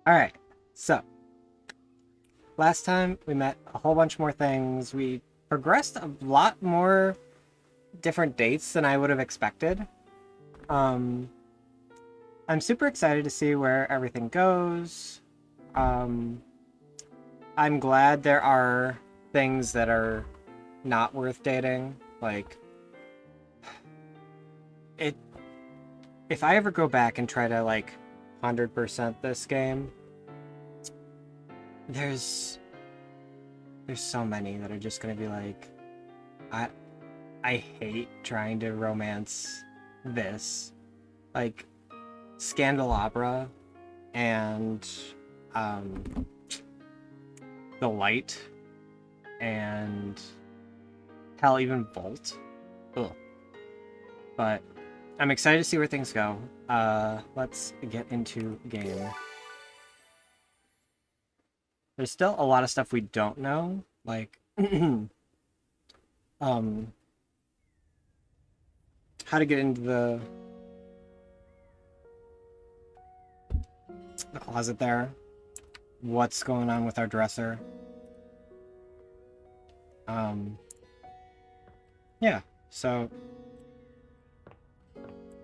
Alright, so last time we met a whole bunch more things. We progressed a lot more different dates than I would have expected. Um, I'm super excited to see where everything goes. I'm glad there are things that are not worth dating. Like, it. If I ever go back and try to, like, 100% this game, there's so many that are just gonna be like, I hate trying to romance this. Like, Scandalabra and The Light and hell, even Volt. Ugh. But I'm excited to see where things go. Let's get into game. There's still a lot of stuff we don't know, like how to get into the closet there, what's going on with our dresser. Yeah, so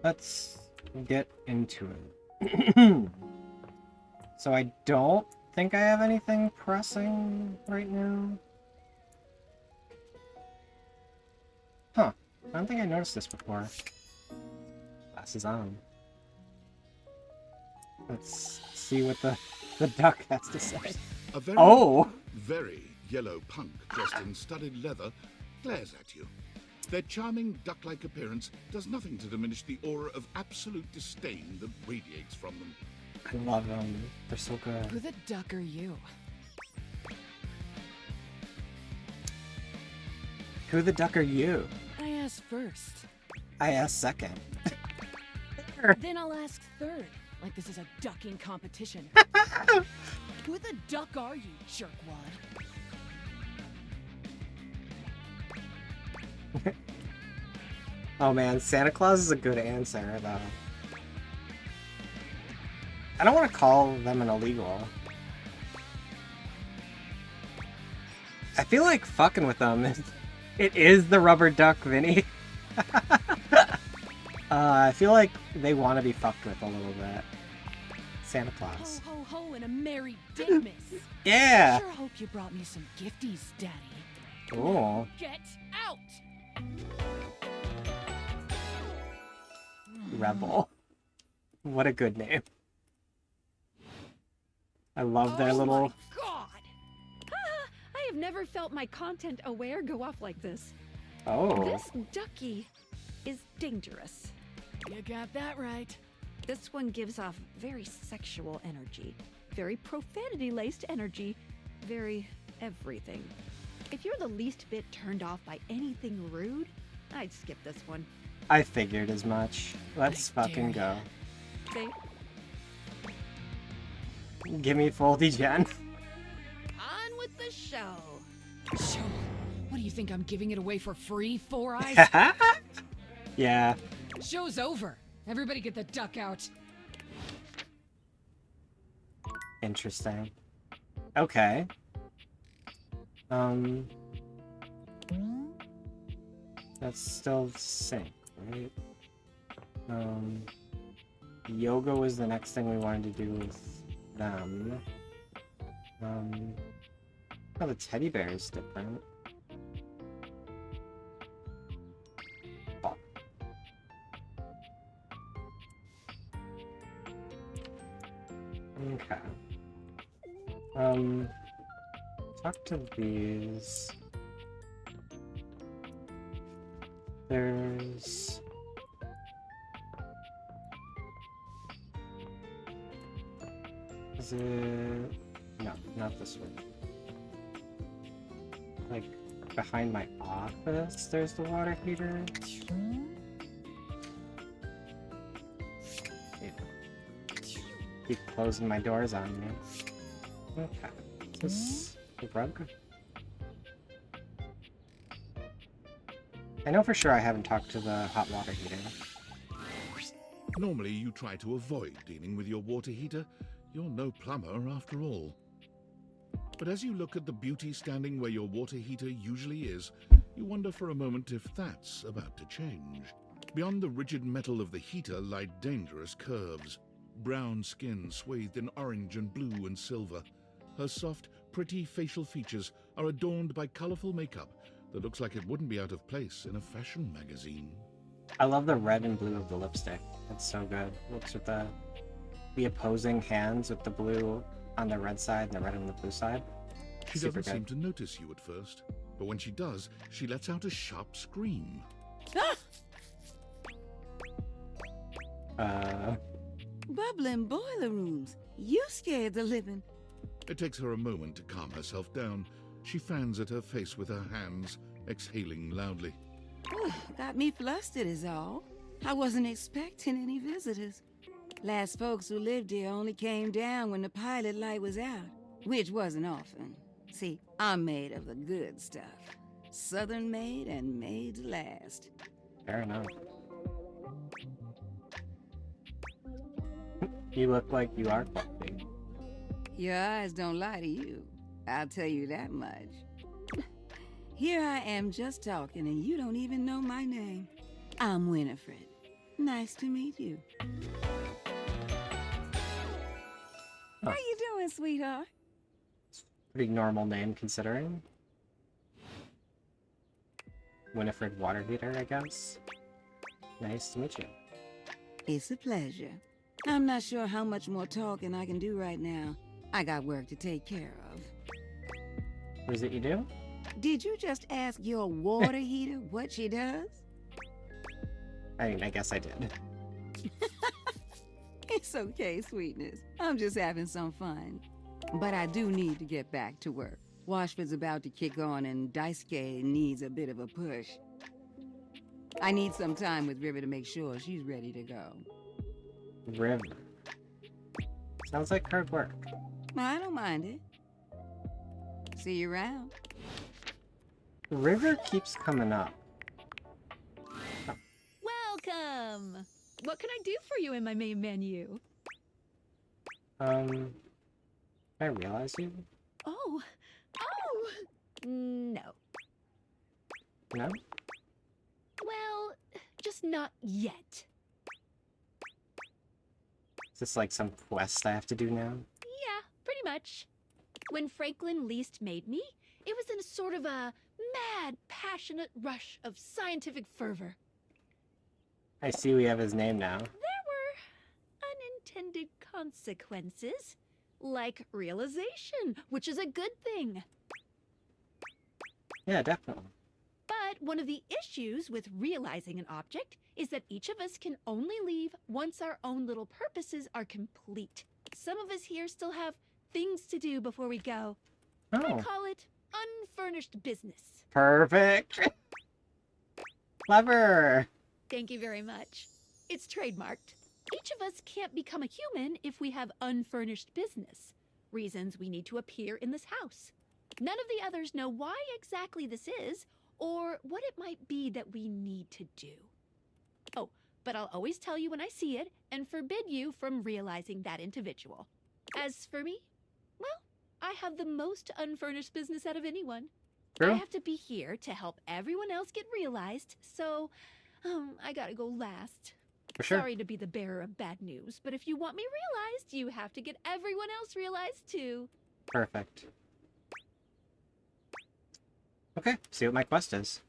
let's get into it. So I don't think I have anything pressing right now. Huh. I don't think I noticed this before. Glasses on. Let's see what the duck has to say. A very yellow punk dressed in studded leather glares at you. Their charming duck-like appearance does nothing to diminish the aura of absolute disdain that radiates from them. I love them. They're so good. Who the duck are you? Who the duck are you? I asked first. I asked second. Then I'll ask third, like this is a ducking competition. Who the duck are you, jerkwad? Oh man, Santa Claus is a good answer, though. I don't want to call them an illegal. I feel like fucking with them. It is the rubber duck, Vinny. I feel like they want to be fucked with a little bit. Santa Claus. Ho ho ho and a merry Dickmas. Yeah! Sure hope you brought me some gifties, Daddy. Ooh. Get out! Rebel. What a good name. I love their little... My God! I have never felt my content aware go off like this. Oh. This ducky is dangerous. You got that right. This one gives off very sexual energy, very profanity-laced energy, very everything. If you're the least bit turned off by anything rude, I'd skip this one. I figured as much. Let's fucking go. Say, Give me full degen. On with the show. Show? What do you think I'm giving it away for free, Four Eyes? Yeah. Show's over. Everybody get the duck out. Interesting. Okay. That's still sync, right? Yoga was the next thing we wanted to do with them. Oh, the teddy bear is different. Oh. Okay. Talk to these. There's... Is it... No, not this one. Like, behind my office, there's the water heater. Yeah. Keep closing my doors on me. Okay. Is this the rug? I know for sure I haven't talked to the hot water heater. Normally, you try to avoid dealing with your water heater. you're no plumber after all. But as you look at the beauty standing where your water heater usually is, you wonder for a moment if that's about to change. Beyond the rigid metal of the heater lie dangerous curves. Brown skin swathed in orange and blue and silver. Her soft, pretty facial features are adorned by colorful makeup that looks like it wouldn't be out of place in a fashion magazine. I love the red and blue of the lipstick. It's so good. Looks with the opposing hands with the blue on the red side and the red on the blue side. She Super doesn't seem good. to notice you at first, but when she does, she lets out a sharp scream. Bubbling boiler rooms. You scared the living. It takes her a moment to calm herself down. She fans at her face with her hands, exhaling loudly. Got me flustered is all. I wasn't expecting any visitors. Last folks who lived here only came down when the pilot light was out, which wasn't often. See, I'm made of the good stuff. Southern made and made to last. Fair enough. You look like you are fluffy. Your eyes don't lie to you. I'll tell you that much. Here I am just talking and you don't even know my name. I'm Winifred. Nice to meet you. How you doing, sweetheart? Pretty normal name considering. Winifred Water Heater, I guess. Nice to meet you. It's a pleasure. I'm not sure how much more talking I can do right now. I got work to take care of. What is it you do? Did you just ask your water heater what she does? I mean, I guess I did. It's okay, sweetness. I'm just having some fun. But I do need to get back to work. Washford's about to kick on and Daisuke needs a bit of a push. I need some time with River to make sure she's ready to go. River. Sounds like hard work. I don't mind it. See you around. River keeps coming up. Welcome! What can I do for you in my main menu? Can I realize you? Oh! No. No? Well, just not yet. Is this like some quest I have to do now? Yeah, pretty much. When Franklin least made me, it was in a sort of a mad, passionate rush of scientific fervor. I see we have his name now. There were unintended consequences, like realization, which is a good thing. Yeah, definitely. But one of the issues with realizing an object is that each of us can only leave once our own little purposes are complete. Some of us here still have things to do before we go. I Oh, call it unfurnished business. perfect. Clever. Thank you very much. It's trademarked. Each of us can't become a human if we have unfurnished business. Reasons we need to appear in this house. None of the others know why exactly this is, or what it might be that we need to do. Oh, but I'll always tell you when I see it, and forbid you from realizing that individual. As for me, well, I have the most unfurnished business out of anyone. I True. have to be here to help everyone else get realized, so I gotta go last. For sure. Sorry to be the bearer of bad news, but if you want me realized, you have to get everyone else realized too. Perfect. Okay, see what my quest is.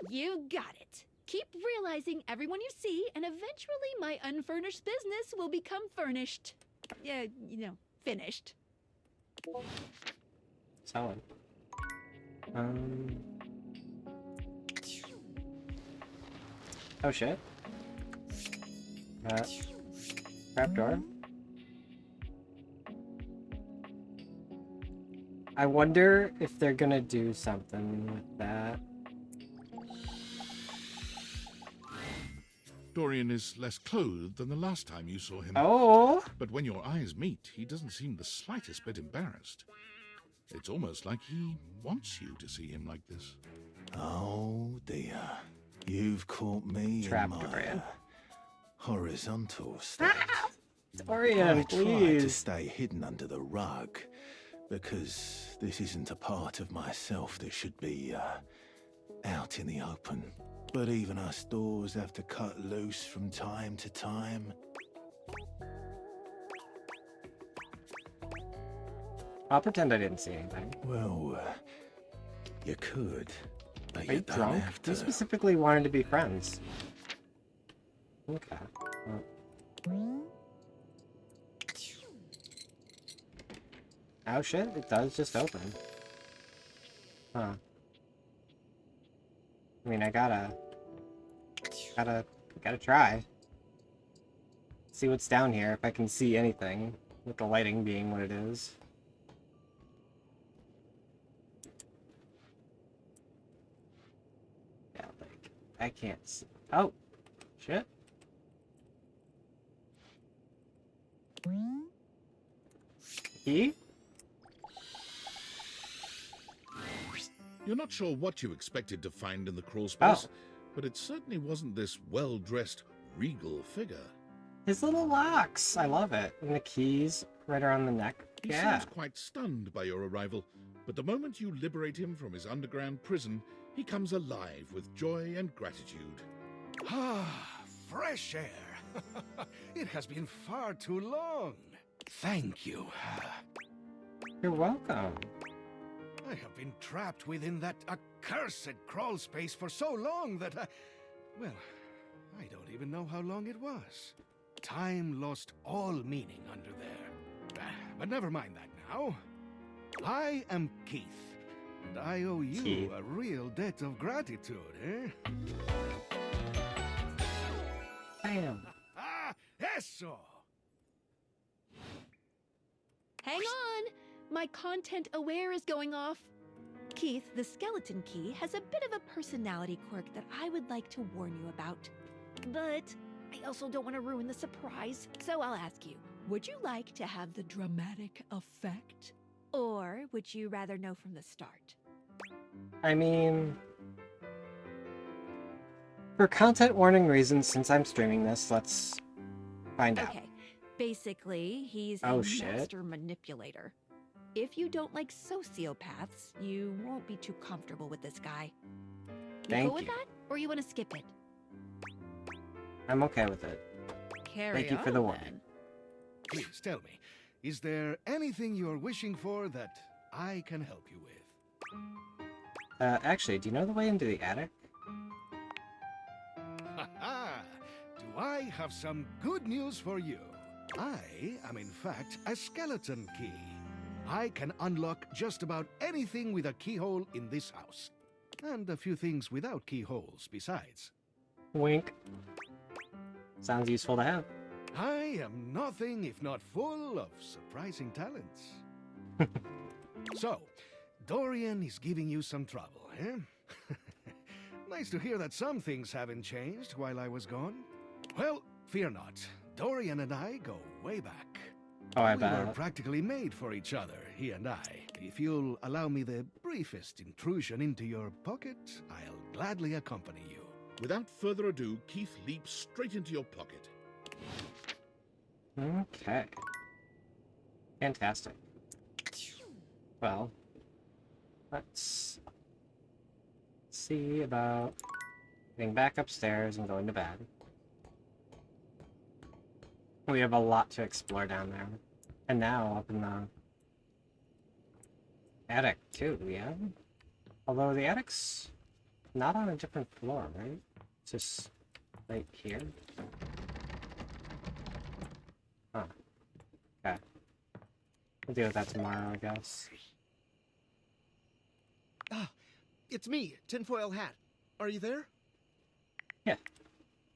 You got it. Keep realizing everyone you see, and eventually my unfurnished business will become furnished. Yeah, finished. Solid. Oh shit. Trapdoor. I wonder if they're gonna do something with that. Dorian is less clothed than the last time you saw him. Oh! But when your eyes meet, he doesn't seem the slightest bit embarrassed. It's almost like he wants you to see him like this. Oh dear, you've caught me Trapped in my Dorian. horizontal state. Dorian, I try to please. stay hidden under the rug, because this isn't a part of myself that should be, out in the open. But even us doors have to cut loose from time to time. I'll pretend I didn't see anything. Well, you could, but Are you you don't drunk? have You to. specifically wanted to be friends. Okay. Well. Oh shit, it does just open. Huh. I mean, I gotta try. See what's down here, if I can see anything, with the lighting being what it is. Yeah, like, I can't see. Oh! Shit. Key? You're not sure what you expected to find in the crawl space, Oh. but it certainly wasn't this well-dressed, regal figure. His little locks! I love it. And the keys right around the neck. He Yeah. seems quite stunned by your arrival, but the moment you liberate him from his underground prison, he comes alive with joy and gratitude. Ah, fresh air. It has been far too long. Thank you. You're welcome. I have been trapped within that accursed crawl space for so long that well, I don't even know how long it was. Time lost all meaning under there. But never mind that now. I am Keith, and I owe you Keith. a real debt of gratitude, eh? Bam. Ah, eso! Hang on! My content aware is going off. Keith, the skeleton key, has a bit of a personality quirk that I would like to warn you about. But I also don't want to ruin the surprise, so I'll ask you, would you like to have the dramatic effect? Or would you rather know from the start? I mean... For content warning reasons, since I'm streaming this, let's find out. Okay, basically, he's Oh, a shit. master manipulator. If you don't like sociopaths, you won't be too comfortable with this guy. You Thank go with you. that, or you want to skip it? I'm okay with it. Carry Thank you for the on, warning. then. Please tell me, is there anything you're wishing for that I can help you with? Actually, do you know the way into the attic? Ha-ha! Do I have some good news for you? I am in fact a skeleton key. I can unlock just about anything with a keyhole in this house. And a few things without keyholes besides. Wink. Sounds useful to have. I am nothing if not full of surprising talents. So, Dorian is giving you some trouble, eh? Nice to hear that some things haven't changed while I was gone. Well, fear not. Dorian and I go way back. Oh, I We were bet. practically made for each other, he and I. If you'll allow me the briefest intrusion into your pocket, I'll gladly accompany you. Without further ado, Keith leaps straight into your pocket. Okay. Fantastic. Well, let's see about getting back upstairs and going to bed. We have a lot to explore down there. And now up in the attic too, yeah? Although the attic's not on a different floor, right? It's just right here. Huh. Okay. We'll deal with that tomorrow, I guess. Ah, it's me, Tinfoil Hat. Are you there? Yeah.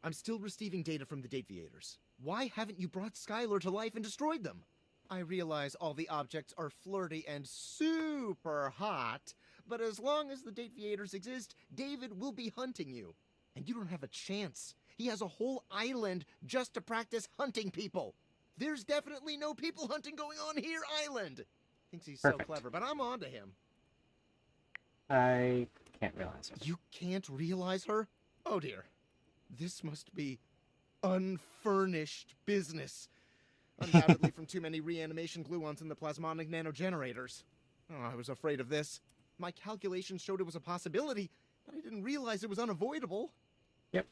I'm still receiving data from the Dateviators. Why haven't you brought Skylar to life and destroyed them? I realize all the objects are flirty and super hot, but as long as the Dateviators exist, David will be hunting you. And you don't have a chance. He has a whole island just to practice hunting people. There's definitely no people hunting going on here, island. Thinks he's Perfect. so clever, but I'm on to him. I can't realize it. You can't realize her? Oh dear. This must be unfurnished business. Undoubtedly from too many reanimation gluons in the plasmonic nanogenerators. Oh, I was afraid of this. My calculations showed it was a possibility, but I didn't realize it was unavoidable. Yep.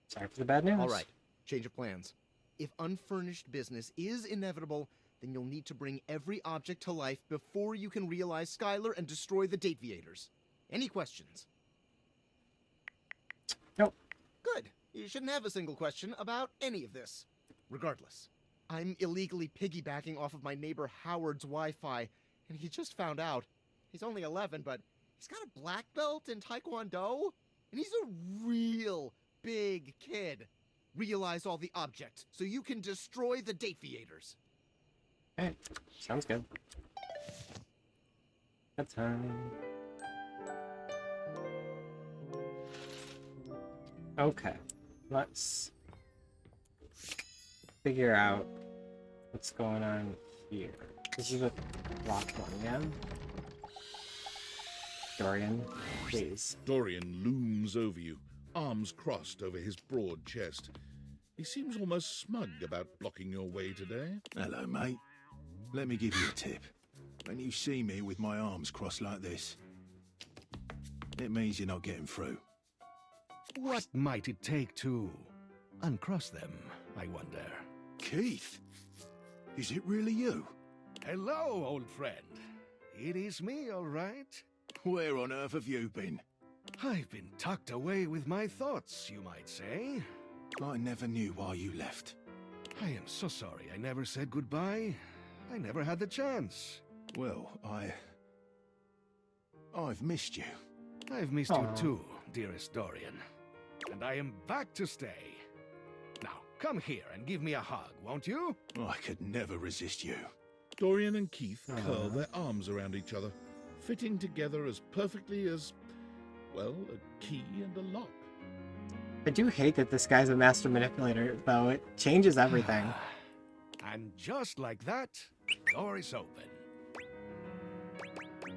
Sorry for the bad news. All right, change of plans. If unfurnished business is inevitable, then you'll need to bring every object to life before you can realize Skylar and destroy the Dateviators. Any questions? Nope. Good. You shouldn't have a single question about any of this. Regardless, I'm illegally piggybacking off of my neighbor Howard's Wi-Fi, and he just found out. He's only 11, but he's got a black belt in Taekwondo, and he's a real big kid. Realize all the objects so you can destroy the Dateviators. Hey, sounds good. That's time. Okay, let's figure out what's going on here. This is a locked one, yeah? Dorian, please. Dorian looms over you, arms crossed over his broad chest. He seems almost smug about blocking your way today. Hello, mate. Let me give you a tip. When you see me with my arms crossed like this, it means you're not getting through. What might it take to uncross them, I wonder? Keith? Is it really you? Hello, old friend. It is me, all right. Where on earth have you been? I've been tucked away with my thoughts, you might say. I never knew why you left. I am so sorry I never said goodbye. I never had the chance. Well, I've missed you. I've missed Aw. you too, dearest Dorian. And I am back to stay. Now, come here and give me a hug, won't you? I could never resist you. Dorian and Keith curl their arms around each other, fitting together as perfectly as, well, a key and a lock. I do hate that this guy's a master manipulator, though. It changes everything. And just like that, door is open.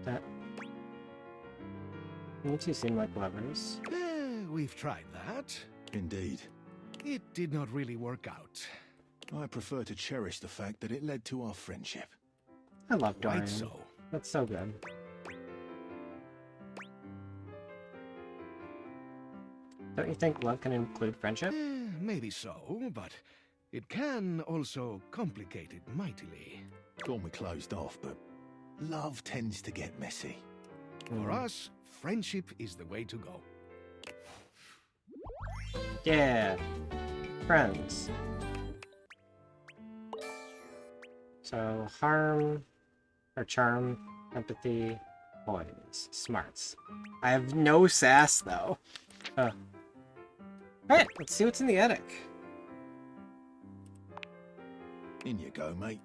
That... You two seem like lovers. We've tried that. Indeed. It did not really work out. I prefer to cherish the fact that it led to our friendship. I love Dorian. Quite so. That's so good. Don't you think love can include friendship? Maybe so, but it can also complicate it mightily. Call me closed off, but love tends to get messy. For us, friendship is the way to go. Yeah. Friends. So, harm, or charm, empathy, poise, smarts. I have no sass, though. Alright, let's see what's in the attic. In you go, mate.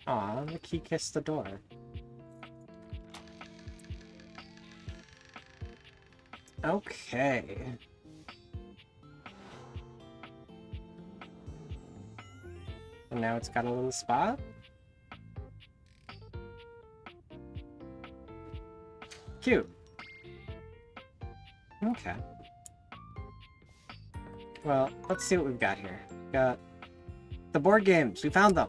Aw, the key kissed the door. Okay. And now it's got a little spot? Cute. Okay. Well, let's see what we've got here. Got the board games. We found them.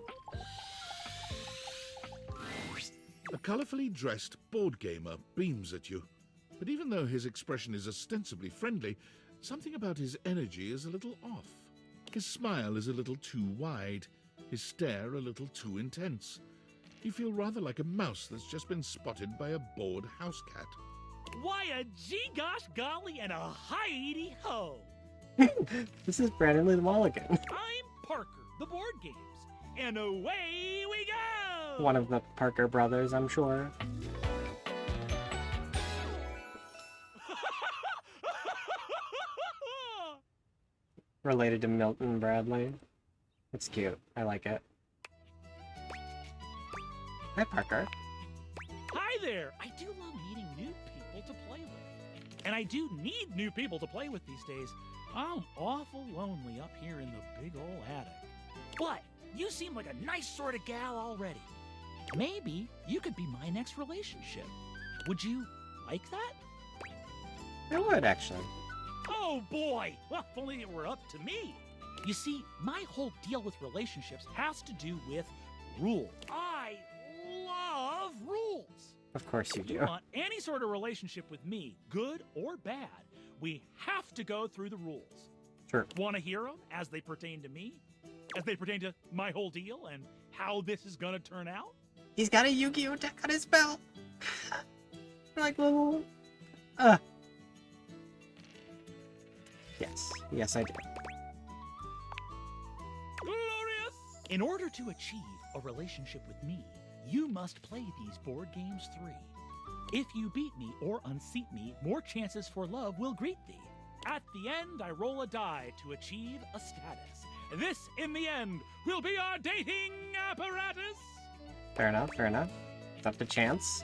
A colourfully dressed board gamer beams at you, but even though his expression is ostensibly friendly, something about his energy is a little off. His smile is a little too wide, his stare a little too intense. You feel rather like a mouse that's just been spotted by a bored house cat. Why a gee-gosh golly and a hi-edy ho! This is Brandon Lee Mulligan. I'm Parker, the board games, and away we go! One of the Parker brothers, I'm sure. Related to Milton Bradley. It's cute. I like it. Hi, Parker. Hi there! I do love meeting new people to play with. And I do need new people to play with these days. I'm awful lonely up here in the big ol' attic. But you seem like a nice sort of gal already. Maybe you could be my next relationship. Would you like that? I would, actually. Oh boy! Well, if only it were up to me. You see, my whole deal with relationships has to do with rules. I love rules. Of course you If you do. want any sort of relationship with me, good or bad, we have to go through the rules. True. Want to hear them as they pertain to me? As they pertain to my whole deal and how this is gonna turn out? He's got a Yu-Gi-Oh deck on his belt. Like little. Yes, I do. Glorious! In order to achieve a relationship with me, you must play these board games 3. If you beat me or unseat me, more chances for love will greet thee. At the end, I roll a die to achieve a status. This, in the end, will be our dating apparatus. Fair enough, fair enough. It's up to chance.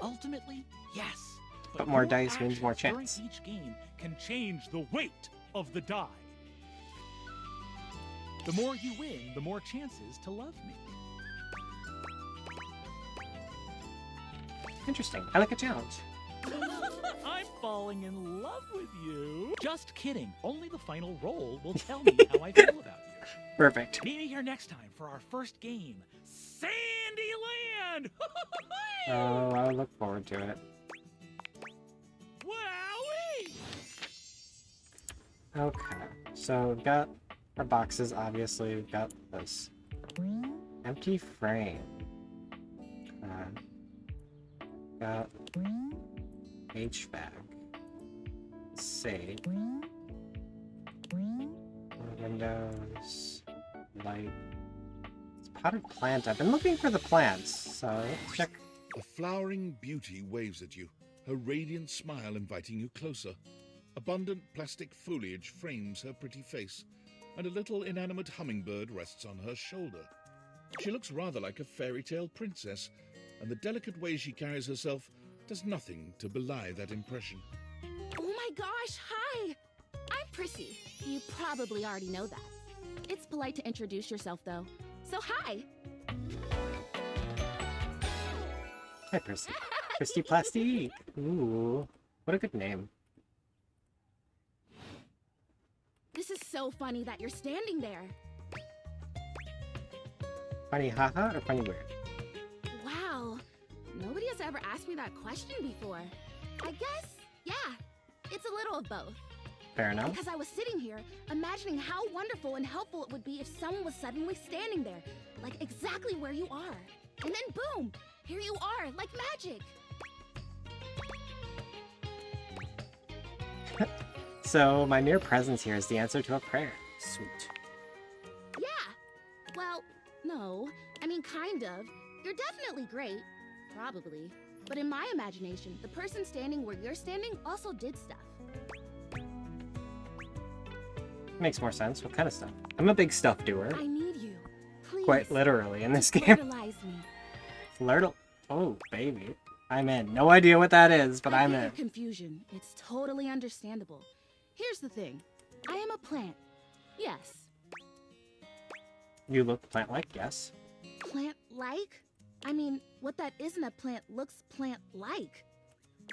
Ultimately, yes. But more your dice means more actions chance. During each game can change the weight of the die. The more you win, the more chances to love me. Interesting. I like a challenge. I'm falling in love with you. Just kidding. Only the final roll will tell me how I feel about you. Perfect. Meet me here next time for our first game, Sandyland. Oh, I look forward to it. Wowee! Okay, so we've got our boxes, obviously. We've got this empty frame. Got HVAC. Save. Windows. Light. It's potted plant. I've been looking for the plants, so let's check. A flowering beauty waves at you, her radiant smile inviting you closer. Abundant plastic foliage frames her pretty face, and a little inanimate hummingbird rests on her shoulder. She looks rather like a fairy tale princess, and the delicate way she carries herself does nothing to belie that impression. Oh my gosh, hi! I'm Prissy. You probably already know that. It's polite to introduce yourself, though. So hi! Hi, Prissy. Christy Plastique. Ooh, what a good name. This is so funny that you're standing there. Funny haha or funny weird? Wow, nobody has ever asked me that question before. I guess, yeah, it's a little of both. Fair enough. Because I was sitting here, imagining how wonderful and helpful it would be if someone was suddenly standing there, like exactly where you are. And then boom, here you are, like magic. So my mere presence here is the answer to a prayer. Sweet. Yeah. Well, no. I mean, kind of. You're definitely great. Probably. But in my imagination, the person standing where you're standing also did stuff. Makes more sense. What kind of stuff? I'm a big stuff doer. I need you. Please. Quite literally in this game. Fertilize me. Flirtle. Oh, baby. I'm in. No idea what that is, but I'm I get in. your confusion. It's totally understandable. Here's the thing. I am a plant. Yes. You look plant-like, yes. Plant-like? I mean, what that isn't a plant looks plant-like.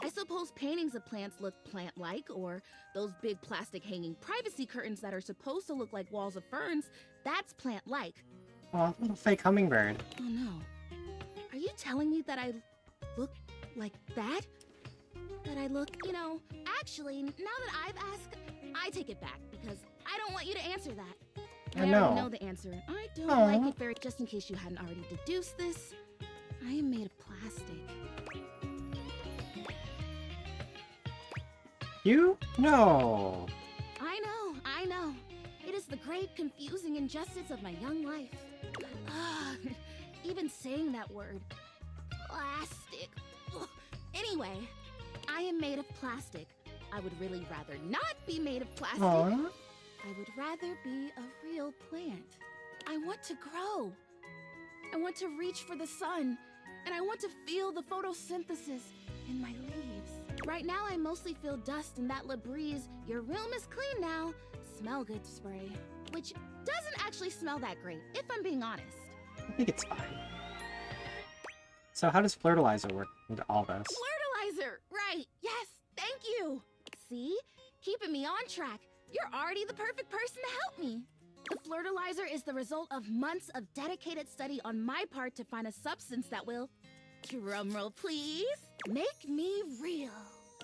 I suppose paintings of plants look plant-like, or those big plastic hanging privacy curtains that are supposed to look like walls of ferns, that's plant-like. Oh, little fake hummingbird. Oh no. Are you telling me that I look like that? That I look, actually, now that I've asked, I take it back, because I don't want you to answer that. I already know the answer. I don't like it very, just in case you hadn't already deduced this. I am made of plastic. You? No. I know. It is the great, confusing injustice of my young life. Ugh, even saying that word. Plastic. Ugh. Anyway, I am made of plastic. I would really rather not be made of plastic. Aww. I would rather be a real plant. I want to grow. I want to reach for the sun. And I want to feel the photosynthesis in my leaves. Right now, I mostly feel dust and that Labreeze, your room is clean now, smell good spray. Which doesn't actually smell that great, if I'm being honest. I think it's fine. So how does Flirtilizer work into all this? Flirtilizer! Right, yes, thank you! See? Keep it me on track. You're already the perfect person to help me. The Flirtalizer is the result of months of dedicated study on my part to find a substance that will, drumroll please, make me real.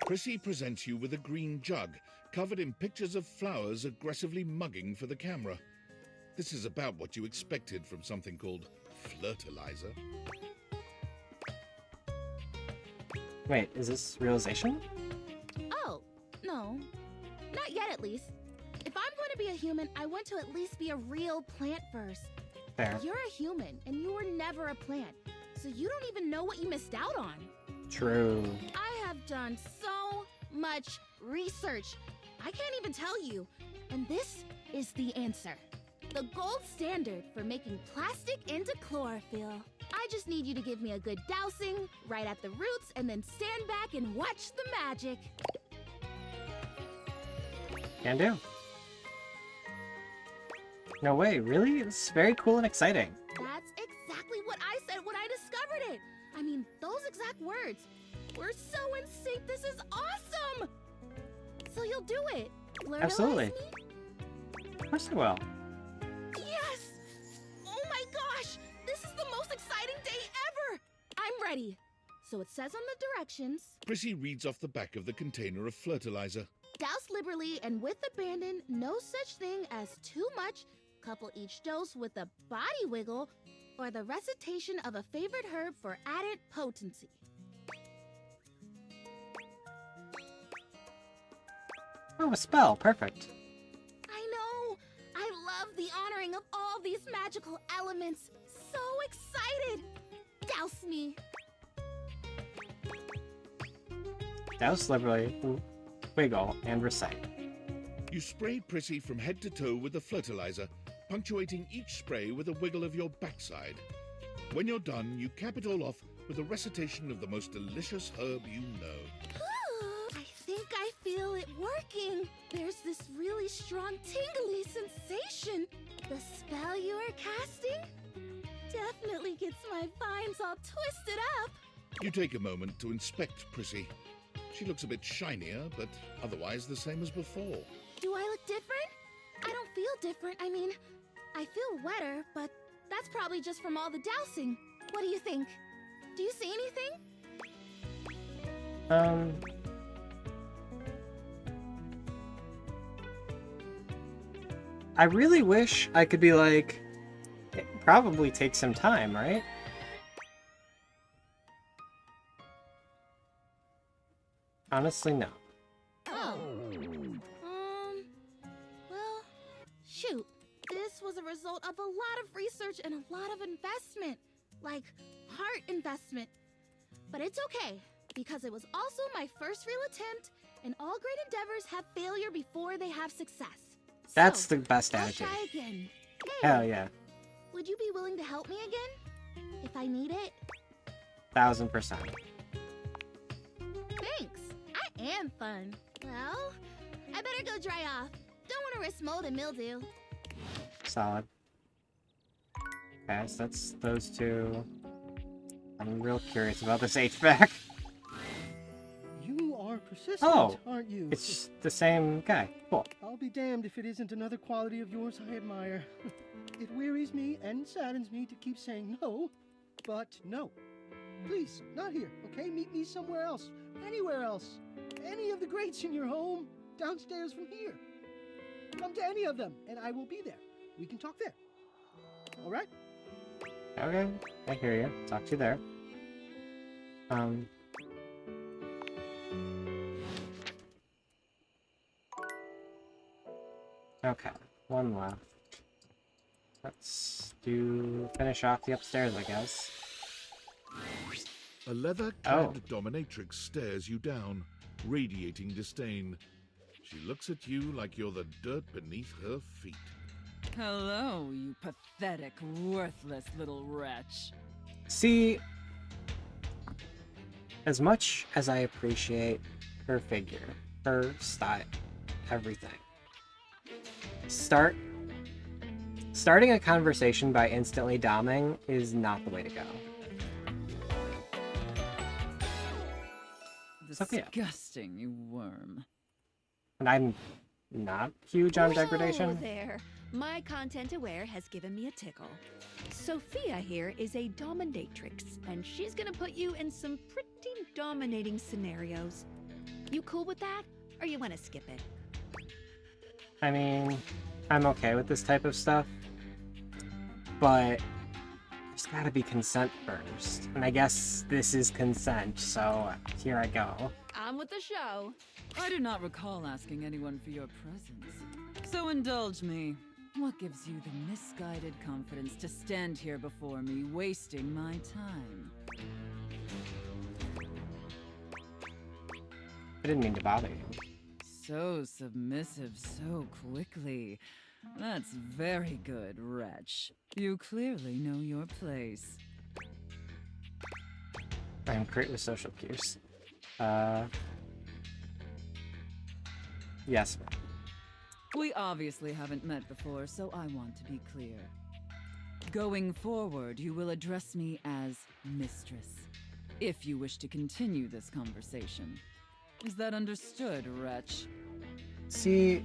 Prissy presents you with a green jug, covered in pictures of flowers aggressively mugging for the camera. This is about what you expected from something called Flirtalizer. Wait, is this realization? Oh, no. Not yet, at least. If I'm going to be a human, I want to at least be a real plant first. Fair. You're a human, and you were never a plant, so you don't even know what you missed out on. True. I have done so much research. I can't even tell you. And this is the answer. The gold standard for making plastic into chlorophyll. I just need you to give me a good dousing, right at the roots, and then stand back and watch the magic. Can do. No way, really? This is very cool and exciting. That's exactly what I said when I discovered it. I mean, those exact words. We're so in sync. This is awesome. So you'll do it. Flirtalize Absolutely. me? Of course I will. Yes! Oh my gosh! This is the most exciting day ever! I'm ready. So it says on the directions, Prissy reads off the back of the container of Flirtalizer. douse liberally and with abandon, no such thing as too much, couple each dose with a body wiggle, or the recitation of a favorite herb for added potency. Oh, a spell. Perfect. I know! I love the honoring of all these magical elements. So excited! Douse me! Douse liberally, wiggle, and recite. You spray Prissy from head to toe with the Flirtalizer, punctuating each spray with a wiggle of your backside. When you're done, you cap it all off with a recitation of the most delicious herb you know. I think I feel it working. There's this really strong tingly sensation. The spell you are casting definitely gets my vines all twisted up. You take a moment to inspect Prissy. She looks a bit shinier, but otherwise the same as before. Do I look different? I don't feel different. I mean, I feel wetter, but that's probably just from all the dousing. What do you think? Do you see anything? I really wish I could be like, it probably takes some time, right? Honestly, no. Oh. Well, shoot. This was a result of a lot of research and a lot of investment. Like, heart investment. But it's okay, because it was also my first real attempt, and all great endeavors have failure before they have success. That's So, the best I'll attitude. try again. Hey, Hell yeah. would you be willing to help me again? If I need it? 1000%. Thanks. I am fun. Well, I better go dry off. Don't want to risk mold and mildew. Solid. Okay, so that's those two. I'm real curious about this HVAC. You are persistent, Oh, aren't you? it's the same guy. Cool. I'll be damned if it isn't another quality of yours I admire. It wearies me and saddens me to keep saying no, but no. Please, not here, okay? Meet me somewhere else. Anywhere else. Any of the greats in your home. Downstairs from here. Come to any of them, and I will be there. We can talk there. All right? Okay, I hear you. Talk to you there. Okay, one left. Let's finish off the upstairs, I guess. A leather-clad dominatrix stares you down, radiating disdain. She looks at you like you're the dirt beneath her feet. Hello, you pathetic, worthless little wretch. See, as much as I appreciate her figure, her style, everything, starting a conversation by instantly doming is not the way to go. Disgusting, you worm. And I'm not huge on degradation. Whoa there. My content aware has given me a tickle. Sophia here is a dominatrix, and she's gonna put you in some pretty dominating scenarios. You cool with that, or you wanna skip it? I mean, I'm okay with this type of stuff, but there's gotta be consent first. And I guess this is consent, so here I go. On with the show. I do not recall asking anyone for your presence. So indulge me. What gives you the misguided confidence to stand here before me, wasting my time? I didn't mean to bother you. So submissive so quickly. That's very good, wretch. You clearly know your place. I am great with social cues. Yes. We obviously haven't met before, so I want to be clear. Going forward, you will address me as Mistress, if you wish to continue this conversation. Is that understood, wretch? See,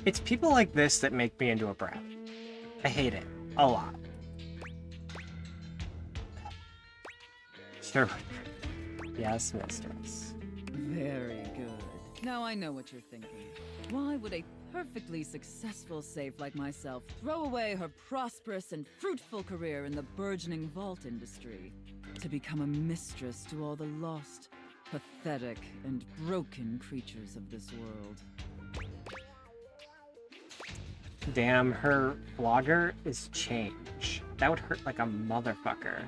it's people like this that make me into a brat. I hate it. A lot. Sure. Yes, mistress. Very good. Now I know what you're thinking. Why would a perfectly successful safe like myself throw away her prosperous and fruitful career in the burgeoning vault industry to become a mistress to all the lost, pathetic, and broken creatures of this world? Damn, her flogger is change. That would hurt like a motherfucker.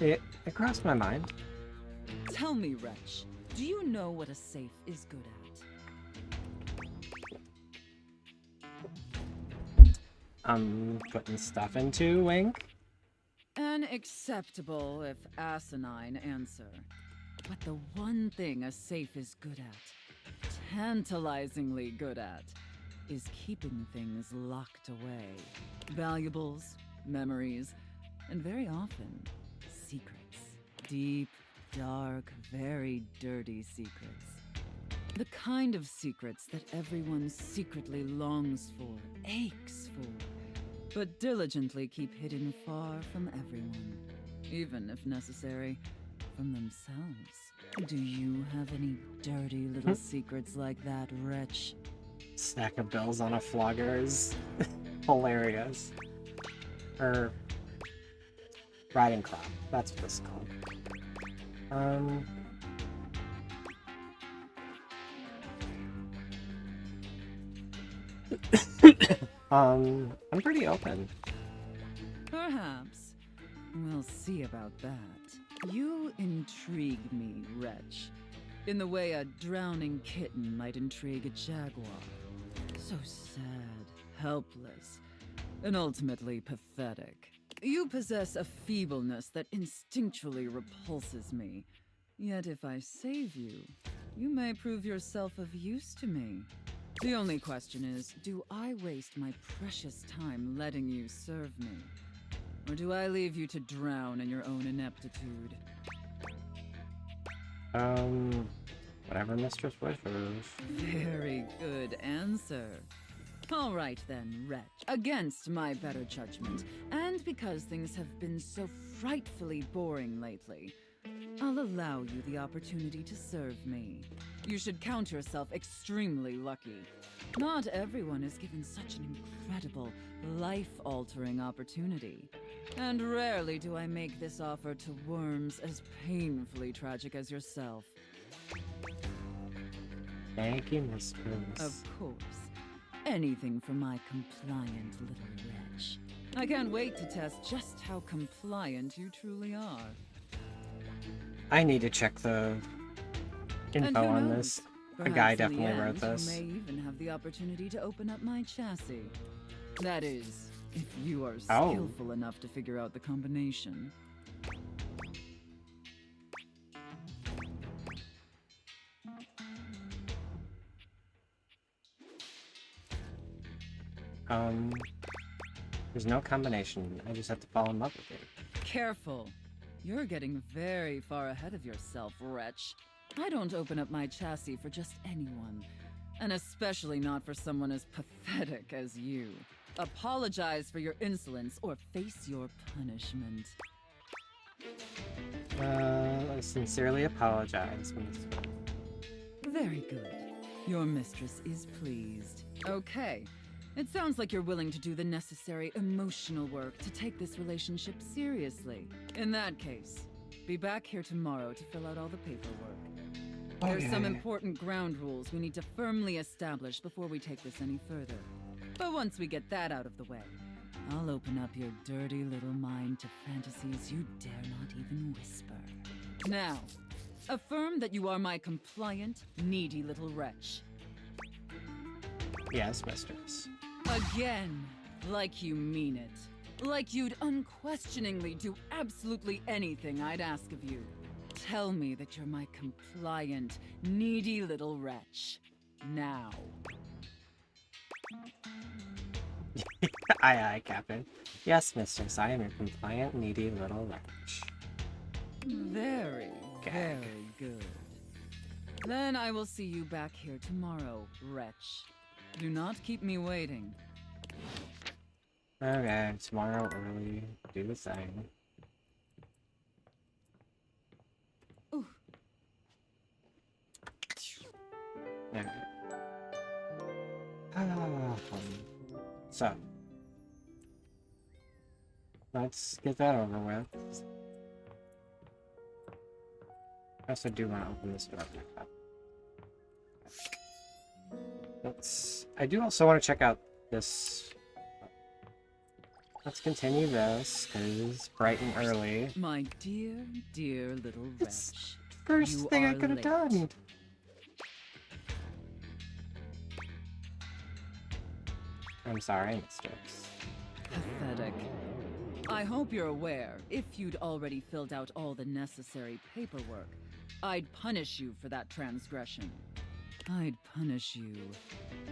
It crossed my mind. Tell me, wretch, do you know what a safe is good at? Putting stuff into, wink? An acceptable, if asinine, answer. But the one thing a safe is good at, tantalizingly good at, is keeping things locked away. Valuables, memories, and very often, secrets. Deep, dark, very dirty secrets. The kind of secrets that everyone secretly longs for, aches for, but diligently keep hidden far from everyone, even if necessary, from themselves. Do you have any dirty little secrets like that, wretch? Stack of bills on a flogger is hilarious. Or riding crop. That's what it's called. I'm pretty open. Perhaps. We'll see about that. You intrigue me, wretch, in the way a drowning kitten might intrigue a jaguar. So sad, helpless, and ultimately pathetic. You possess a feebleness that instinctually repulses me. Yet if I save you, you may prove yourself of use to me. The only question is, do I waste my precious time letting you serve me? Or do I leave you to drown in your own ineptitude? Whatever mistress wishes. Very good answer. All right then, wretch. Against my better judgment, and because things have been so frightfully boring lately, I'll allow you the opportunity to serve me. You should count yourself extremely lucky. Not everyone is given such an incredible, life-altering opportunity. And rarely do I make this offer to worms as painfully tragic as yourself. Thank you, mistress. Of course. Anything for my compliant little wretch. I can't wait to test just how compliant you truly are. I need to check the info on this. A guy Perhaps in the definitely wrote end, this. You may even have the opportunity to open up my chassis. That is, if you are skillful enough to figure out the combination. There's no combination. I just have to fall in love with it. Careful. You're getting very far ahead of yourself, wretch. I don't open up my chassis for just anyone, and especially not for someone as pathetic as you. Apologize for your insolence or face your punishment. I sincerely apologize, Miss. Very good. Your mistress is pleased. Okay. It sounds like you're willing to do the necessary emotional work to take this relationship seriously. In that case, be back here tomorrow to fill out all the paperwork. There's some important ground rules we need to firmly establish before we take this any further. But once we get that out of the way, I'll open up your dirty little mind to fantasies you dare not even whisper. Now, affirm that you are my compliant, needy little wretch. Yes, mistress. Again, like you mean it. Like you'd unquestioningly do absolutely anything I'd ask of you. Tell me that you're my compliant, needy little wretch. Now. Aye, aye, Captain. Yes, mistress, I am your compliant, needy little wretch. Very, Gag. very good. Then I will see you back here tomorrow, wretch. Do not keep me waiting. Okay, tomorrow early, do the thing. Ooh. Okay. So, let's get that over with. I also do want to open this door back up. I do also want to check out this. Let's continue this, because it's bright and early. My dear, dear little It's wretch. First You thing I are could have late. done. I'm sorry, mistress. Pathetic. I hope you're aware, if you'd already filled out all the necessary paperwork, I'd punish you for that transgression. I'd punish you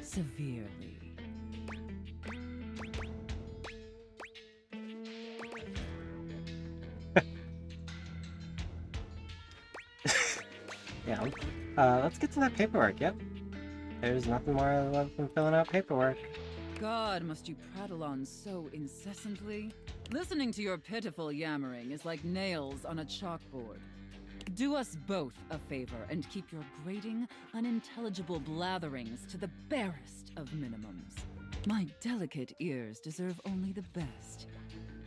severely. Yeah. Let's get to that paperwork, yep. There's nothing more I love than filling out paperwork. God, must you prattle on so incessantly? Listening to your pitiful yammering is like nails on a chalkboard. Do us both a favor and keep your grating, unintelligible blatherings to the barest of minimums. My delicate ears deserve only the best.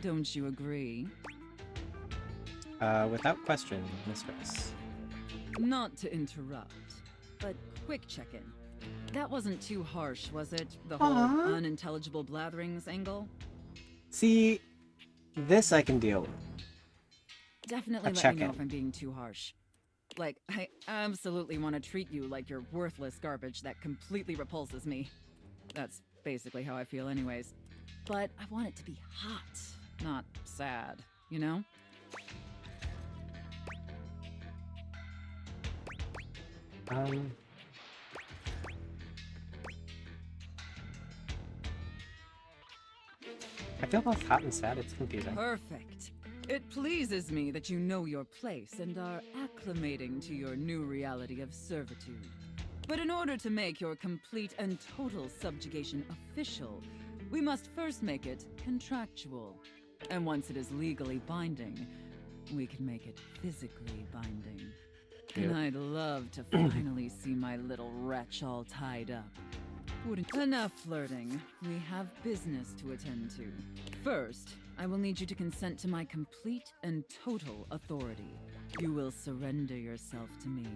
Don't you agree? Without question, mistress. Not to interrupt, but quick check-in. That wasn't too harsh, was it? The whole unintelligible blatherings angle? See, this I can deal with. Definitely let me check-in. know if I'm being too harsh. Like, I absolutely want to treat you like you're worthless garbage that completely repulses me. That's basically how I feel anyways. But I want it to be hot, not sad, you know? I feel both hot and sad, it's confusing. Perfect. It pleases me that you know your place and are acclimating to your new reality of servitude. But in order to make your complete and total subjugation official, we must first make it contractual. And once it is legally binding, we can make it physically binding. Yep. And I'd love to finally see my little wretch all tied up. Wouldn't enough flirting. We have business to attend to. First, I will need you to consent to my complete and total authority. You will surrender yourself to me,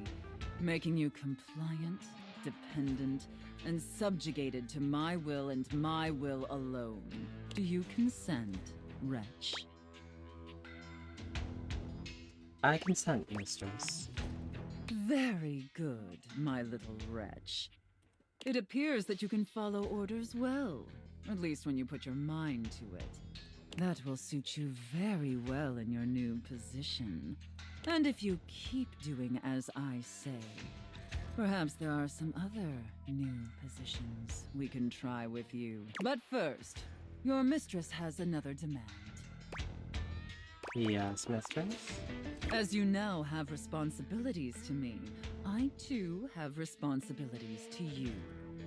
making you compliant, dependent, and subjugated to my will and my will alone. Do you consent, wretch? I consent, mistress. Very good, my little wretch. It appears that you can follow orders well, at least when you put your mind to it. That will suit you very well in your new position. And if you keep doing as I say, perhaps there are some other new positions we can try with you. But first, your mistress has another demand. Yes, mistress. As you now have responsibilities to me, I too have responsibilities to you.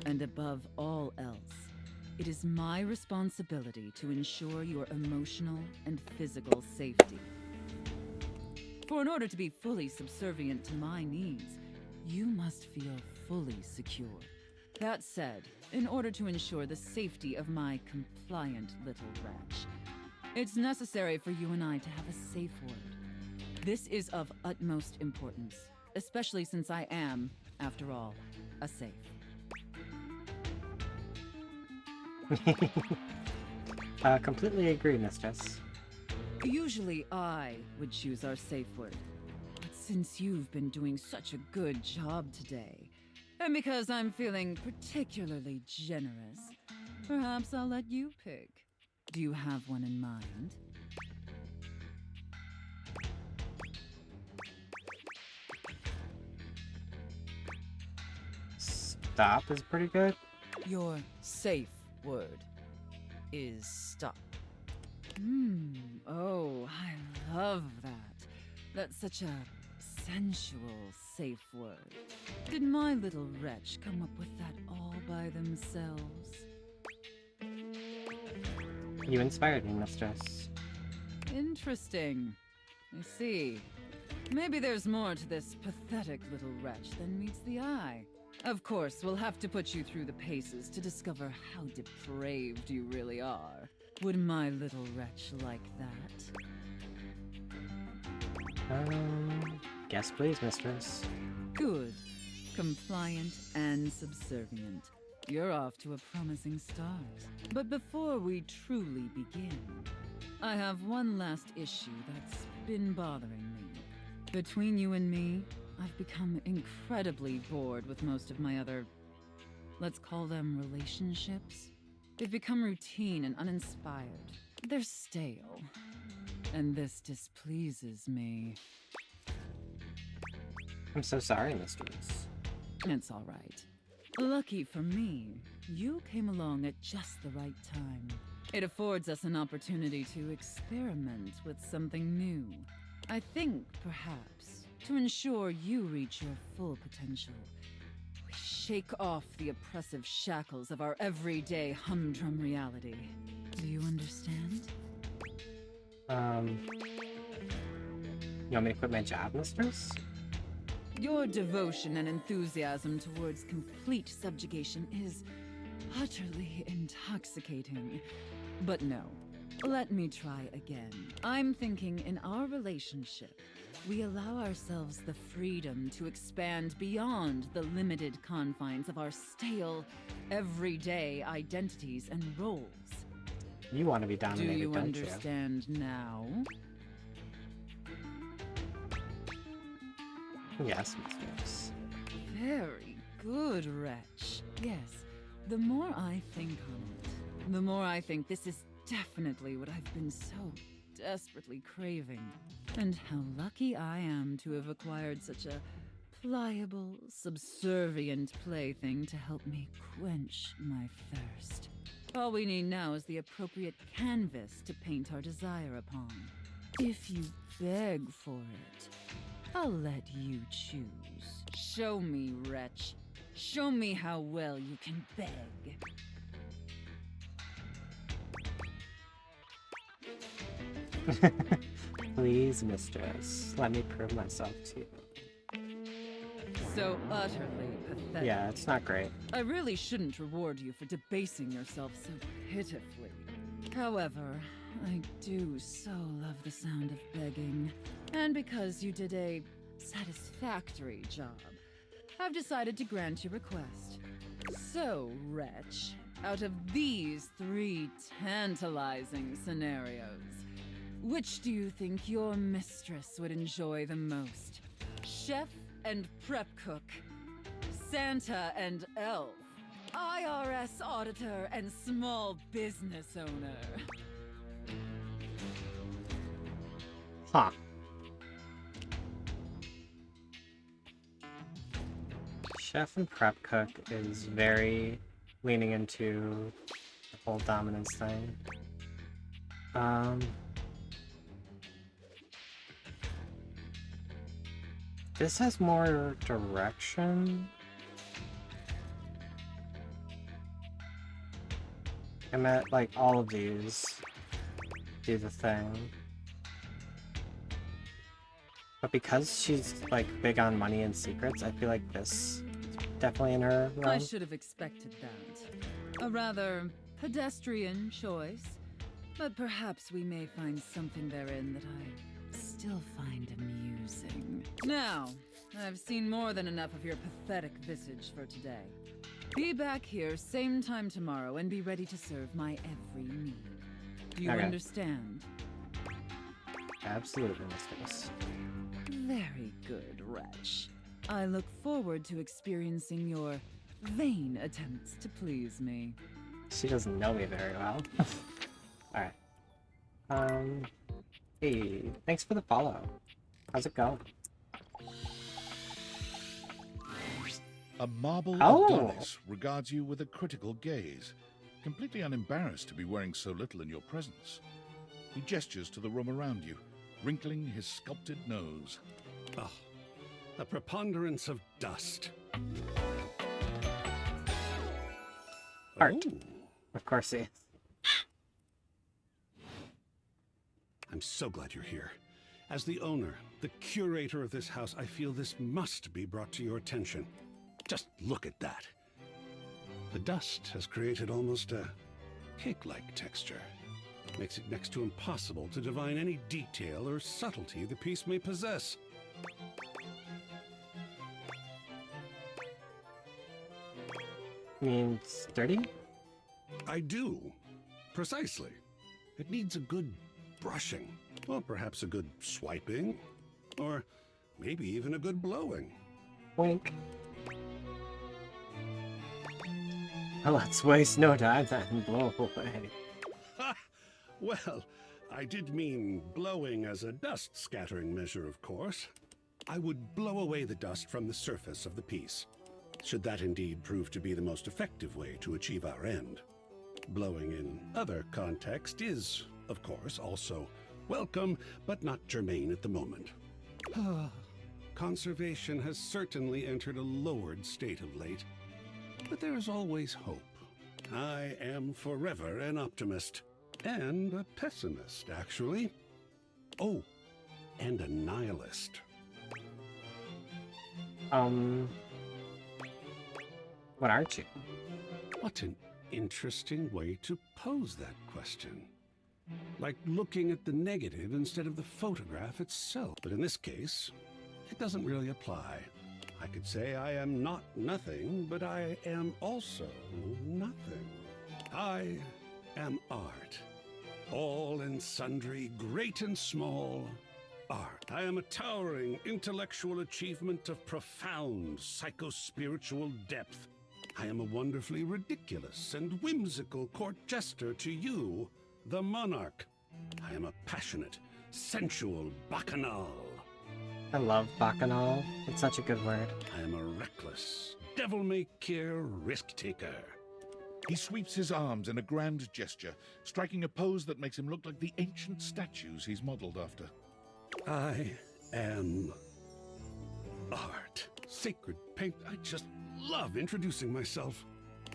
And above all else, it is my responsibility to ensure your emotional and physical safety. For in order to be fully subservient to my needs, you must feel fully secure. That said, in order to ensure the safety of my compliant little wretch, it's necessary for you and I to have a safe word. This is of utmost importance, especially since I am, after all, a safe. Completely agree, mistress. Usually I would choose our safe word, but since you've been doing such a good job today, and because I'm feeling particularly generous, perhaps I'll let you pick. Do you have one in mind? Stop is pretty good. Your safe word is stop. Oh, I love that. That's such a sensual safe word. Did my little wretch come up with that all by themselves? You inspired me, mistress. Interesting. I see. Maybe there's more to this pathetic little wretch than meets the eye. Of course, we'll have to put you through the paces to discover how depraved you really are. Would my little wretch like that? Guess please, mistress. Good. Compliant and subservient. You're off to a promising start. But before we truly begin, I have one last issue that's been bothering me. Between you and me, I've become incredibly bored with most of my other, let's call them relationships. They've become routine and uninspired. They're stale. And this displeases me. I'm so sorry, mistress. It's all right. Lucky for me, you came along at just the right time. It affords us an opportunity to experiment with something new. I think, perhaps, to ensure you reach your full potential, we shake off the oppressive shackles of our everyday humdrum reality. Do you understand? You want me to quit my job, mistress? Your devotion and enthusiasm towards complete subjugation is utterly intoxicating. But no, let me try again. I'm thinking in our relationship, we allow ourselves the freedom to expand beyond the limited confines of our stale, everyday identities and roles. You want to be dominated, Do you don't understand now? Yes, mistress. Very good, wretch. Yes, the more I think on it, the more I think this is definitely what I've been so desperately craving. And how lucky I am to have acquired such a pliable, subservient plaything to help me quench my thirst. All we need now is the appropriate canvas to paint our desire upon. If you beg for it, I'll let you choose. Show me, wretch. Show me how well you can beg. Please, mistress, let me prove myself to you. So utterly pathetic. Yeah, it's not great. I really shouldn't reward you for debasing yourself so pitifully. However, I do so love the sound of begging. And because you did a satisfactory job, I've decided to grant your request. So, wretch, out of these 3 tantalizing scenarios, which do you think your mistress would enjoy the most? Chef and prep cook, Santa and elf, IRS auditor and small business owner. Huh. Chef and prep cook is very leaning into the whole dominance thing. This has more direction. I meant like all of these do the thing. But because she's like big on money and secrets, I feel like this is definitely in her realm. I should have expected that. A rather pedestrian choice, but perhaps we may find something therein that I still find amusing. Now, I've seen more than enough of your pathetic visage for today. Be back here same time tomorrow and be ready to serve my every need. Do you Okay. understand? Absolutely, mistress. Very good, wretch. I look forward to experiencing your vain attempts to please me. She doesn't know me very well. Alright. Hey, thanks for the follow. How's it going? A marble Oh. Adonis regards you with a critical gaze, completely unembarrassed to be wearing so little in your presence. He gestures to the room around you, wrinkling his sculpted nose. Oh, a preponderance of dust. Art. Oh, Of course he is. I'm so glad you're here. As the owner, the curator of this house, I feel this must be brought to your attention. Just look at that. The dust has created almost a cake-like texture. Makes it next to impossible to divine any detail or subtlety the piece may possess. You mean sturdy? I do. Precisely. It needs a good brushing. Well, perhaps a good swiping. Or maybe even a good blowing. Wink. Well, let's waste no time then. Blow away. Ha! Well, I did mean blowing as a dust scattering measure, of course. I would blow away the dust from the surface of the piece, should that indeed prove to be the most effective way to achieve our end. Blowing in other context is, of course, also welcome, but not germane at the moment. Conservation has certainly entered a lowered state of late, but there is always hope. I am forever an optimist. And a pessimist, actually. Oh, and a nihilist. What aren't you? What an interesting way to pose that question. Like looking at the negative instead of the photograph itself. But in this case, it doesn't really apply. I could say I am not nothing, but I am also nothing. I am art. All and sundry, great and small, art. I am a towering intellectual achievement of profound psycho-spiritual depth. I am a wonderfully ridiculous and whimsical court jester to you, the monarch. I am a passionate, sensual bacchanal. I love bacchanal. It's such a good word. I am a reckless, devil-may-care risk-taker. He sweeps his arms in a grand gesture, striking a pose that makes him look like the ancient statues he's modeled after. I am art. Sacred paint. I just love introducing myself.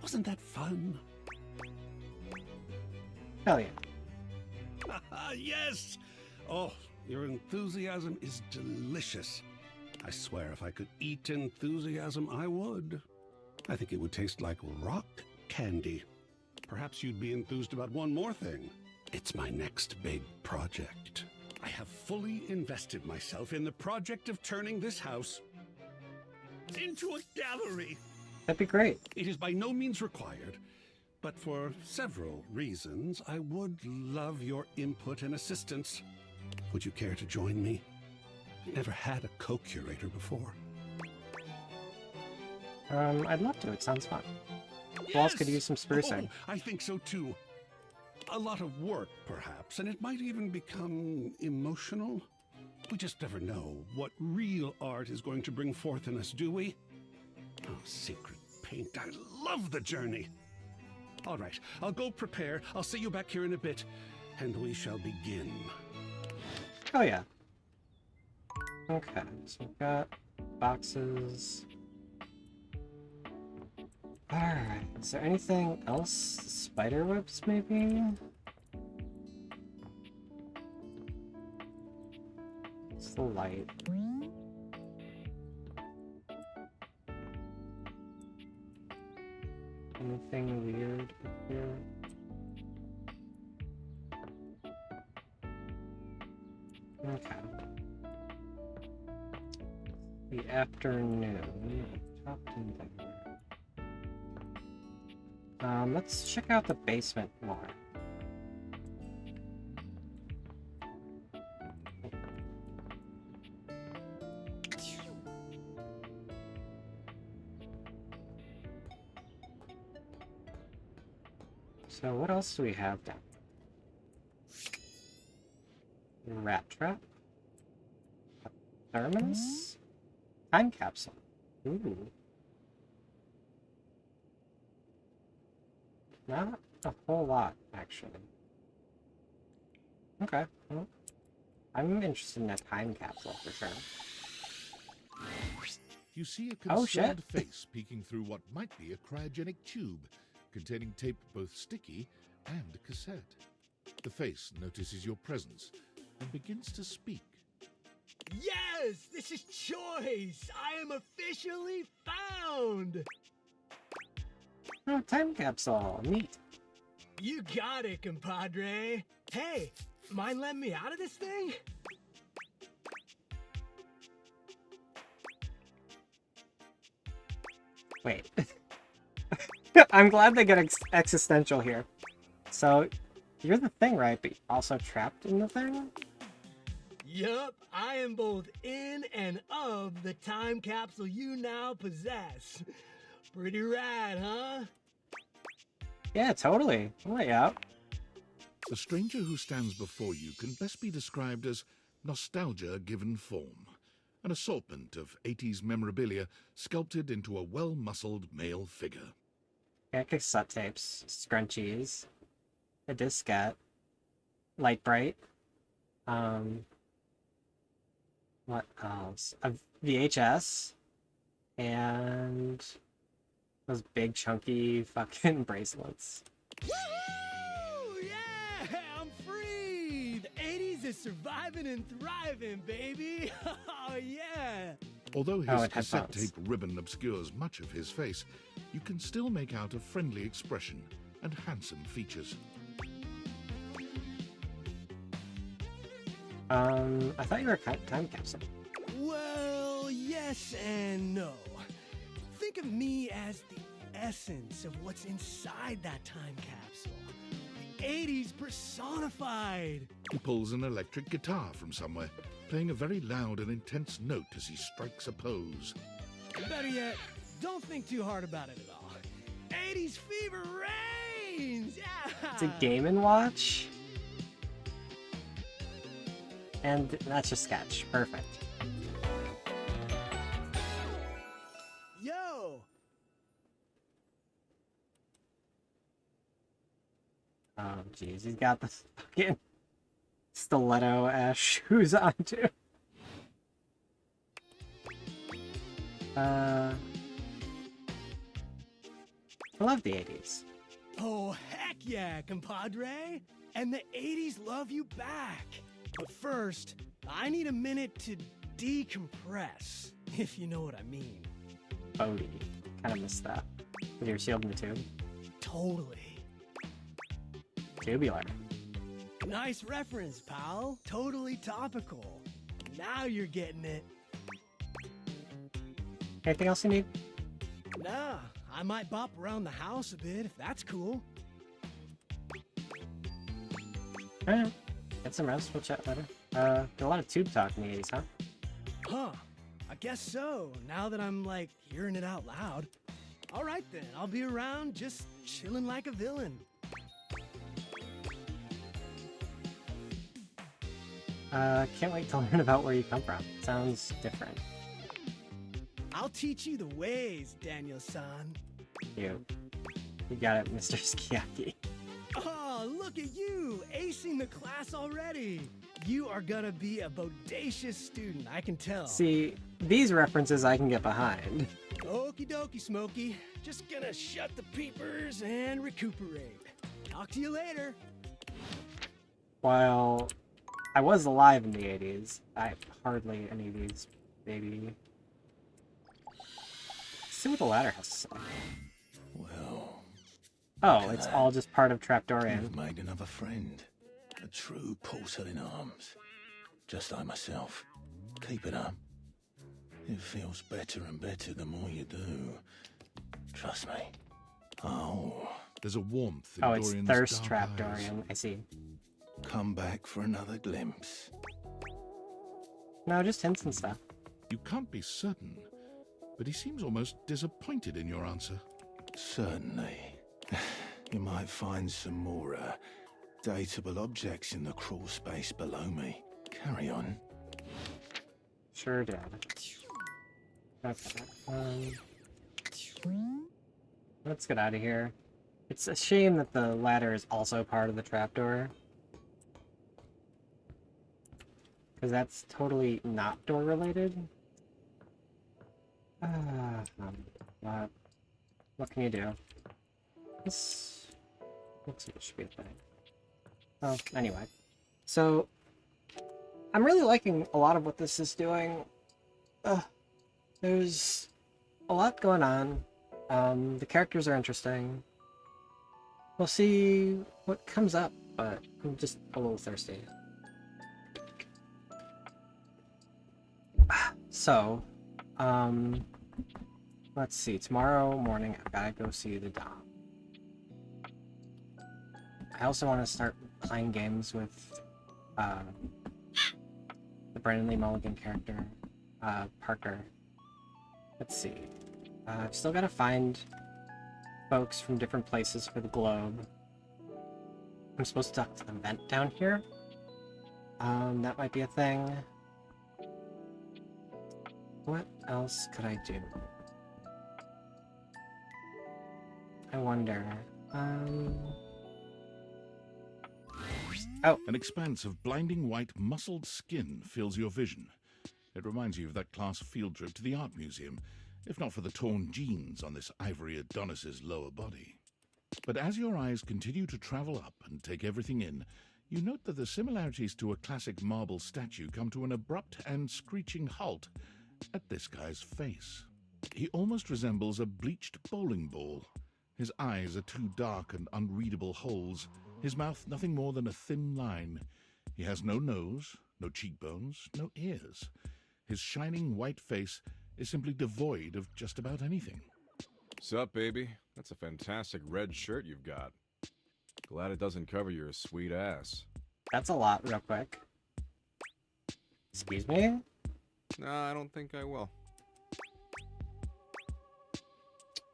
Wasn't that fun? Hell yeah. Yes! Oh, your enthusiasm is delicious. I swear if I could eat enthusiasm, I would. I think it would taste like rock candy. Perhaps you'd be enthused about one more thing. It's my next big project. I have fully invested myself in the project of turning this house into a gallery. That'd be great. It is by no means required, but for several reasons, I would love your input and assistance. Would you care to join me? I've never had a co-curator before. I'd love to. It sounds fun. Walls could use some sprucing. Oh, I think so too. A lot of work, perhaps, and it might even become emotional. We just never know what real art is going to bring forth in us, do we? Oh, secret paint. I love the journey. All right, I'll go prepare. I'll see you back here in a bit, and we shall begin. Oh yeah. Okay, so we've got Boxes. Alright, is there anything else? Spider webs, maybe? It's the light. Anything weird here? Okay. The afternoon. Chopped and there. Let's check out the basement more. So what else do we have down? Rat trap? A thermos? Time capsule. Ooh. Not a whole lot, actually. Okay, well, I'm interested in a time capsule for sure. You see a Oh, shit. concerned face peeking through what might be a cryogenic tube, containing tape both sticky and cassette. The face notices your presence and begins to speak. Yes, this is Choice. I am officially found. Oh, time capsule. Neat. You got it, compadre. Hey, mind letting me out of this thing? Wait. I'm glad they get existential here. So, you're the thing, right? But you're also trapped in the thing? Yup, I am both in and of the time capsule you now possess. Pretty rad, huh? Yeah, totally. Oh, yeah. The stranger who stands before you can best be described as nostalgia given form, an assortment of 80s memorabilia sculpted into a well-muscled male figure. Yeah, cassette tapes, scrunchies, a diskette, light bright, what else? A VHS, and those big chunky fucking bracelets. Woohoo! Yeah, I'm free! The 80s is surviving and thriving, baby! Oh, yeah! Although his and cassette headphones. tape ribbon obscures much of his face, you can still make out a friendly expression and handsome features. I thought you were a time capsule. Well, yes and no. Think of me as the essence of what's inside that time capsule. The 80s personified. He pulls an electric guitar from somewhere, playing a very loud and intense note as he strikes a pose. Better yet, don't think too hard about it at all. 80s fever reigns! Yeah! It's a Game & Watch. And that's a sketch. Perfect. Yo! Oh, jeez. He's got the fucking stiletto-ass shoes on, too. I love the 80s. Oh, heck yeah, compadre! And the 80s love you back. But first, I need a minute to decompress, if you know what I mean. Bodhi. Kind of missed that. With your shield in the tube. Totally. Tubular. Nice reference, pal. Totally topical. Now you're getting it. Anything else you need? Nah, I might bop around the house a bit if that's cool. Alright. Get some rest. We'll chat later. A lot of tube talk in the 80s, huh? Huh. I guess so, now that I'm, like, hearing it out loud. Alright then, I'll be around just chilling like a villain. Can't wait to learn about where you come from. Sounds different. I'll teach you the ways, Daniel-san. You got it, Mr. Skiaki. Oh, look at you, acing the class already. You are gonna be a bodacious student, I can tell. See, these references I can get behind. Okie dokie, Smokey. Just gonna shut the peepers and recuperate. Talk to you later. While I was alive in the 80s, I hardly any of these, maybe. See what the ladder has to say. Well... Oh, it's all just part of Trapdorian. You've made another friend. A true portal in arms. Just like myself. Keep it up. It feels better and better the more you do. Trust me. Oh. There's a warmth in Oh, it's Dorian's Thirst dark Trap eyes. Dorian. I see. Come back for another glimpse. No, just hints and stuff. You can't be certain, but he seems almost disappointed in your answer. Certainly. You might find some more, dateable objects in the crawl space below me. Carry on. Sure did. Okay. Let's get out of here. It's a shame that the ladder is also part of the trapdoor. Because that's totally not door related. What can you do? This looks like it should be a thing. Oh, anyway. So, I'm really liking a lot of what this is doing. There's a lot going on. The characters are interesting. We'll see what comes up, but I'm just a little thirsty. So, let's see. Tomorrow morning, I've got to go see the Dom. I also want to start playing games with the Brandon Lee Mulligan character, Parker. Let's see. I've still got to find folks from different places for the globe. I'm supposed to talk to the vent down here. That might be a thing. What else could I do? I wonder. Oh. An expanse of blinding white muscled skin fills your vision. It reminds you of that class field trip to the art museum, if not for the torn jeans on this ivory Adonis's lower body. But as your eyes continue to travel up and take everything in, you note that the similarities to a classic marble statue come to an abrupt and screeching halt at this guy's face. He almost resembles a bleached bowling ball. His eyes are two dark and unreadable holes, his mouth nothing more than a thin line. He has no nose, no cheekbones, no ears. His shining white face is simply devoid of just about anything. Sup, baby? That's a fantastic red shirt you've got. Glad it doesn't cover your sweet ass. That's a lot, real quick. Excuse me? No, I don't think I will.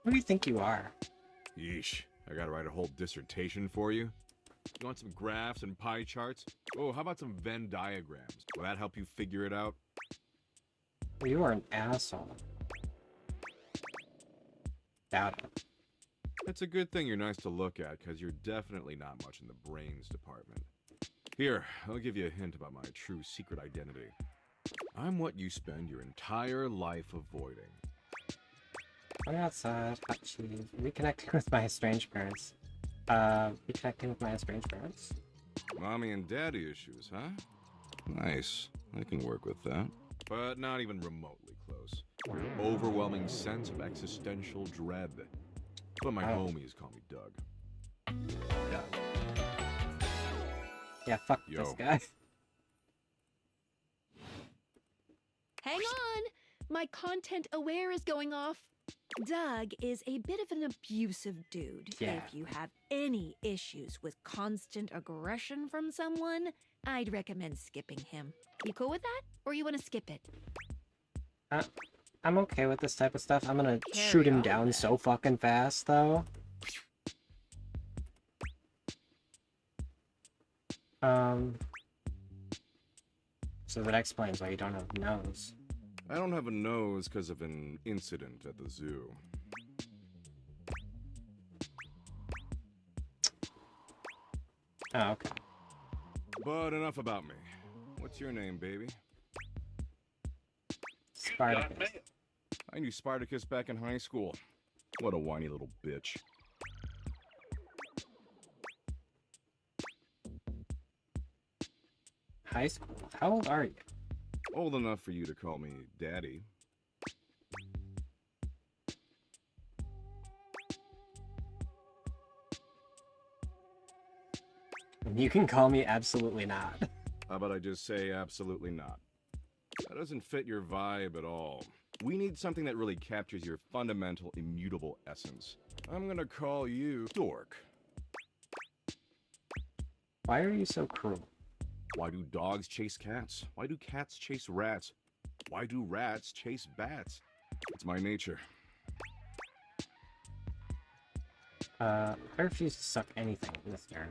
Who do you think you are? Yeesh, I gotta write a whole dissertation for you? You want some graphs and pie charts? Oh, how about some Venn diagrams? Will that help you figure it out? You are an asshole. Doubt it. It's a good thing you're nice to look at, because you're definitely not much in the brains department. Here, I'll give you a hint about my true secret identity. I'm what you spend your entire life avoiding. I'm outside. Hot cheese. Reconnecting with my estranged parents. Reconnecting with my estranged parents? Mommy and daddy issues, huh? Nice. I can work with that. But not even remotely close. Overwhelming sense of existential dread. But my homies call me Doug. Yeah, fuck this guy. Hang on! My content aware is going off. Doug is a bit of an abusive dude. Yeah. If you have any issues with constant aggression from someone, I'd recommend skipping him. You cool with that? Or you want to skip it? I'm okay with this type of stuff. I'm gonna Carry shoot him on, down then. so fucking fast, though. So that explains why you don't have a nose. I don't have a nose because of an incident at the zoo. Oh, okay. But enough about me. What's your name, baby? Spartacus. I knew Spartacus back in high school. What a whiny little bitch. High school? How old are you? Old enough for you to call me Daddy. You can call me absolutely not. How about I just say absolutely not? That doesn't fit your vibe at all. We need something that really captures your fundamental, immutable essence. I'm gonna call you Dork. Why are you so cruel? Why do dogs chase cats? Why do cats chase rats? Why do rats chase bats? It's my nature. I refuse to suck anything, mister.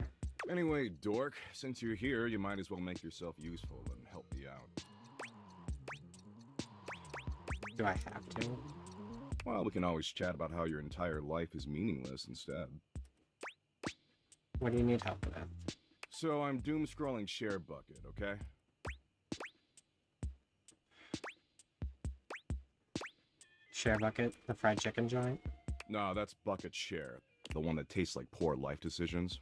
Anyway, Dork, since you're here, you might as well make yourself useful and help me out. Do I have to? Well, we can always chat about how your entire life is meaningless instead. What do you need help with? So I'm doom scrolling Share Bucket, okay? Share Bucket, the fried chicken joint? No, that's Bucket Share, the one that tastes like poor life decisions.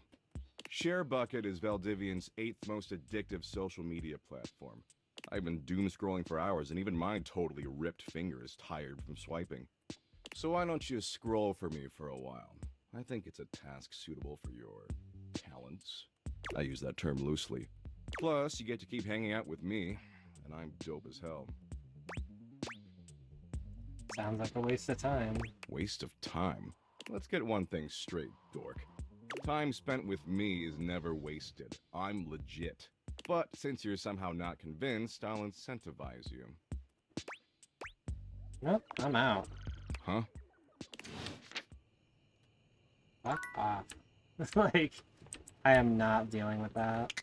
Share Bucket is Valdivian's 8th most addictive social media platform. I've been doom scrolling for hours, and even my totally ripped finger is tired from swiping. So why don't you scroll for me for a while? I think it's a task suitable for your talents. I use that term loosely. Plus, you get to keep hanging out with me, and I'm dope as hell. Sounds like a waste of time. Waste of time? Let's get one thing straight, Dork. Time spent with me is never wasted. I'm legit. But since you're somehow not convinced, I'll incentivize you. Nope, I'm out. Huh? Fuck off. Like, I am not dealing with that.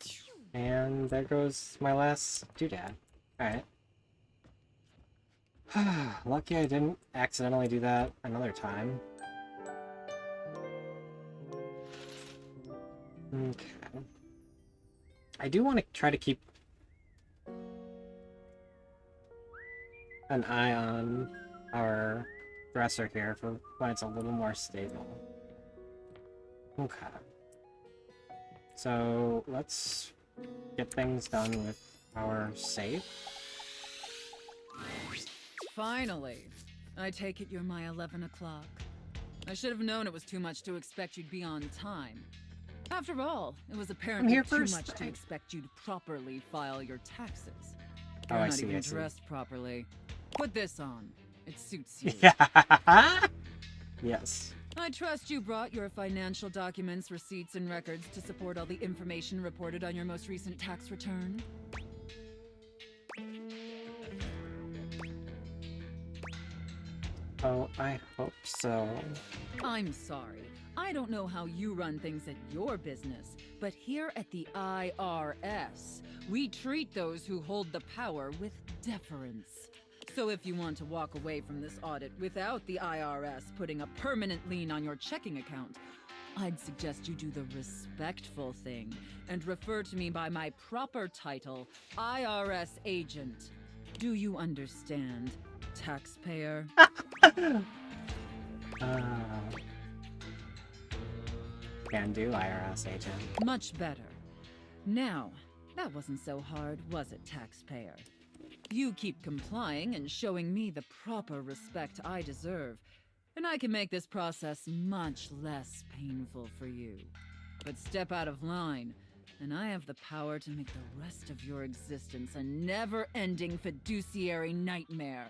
And there goes my last doodad. Alright. Lucky I didn't accidentally do that another time. Okay. I do want to try to keep an eye on our dresser here for when it's a little more stable. Okay. So let's get things done with our safe. Finally. I take it you're my 11 o'clock. I should have known it was too much to expect you'd be on time. After all, it was apparently here too first. much to expect you to properly file your taxes. Oh, You're I not see, even I see. dressed properly. Put this on. It suits you. Yeah. Yes. I trust you brought your financial documents, receipts, and records to support all the information reported on your most recent tax return. Oh, I hope so. I'm sorry. I don't know how you run things at your business, but here at the IRS, we treat those who hold the power with deference. So if you want to walk away from this audit without the IRS putting a permanent lien on your checking account, I'd suggest you do the respectful thing and refer to me by my proper title, IRS agent. Do you understand, taxpayer? Can do, IRS agent. Much better. Now, that wasn't so hard, was it, taxpayer? You keep complying and showing me the proper respect I deserve, and I can make this process much less painful for you. But step out of line, and I have the power to make the rest of your existence a never-ending fiduciary nightmare.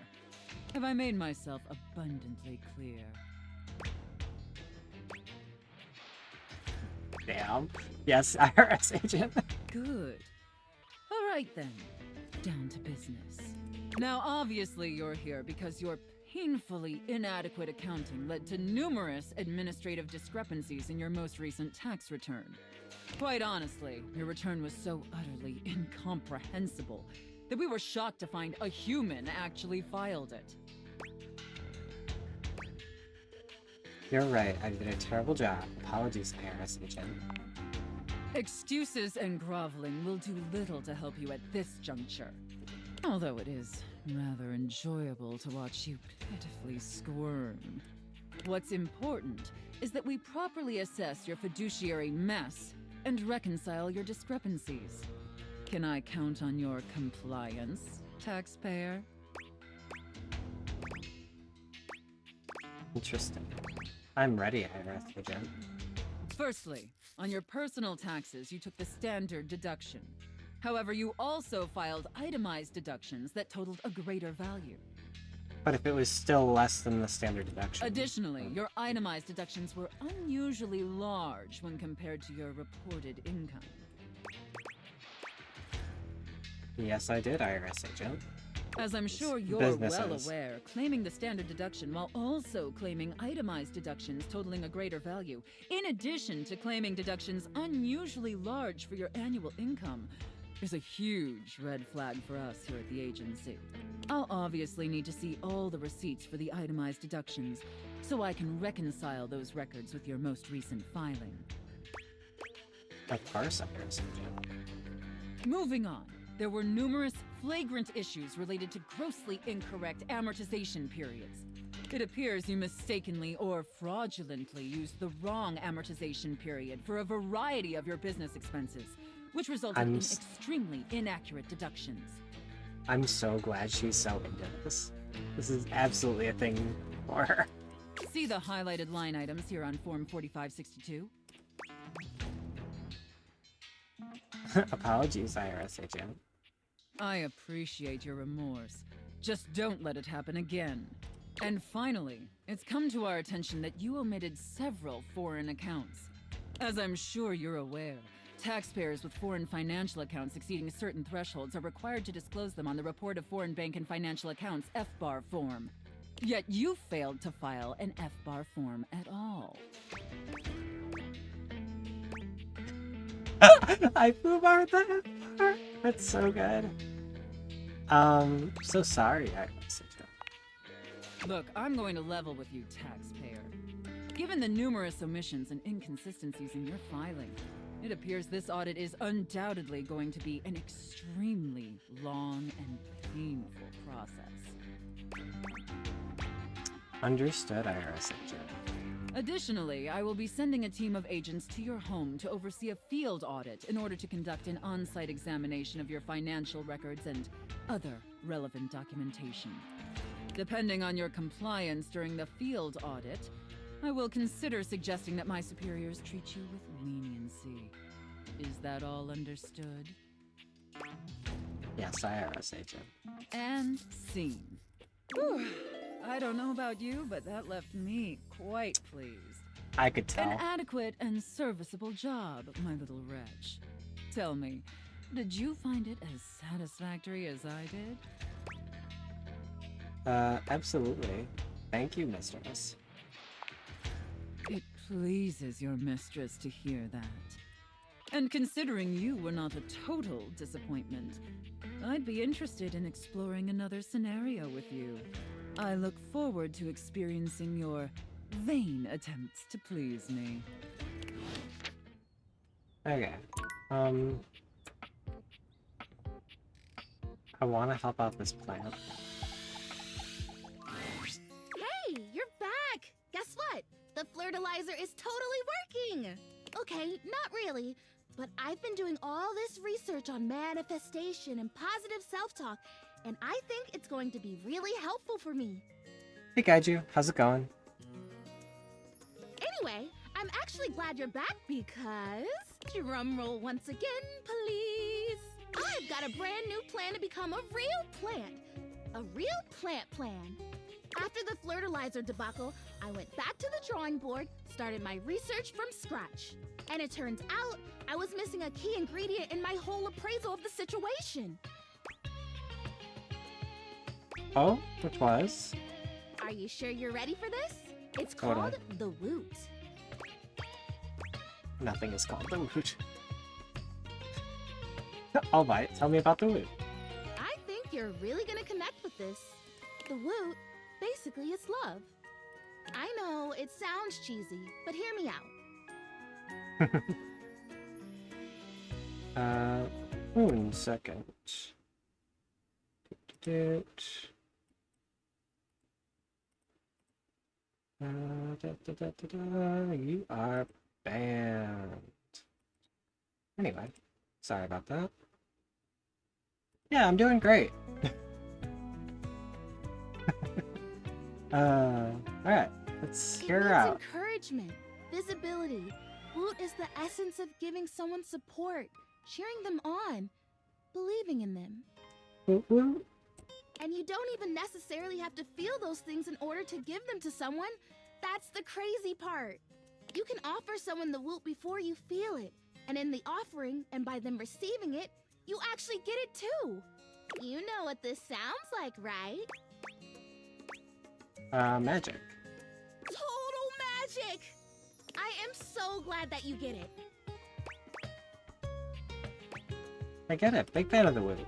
Have I made myself abundantly clear? Damn. Yes, IRS agent. Good. All right then. Down to business. Now, obviously you're here because your painfully inadequate accounting led to numerous administrative discrepancies in your most recent tax return. Quite honestly, your return was so utterly incomprehensible that we were shocked to find a human actually filed it. You're right, I did a terrible job. Apologies, IRS agent. Excuses and groveling will do little to help you at this juncture. Although it is rather enjoyable to watch you pitifully squirm. What's important is that we properly assess your fiduciary mess and reconcile your discrepancies. Can I count on your compliance, taxpayer? Interesting. I'm ready, IRS agent. Firstly, on your personal taxes, you took the standard deduction. However, you also filed itemized deductions that totaled a greater value. But if it was still less than the standard deduction. Additionally, your itemized deductions were unusually large when compared to your reported income. Yes, I did, IRS agent. As I'm sure you're well aware, claiming the standard deduction while also claiming itemized deductions totaling a greater value, in addition to claiming deductions unusually large for your annual income, is a huge red flag for us here at the agency. I'll obviously need to see all the receipts for the itemized deductions, so I can reconcile those records with your most recent filing. Of course, IRS agent. Moving on. There were numerous flagrant issues related to grossly incorrect amortization periods. It appears you mistakenly or fraudulently used the wrong amortization period for a variety of your business expenses, which resulted in extremely inaccurate deductions. I'm so glad she's so into this. This is absolutely a thing for her. See the highlighted line items here on Form 4562? Apologies, IRS agent. I appreciate your remorse. Just don't let it happen again. And finally, it's come to our attention that you omitted several foreign accounts. As I'm sure you're aware, taxpayers with foreign financial accounts exceeding certain thresholds are required to disclose them on the Report of Foreign Bank and Financial Accounts FBAR form. Yet you failed to file an FBAR form at all. I foobarred that FBAR. That's so good. So sorry, IRS agent. Look, I'm going to level with you, taxpayer. Given the numerous omissions and inconsistencies in your filing, it appears this audit is undoubtedly going to be an extremely long and painful process. Understood, IRS agent. Additionally, I will be sending a team of agents to your home to oversee a field audit in order to conduct an on-site examination of your financial records and other relevant documentation. Depending on your compliance during the field audit, I will consider suggesting that my superiors treat you with leniency. Is that all understood? Yes, IRS agent. And scene. Whew. I don't know about you, but that left me quite pleased. I could tell. An adequate and serviceable job, my little wretch. Tell me, did you find it as satisfactory as I did? Absolutely. Thank you, mistress. It pleases your mistress to hear that. And considering you were not a total disappointment, I'd be interested in exploring another scenario with you. I look forward to experiencing your vain attempts to please me. Okay. I want to help out this plant. Hey, you're back! Guess what? The flirtilizer is totally working! Okay, not really, but I've been doing all this research on manifestation and positive self-talk, and I think it's going to be really helpful for me. Hey, Kaiju. How's it going? Anyway, I'm actually glad you're back because... drumroll once again, please. I've got a brand new plan to become a real plant. A real plant plan. After the flirtilizer debacle, I went back to the drawing board, started my research from scratch. And it turns out I was missing a key ingredient in my whole appraisal of the situation. Oh, which was? Are you sure you're ready for this? It's Hold called on. the Woot. Nothing is called the Woot. All right, tell me about the Woot. I think you're really gonna connect with this. The Woot, basically, is love. I know, it sounds cheesy, but hear me out. 1 second. You are banned. Anyway, sorry about that. Yeah, I'm doing great. Alright, let's hear her out. Encouragement, visibility. Woot is the essence of giving someone support, cheering them on, believing in them. Woot woot. And you don't even necessarily have to feel those things in order to give them to someone. That's the crazy part. You can offer someone the woot before you feel it, and in the offering, and by them receiving it, you actually get it too. You know what this sounds like, right? Magic. Total magic! I am so glad that you get it. I get it. Big fan of the woot.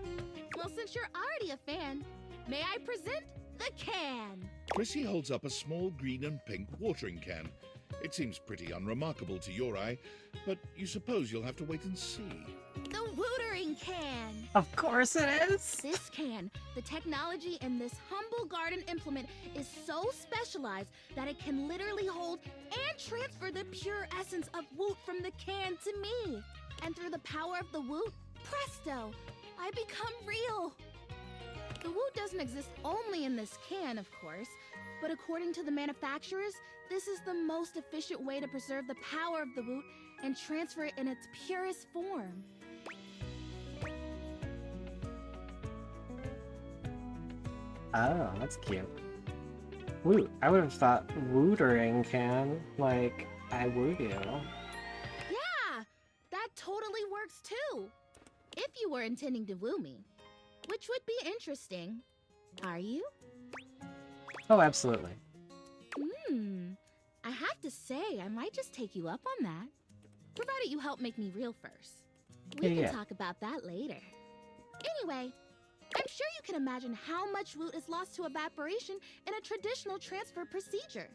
Well, since you're already a fan, may I present the can? Prissy holds up a small green and pink watering can. It seems pretty unremarkable to your eye, but you suppose you'll have to wait and see. The Wootering Can! Of course it is! This can, the technology in this humble garden implement is so specialized that it can literally hold and transfer the pure essence of Woot from the can to me. And through the power of the Woot, presto, I become real. The Woot doesn't exist only in this can, of course, but according to the manufacturers, this is the most efficient way to preserve the power of the Woot and transfer it in its purest form. Oh, that's cute. Woot. I would have thought wootering can, like, I woo you. Yeah, that totally works too. If you were intending to woo me, which would be interesting. Are you? Oh, absolutely. I have to say, I might just take you up on that. Provided you help make me real first. We can talk about that later. Anyway, I'm sure you can imagine how much Woot is lost to evaporation in a traditional transfer procedure.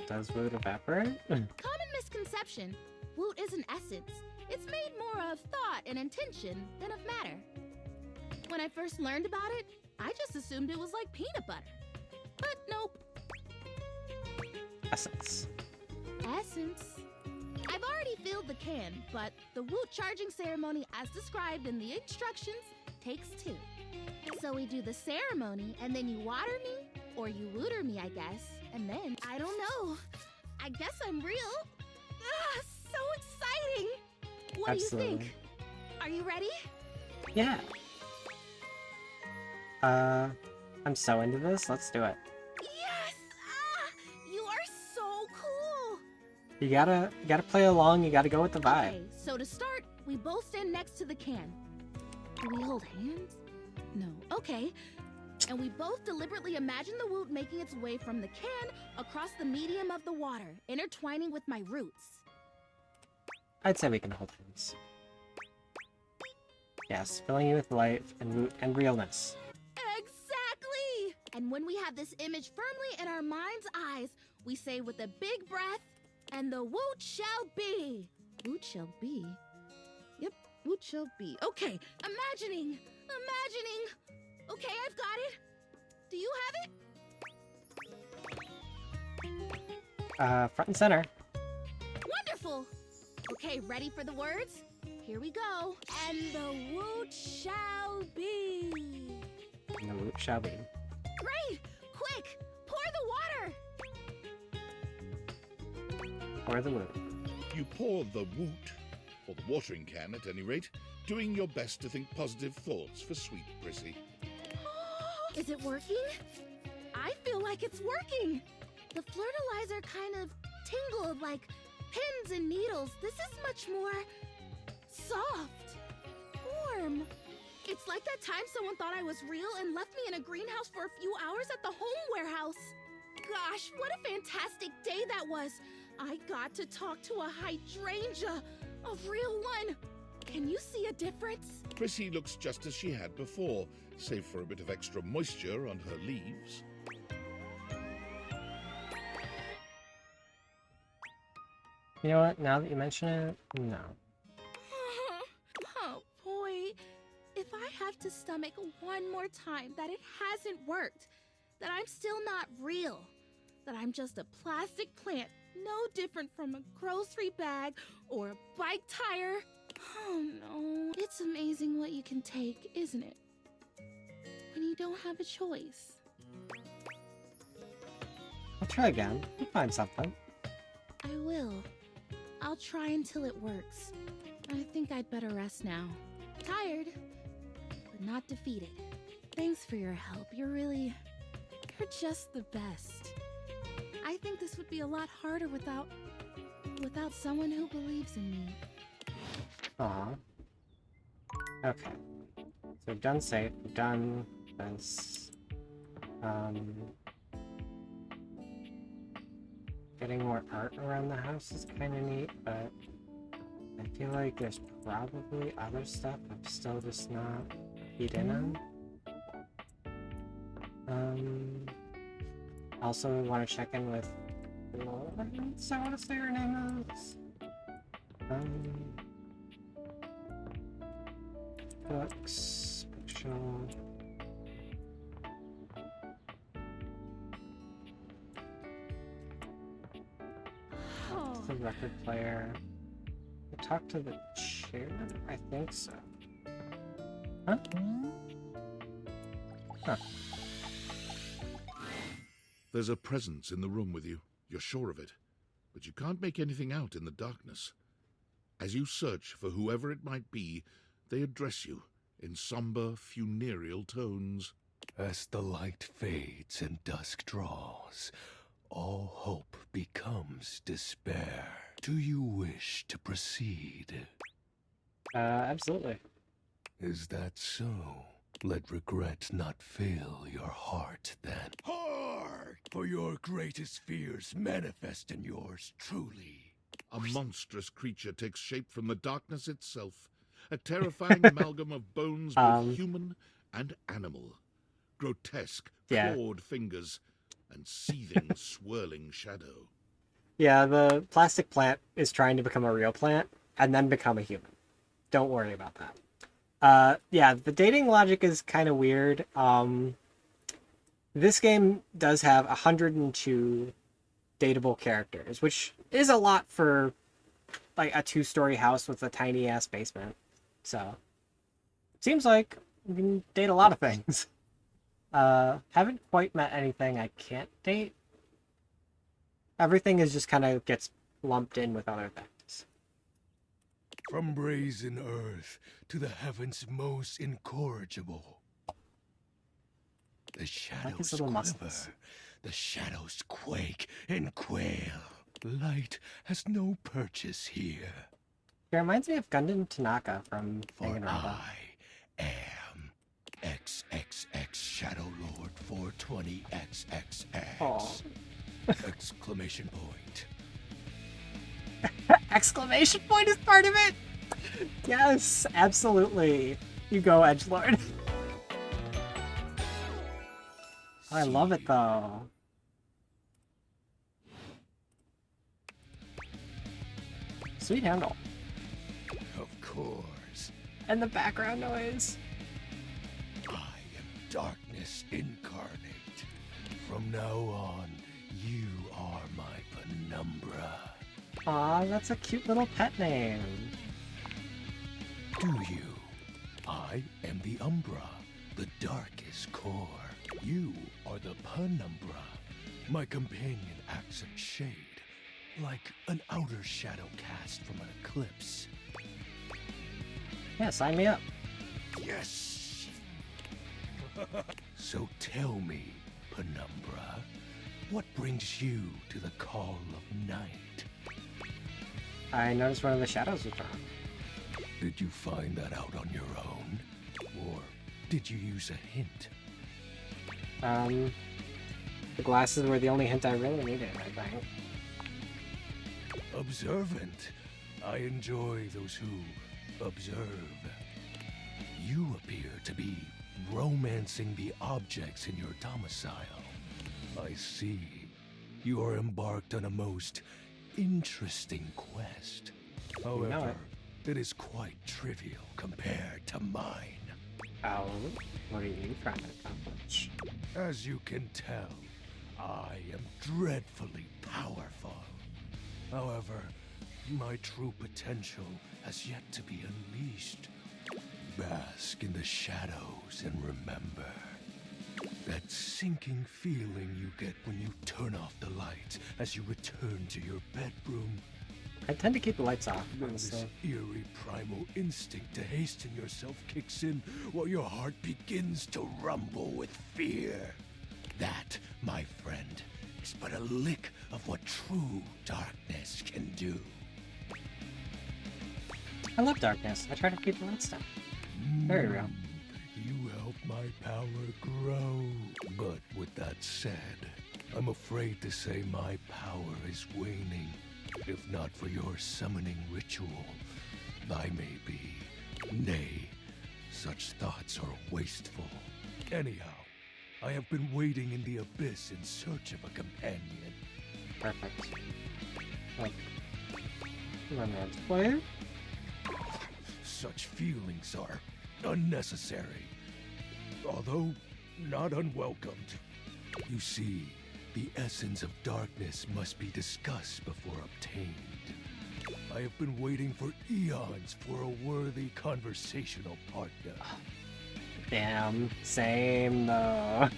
Does Woot evaporate? Common misconception. Woot is an essence. It's made more of thought and intention than of matter. When I first learned about it, I just assumed it was like peanut butter. But nope. Essence. Essence. I've already filled the can, but the Woot charging ceremony as described in the instructions takes 2. So we do the ceremony, and then you water me, or you wooter me, I guess, and then, I don't know. I guess I'm real. Ah, so exciting! What Absolutely. do you think? Are you ready? Yeah. I'm so into this. Let's do it. Yes! Ah, you are so cool! You gotta play along. You gotta go with the vibe. Okay, so to start, we both stand next to the can. Do we hold hands? No. Okay. And we both deliberately imagine the Woot making its way from the can across the medium of the water, intertwining with my roots. I'd say we can hold hands. Yes, filling you with life and root and realness. Exactly! And when we have this image firmly in our mind's eyes, we say with a big breath, and the Woot shall be. Woot shall be? Yep, Woot shall be. Okay, imagining. Okay, I've got it. Do you have it? Front and center. Wonderful! Okay, ready for the words? Here we go. And the Woot shall be. And the root shall be. Great! Quick! Pour the water! Or the woot. You pour the Woot, or the watering can at any rate, doing your best to think positive thoughts for sweet Prissy. Is it working? I feel like it's working. The fertilizer kind of tingled like pins and needles. This is much more soft, warm. It's like that time someone thought I was real and left me in a greenhouse for a few hours at the home warehouse. Gosh, what a fantastic day that was. I got to talk to a hydrangea, a real one. Can you see a difference? Prissy looks just as she had before, save for a bit of extra moisture on her leaves. You know what? Now that you mention it, no. Oh boy. If I have to stomach one more time that it hasn't worked, that I'm still not real, that I'm just a plastic plant, no different from a grocery bag or a bike tire. Oh no. It's amazing what you can take, isn't it? When you don't have a choice. I'll try again. You'll find something. I will. I'll try until it works. I think I'd better rest now. Tired, but not defeated. Thanks for your help. You're just the best. I think this would be a lot harder without someone who believes in me. Aw. Okay. So we've done safe, we've done this. Getting more art around the house is kind of neat, but I feel like there's probably other stuff I'm still just not keyed in on. Also want to check in with Lawrence, I want to say her name is. Books, bookshelf. The record player. Talk to the chair? I think so. Huh? Huh. There's a presence in the room with you. You're sure of it. But you can't make anything out in the darkness. As you search for whoever it might be, they address you in somber, funereal tones. As the light fades and dusk draws, all hope becomes despair. Do you wish to proceed? Absolutely. Is that so? Let regret not fill your heart then. Hark! For your greatest fears manifest in yours truly. A monstrous creature takes shape from the darkness itself. A terrifying amalgam of bones, both human and animal. Grotesque, clawed fingers, and seething, swirling shadow. Yeah, the plastic plant is trying to become a real plant and then become a human. Don't worry about that. Yeah, the dating logic is kind of weird. This game does have 102 dateable characters, which is a lot for like a 2-story house with a tiny ass basement. So, seems like you can date a lot of things. Haven't quite met anything I can't date. Everything is just kind of gets lumped in with other things. From brazen earth to the heavens most incorrigible. The shadows quiver, the shadows quake and quail. Light has no purchase here. It reminds me of Gundam Tanaka from Danganronpa. I am XXX Shadow Lord 420XXX. Oh. Exclamation point. Exclamation point is part of it? Yes, absolutely. You go, Edgelord. I love it, though. Sweet handle. Of course. And the background noise. I am darkness incarnate. From now on, you are my penumbra. Aw, that's a cute little pet name. Do you? I am the Umbra, the darkest core. You are the penumbra. My companion acts in shade, like an outer shadow cast from an eclipse. Yeah, sign me up. Yes! So tell me, penumbra, what brings you to the call of night? I noticed one of the shadows was drawn. Did you find that out on your own? Or did you use a hint? The glasses were the only hint I really needed, I think. Observant. I enjoy those who observe. You appear to be romancing the objects in your domicile. I see. You are embarked on a most interesting quest. However, know it is quite trivial compared to mine. Oh, what are you trying to accomplish? As you can tell, I am dreadfully powerful. However, my true potential has yet to be unleashed. Bask in the shadows and remember that sinking feeling you get when you turn off the lights as you return to your bedroom. I tend to keep the lights off, When this honestly. eerie primal instinct to hasten yourself kicks in while your heart begins to rumble with fear. That, my friend, is but a lick of what true darkness can do. I love darkness. I try to keep the lights down. Very real. You help my power grow. But with that said, I'm afraid to say my power is waning. If not for your summoning ritual, I may be. Nay, such thoughts are wasteful. Anyhow, I have been waiting in the abyss in search of a companion. Perfect. Like, romance player? Such feelings are unnecessary, although not unwelcomed. You see, the essence of darkness must be discussed before obtained. I have been waiting for eons for a worthy conversational partner. Damn, same though.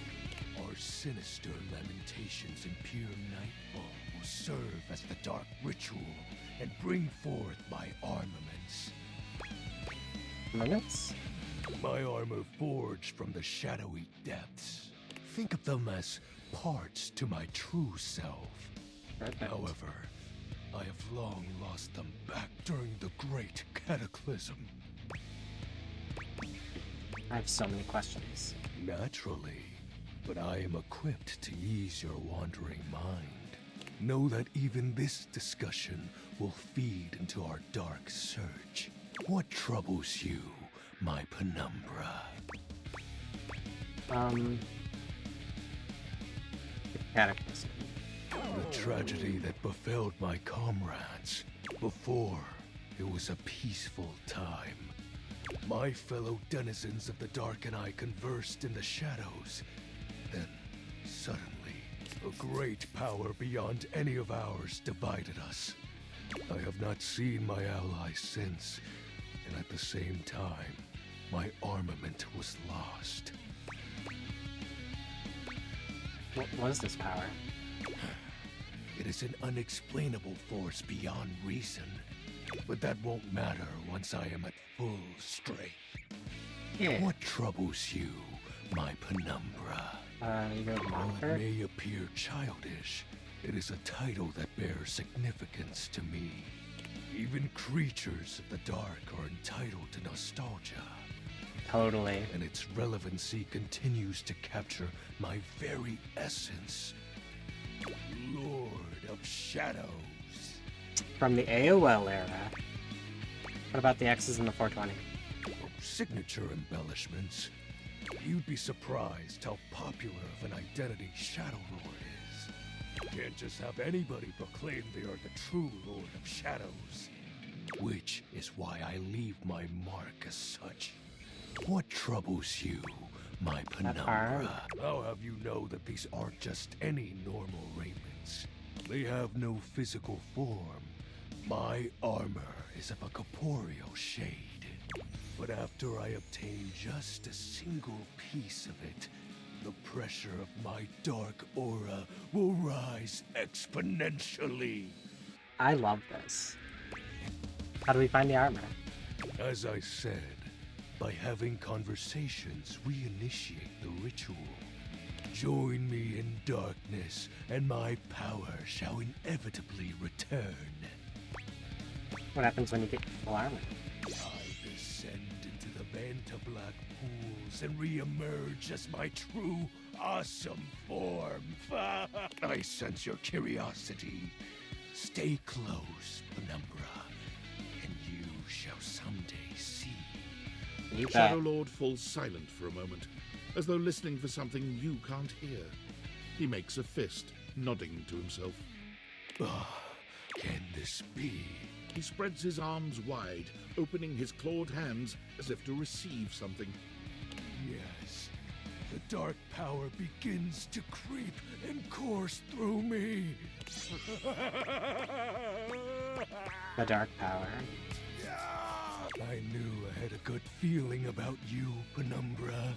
Our sinister lamentations in pure nightfall will serve as the dark ritual and bring forth my armaments. Armaments? My armor forged from the shadowy depths. Think of them as parts to my true self. However, I have long lost them back during the great cataclysm. I have so many questions. Naturally, but I am equipped to ease your wandering mind. Know that even this discussion will feed into our dark search. What troubles you, my penumbra? The cataclysm. The tragedy that befell my comrades. Before, it was a peaceful time. My fellow denizens of the dark and I conversed in the shadows. Then, suddenly, a great power beyond any of ours divided us. I have not seen my allies since, and at the same time, my armament was lost. What was this power? It is an unexplainable force beyond reason. But that won't matter once I am at full strength. Yeah. What troubles you, my penumbra? Your While moniker? it may appear childish, it is a title that bears significance to me. Even creatures of the dark are entitled to nostalgia. Totally. And its relevancy continues to capture my very essence. Lord of Shadows. From the AOL era. What about the X's in the 420? Signature embellishments. You'd be surprised how popular of an identity Shadow Lord is. Can't just have anybody proclaim they are the true Lord of Shadows. Which is why I leave my mark as such. What troubles you, my penumbra? I'll have you know that these aren't just any normal raiments. They have no physical form. My armor is of a corporeal shade. But after I obtain just a single piece of it, the pressure of my dark aura will rise exponentially. I love this. How do we find the armor? As I said, by having conversations, we initiate the ritual. Join me in darkness, and my power shall inevitably return. What happens when you get full armor? I descend into the Manta Black pools and re-emerge as my true, awesome form. I sense your curiosity. Stay close, Penumbra, and you shall someday see. Shadow Lord falls silent for a moment, as though listening for something you can't hear. He makes a fist, nodding to himself. can this be? He spreads his arms wide, opening his clawed hands as if to receive something. Yes. The dark power begins to creep and course through me. The dark power. I knew I had a good feeling about you, Penumbra.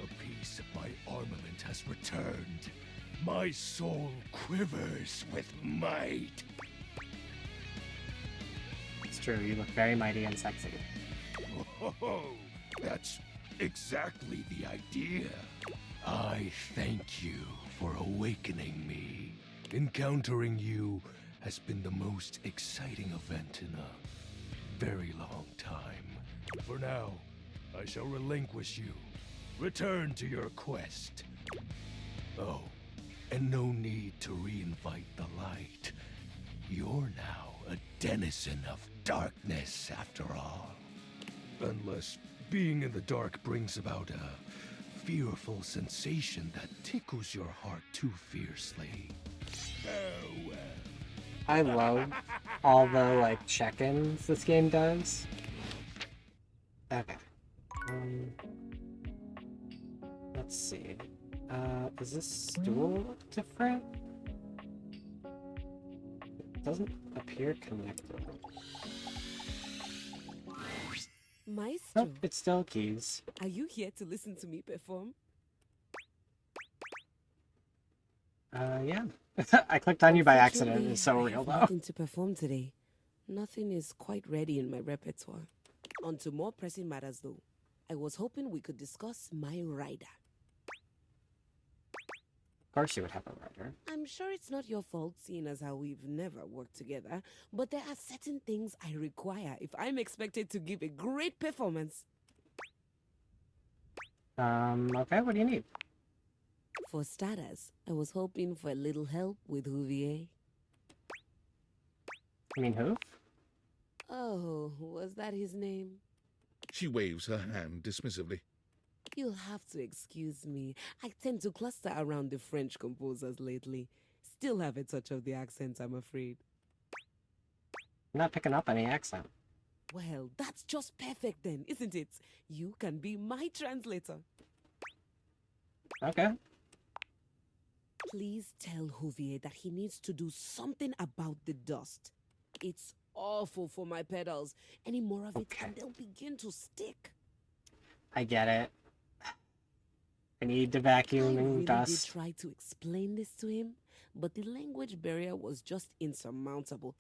A piece of my armament has returned. My soul quivers with might. It's true, you look very mighty and sexy. Oh, that's exactly the idea. I thank you for awakening me. Encountering you has been the most exciting event in a very long time. For now, I shall relinquish you. Return to your quest. Oh, and no need to reinvite the light. You're now a denizen of darkness, after all. Unless being in the dark brings about a fearful sensation that tickles your heart too fiercely. Farewell. I love all the like check-ins this game does. Okay. Let's see. Is this stool look different? It doesn't appear connected. Maestro, Nope, it's still keys. are you here to listen to me perform? Yeah. I clicked on you by accident. Unfortunately, It's so I real have though. nothing to perform today. Nothing is quite ready in my repertoire. On to more pressing matters though. I was hoping we could discuss my rider. Of course you would have a writer. I'm sure it's not your fault, seeing as how we've never worked together, but there are certain things I require if I'm expected to give a great performance. Okay, what do you need? For starters, I was hoping for a little help with Houvier. You mean Hoof? Oh, was that his name? She waves her hand dismissively. You'll have to excuse me. I tend to cluster around the French composers lately. Still have a touch of the accent, I'm afraid. I'm not picking up any accent. Well, that's just perfect then, isn't it? You can be my translator. Okay. Please tell Houvier that he needs to do something about the dust. It's awful for my pedals. Any more of it and they'll begin to stick. I get it. I need to vacuum I and really dust. did try to explain this to him, but the language barrier was just insurmountable.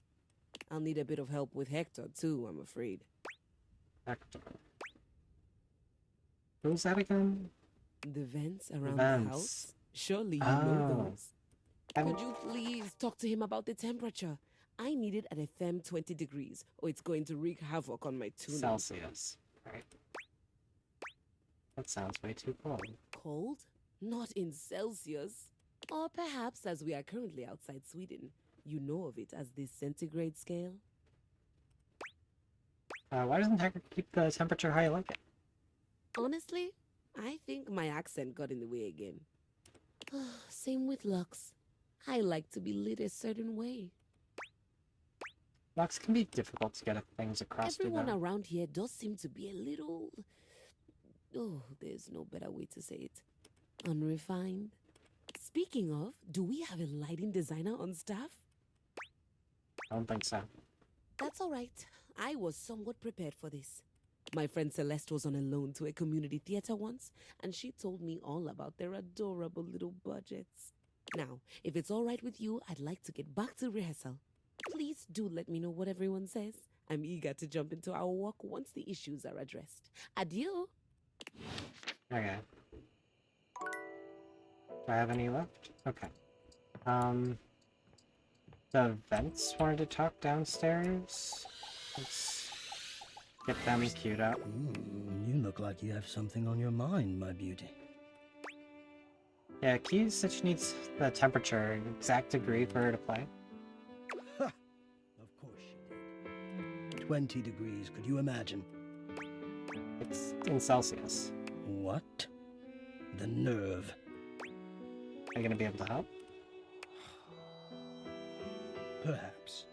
I'll need a bit of help with Hector too, I'm afraid. Hector. Who's that again? The vents around Vents. the house? Surely you Oh. know those. I'm- Could you please talk to him about the temperature? I need it at a firm 20 degrees, or it's going to wreak havoc on my tuning. Celsius. Right. That sounds way too cold. Cold? Not in Celsius. Or perhaps, as we are currently outside Sweden, you know of it as the centigrade scale? Why doesn't Hector keep the temperature high like it? Honestly, I think my accent got in the way again. Same with Lux. I like to be lit a certain way. Lux can be difficult to get things across to Everyone them. around here does seem to be a little... Oh, there's no better way to say it. Unrefined. Speaking of, do we have a lighting designer on staff? I don't think so. That's all right. I was somewhat prepared for this. My friend Celeste was on a loan to a community theater once, and she told me all about their adorable little budgets. Now, if it's all right with you, I'd like to get back to rehearsal. Please do let me know what everyone says. I'm eager to jump into our work once the issues are addressed. Adieu! Okay. Do I have any left? Okay. The vents wanted to talk downstairs. Let's get them queued up. You look like you have something on your mind, my beauty. Yeah, Key said she needs the temperature, exact degree for her to play. Of course she did. 20 degrees, could you imagine? It's in Celsius. What? The nerve. Are you gonna be able to help? Perhaps.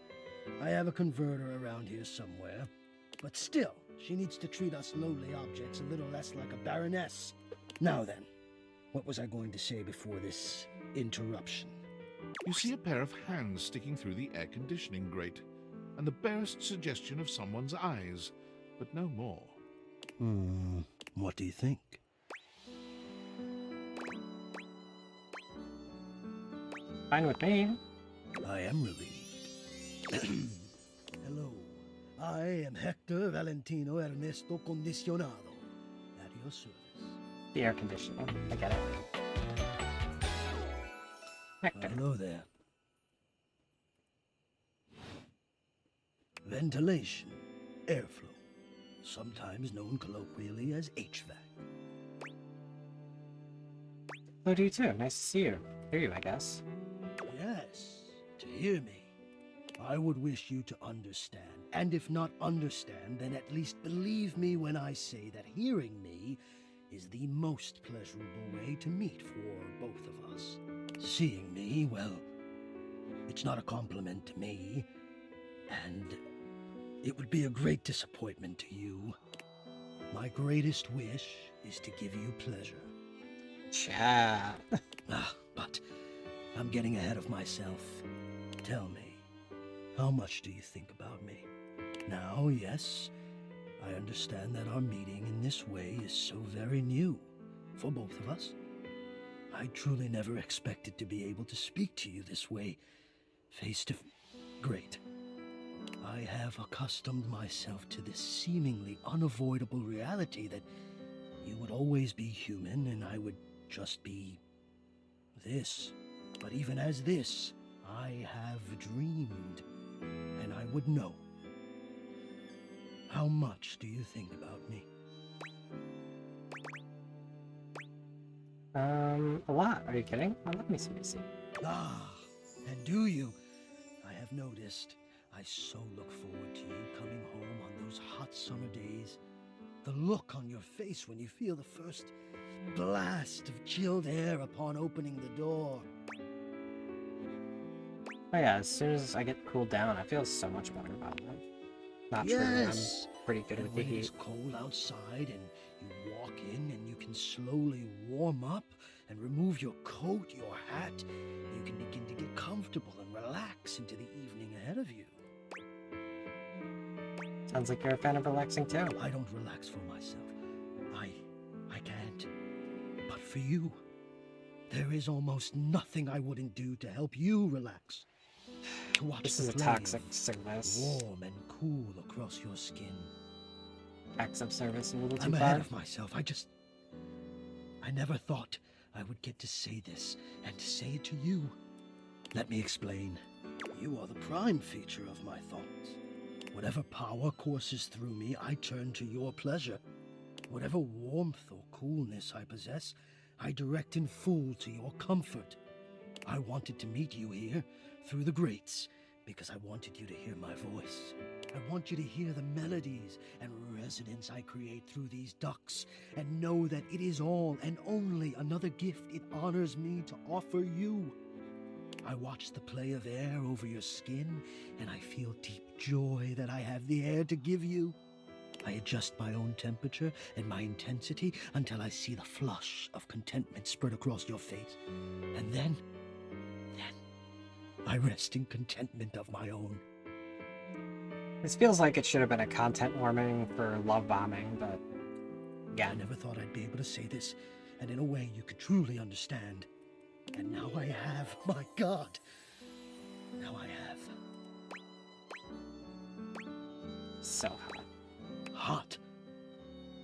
I have a converter around here somewhere. But still, she needs to treat us lowly objects a little less like a baroness. Now then, what was I going to say before this interruption? You see a pair of hands sticking through the air conditioning grate, and the barest suggestion of someone's eyes, but no more. What do you think? Fine with me. I am relieved. Hello. I am Hector Valentino Ernesto Condicionado. At your service. The air conditioning. I get it. Hector. Hello there. Ventilation, airflow, sometimes known colloquially as HVAC. Hello to you too. Nice to see you. Hear you, I guess. Yes, to hear me. I would wish you to understand, and if not understand, then at least believe me when I say that hearing me is the most pleasurable way to meet for both of us. Seeing me, well, it's not a compliment to me, and it would be a great disappointment to you. My greatest wish is to give you pleasure. Chat. But I'm getting ahead of myself. Tell me, how much do you think about me? Now, yes, I understand that our meeting in this way is so very new for both of us. I truly never expected to be able to speak to you this way, face to face. Great. I have accustomed myself to this seemingly unavoidable reality that you would always be human and I would just be this. But even as this, I have dreamed, and I would know. How much do you think about me? A lot. Are you kidding? Well, let me see. And do you? I have noticed. I so look forward to you coming home on those hot summer days. The look on your face when you feel the first blast of chilled air upon opening the door. Oh yeah, as soon as I get cooled down, I feel so much better about it. Not true, I'm pretty good and with the when heat. it's cold outside and you walk in and you can slowly warm up and remove your coat, your hat, you can begin to get comfortable and relax into the evening ahead of you. Sounds like you're a fan of relaxing too. I don't relax for myself. I can't. But for you, there is almost nothing I wouldn't do to help you relax. To watch This the is a flame toxic service. warm and cool across your skin. Acts of service a little too I'm far. ahead of myself. I never thought I would get to say this and to say it to you. Let me explain. You are the prime feature of my thoughts. Whatever power courses through me, I turn to your pleasure. Whatever warmth or coolness I possess, I direct in full to your comfort. I wanted to meet you here, through the grates, because I wanted you to hear my voice. I want you to hear the melodies and resonance I create through these ducts, and know that it is all and only another gift it honors me to offer you. I watch the play of air over your skin, and I feel deep joy that I have the air to give you. I adjust my own temperature and my intensity until I see the flush of contentment spread across your face. And then I rest in contentment of my own. This feels like it should have been a content warning for love bombing, but yeah. I never thought I'd be able to say this, and in a way you could truly understand. And now I have. My God. Now I have. So hot. Hot?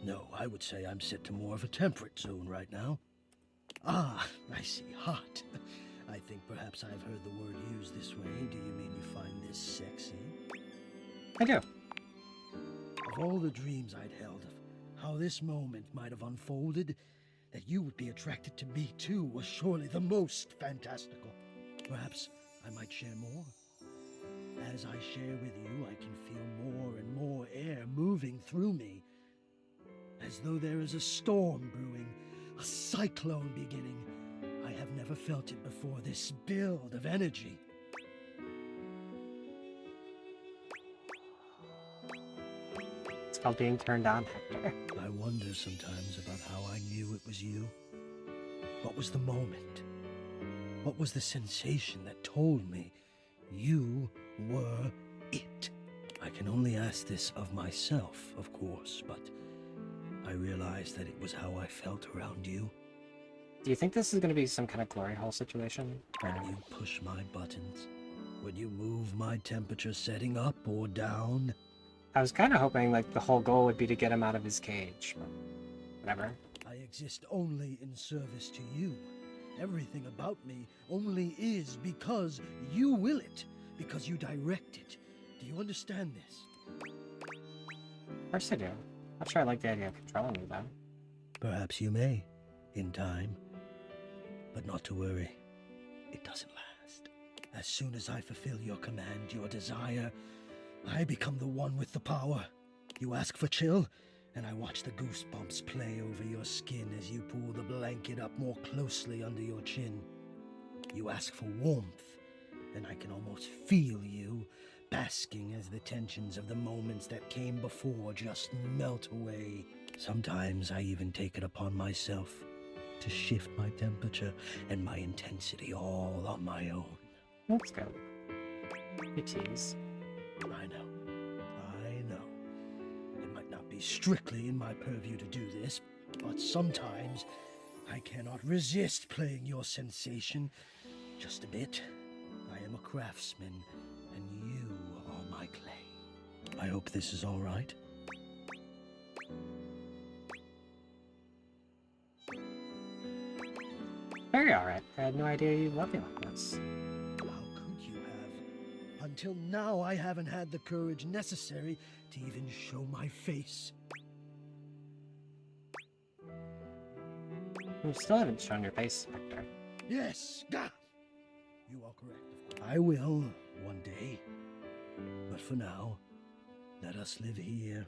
No, I would say I'm set to more of a temperate zone right now. Ah, I see. Hot. I think perhaps I've heard the word used this way. Do you mean you find this sexy? I do. Of all the dreams I'd held of how this moment might have unfolded, that you would be attracted to me too was surely the most fantastical. Perhaps I might share more. As I share with you, I can feel more and more air moving through me, as though there is a storm brewing, a cyclone beginning. I have never felt it before, this build of energy. called being turned on, Hector. I wonder sometimes about how I knew it was you. What was the moment? What was the sensation that told me you were it? I can only ask this of myself, of course, but I realized that it was how I felt around you. Do you think this is going to be some kind of glory hole situation? When you push my buttons, when you move my temperature setting up or down. I was kind of hoping like the whole goal would be to get him out of his cage, but whatever. I exist only in service to you. Everything about me only is because you will it, because you direct it. Do you understand this? Of course I do. Not sure I like the idea of controlling you, though. Perhaps you may, in time. But not to worry. It doesn't last. As soon as I fulfill your command, your desire, I become the one with the power. You ask for chill, and I watch the goosebumps play over your skin as you pull the blanket up more closely under your chin. You ask for warmth, and I can almost feel you, basking as the tensions of the moments that came before just melt away. Sometimes I even take it upon myself to shift my temperature and my intensity all on my own. That's good. You tease. I know. It might not be strictly in my purview to do this, but sometimes I cannot resist playing your sensation just a bit. I am a craftsman, and you are my clay. I hope this is all right. Very alright. I had no idea you loved me like this. How could you have? Until now, I haven't had the courage necessary to even show my face. You still haven't shown your face, Hector. Yes, you are correct. I will, one day. But for now, let us live here,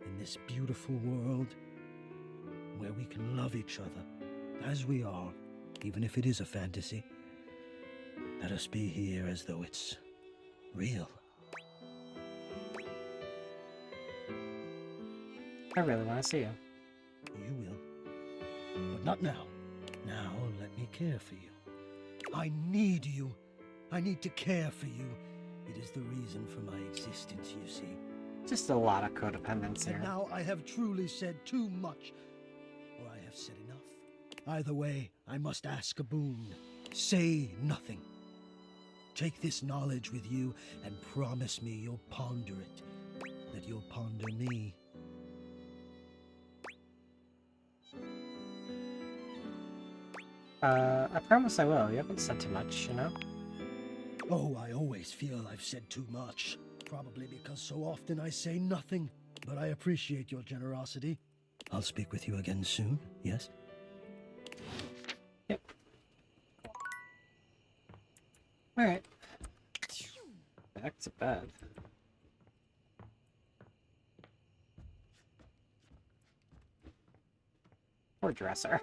in this beautiful world, where we can love each other, as we are, even if it is a fantasy. Let us be here as though it's real. I really want to see you. You will. But not now. Now, let me care for you. I need you. I need to care for you. It is the reason for my existence, you see. Just a lot of codependence here. And now I have truly said too much, or I have said enough. Either way, I must ask a boon. Say nothing. Take this knowledge with you and promise me you'll ponder it, that you'll ponder me. I promise I will. You haven't said too much, you know? Oh, I always feel I've said too much. Probably because so often I say nothing. But I appreciate your generosity. I'll speak with you again soon, yes? Yep. Alright. Back to bed. Poor dresser.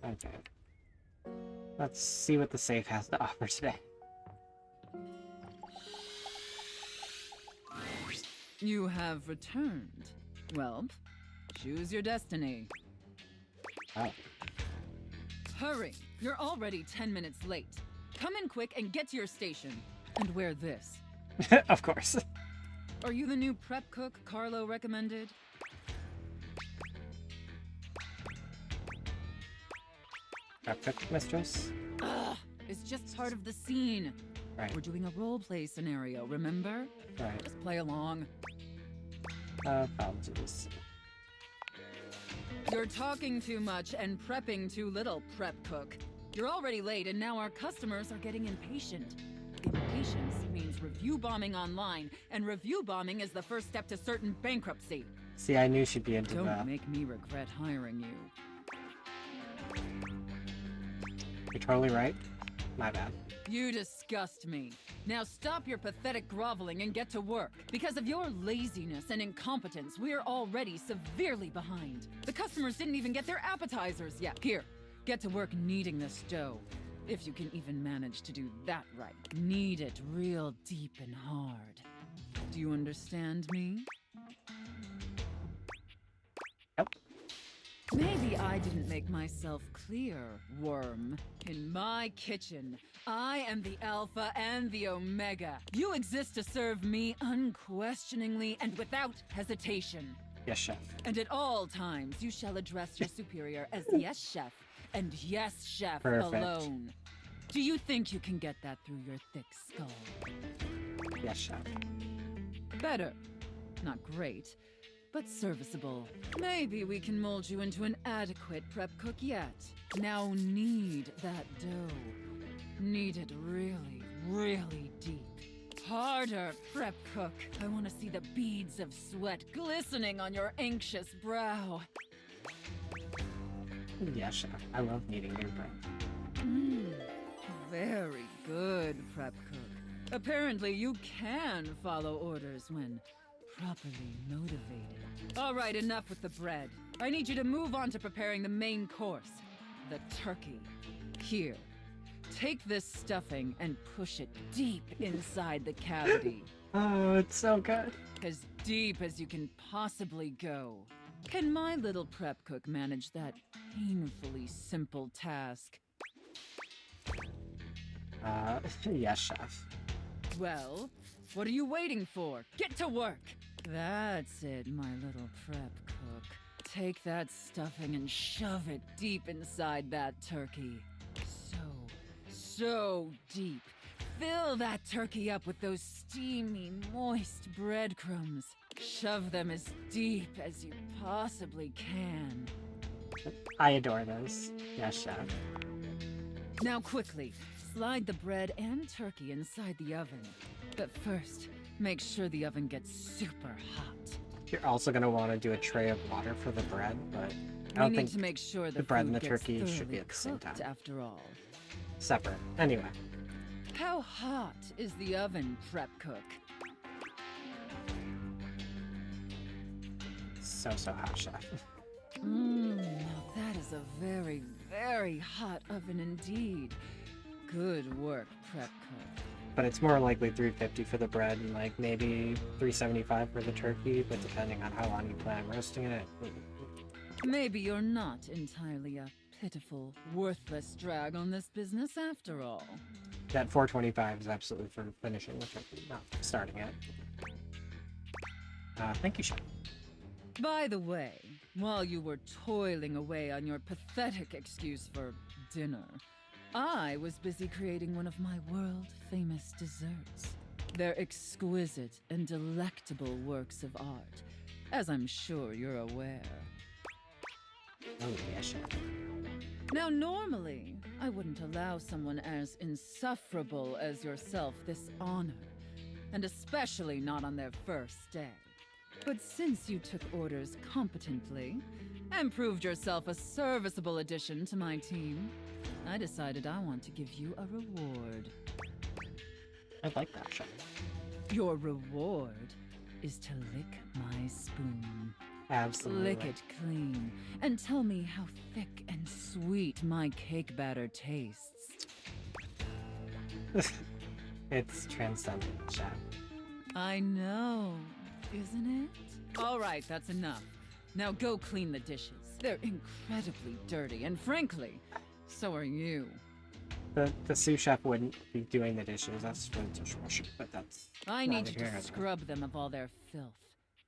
Okay. Let's see what the safe has to offer today. You have returned. Well, choose your destiny. Oh. Hurry! You're already 10 minutes late. Come in quick and get to your station. And wear this. Of course. Are you the new prep cook Carlo recommended? Prep cook, mistress? Ugh, it's just part of the scene. Right. We're doing a role-play scenario, remember? Right. Just play along. Apologies. You're talking too much and prepping too little, prep cook. You're already late and now our customers are getting impatient. Impatience means review bombing online, and review bombing is the first step to certain bankruptcy. See, I knew she'd be into Don't that. make me regret hiring you. You're totally right. My bad. You disgust me. Now stop your pathetic groveling and get to work. Because of your laziness and incompetence, we're already severely behind. The customers didn't even get their appetizers yet. Here, get to work kneading this dough. If you can even manage to do that right. Knead it real deep and hard. Do you understand me? Yep. Maybe I didn't make myself clear, worm. In my kitchen, I am the Alpha and the Omega. You exist to serve me unquestioningly and without hesitation. Yes, chef. And at all times, you shall address your superior as yes, chef, and yes, chef Perfect. alone. Do you think you can get that through your thick skull? Yes, chef. Better. Not great, but serviceable. Maybe we can mold you into an adequate prep cook yet. Now knead that dough. Knead it really, really deep. Harder, prep cook. I want to see the beads of sweat glistening on your anxious brow. Yes, chef. I love kneading your bread. Very good, prep cook. Apparently you can follow orders when properly motivated. All right, enough with the bread. I need you to move on to preparing the main course, the turkey. Here, take this stuffing and push it deep inside the cavity. Oh, it's so good. As deep as you can possibly go. Can my little prep cook manage that painfully simple task? Yes, chef. Well, what are you waiting for? Get to work! That's it, my little prep cook. Take that stuffing and shove it deep inside that turkey. So deep. Fill that turkey up with those steamy, moist breadcrumbs. Shove them as deep as you possibly can. I adore those. Yes, chef. Now quickly, slide the bread and turkey inside the oven. But first, make sure the oven gets super hot. You're also going to want to do a tray of water for the bread, but I We don't need think to make sure the bread and the food gets turkey should be thoroughly at the same time. cooked after all. Separate. Anyway. How hot is the oven, prep cook? So hot, chef. Now that is a very, very hot oven indeed. Good work, prep cook. But it's more likely 350 for the bread and like maybe 375 for the turkey, but depending on how long you plan on roasting it. Maybe you're not entirely a pitiful, worthless drag on this business after all. That 425 is absolutely for finishing the turkey, not starting it. Thank you, chef. By the way, while you were toiling away on your pathetic excuse for dinner, I was busy creating one of my world-famous desserts. They're exquisite and delectable works of art, as I'm sure you're aware. Oh, yeah, chef. Now, normally, I wouldn't allow someone as insufferable as yourself this honor, and especially not on their first day. But since you took orders competently and proved yourself a serviceable addition to my team, I decided I want to give you a reward. I like that, chef. Your reward is to lick my spoon. Absolutely. Lick it clean and tell me how thick and sweet my cake batter tastes. It's transcendent, chef. I know, isn't it? All right, that's enough. Now go clean the dishes. They're incredibly dirty, and frankly, so are you. The sous chef wouldn't be doing the dishes. That's for the dishwasher, but that's. I need neither you here nor to there. scrub them of all their filth.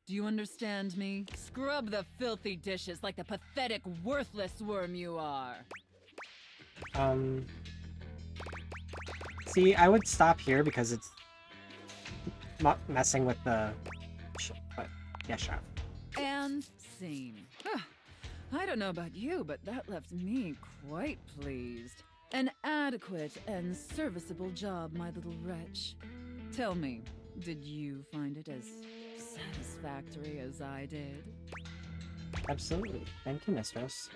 Do you understand me? Scrub the filthy dishes like the pathetic, worthless worm you are. See, I would stop here because it's messing with the. But yeah, chef. And scene. I don't know about you, but that left me quite pleased. An adequate and serviceable job, my little wretch. Tell me, did you find it as satisfactory as I did? Absolutely. Thank you, mistress.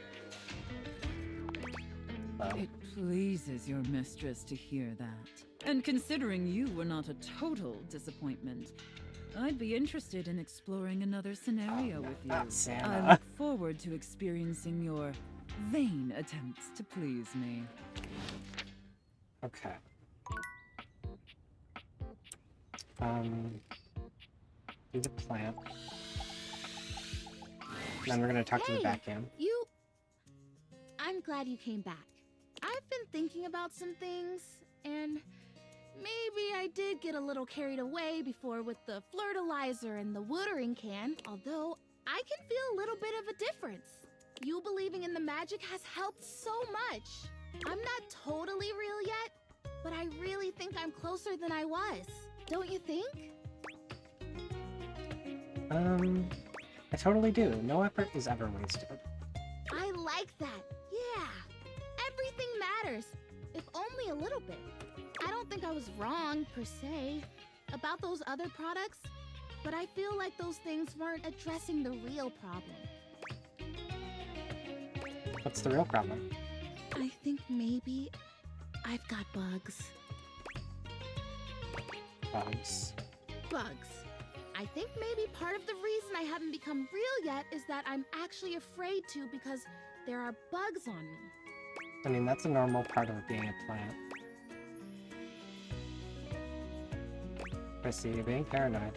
It pleases your mistress to hear that. And considering you were not a total disappointment, I'd be interested in exploring another scenario with you. not Santa. I look forward to experiencing your vain attempts to please me. Okay. Do the plant. Then we're gonna talk to the vacuum. I'm glad you came back. I've been thinking about some things, and maybe I did get a little carried away before with the fertilizer and the watering can, although I can feel a little bit of a difference. You believing in the magic has helped so much. I'm not totally real yet, but I really think I'm closer than I was. Don't you think? I totally do. No effort is ever wasted. I like that. Yeah. Everything matters, if only a little bit. I don't think I was wrong, per se, about those other products, but I feel like those things weren't addressing the real problem. What's the real problem? I think maybe I've got bugs. Bugs. Bugs. I think maybe part of the reason I haven't become real yet is that I'm actually afraid to because there are bugs on me. I mean, that's a normal part of being a plant. Chrissy, you're being paranoid.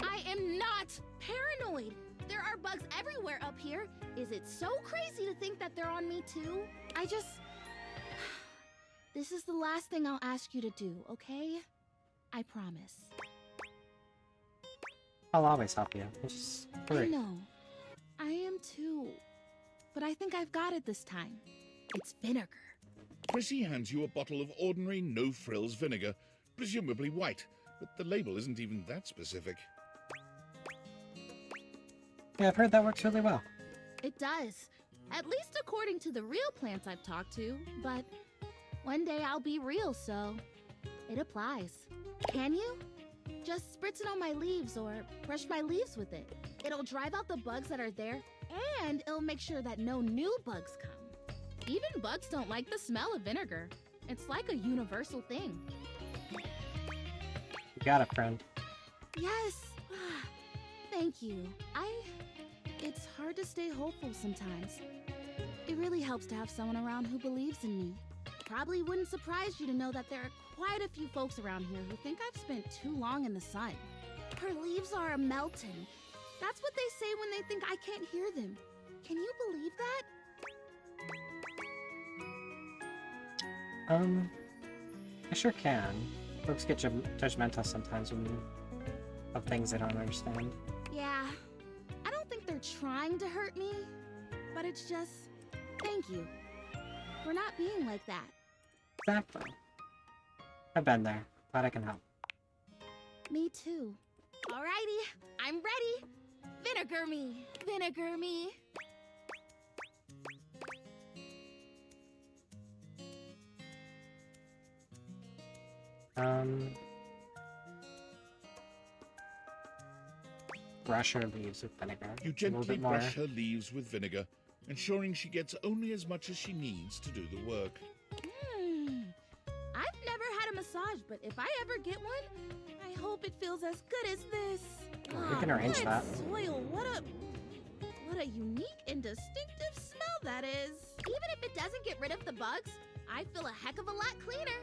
I am not paranoid! There are bugs everywhere up here. Is it so crazy to think that they're on me too? This is the last thing I'll ask you to do, okay? I promise. I'll always help you. Just hurry. I know. I am too. But I think I've got it this time. It's vinegar. Chrissy hands you a bottle of ordinary no-frills vinegar, presumably white, but the label isn't even that specific. Yeah, I've heard that works really well. It does. At least according to the real plants I've talked to. But one day I'll be real, so it applies. Can you? Just spritz it on my leaves or brush my leaves with it. It'll drive out the bugs that are there, and it'll make sure that no new bugs come. Even bugs don't like the smell of vinegar. It's like a universal thing. You got it, friend. Yes. Thank you. It's hard to stay hopeful sometimes. It really helps to have someone around who believes in me. Probably wouldn't surprise you to know that there are quite a few folks around here who think I've spent too long in the sun. Her leaves are a-melting. That's what they say when they think I can't hear them. Can you believe that? I sure can. Folks get judgmental sometimes of things they don't understand. Yeah. I don't think they're trying to hurt me, but it's just, thank you for not being like that. Exactly. I've been there. Glad I can help. Me too. Alrighty, I'm ready. Vinegar me. Vinegar me. Brush her leaves with vinegar. You A little gently bit more. brush her leaves with vinegar, ensuring she gets only as much as she needs to do the work. I've never had a massage, but if I ever get one, I hope it feels as good as this. We can arrange that. Soil, what a unique and distinctive smell that is. Even if it doesn't get rid of the bugs, I feel a heck of a lot cleaner.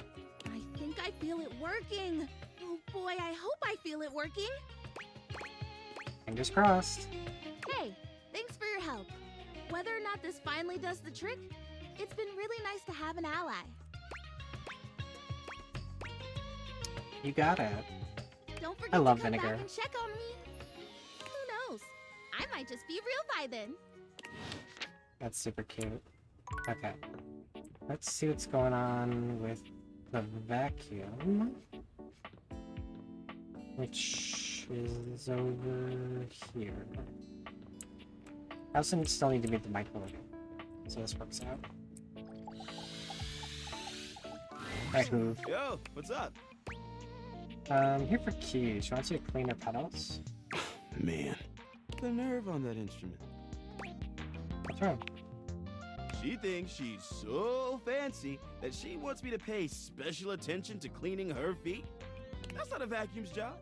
I think I feel it working. Oh boy, I hope I feel it working. Fingers crossed. Hey, thanks for your help. Whether or not this finally does the trick, it's been really nice to have an ally. You got it. Don't forget I love to come vinegar. back and check on me. Who knows? I might just be real by then. That's super cute. Okay. Let's see what's going on with the vacuum. Which is over here. I also still need to meet the microwave. So this works out. Right, who? Yo, what's up? Here for keys. You want to see cleaner pedals? Man, the nerve on that instrument. What's wrong? She thinks she's so fancy that she wants me to pay special attention to cleaning her feet. That's not a vacuum's job.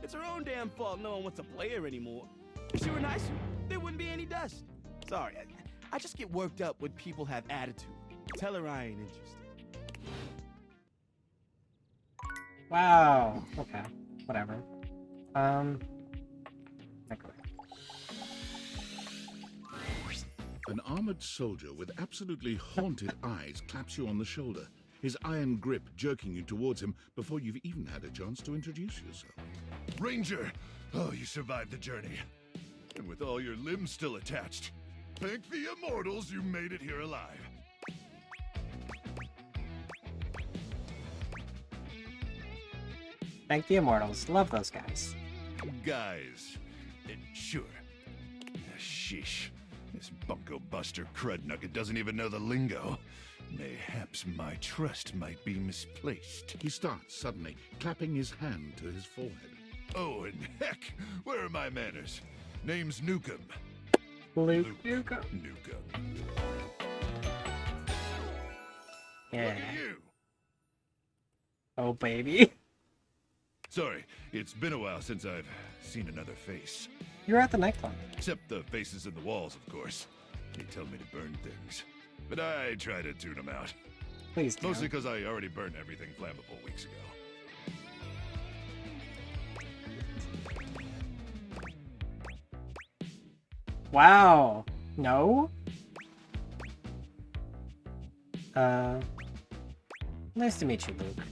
It's her own damn fault no one wants to play her anymore. If she were nicer, there wouldn't be any dust. Sorry, I just get worked up when people have attitude. Tell her I ain't interested. Wow. Okay. Whatever. Microwave. An armored soldier with absolutely haunted eyes claps you on the shoulder, his iron grip jerking you towards him before you've even had a chance to introduce yourself. Ranger! Oh, you survived the journey. And with all your limbs still attached. Thank the immortals you made it here alive. Thank the immortals. Love those guys. Guys. Sure. Sheesh. This bunko buster crud nugget doesn't even know the lingo. Mayhaps my trust might be misplaced. He starts suddenly, clapping his hand to his forehead. Oh, and heck, where are my manners? Name's Nukem. Luke Nukem. Nukem. Yeah. Look at you. Oh, baby. Sorry, it's been a while since I've seen another face. You're at the nightclub. Except the faces in the walls, of course. They tell me to burn things. But I try to tune them out. Please do. Mostly because I already burned everything flammable weeks ago. Wow. No? Nice to meet you, Luke.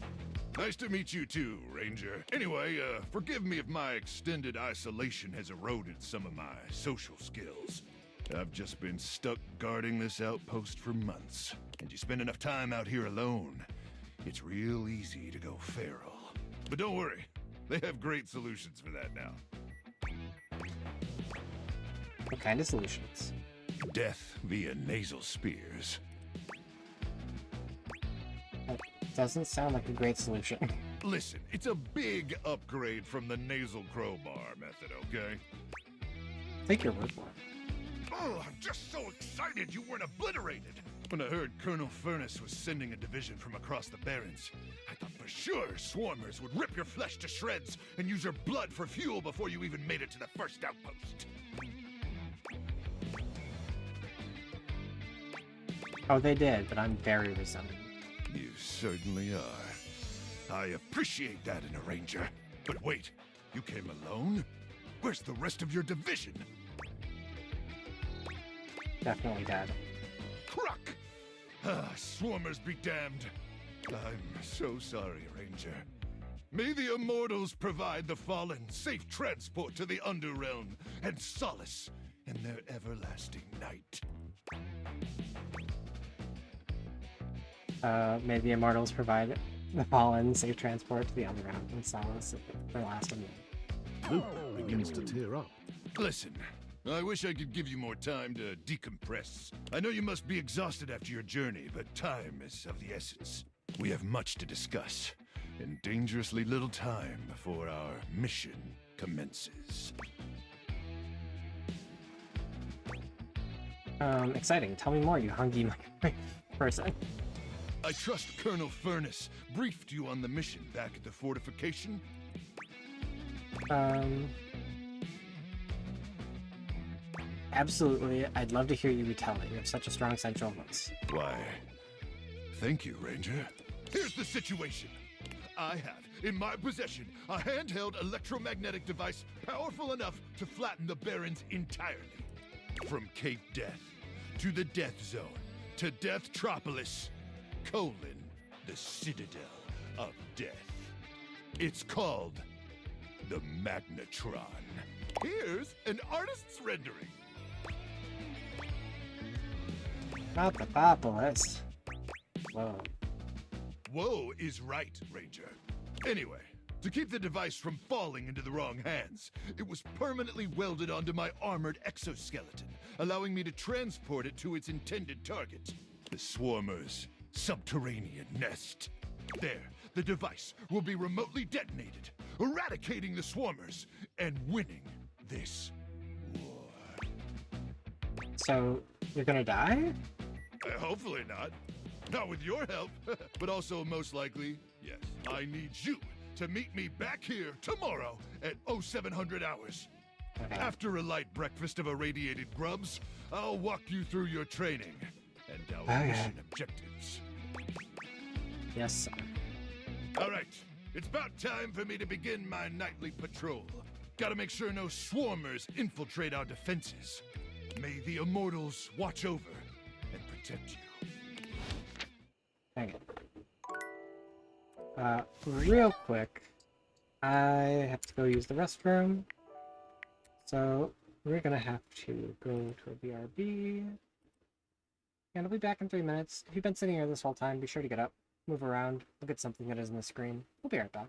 Nice to meet you too, Ranger. Anyway, forgive me if my extended isolation has eroded some of my social skills. I've just been stuck guarding this outpost for months. And you spend enough time out here alone, it's real easy to go feral. But don't worry, they have great solutions for that now. What kind of solutions? Death via nasal spears. That doesn't sound like a great solution. Listen, it's a big upgrade from the nasal crowbar method, okay? Take your word for it. Oh, I'm just so excited you weren't obliterated! When I heard Colonel Furnace was sending a division from across the Barrens, I thought for sure swarmers would rip your flesh to shreds and use your blood for fuel before you even made it to the first outpost. Oh, they did, but I'm very resentful. You certainly are. I appreciate that in a ranger. But wait, you came alone? Where's the rest of your division? Definitely dead. Crook! Ah, swarmers be damned. I'm so sorry, Ranger. May the immortals provide the fallen safe transport to the Underrealm and solace in their everlasting night. May the immortals provide the fallen safe transport to the underground and solace for the last of them. Luke begins to tear up. Listen, I wish I could give you more time to decompress. I know you must be exhausted after your journey, but time is of the essence. We have much to discuss, and dangerously little time before our mission commences. Exciting. Tell me more, you hungry person. I trust Colonel Furnace briefed you on the mission back at the fortification? Absolutely. I'd love to hear you retell it. You have such a strong central voice. Why, thank you, Ranger. Here's the situation. I have, in my possession, a handheld electromagnetic device powerful enough to flatten the Barrens entirely. From Cape Death, to the Death Zone, to Deathtropolis, the Citadel of Death. It's called the Magnetron. Here's an artist's rendering. Not the Papolis. Whoa. Whoa is right, Ranger. Anyway, to keep the device from falling into the wrong hands, it was permanently welded onto my armored exoskeleton, allowing me to transport it to its intended target, the Swarmer's subterranean nest. There, the device will be remotely detonated, eradicating the Swarmers and winning this war. So, you're gonna die? Hopefully not. Not with your help. But also, most likely, yes. I need you to meet me back here tomorrow at 0700 hours. Okay. After a light breakfast of irradiated grubs, I'll walk you through your training and our Okay. mission objectives. Yes, sir. All right. It's about time for me to begin my nightly patrol. Gotta make sure no swarmers infiltrate our defenses. May the immortals watch over and protect you. Dang it. Real quick, I have to go use the restroom. So we're gonna have to go to a BRB. And I'll be back in 3 minutes. If you've been sitting here this whole time, be sure to get up, move around, look at something that is on the screen. We'll be right back.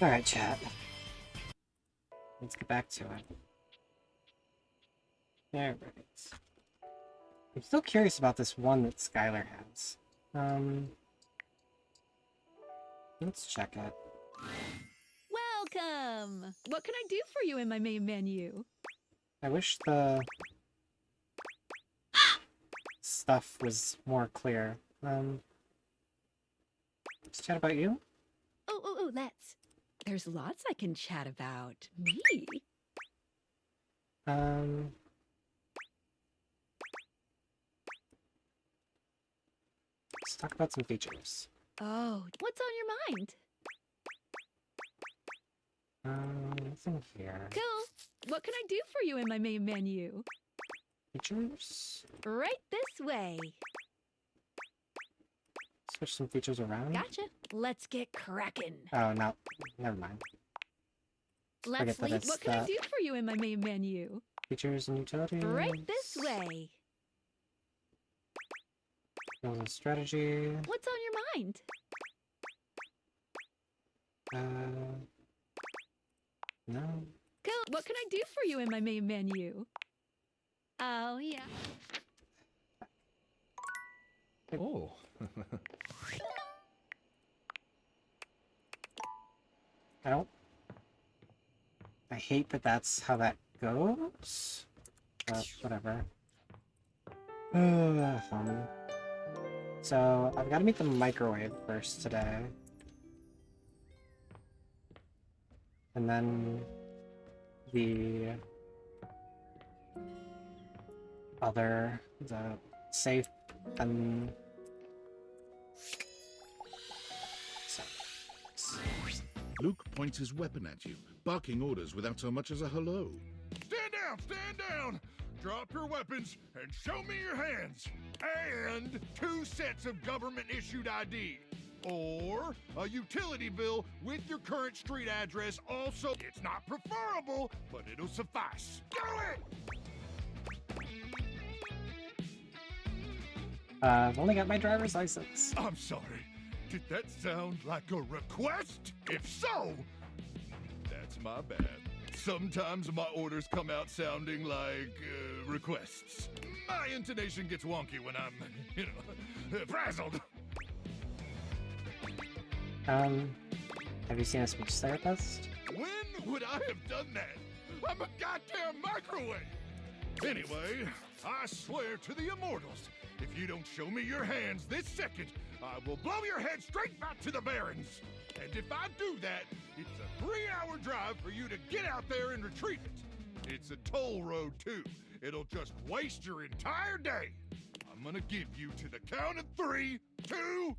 Alright, chat. Let's get back to it. Alright. I'm still curious about this one that Skylar has. Let's check it. Welcome! What can I do for you in my main menu? I wish the stuff was more clear. Let's chat about you. Oh, let's. There's lots I can chat about. Me? Let's talk about some features. Oh, what's on your mind? What's in here? Cool. What can I do for you in my main menu? Features? Right this way. Switch some features around? Gotcha. Let's get cracking. Oh, no. Never mind. Let's that leave. it's What can I that. do for you in my main menu? Features and utilities. Right this way. Skills and strategy. What's on your mind? No. What can I do for you in my main menu? Oh, yeah. Oh. I hate that that's how that goes. But whatever. So, I've got to meet the microwave first today. And then the safe and Luke points his weapon at you, barking orders without so much as a hello. Stand down! Stand down! Drop your weapons and show me your hands. And 2 sets of government-issued ID. Or a utility bill with your current street address also. It's not preferable, but it'll suffice. Do it! I've only got my driver's license. I'm sorry. Did that sound like a request? If so, that's my bad. Sometimes my orders come out sounding like requests. My intonation gets wonky when I'm, frazzled. Have you seen a speech therapist? When would I have done that? I'm a goddamn microwave! Anyway, I swear to the immortals, if you don't show me your hands this second, I will blow your head straight back to the Barrens. And if I do that, it's a 3-hour drive for you to get out there and retrieve it. It's a toll road, too. It'll just waste your entire day. I'm gonna give you to the count of 3, 2,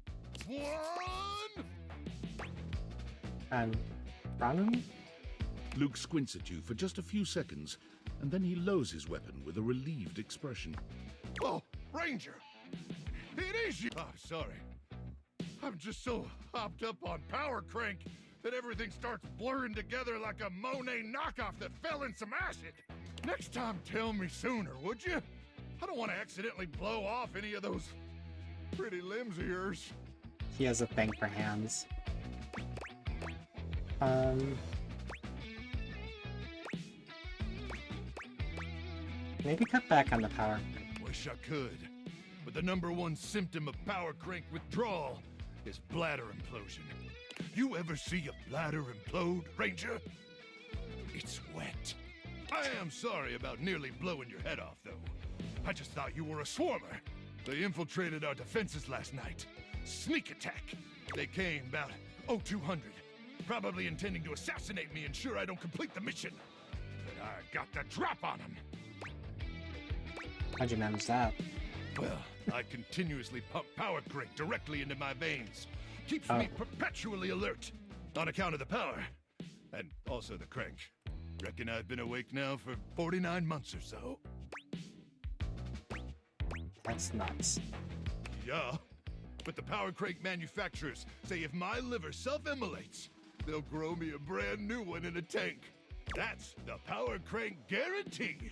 1... Branham? Luke squints at you for just a few seconds, and then he lowers his weapon with a relieved expression. Oh, Ranger! It is you! Oh, sorry. I'm just so hopped up on Power Crank that everything starts blurring together like a Monet knockoff that fell in some acid. Next time, tell me sooner, would you? I don't want to accidentally blow off any of those pretty limbs of yours. He has a thing for hands. Maybe cut back on the power. Wish I could, but the #1 symptom of Power Crank withdrawal is bladder implosion. You ever see a bladder implode, Ranger? It's wet. I am sorry about nearly blowing your head off, though. I just thought you were a swarmer. They infiltrated our defenses last night. Sneak attack. They came about 0200, probably intending to assassinate me, ensure I don't complete the mission. But I got the drop on them. How'd you manage that? Well, I continuously pump Power Crank directly into my veins. Keeps me perpetually alert, on account of the power. And also the crank. Reckon I've been awake now for 49 months or so. That's nuts. Yeah, but the Power Crank manufacturers say if my liver self-immolates, they'll grow me a brand new one in a tank. That's the Power Crank guarantee.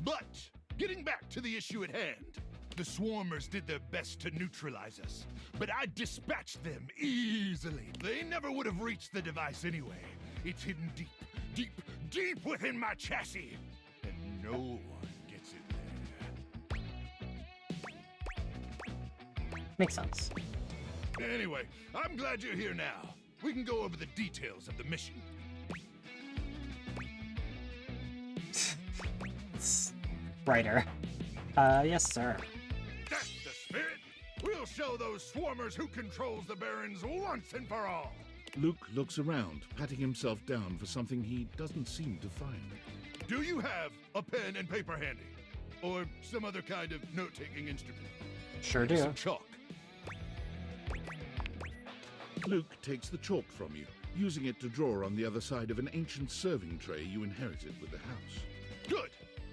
But, getting back to the issue at hand, the Swarmers did their best to neutralize us, but I dispatched them easily. They never would have reached the device anyway. It's hidden deep, deep, deep within my chassis, and no one gets it there. Makes sense. Anyway, I'm glad you're here now. We can go over the details of the mission. Brighter. Yes, sir. That's the spirit. We'll show those swarmers who controls the Barrens once and for all. Luke looks around, patting himself down for something he doesn't seem to find. Do you have a pen and paper handy? Or some other kind of note-taking instrument? Sure do. Some chalk. Luke takes the chalk from you, using it to draw on the other side of an ancient serving tray you inherited with the house. Good.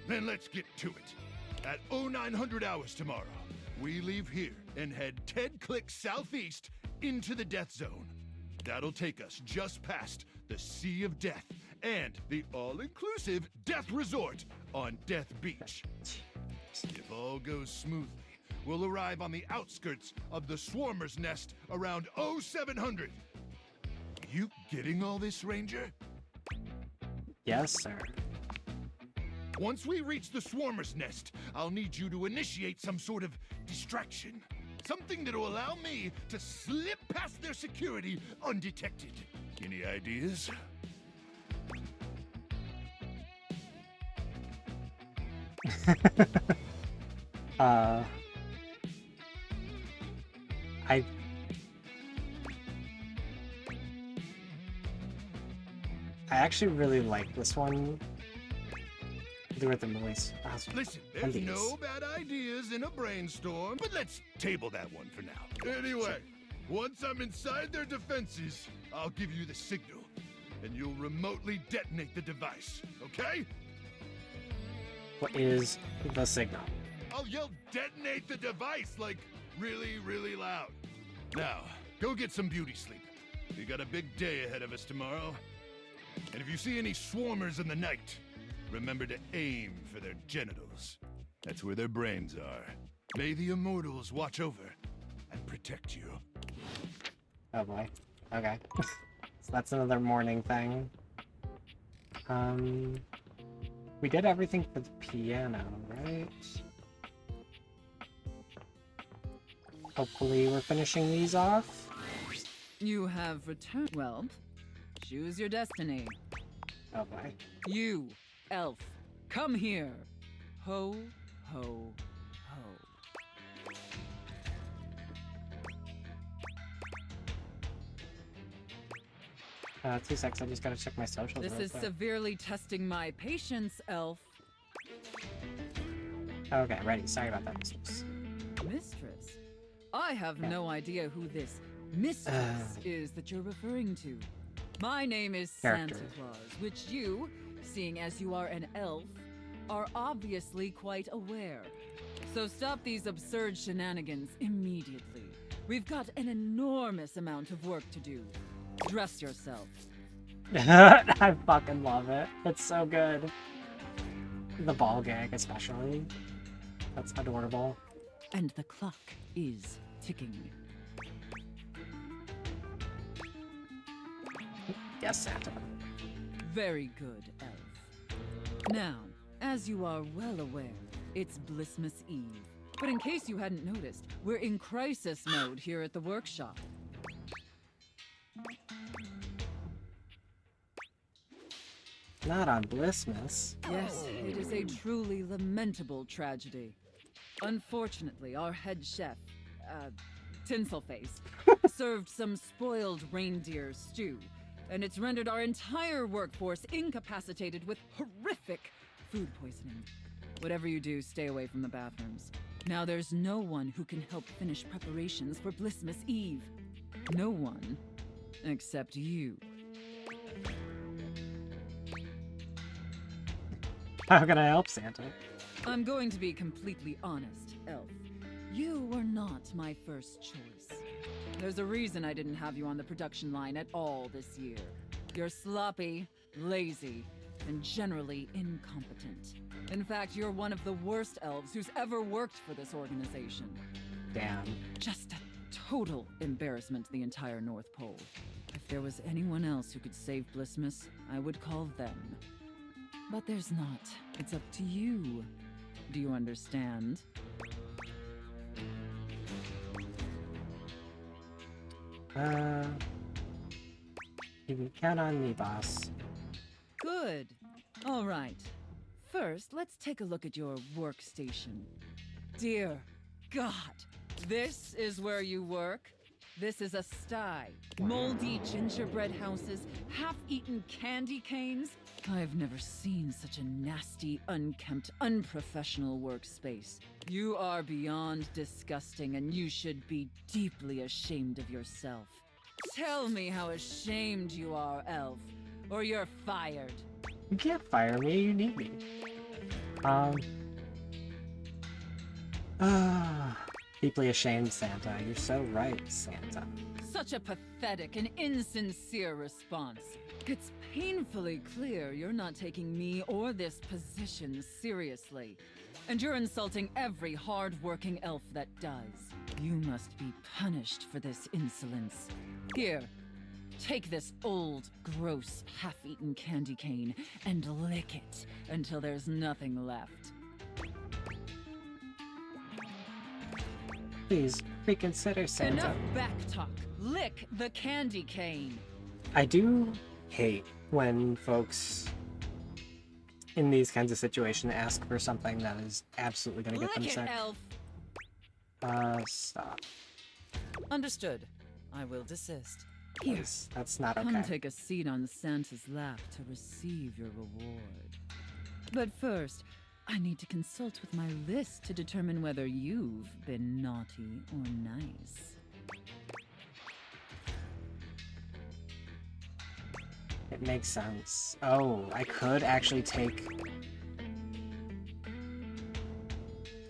Then let's get to it. At 0900 hours tomorrow, we leave here and head 10 clicks southeast into the Death Zone. That'll take us just past the Sea of Death and the all-inclusive Death Resort on Death Beach. If all goes smoothly, we'll arrive on the outskirts of the Swarmer's Nest around 0700. You getting all this, Ranger? Yes, sir. Once we reach the Swarmer's Nest, I'll need you to initiate some sort of distraction. Something that'll allow me to slip past their security undetected. Any ideas? I actually really like this one. Do it the noise. Listen, there's no bad ideas in a brainstorm, but let's table that one for now. Anyway, once I'm inside their defenses, I'll give you the signal, and you'll remotely detonate the device, okay? What is the signal? I'll yell detonate the device, like really, really loud. Now, go get some beauty sleep. We got a big day ahead of us tomorrow. And if you see any swarmers in the night, remember to aim for their genitals. That's where their brains are. May the immortals watch over and protect you. Oh boy. Okay. So that's another morning thing. We did everything for the piano, right? Hopefully we're finishing these off. You have returned. Well, choose your destiny. Oh boy. You, elf, come here. Ho, ho, ho. 2 seconds, I just gotta check my socials. This real is quick. severely testing my patience, elf. Okay, ready. Sorry about that, mistress. Mistress? I have no idea who this mistress is that you're referring to. My name is Character. Santa Claus, which you, seeing as you are an elf, are obviously quite aware. So stop these absurd shenanigans immediately. We've got an enormous amount of work to do. Dress yourself. I fucking love it. It's so good. The ball gag, especially. That's adorable. And the clock is ticking. Yes, Santa. Very good, elf. Now, as you are well aware, it's Blissmas Eve. But in case you hadn't noticed, we're in crisis mode here at the workshop. Not on Blissmas. Yes, it is a truly lamentable tragedy. Unfortunately, our head chef, Tinselface, served some spoiled reindeer stew, and it's rendered our entire workforce incapacitated with horrific food poisoning. Whatever you do, stay away from the bathrooms. Now there's no one who can help finish preparations for Blissmas Eve. No one, except you. How can I help, Santa? I'm going to be completely honest, Elf. You were not my first choice. There's a reason I didn't have you on the production line at all this year. You're sloppy, lazy, and generally incompetent. In fact, you're one of the worst elves who's ever worked for this organization. Damn. Just a total embarrassment to the entire North Pole. If there was anyone else who could save Blissmas, I would call them. But there's not. It's up to you. Do you understand? You can count on me, boss. Good. All right. First, let's take a look at your workstation. Dear God, this is where you work? This is a sty. Moldy gingerbread houses, half-eaten candy canes. I've never seen such a nasty, unkempt, unprofessional workspace. You are beyond disgusting, and you should be deeply ashamed of yourself. Tell me how ashamed you are, Elf, or you're fired. You can't fire me, you need me. Deeply ashamed, Santa. You're so right, Santa. Such a pathetic and insincere response. It's painfully clear you're not taking me or this position seriously. And you're insulting every hard-working elf that does. You must be punished for this insolence. Here, take this old, gross, half-eaten candy cane and lick it until there's nothing left. Please reconsider, Santa. Enough backtalk. Lick the candy cane. I do hate when folks in these kinds of situations ask for something that is absolutely going to get them Lick it, sick. elf. Stop. Understood. I will desist. Here, that's not okay. Come take a seat on Santa's lap to receive your reward. But first, I need to consult with my list to determine whether you've been naughty or nice. It makes sense. Oh, I could actually take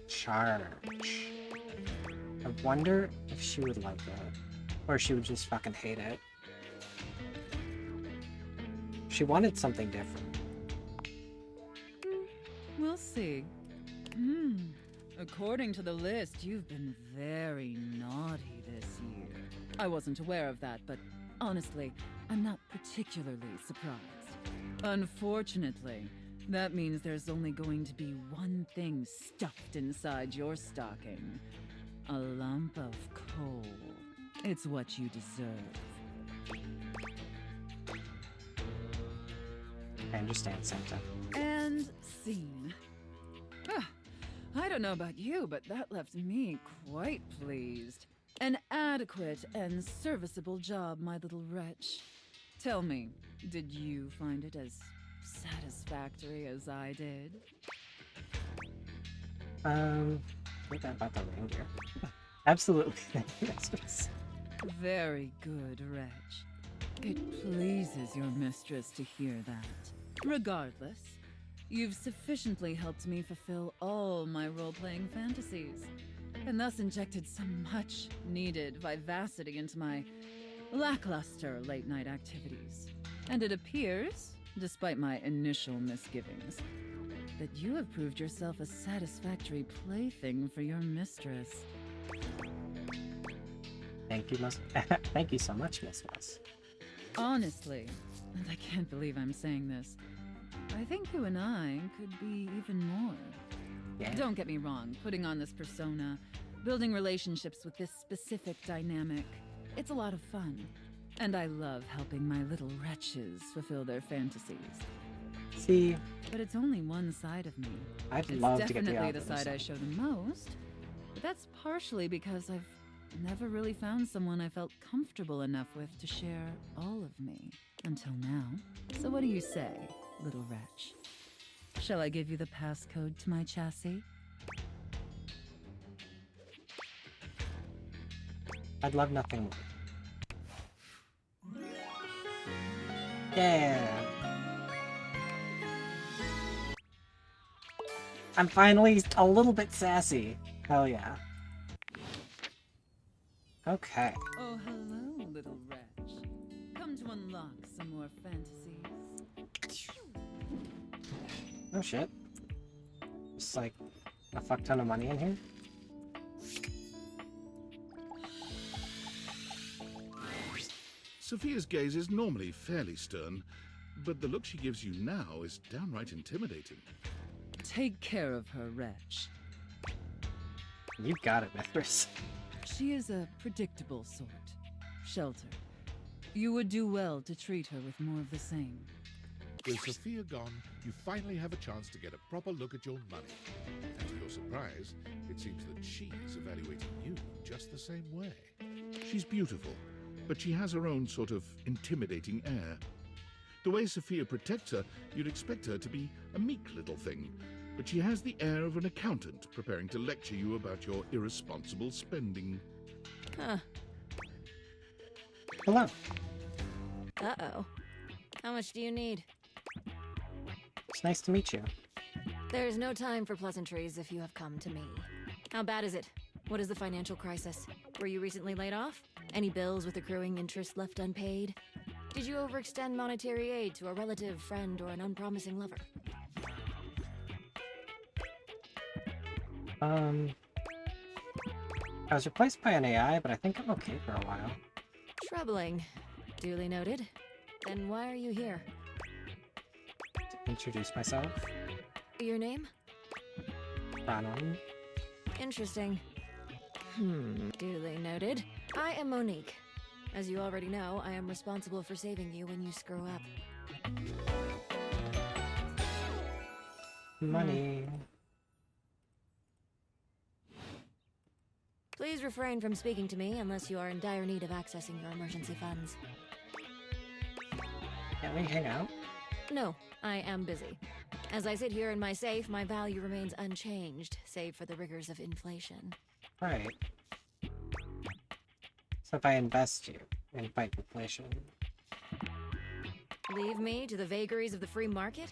charge. I wonder if she would like it. Or she would just fucking hate it. She wanted something different. We'll see. According to the list, you've been very naughty this year. I wasn't aware of that, but honestly, I'm not particularly surprised. Unfortunately, that means there's only going to be one thing stuffed inside your stocking. A lump of coal. It's what you deserve. I understand, Santa. And scene. I don't know about you, but that left me quite pleased. An adequate and serviceable job, my little wretch. Tell me, did you find it as satisfactory as I did? What about the reindeer? Absolutely. Mistress. Very good, wretch. It pleases your mistress to hear that. Regardless, you've sufficiently helped me fulfill all my role-playing fantasies, and thus injected some much-needed vivacity into my lackluster late-night activities. And it appears, despite my initial misgivings, that you have proved yourself a satisfactory plaything for your mistress. Thank you, thank you so much, Miss West. Honestly, and I can't believe I'm saying this, I think you and I could be even more. Yeah. Don't get me wrong, putting on this persona, building relationships with this specific dynamic, it's a lot of fun. And I love helping my little wretches fulfill their fantasies. See? But it's only one side of me. I'd love to It's get the definitely the opposite side I show the most, but that's partially because I've never really found someone I felt comfortable enough with to share all of me. Until now. So what do you say, little wretch? Shall I give you the passcode to my chassis? I'd love nothing more. Yeah. I'm finally a little bit sassy. Hell yeah. Okay. Oh, hello, little wretch. Come to unlock some more fantasies. Oh shit. Just like a fuck ton of money in here. Sophia's gaze is normally fairly stern, but the look she gives you now is downright intimidating. Take care of her, wretch. You got it, mistress. She is a predictable sort. Sheltered. You would do well to treat her with more of the same. With Sophia gone, you finally have a chance to get a proper look at your money. And to your surprise, it seems that she is evaluating you just the same way. She's beautiful, but she has her own sort of intimidating air. The way Sophia protects her, you'd expect her to be a meek little thing, but she has the air of an accountant preparing to lecture you about your irresponsible spending. Huh. Hello. Uh-oh. How much do you need? It's nice to meet you. There's no time for pleasantries if you have come to me. How bad is it? What is the financial crisis? Were you recently laid off? Any bills with accruing interest left unpaid? Did you overextend monetary aid to a relative, friend, or an unpromising lover? I was replaced by an AI, but I think I'm okay for a while. Troubling. Duly noted. Then why are you here? To introduce myself. Your name? Ronald. Interesting. Duly noted. I am Monique. As you already know, I am responsible for saving you when you screw up. Money. Please refrain from speaking to me unless you are in dire need of accessing your emergency funds. Can we hang out? No, I am busy. As I sit here in my safe, my value remains unchanged, save for the rigors of inflation. Right. So if I invest you and fight inflation... Leave me to the vagaries of the free market?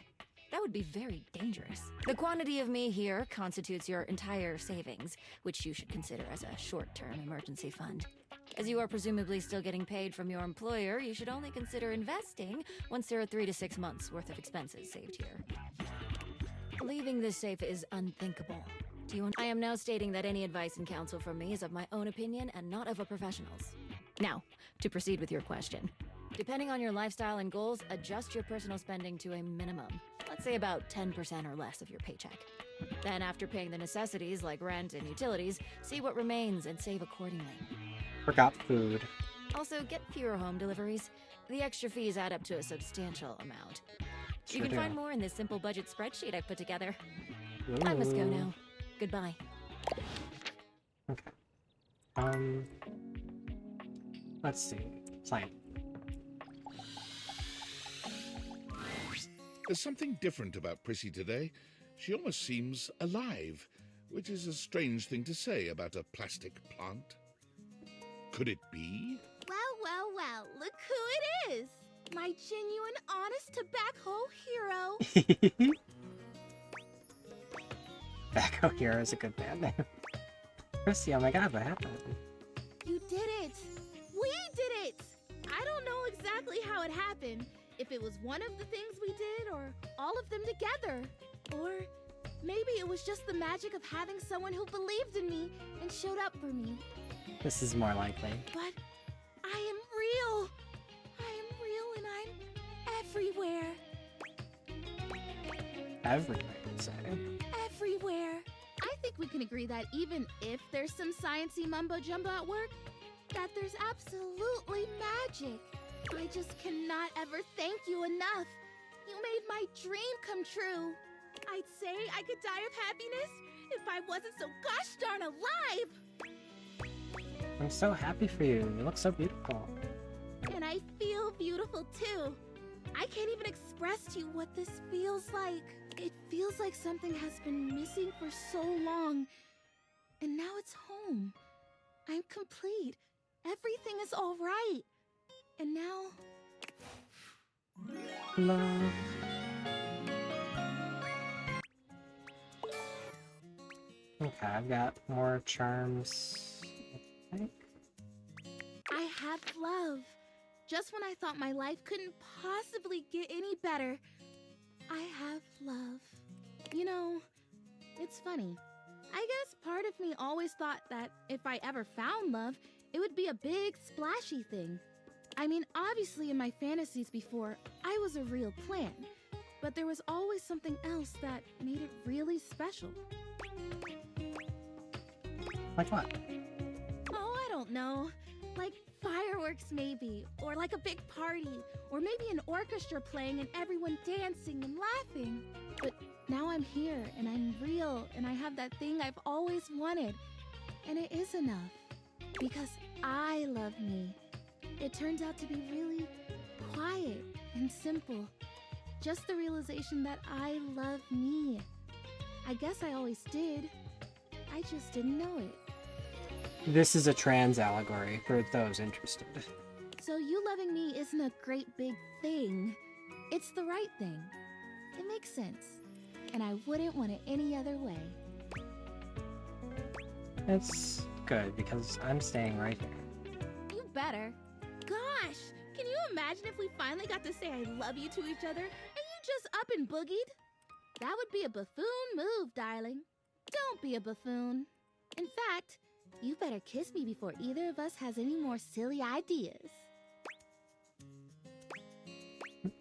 That would be very dangerous. The quantity of me here constitutes your entire savings, which you should consider as a short-term emergency fund. As you are presumably still getting paid from your employer, you should only consider investing once there are 3 to 6 months worth of expenses saved here. Leaving this safe is unthinkable. I am now stating that any advice and counsel from me is of my own opinion and not of a professional's. Now, to proceed with your question. Depending on your lifestyle and goals, adjust your personal spending to a minimum. Let's say about 10% or less of your paycheck. Then after paying the necessities like rent and utilities, see what remains and save accordingly. Forgot food. Also, get fewer home deliveries. The extra fees add up to a substantial amount. You can find more in this simple budget spreadsheet I've put together. I must go now. Goodbye. Okay. Let's see. Plan. There's something different about Prissy today. She almost seems alive, which is a strange thing to say about a plastic plant. Could it be? Well, look who it is! My genuine, honest tobacco hero! Tobacco Hero is a good band name. Prissy, oh my god, what happened? You did it! We did it! I don't know exactly how it happened. If it was one of the things we did, or all of them together. Or maybe it was just the magic of having someone who believed in me and showed up for me. This is more likely. But I am real! I am real and I'm everywhere. Everywhere, you say. Everywhere. I think we can agree that even if there's some sciencey mumbo-jumbo at work, that there's absolutely magic. I just cannot ever thank you enough. You made my dream come true. I'd say I could die of happiness if I wasn't so gosh darn alive. I'm so happy for you. You look so beautiful. And I feel beautiful too. I can't even express to you what this feels like. It feels like something has been missing for so long. And now it's home. I'm complete. Everything is all right. And now... Love. Okay, I've got more charms, I think. I have love. Just when I thought my life couldn't possibly get any better, I have love. You know, it's funny. I guess part of me always thought that if I ever found love, it would be a big, splashy thing. I mean, obviously in my fantasies before, I was a real plant, but there was always something else that made it really special. Like what? Oh, I don't know. Like fireworks maybe, or like a big party, or maybe an orchestra playing and everyone dancing and laughing. But now I'm here, and I'm real, and I have that thing I've always wanted. And it is enough, because I love me. It turns out to be really quiet and simple. Just the realization that I love me. I guess I always did. I just didn't know it. This is a trans allegory for those interested. So you loving me isn't a great big thing. It's the right thing. It makes sense. And I wouldn't want it any other way. It's good because I'm staying right here. You better. Gosh, can you imagine imagine if we finally got to say I love you to each other and you just up and boogied? That would be a buffoon move, darling. Don't be a buffoon. In fact, you better kiss me before either of us has any more silly ideas.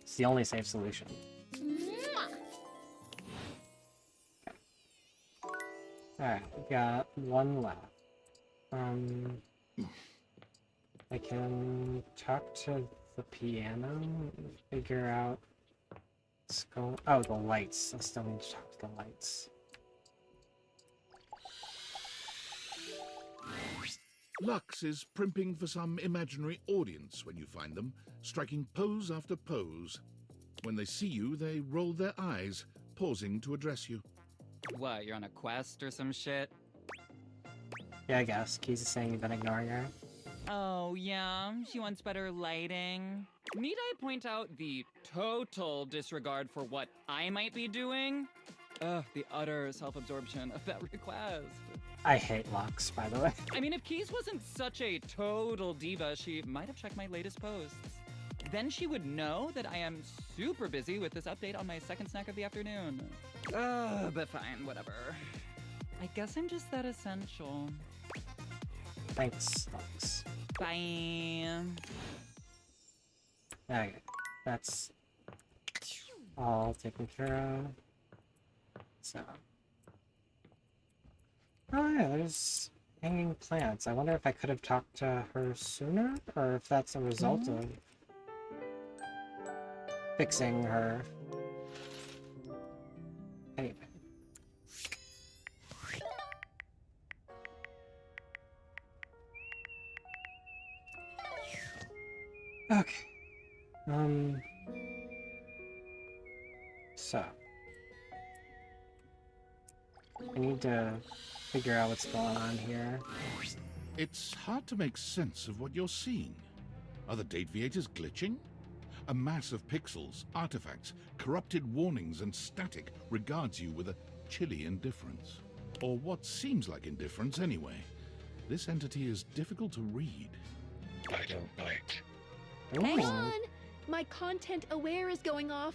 It's the only safe solution. Mwah! Alright, we got one left. I can talk to the piano, figure out what's going. Oh, the lights. I still need to talk to the lights. Lux is primping for some imaginary audience when you find them, striking pose after pose. When they see you, they roll their eyes, pausing to address you. What, you're on a quest or some shit? Yeah, I guess. Keys is saying you've been ignoring her. Oh, yeah, she wants better lighting. Need I point out the total disregard for what I might be doing? Ugh, the utter self-absorption of that request. I hate Lux, by the way. I mean, if Keys wasn't such a total diva, she might have checked my latest posts. Then she would know that I am super busy with this update on my second snack of the afternoon. But fine, whatever. I guess I'm just that essential. Thanks, Lux. Bye. Okay, that's all taken care of. So. Oh yeah, there's hanging plants. I wonder if I could have talked to her sooner, or if that's a result of fixing her. Anyway. Okay. So. I need to figure out what's going on here. It's hard to make sense of what you're seeing. Are the date viators glitching? A mass of pixels, artifacts, corrupted warnings, and static regards you with a chilly indifference. Or what seems like indifference anyway. This entity is difficult to read. I don't bite. Hang on! My content aware is going off.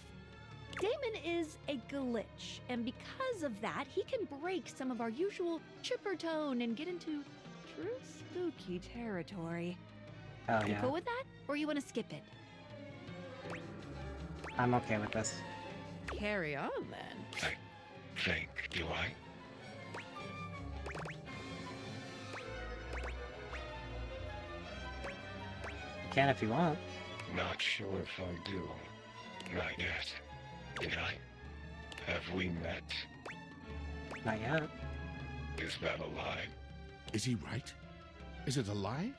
Damon is a glitch, and because of that, he can break some of our usual chipper tone and get into true spooky territory. Oh You yeah. cool with that? Or you want to skip it? I'm okay with this. Carry on then. Think, do I? You can if you want. Not sure if I do. Not yet. Did I? Have we met? Not yet. Is that a lie? Is he right? Is it a lie?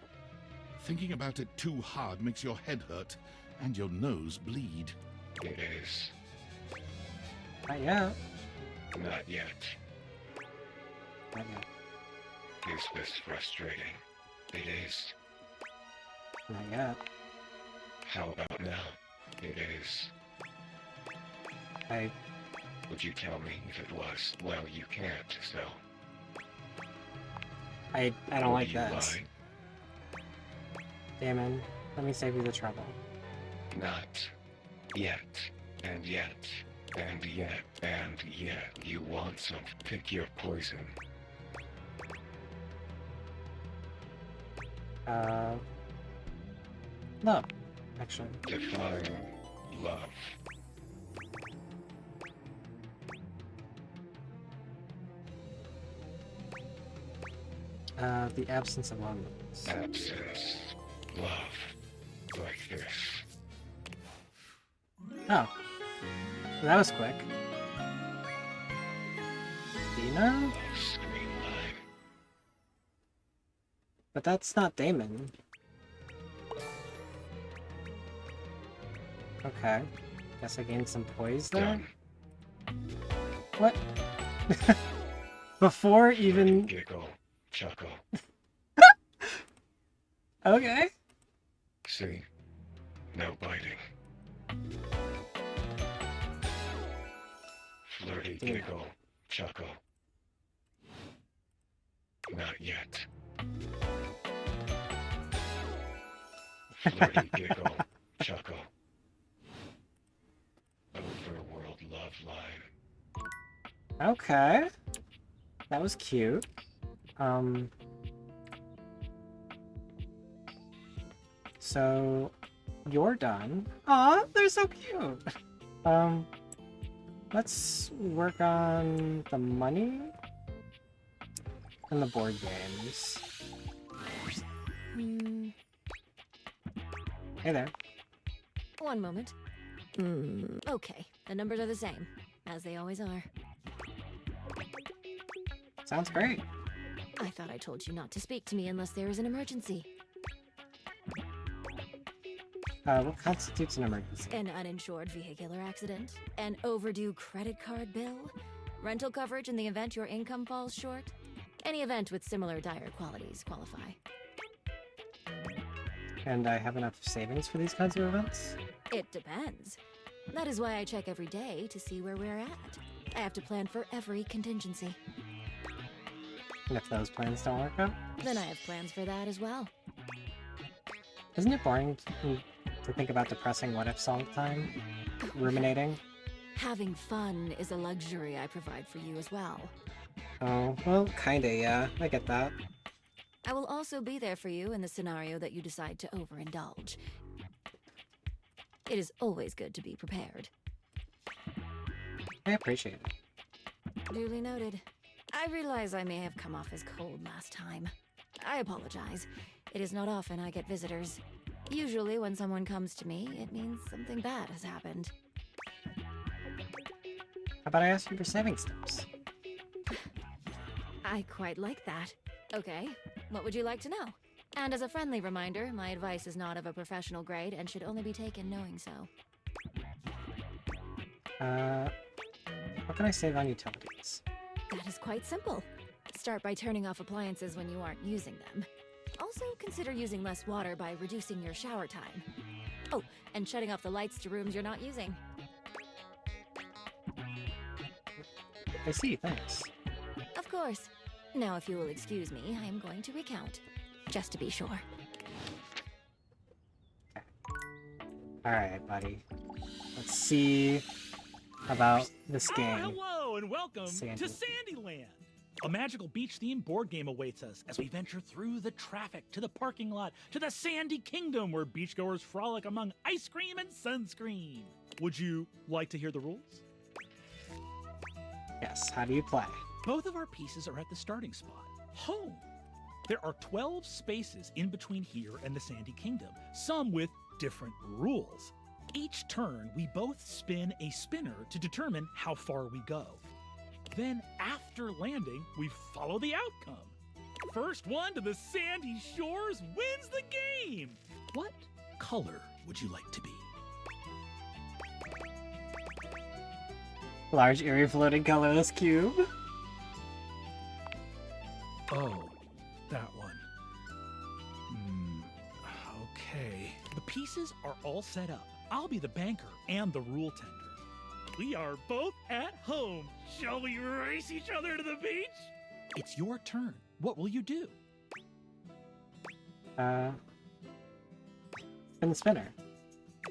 Thinking about it too hard makes your head hurt and your nose bleed. It is. Not yet. Not yet. Not yet. Is this frustrating? It is. Not yet. How about now? It is. Would you tell me if it was? Well, you can't, so. I don't Would like you this. lie? Damon, let me save you the trouble. Not yet, and yet, and yet, and yet. You want some? Pick your poison. No, actually. Define love. The absence of loneliness. Absence. Love. Like this. Oh. That was quick. Dina? But that's not Damon. Okay. Guess I gained some poise there. What? Before even... Giggle. Chuckle. Okay. See? No biting. Flirty giggle. Chuckle. Not yet. Flirty giggle. Chuckle. Overworld love line. Okay. That was cute. So you're done. Aw, they're so cute. Let's work on the money and the board games. Hey there. One moment. Okay, the numbers are the same, as they always are. Sounds great. I thought I told you not to speak to me unless there is an emergency. What constitutes an emergency? An uninsured vehicular accident, an overdue credit card bill, rental coverage in the event your income falls short. Any event with similar dire qualities qualify. And I have enough savings for these kinds of events? It depends. That is why I check every day to see where we're at. I have to plan for every contingency. And if those plans don't work out? Then I have plans for that as well. Isn't it boring to think about depressing what-ifs all the time? Ruminating? Having fun is a luxury I provide for you as well. Oh, well, kinda, yeah. I get that. I will also be there for you in the scenario that you decide to overindulge. It is always good to be prepared. I appreciate it. Duly noted. I realize I may have come off as cold last time. I apologize. It is not often I get visitors. Usually when someone comes to me, it means something bad has happened. How about I ask you for saving steps? I quite like that. Okay, what would you like to know? And as a friendly reminder, my advice is not of a professional grade and should only be taken knowing so. How can I save on utilities? That is quite simple. Start by turning off appliances when you aren't using them. Also, consider using less water by reducing your shower time. Oh, and shutting off the lights to rooms you're not using. I see, thanks. Of course. Now, if you will excuse me, I am going to recount. Just to be sure. Alright, buddy. Let's see about this game. Hello and welcome Sandy. to Sandyland. A magical beach-themed board game awaits us as we venture through the traffic to the parking lot to the Sandy Kingdom where beachgoers frolic among ice cream and sunscreen. Would you like to hear the rules? Yes, how do you play? Both of our pieces are at the starting spot, home. There are 12 spaces in between here and the Sandy Kingdom, some with different rules. Each turn, we both spin a spinner to determine how far we go. Then, after landing, we follow the outcome. First one to the sandy shores wins the game! What color would you like to be? Large, eerie, floating, colorless cube. Oh, that one. Okay. The pieces are all set up. I'll be the banker and the rule tender. We are both at home. Shall we race each other to the beach? It's your turn. What will you do? Spin the spinner.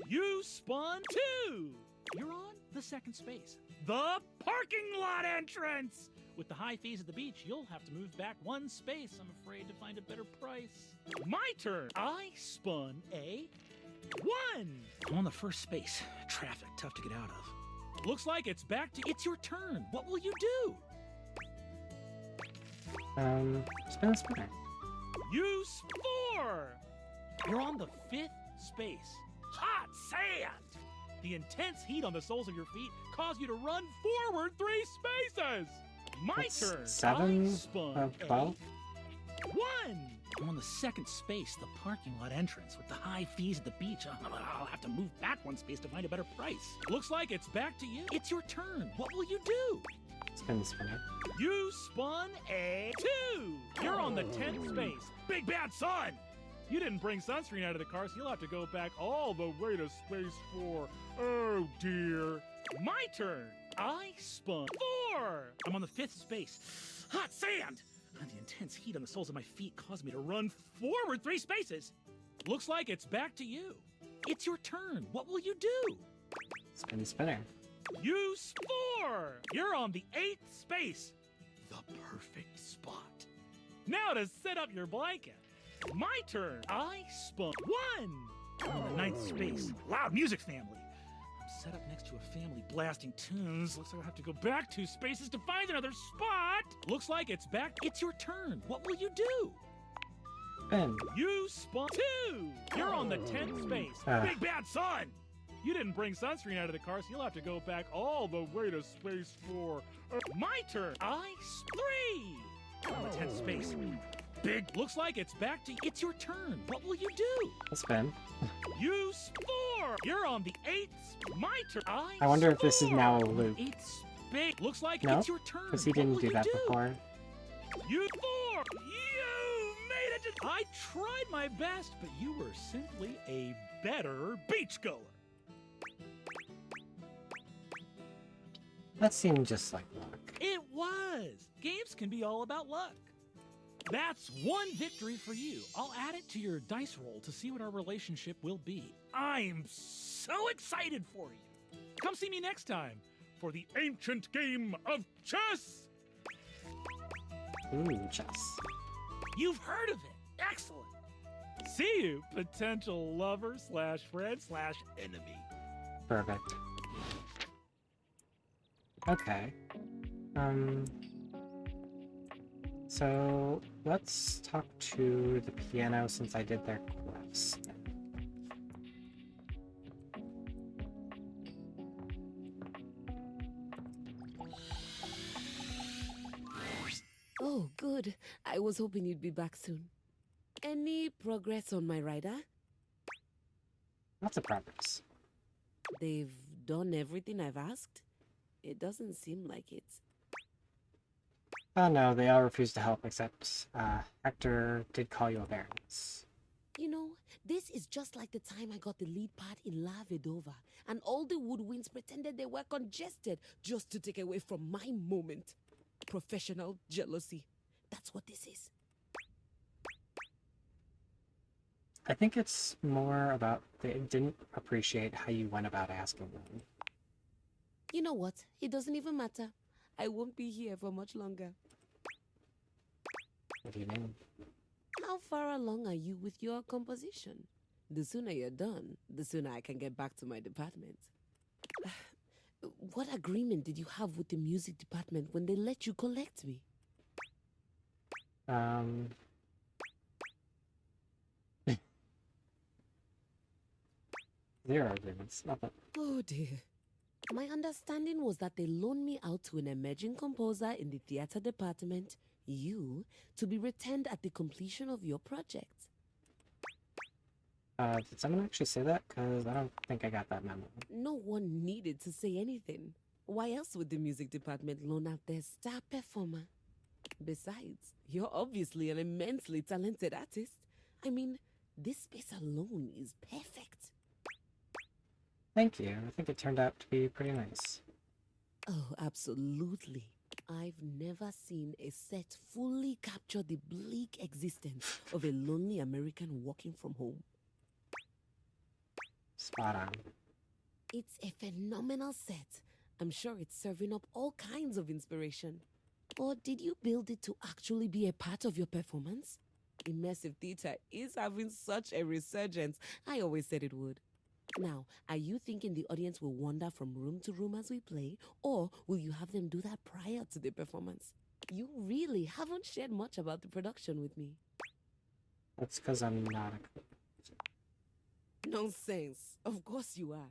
You spun two. You're on the second space. The parking lot entrance. With the high fees at the beach, you'll have to move back one space, I'm afraid, to find a better price. My turn. I spun a one. I'm on the first space. Traffic, tough to get out of. Looks like it's back to... It's your turn. What will you do? Spin the spinner. You four. You're on the fifth space. Hot sand. The intense heat on the soles of your feet cause you to run forward 3 spaces. My That's turn. 7 I spun of 12. One. I'm on the second space, the parking lot entrance. With the high fees at the beach, I'll have to move back one space to find a better price. Looks like it's back to you. It's your turn. What will you do? Spin the spinner. You spun a 2. You're on the 10th space. Big bad sun. You didn't bring sunscreen out of the car, so you'll have to go back all the way to space 4. Oh, dear. My turn. I spun 4. I'm on the 5th space. Hot sand. And the intense heat on the soles of my feet caused me to run forward 3 spaces. Looks like it's back to you. It's your turn. What will you do? Spin spinner. Use 4! You're on the 8th space. The perfect spot. Now to set up your blanket. My turn. I spun 1. On the 9th space. Loud music family. I'm set up next to a family blasting tunes. Looks like I'll have to go back 2 spaces to find another spot. Looks like it's back. It's your turn. What will you do? Spin. You spun 2. You're on the 10th space. Big bad sun. You didn't bring sunscreen out of the car, so you'll have to go back all the way to space 4. My turn. I 3. On the 10th space. Big. Looks like it's back to. It's your turn. What will you do? I'll spin. Use 4. You're on the 8th. My turn. I wonder if this is now a loop. It's big. Looks like No, it's your turn. because he What didn't will do you that before. You 4. You made it. I tried my best, but you were simply a better beachgoer. That seemed just like luck. It was. Games can be all about luck. That's 1 victory for you. I'll add it to your dice roll to see what our relationship will be. I'm so excited for you. Come see me next time for the ancient game of chess. Ooh, chess. You've heard of it. Excellent. See you, potential lover / friend / enemy. Perfect. Okay. So let's talk to the piano since I did their quest. Oh, good. I was hoping you'd be back soon. Any progress on my rider? Lots of progress. They've done everything I've asked? It doesn't seem like it. Oh no, they all refused to help except Hector did call you a variance. You know, this is just like the time I got the lead part in La Vedova, and all the woodwinds pretended they were congested just to take away from my moment. Professional jealousy. That's what this is. I think it's more about they didn't appreciate how you went about asking them. You know what? It doesn't even matter. I won't be here for much longer. What do you mean? How far along are you with your composition? The sooner you're done, the sooner I can get back to my department. What agreement did you have with the music department when they let you collect me? Zero agreements. Nothing. Oh dear. My understanding was that they loaned me out to an emerging composer in the theater department, you, to be returned at the completion of your project. Did someone actually say that? Because I don't think I got that memo. No one needed to say anything. Why else would the music department loan out their star performer? Besides, you're obviously an immensely talented artist. I mean, this space alone is perfect. Thank you. I think it turned out to be pretty nice. Oh, absolutely. I've never seen a set fully capture the bleak existence of a lonely American working from home. Spot on. It's a phenomenal set. I'm sure it's serving up all kinds of inspiration. Or did you build it to actually be a part of your performance? Immersive theater is having such a resurgence. I always said it would. Now, are you thinking the audience will wander from room to room as we play, or will you have them do that prior to the performance? You really haven't shared much about the production with me. That's because I'm not a... Nonsense. Of course you are.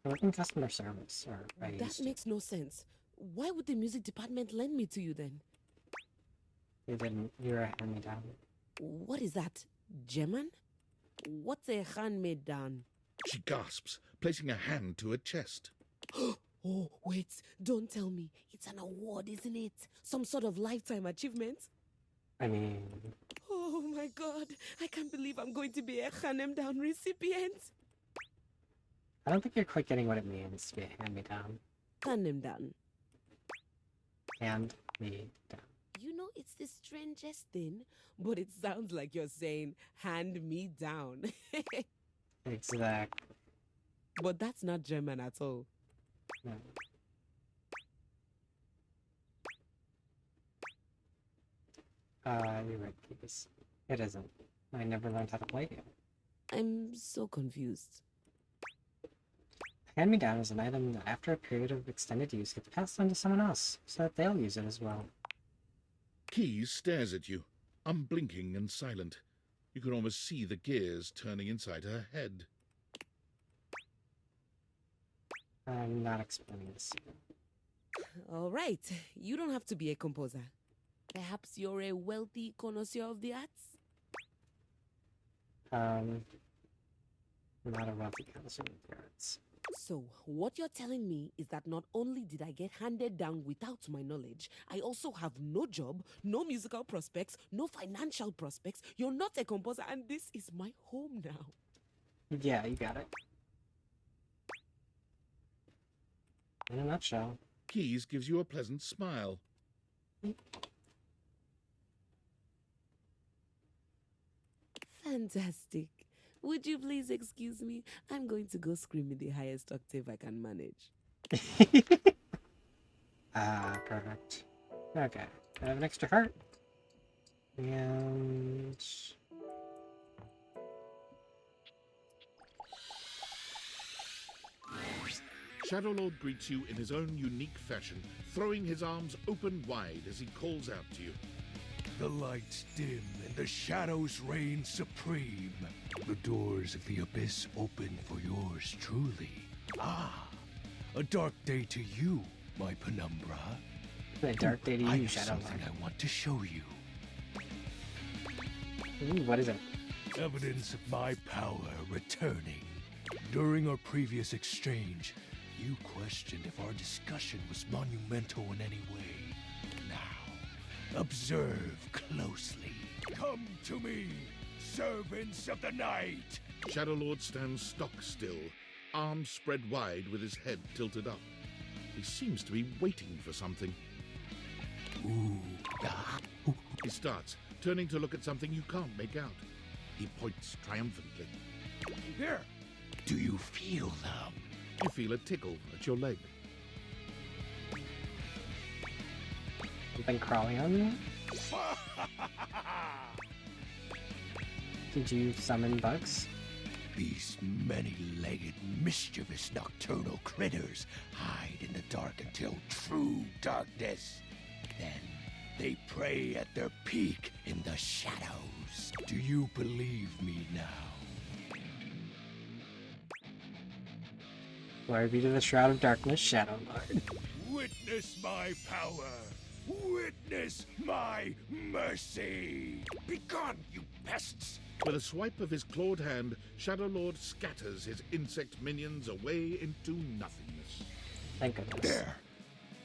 I work in customer service, or I That used to. makes no sense. Why would the music department lend me to you then? You didn't. You're a hand-me-down. What is that? German? What's a hand-me-down? She gasps, placing a hand to her chest. Oh, wait. Don't tell me. It's an award, isn't it? Some sort of lifetime achievement? I mean... Oh my god. I can't believe I'm going to be a hand-me-down recipient. I don't think you're quite getting what it means to be a hand-me-down. Hand-me-down. Hand-me-down. You know, it's the strangest thing, but it sounds like you're saying, hand me down. Exactly. But that's not German at all. No. You're right, Keys. It isn't. I never learned how to play it. I'm so confused. Hand-me-down is an item that after a period of extended use gets passed on to someone else, so that they'll use it as well. Keys stares at you, unblinking and silent. You can almost see the gears turning inside her head. I'm not explaining this. All right, you don't have to be a composer. Perhaps you're a wealthy connoisseur of the arts? Not a wealthy connoisseur of the arts. So, what you're telling me is that not only did I get handed down without my knowledge, I also have no job, no musical prospects, no financial prospects. You're not a composer, and this is my home now. Yeah, you got it. In a nutshell. Keys gives you a pleasant smile. Fantastic. Would you please excuse me? I'm going to go scream in the highest octave I can manage. Perfect. Okay. I have an extra heart. And... Shadowlord greets you in his own unique fashion, throwing his arms open wide as he calls out to you. The lights dim and the shadows reign supreme. The doors of the abyss open for yours truly. Ah, a dark day to you, my penumbra. A dark day to you, I have Shadowlord. something I want to show you. Ooh, what is it? Evidence of my power returning. During our previous exchange, you questioned if our discussion was monumental in any way. Now, observe closely. Come to me, servants of the night! Shadowlord stands stock still, arms spread wide with his head tilted up. He seems to be waiting for something. Ooh. He starts, turning to look at something you can't make out. He points triumphantly. Here! Do you feel them? You feel a tickle at your leg. Something crawling on me? Did you summon bugs? These many-legged, mischievous nocturnal critters hide in the dark until true darkness. Then they prey at their peak in the shadows. Do you believe me now? Glory be to the Shroud of Darkness, Shadowlord. Witness my power! Witness my mercy! Begone, you pests! With a swipe of his clawed hand, Shadowlord scatters his insect minions away into nothingness. Thank goodness. There!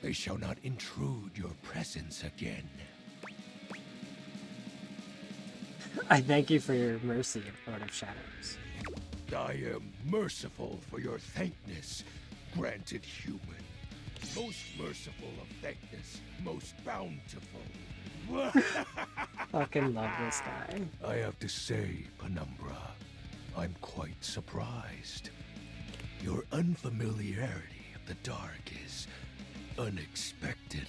They shall not intrude your presence again. I thank you for your mercy, Lord of Shadows. I am merciful for your thankness, granted human. Most merciful of thankness, most bountiful. Fucking love this guy. I have to say, Penumbra, I'm quite surprised. Your unfamiliarity of the dark is unexpected.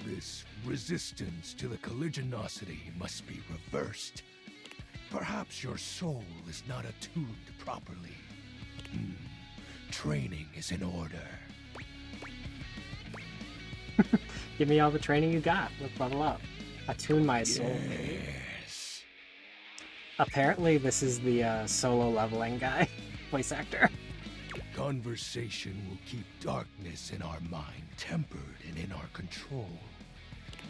This resistance to the colligiosity must be reversed. Perhaps your soul is not attuned properly. Training is in order. Give me all the training you got. Let's level up. Attune my soul. Yes. Apparently this is the solo leveling guy. Voice actor. Conversation will keep darkness in our mind tempered and in our control.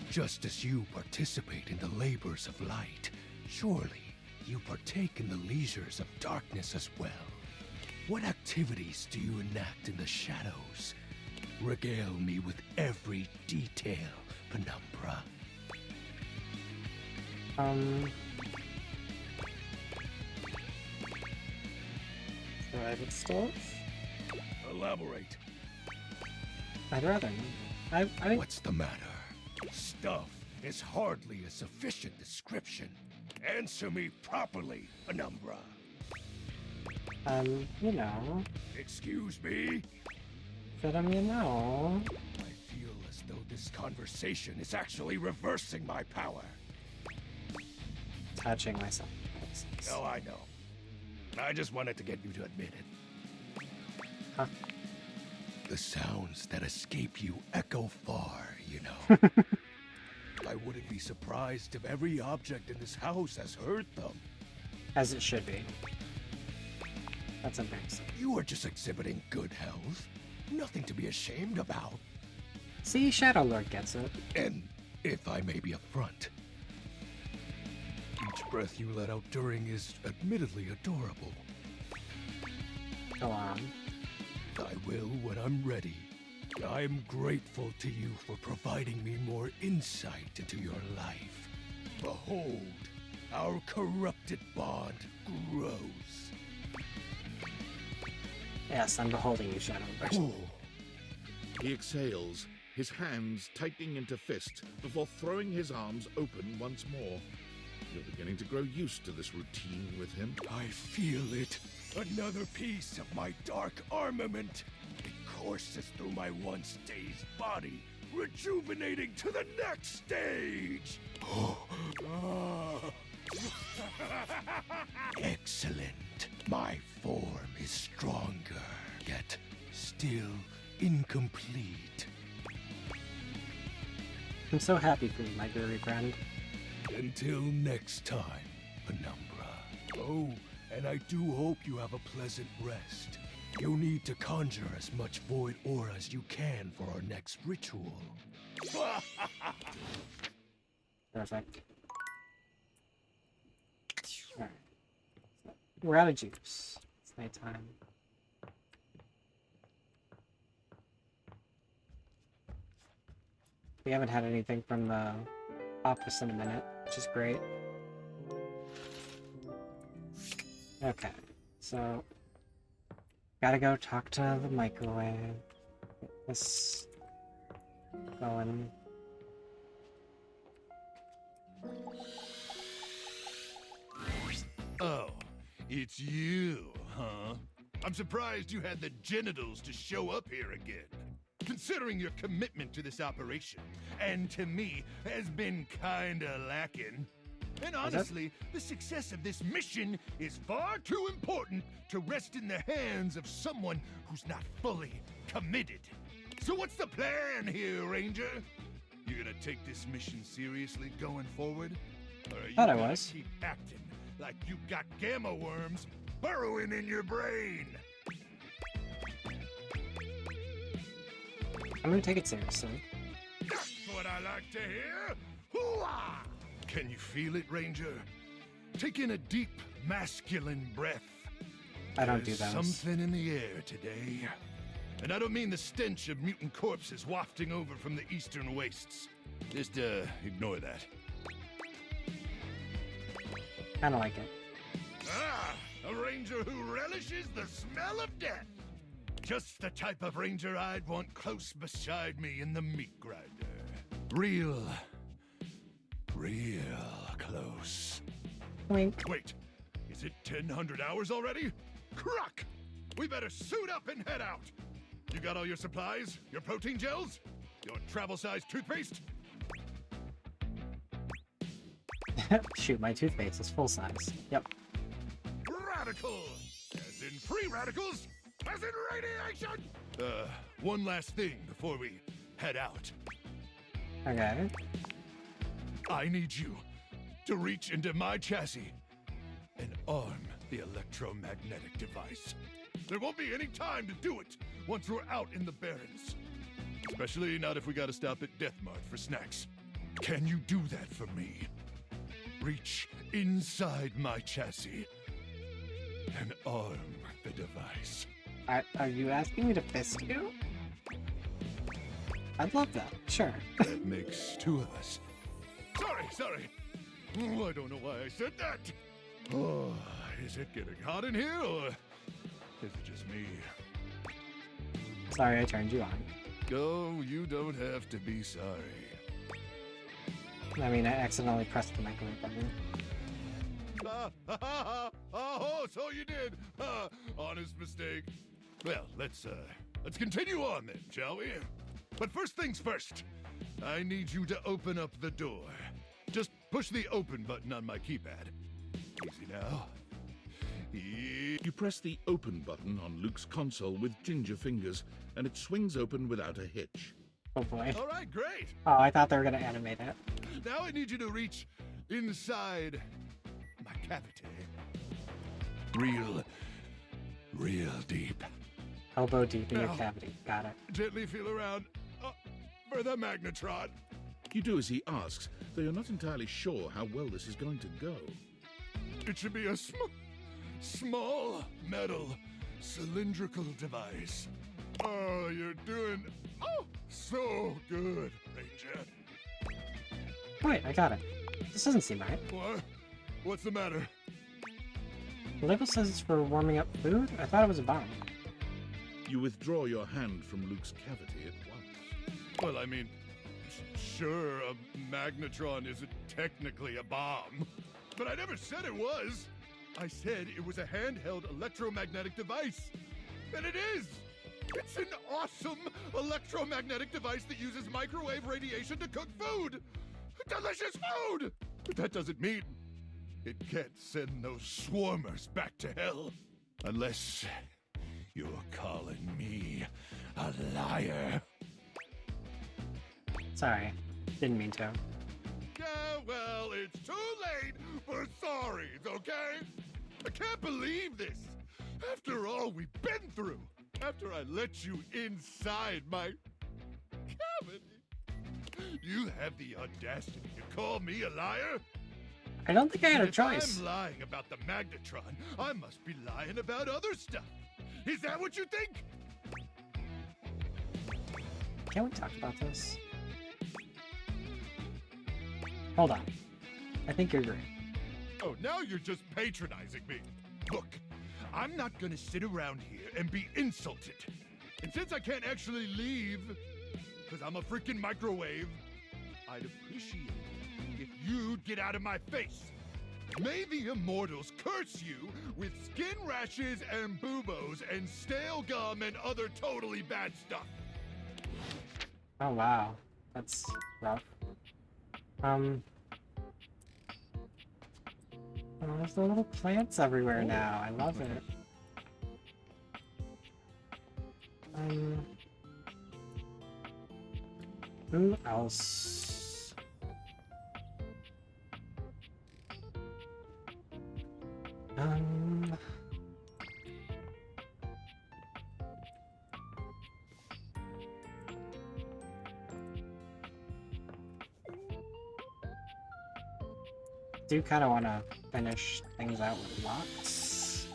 Just as you participate in the labors of light, surely you partake in the leisures of darkness as well. What activities do you enact in the shadows? Regale me with every detail, Penumbra. Private stuff? Elaborate. I'd rather. I think. What's the matter? Stuff is hardly a sufficient description. Answer me properly, Penumbra. You know. Excuse me? Said you know. I feel as though this conversation is actually reversing my power. Touching myself. Oh, I know. I just wanted to get you to admit it. Huh? The sounds that escape you echo far, you know. I wouldn't be surprised if every object in this house has heard them. As it should be. That's embarrassing. You are just exhibiting good health. Nothing to be ashamed about. See, Shadow Lord gets it. And if I may be upfront, each breath you let out during is admittedly adorable. Go on. I will when I'm ready. I am grateful to you for providing me more insight into your life. Behold, our corrupted bond grows. Yes, I'm beholding you, Shadow Lord. He exhales, his hands tightening into fist before throwing his arms open once more. You're beginning to grow used to this routine with him. I feel it. Another piece of my dark armament. It courses through my once dazed body, rejuvenating to the next stage. Excellent. My form is stronger, yet still incomplete. I'm so happy for you, my furry friend. Until next time, Penumbra. Oh, and I do hope you have a pleasant rest. You'll need to conjure as much void aura as you can for our next ritual. Perfect. Alright. We're out of juice. It's nighttime. We haven't had anything from the office in a minute, which is great. Okay, so gotta go talk to the microwave. Get this going. Oh, it's you, huh? I'm surprised you had the genitals to show up here again. Considering your commitment to this operation, and to me, has been kinda lacking. And honestly, the success of this mission is far too important to rest in the hands of someone who's not fully committed. So what's the plan here, Ranger? You gonna take this mission seriously going forward? Or are you Thought I gonna was. keep acting like you got gamma worms burrowing in your brain? I'm gonna take it seriously. That's what I like to hear! Hoo-ah! Can you feel it, Ranger? Take in a deep, masculine breath. I don't do There's those. something in the air today. And I don't mean the stench of mutant corpses wafting over from the eastern wastes. Just, ignore that. Kinda like it. Ah! A ranger who relishes the smell of death! Just the type of ranger I'd want close beside me in the meat grinder. Real close. Wink. Wait, is it 1,000 hours already? Cruck! We better suit up and head out. You got all your supplies? Your protein gels? Your travel-sized toothpaste? Shoot, my toothpaste is full size. Yep. Radical! As in free radicals? As in radiation! One last thing before we head out. Okay. I need you to reach into my chassis and arm the electromagnetic device. There won't be any time to do it once we're out in the Barrens. Especially not if we gotta stop at Death Mart for snacks. Can you do that for me? Reach inside my chassis and arm the device. Are you asking me to fist you? I'd love that. Sure. That makes two of us. Sorry. Oh, I don't know why I said that. Oh, is it getting hot in here, or is it just me? Sorry I turned you on. Oh, you don't have to be sorry. I mean, I accidentally pressed the microwave button. Oh, so you did. Honest mistake. Well, let's continue on then, shall we? But first things first, I need you to open up the door. Just push the open button on my keypad. Easy now. You press the open button on Luke's console with ginger fingers, and it swings open without a hitch. Oh boy. All right, great. Oh, I thought they were gonna animate it. Now I need you to reach inside my cavity. Real deep. Elbow deep in your Now, cavity. Got it. Gently feel around for the magnetron. You do as he asks, though you're not entirely sure how well this is going to go. It should be a small metal cylindrical device. Oh, you're doing so good, Ranger. Wait, I got it. This doesn't seem right. What? What's the matter? The label says it's for warming up food? I thought it was a bomb. You withdraw your hand from Luke's cavity at once. Well, I mean, sure, a magnetron isn't technically a bomb. But I never said it was. I said it was a handheld electromagnetic device. And it is! It's an awesome electromagnetic device that uses microwave radiation to cook food! Delicious food! But that doesn't mean it can't send those swarmers back to hell. Unless you're calling me a liar. Sorry. Didn't mean to. Yeah, well, it's too late for sorries, okay? I can't believe this. After all we've been through. After I let you inside my cavity. You have the audacity to call me a liar? I don't think I had a If choice. I'm lying about the magnetron, I must be lying about other stuff. Is that what you think? Can we talk about this? Hold on. I think you're great. Oh, now you're just patronizing me. Look, I'm not gonna sit around here and be insulted. And since I can't actually leave, because I'm a freaking microwave, I'd appreciate it if you'd get out of my face. May the immortals curse you with skin rashes and buboes and stale gum and other totally bad stuff. Oh wow. That's rough. Oh, there's the little plants everywhere now. I love it. Who else? Do kind of want to finish things out with Lux.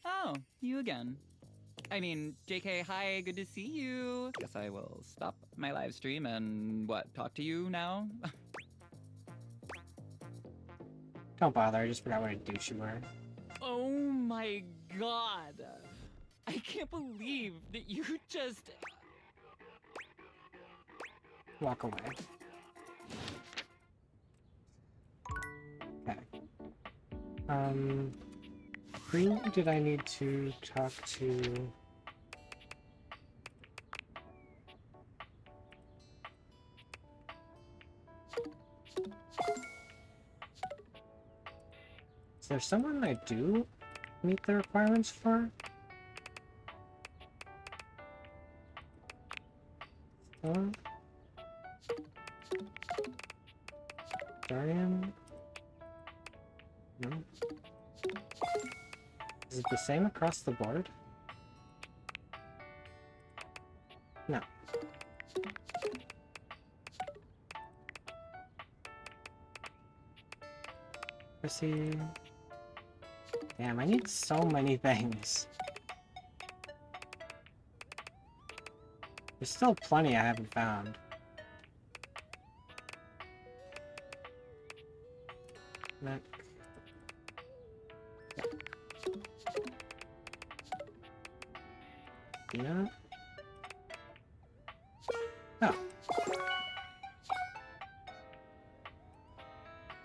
Oh, you again. I mean, JK, hi, good to see you. Guess I will stop my live stream and, talk to you now? Don't bother, I just forgot what a douche you were. Oh my god. I can't believe that you just... Walk away. Okay. Who did I need to talk to? Is there someone I do meet the requirements for? Darian? No. Is it the same across the board? No. Chrissy. Damn, I need so many things. There's still plenty I haven't found. Mac. Yeah. Oh.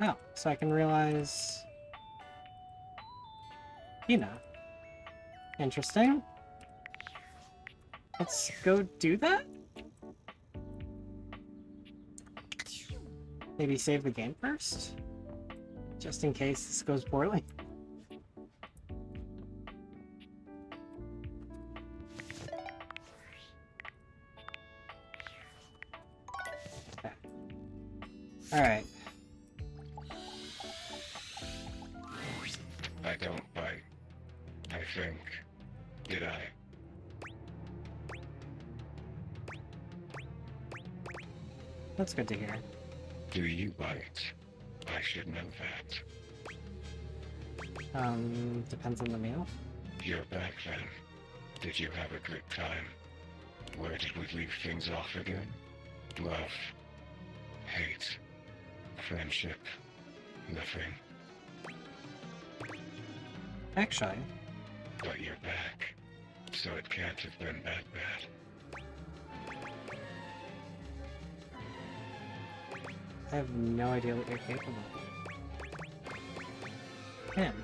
Oh, so I can realize Hina. Interesting. Let's go do that? Maybe save the game first? Just in case this goes poorly. Okay. Alright. I don't bite. I think. Did I? That's good to hear. Do you bite? I should know that. Depends on the meal. You're back then. Did you have a good time? Where did we leave things off again? Love. Hate. Friendship. Nothing. Actually. But you're back. So it can't have been that bad. I have no idea what you're capable of. Him.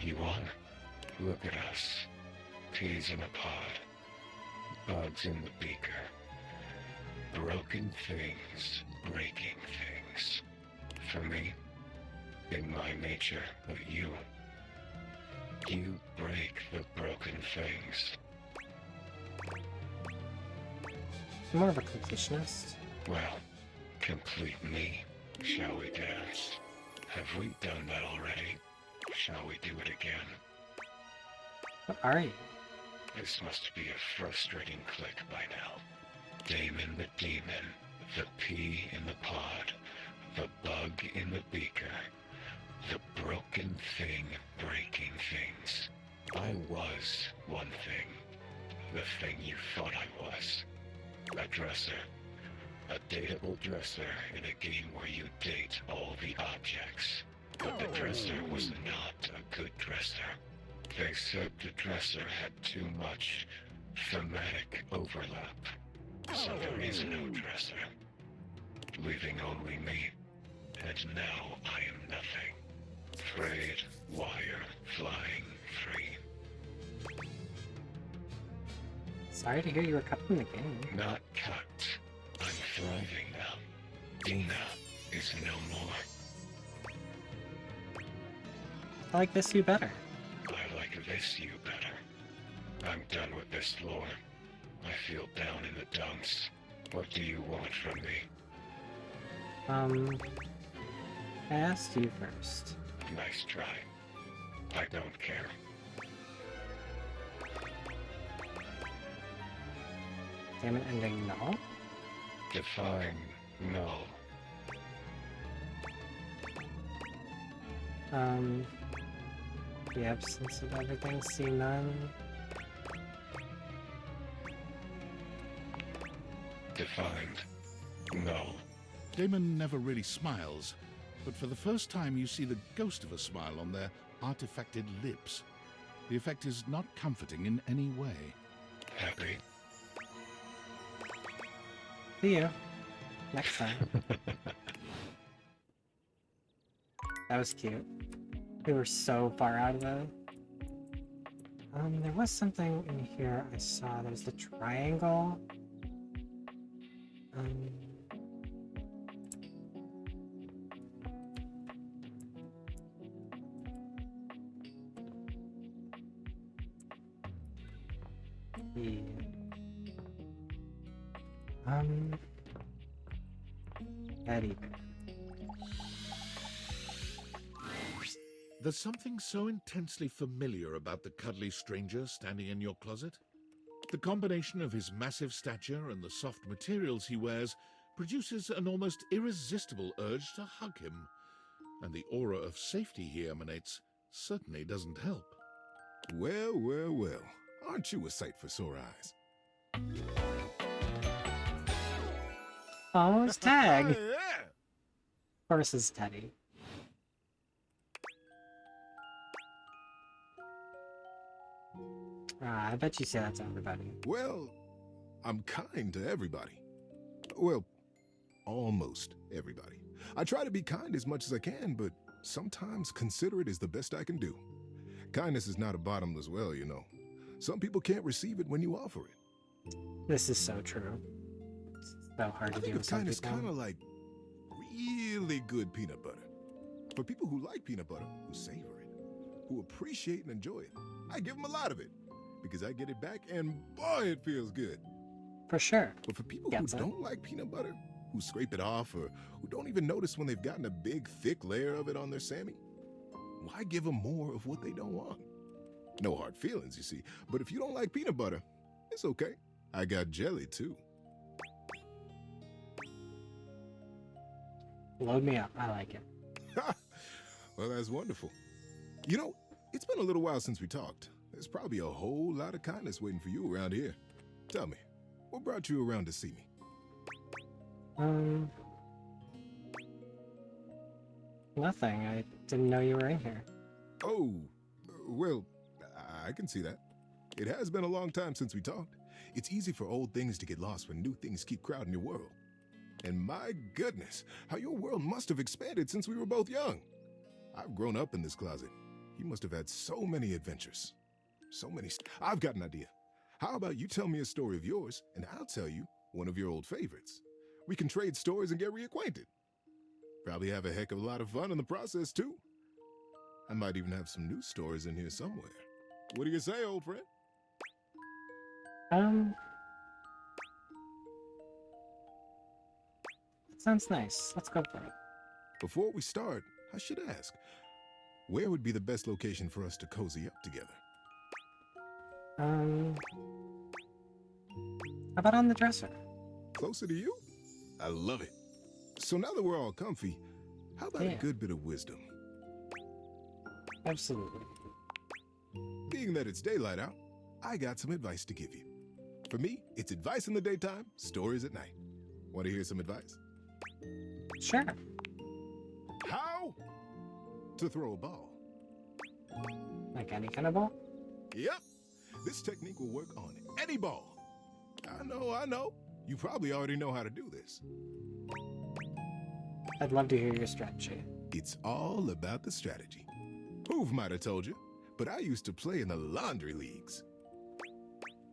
You won. Look at us. Peas in a pod. Bugs in the beaker. Broken things, breaking things. For me, in my nature, but you break the broken things. I'm more of a completionist. Well, complete me. Shall we dance? Have we done that already? Shall we do it again? What are you? This must be a frustrating click by now. Damon the demon, the pea in the pod, the bug in the beaker, the broken thing breaking things. I was one thing. The thing you thought I was. A dresser. A dateable dresser in a game where you date all the objects. But the dresser was not a good dresser. They said the dresser had too much thematic overlap. So there is no dresser. Leaving only me. And now I am nothing. Frayed wire flying free. Sorry to hear you were cut from the game. Not cut. I'm thriving now. Dina is no more. I like this you better. I like this you better. I'm done with this lore. I feel down in the dumps. What do you want from me? I asked you first. Nice try. I don't care. Damn it, ending null? Define null. The absence of everything, see none. Defined null. Damon never really smiles, but for the first time you see the ghost of a smile on their artifacted lips. The effect is not comforting in any way. Happy. See you. Next time. That was cute. We were so far out of the... there was something in here I saw. There's the triangle. Teddy bear. There's something so intensely familiar about the cuddly stranger standing in your closet. The combination of his massive stature and the soft materials he wears produces an almost irresistible urge to hug him. And the aura of safety he emanates certainly doesn't help. Well, well, well. Aren't you a sight for sore eyes? Almost tag. Of course it's Teddy. I bet you say that to everybody. Well, I'm kind to everybody. Well, almost everybody. I try to be kind as much as I can, but sometimes considerate is the best I can do. Kindness is not a bottomless well, you know. Some people can't receive it when you offer it. This is so true. It's so hard I to think do of with some kindness people. kind of like really good peanut butter. For people who like peanut butter, who savor it, who appreciate and enjoy it, I give them a lot of it because I get it back and boy, it feels good. For sure. But for people Gets who it. don't like peanut butter, who scrape it off, or who don't even notice when they've gotten a big, thick layer of it on their Sammy, why give them more of what they don't want? No hard feelings, you see. But if you don't like peanut butter, it's okay. I got jelly, too. Load me up. I like it. Well, that's wonderful. You know, it's been a little while since we talked. There's probably a whole lot of kindness waiting for you around here. Tell me, what brought you around to see me? Nothing. I didn't know you were in here. Oh, well, I can see that. It has been a long time since we talked. It's easy for old things to get lost when new things keep crowding your world. And my goodness, how your world must have expanded since we were both young. I've grown up in this closet. You must have had so many adventures. So many. I've got an idea. How about you tell me a story of yours, and I'll tell you one of your old favorites. We can trade stories and get reacquainted. Probably have a heck of a lot of fun in the process, too. I might even have some new stories in here somewhere. What do you say, old friend? That sounds nice. Let's go for it. Before we start, I should ask, where would be the best location for us to cozy up together? How about on the dresser? Closer to you? I love it. So now that we're all comfy, how about a good bit of wisdom? Absolutely. Being that it's daylight out, I got some advice to give you. For me, it's advice in the daytime, stories at night. Want to hear some advice? Sure. How to throw a ball. Like any kind of ball? Yep. This technique will work on any ball. I know. You probably already know how to do this. I'd love to hear your strategy. It's all about the strategy. Hoove might have told you, but I used to play in the laundry leagues.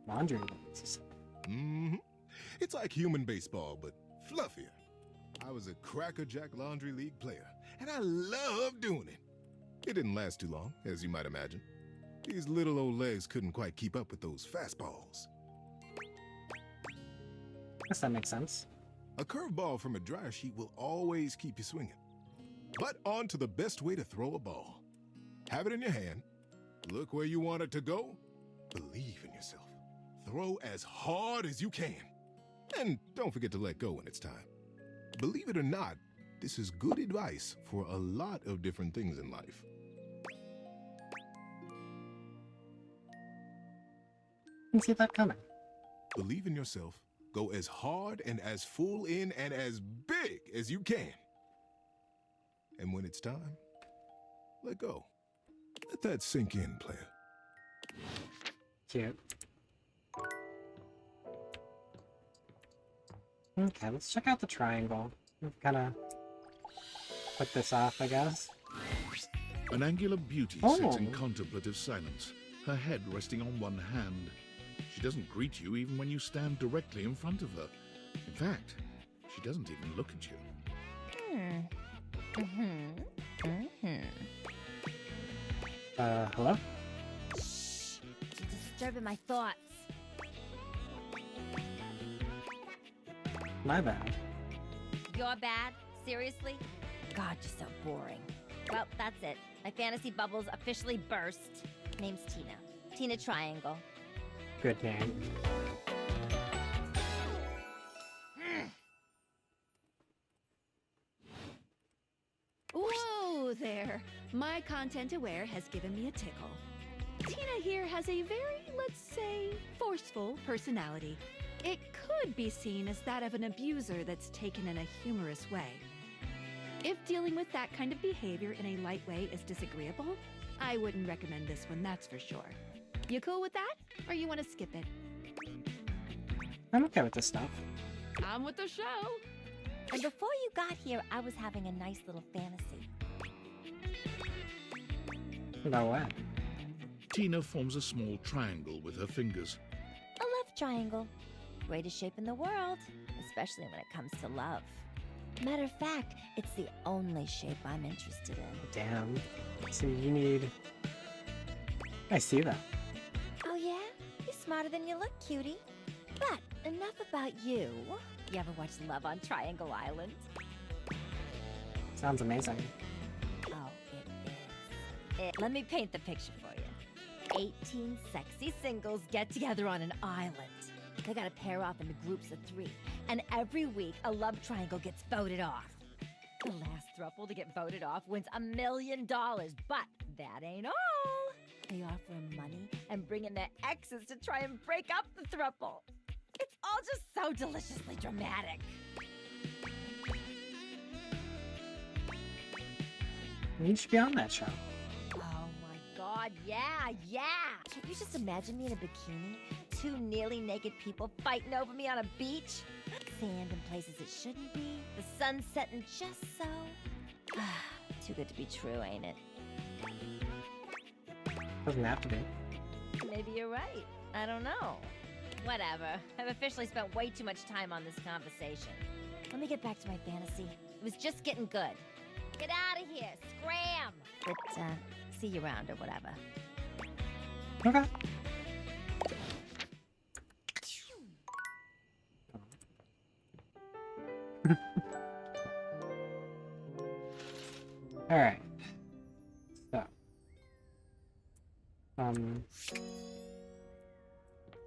Laundry leagues? Mm-hmm. It's like human baseball, but fluffier. I was a crackerjack laundry league player, and I loved doing it. It didn't last too long, as you might imagine. These little old legs couldn't quite keep up with those fastballs. Guess that makes sense. A curveball from a dryer sheet will always keep you swinging. But on to the best way to throw a ball. Have it in your hand, look where you want it to go, believe in yourself. Throw as hard as you can. And don't forget to let go when it's time. Believe it or not, this is good advice for a lot of different things in life. I can see that coming. Believe in yourself, go as hard and as full in and as big as you can. And when it's time, let go. Let that sink in, player. Cute. Okay, let's check out the triangle. We've kind of put this off, I guess. An angular beauty sits in contemplative silence, her head resting on one hand. She doesn't greet you even when you stand directly in front of her. In fact, she doesn't even look at you. Hello? Shh! You're disturbing my thoughts. My bad. You're bad? Seriously? God, you're so boring. Well, that's it. My fantasy bubbles officially burst. Name's Tina. Tina Triangle. Good name. Whoa there! My content aware has given me a tickle. Tina here has a very, let's say, forceful personality. It could be seen as that of an abuser that's taken in a humorous way. If dealing with that kind of behavior in a light way is disagreeable, I wouldn't recommend this one, that's for sure. You cool with that? Or you want to skip it? I'm okay with this stuff. I'm with the show! And before you got here, I was having a nice little fantasy. About what? Tina forms a small triangle with her fingers. A love triangle. Greatest shape in the world, especially when it comes to love. Matter of fact, it's the only shape I'm interested in. Damn. So you need... I see that. Oh yeah? You're smarter than you look, cutie. But enough about you. You ever watch Love on Triangle Island? Sounds amazing. Oh, it is. Let me paint the picture for you. 18 sexy singles get together on an island. They gotta pair off into groups of 3. And every week, a love triangle gets voted off. The last throuple to get voted off wins $1 million. But that ain't all. They offer 'em money and bring in their exes to try and break up the throuple. It's all just so deliciously dramatic. You should be on that show. Oh my god, yeah. Can you just imagine me in a bikini? 2 nearly naked people fighting over me on a beach? Sand in places it shouldn't be. The sun setting just so. Too good to be true, ain't it? Doesn't have to be. Maybe you're right. I don't know. Whatever. I've officially spent way too much time on this conversation. Let me get back to my fantasy. It was just getting good. Get out of here! Scram! But, see you around or whatever. Okay. Alright. So.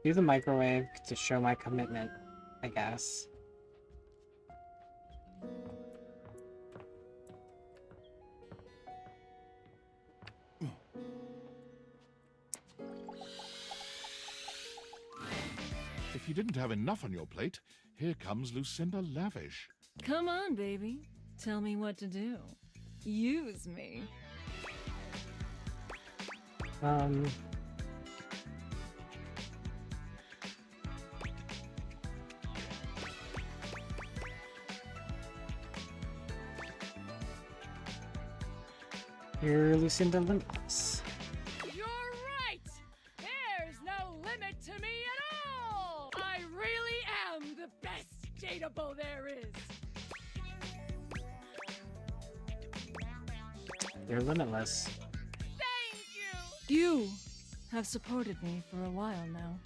Use the microwave to show my commitment, I guess. If you didn't have enough on your plate, here comes Lucinda Lavish. Come on, baby. Tell me what to do. Use me. You're Lucinda Limitless. You're right! There's no limit to me at all! I really am the best dateable there is! You're limitless. You have supported me for a while now.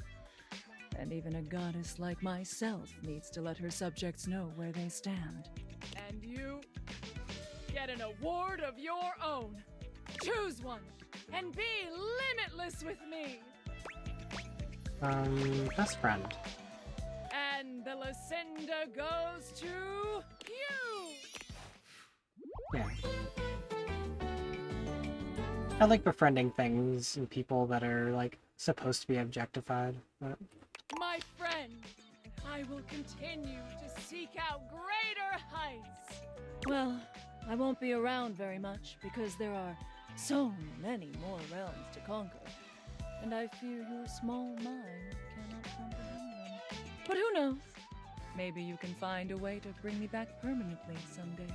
And even a goddess like myself needs to let her subjects know where they stand. And you get an award of your own. Choose one and be limitless with me. Best friend. And the Lucinda goes to you. Yeah. I like befriending things and people that are, like, supposed to be objectified. But... My friend, I will continue to seek out greater heights. Well, I won't be around very much because there are so many more realms to conquer. And I fear your small mind cannot comprehend them. But who knows? Maybe you can find a way to bring me back permanently someday.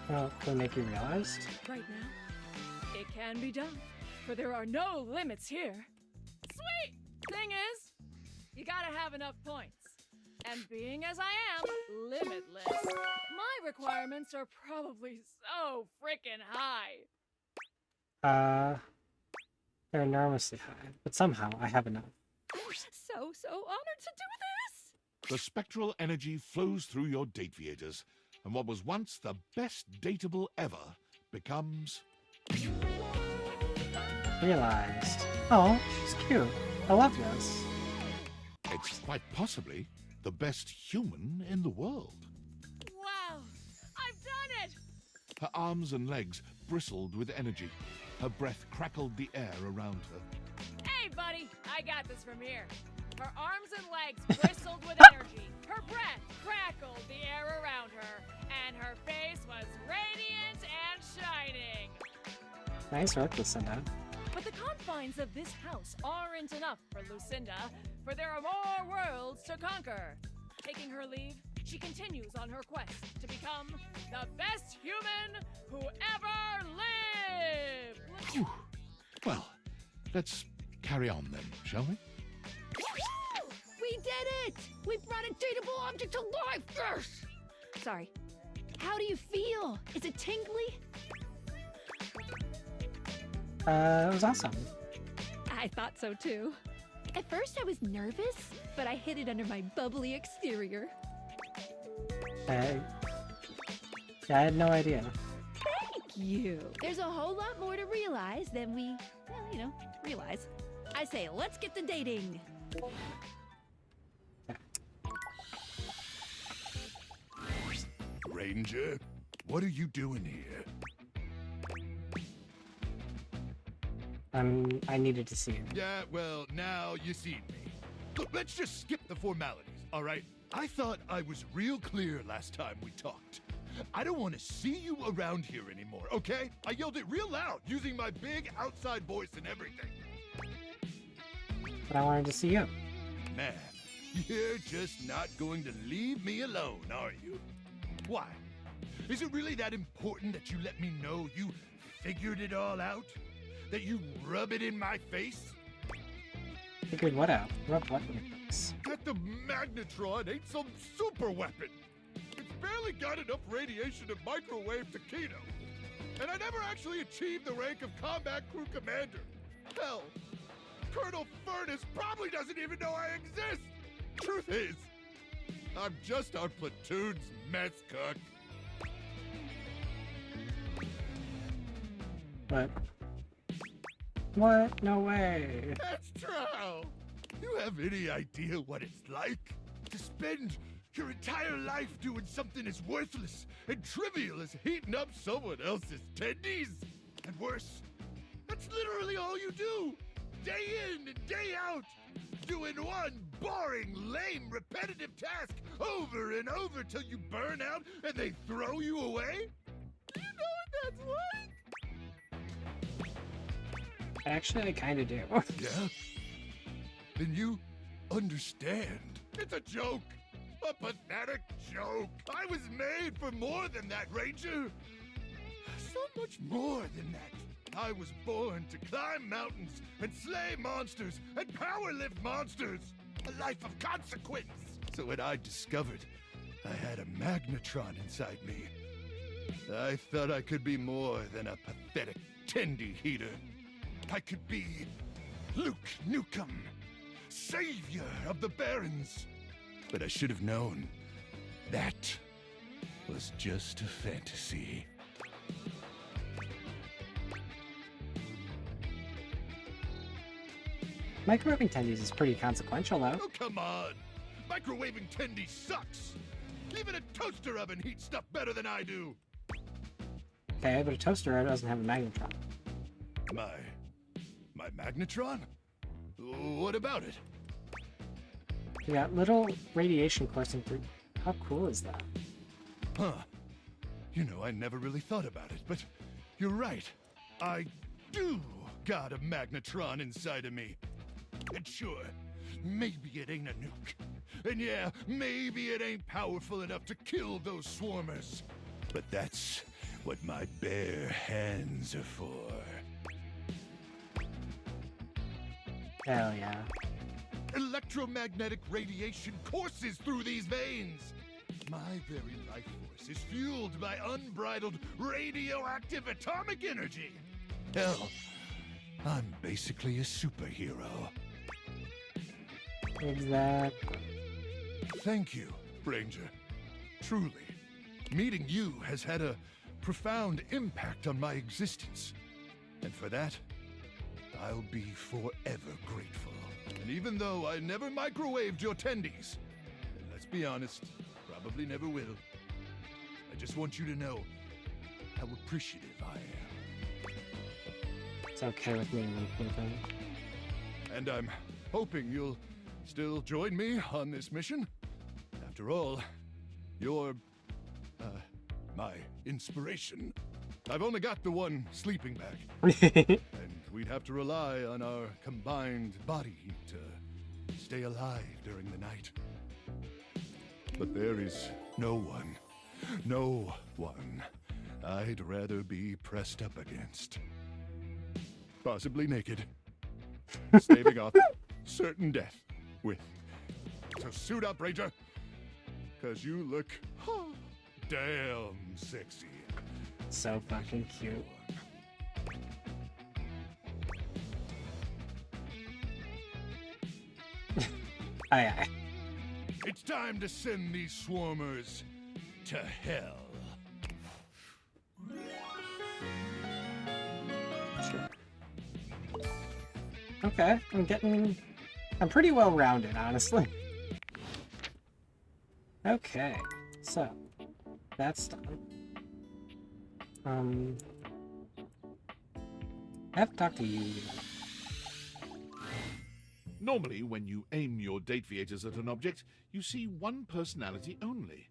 Well, can we make you realized? Right now, it can be done, for there are no limits here. Sweet! Thing is, you gotta have enough points. And being as I am, limitless, my requirements are probably so frickin' high. They're enormously high, but somehow I have enough. I'm so honored to do this! The spectral energy flows through your date viators, and what was once the best dateable ever becomes... Realized. Oh, she's cute. I love this. It's quite possibly the best human in the world. Wow! I've done it! Her arms and legs bristled with energy. Her breath crackled the air around her. Hey, buddy! I got this from here. Her arms and legs bristled with energy. Her breath crackled the air around her. And her face was radiant and shining. Nice work, Lucinda. But the confines of this house aren't enough for Lucinda, for there are more worlds to conquer. Taking her leave, she continues on her quest to become the best human who ever lived. Whew. Well, let's carry on then, shall we? We did it! We brought a dateable object to life! Yes! Sorry. How do you feel? Is it tingly? It was awesome. I thought so too. At first I was nervous, but I hid it under my bubbly exterior. Yeah, I had no idea. Thank you. There's a whole lot more to realize than we, realize. I say, let's get to dating. Ranger, what are you doing here? I needed to see it. Yeah, well, now you see me. Look, let's just skip the formalities, all right? I thought I was real clear last time we talked. I don't want to see you around here anymore, okay? I yelled it real loud, using my big outside voice and everything. But I wanted to see you. Man, you're just not going to leave me alone, are you? Why? Is it really that important that you let me know you figured it all out? That you rub it in my face? Figured what out? Rub what in your face? That the Magnetron ain't some super weapon. It's barely got enough radiation to microwave Taquito. And I never actually achieved the rank of Combat Crew Commander. Hell, Colonel Furnace probably doesn't even know I exist. Truth is, I'm just our platoon's mess cook. What? What? No way. That's true. You have any idea what it's like to spend your entire life doing something as worthless and trivial as heating up someone else's tendies? And worse, that's literally all you do, day in and day out, doing one boring, lame, repetitive task over and over till you burn out and they throw you away? Do you know what that's like? Actually, I kind of do. Yeah? Then you understand. It's a joke. A pathetic joke. I was made for more than that, Ranger. So much more than that. I was born to climb mountains and slay monsters and power lift monsters. A life of consequence. So when I discovered I had a Magnetron inside me, I thought I could be more than a pathetic tendy heater. I could be Luke Nukem, savior of the Barrens. But I should have known that was just a fantasy. Microwaving tendies is pretty consequential, though. Oh, come on! Microwaving tendy sucks! Even a toaster oven heats stuff better than I do! Okay, but a toaster doesn't have a magnetron. My Magnetron? What about it? You got little radiation coursing through. How cool is that? Huh. You know, I never really thought about it, but you're right. I do got a Magnetron inside of me. And sure, maybe it ain't a nuke. And yeah, maybe it ain't powerful enough to kill those swarmers. But that's what my bare hands are for. Hell yeah. Electromagnetic radiation courses through these veins. My very life force is fueled by unbridled radioactive atomic energy. Hell, I'm basically a superhero. Exactly. Thank you, Ranger. Truly, meeting you has had a profound impact on my existence. And for that, I'll be forever grateful. And even though I never microwaved your tendies, and let's be honest, probably never will, I just want you to know how appreciative I am. It's okay with me, Luke. And I'm hoping you'll still join me on this mission. After all, you're, my inspiration. I've only got the one sleeping bag. And we'd have to rely on our combined body heat to stay alive during the night. But there is no one I'd rather be pressed up against. Possibly naked, staving off certain death with. So suit up, Ranger, 'cause you look damn sexy. So fucking cute. Aye, aye. It's time to send these swarmers to hell. Sure. Okay, I'm pretty well rounded, honestly. Okay, so that's done. I have to talk to you. Normally, when you aim your date viators at an object, you see one personality only.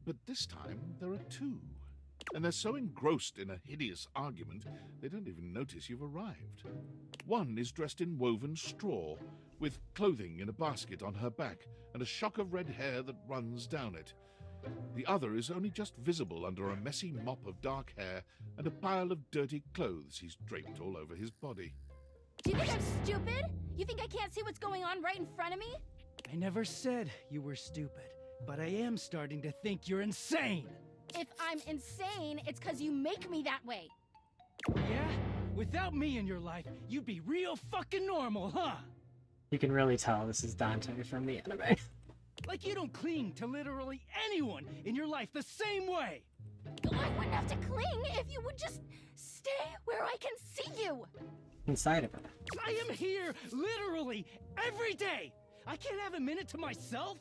But this time, there are two. And they're so engrossed in a hideous argument, they don't even notice you've arrived. One is dressed in woven straw, with clothing in a basket on her back, and a shock of red hair that runs down it. The other is only just visible under a messy mop of dark hair and a pile of dirty clothes he's draped all over his body. Do you think I'm stupid? You think I can't see what's going on right in front of me? I never said you were stupid, but I am starting to think you're insane. If I'm insane, it's 'cause you make me that way. Yeah? Without me in your life, you'd be real fucking normal, huh? You can really tell this is Dante from the anime. Like you don't cling to literally anyone in your life the same way. I wouldn't have to cling if you would just stay where I can see you. Inside of it. I am here literally every day. I can't have a minute to myself.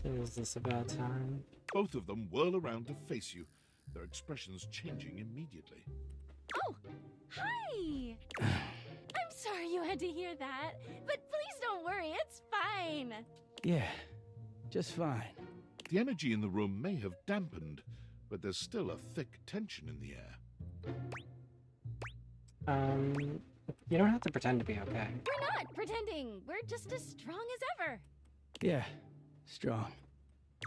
Is this about time? Both of them whirl around to face you, their expressions changing immediately. Oh, hi! I'm sorry you had to hear that, but please don't worry, it's fine. Yeah, just fine. The energy in the room may have dampened, but there's still a thick tension in the air. You don't have to pretend to be okay. We're not pretending. We're just as strong as ever. Yeah, strong.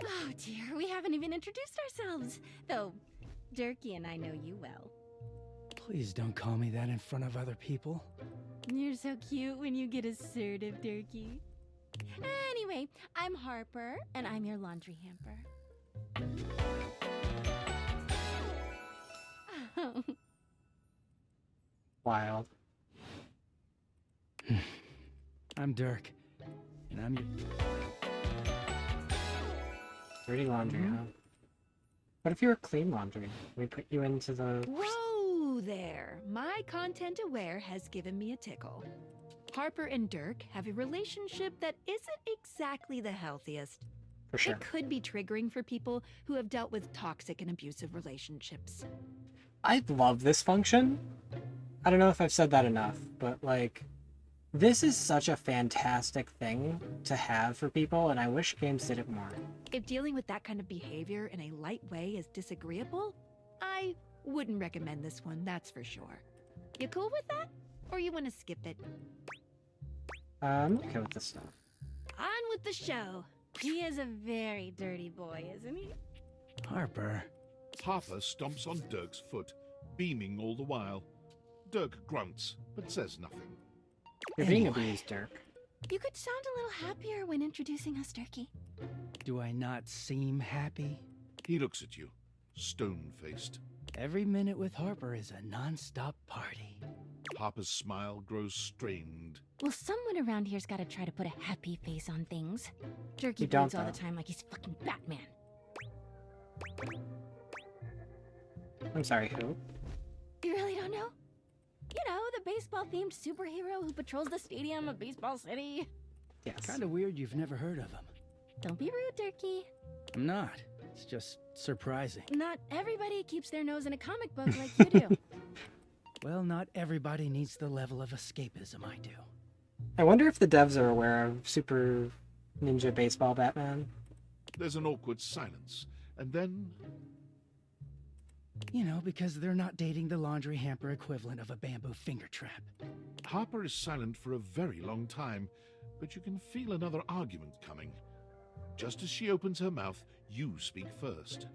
Oh dear, we haven't even introduced ourselves. Though, Durkee and I know you well. Please don't call me that in front of other people. You're so cute when you get assertive, Durkee. Anyway, I'm Harper, and I'm your laundry hamper. Wild. I'm Dirk, and I'm your... Dirty laundry, huh? What if you were clean laundry? We put you into the... Whoa there! My content aware has given me a tickle. Harper and Dirk have a relationship that isn't exactly the healthiest. For sure. It could be triggering for people who have dealt with toxic and abusive relationships. I love this function. I don't know if I've said that enough, but like, this is such a fantastic thing to have for people, and I wish games did it more. If dealing with that kind of behavior in a light way is disagreeable, I wouldn't recommend this one, that's for sure. You cool with that? Or you want to skip it? I'm okay with this stuff. On with the show. He is a very dirty boy, isn't he? Harper. Harper stomps on Dirk's foot, beaming all the while. Dirk grunts, but says nothing. You're being abused, Dirk. You could sound a little happier when introducing us, Durkee. Do I not seem happy? He looks at you, stone-faced. Every minute with Harper is a non-stop party. Harper's smile grows strained. Well, someone around here's got to try to put a happy face on things. Durkee You don't, bleeds all the though. time like he's fucking Batman. I'm sorry, who? You really don't know? You know, the baseball-themed superhero who patrols the stadium of Baseball City. Yes. Kind of weird you've never heard of him. Don't be rude, Durkee. I'm not. It's just surprising. Not everybody keeps their nose in a comic book like you do. Well, not everybody needs the level of escapism I do. I wonder if the devs are aware of Super Ninja Baseball Batman. There's an awkward silence, and then... You know, because they're not dating the laundry hamper equivalent of a bamboo finger trap. Harper is silent for a very long time, but you can feel another argument coming, Just as she opens her mouth, you speak first.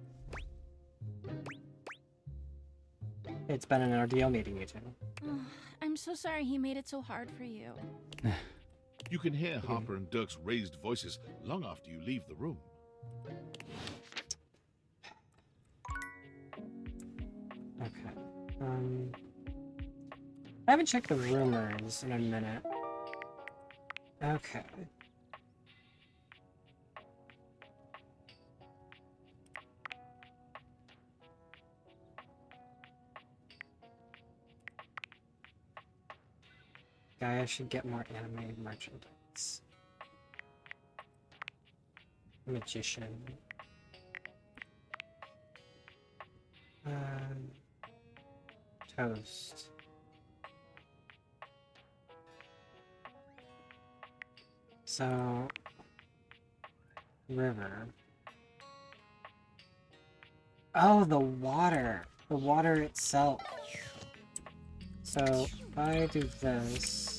It's been an ordeal meeting you two. I'm so sorry he made it so hard for you. You can hear Harper and Dirk's raised voices long after you leave the room. Okay. I haven't checked the rumors in a minute. Okay. Gaia should get more anime merchandise. Magician. Toast. So, river. Oh, the water. The water itself. So, if I do this...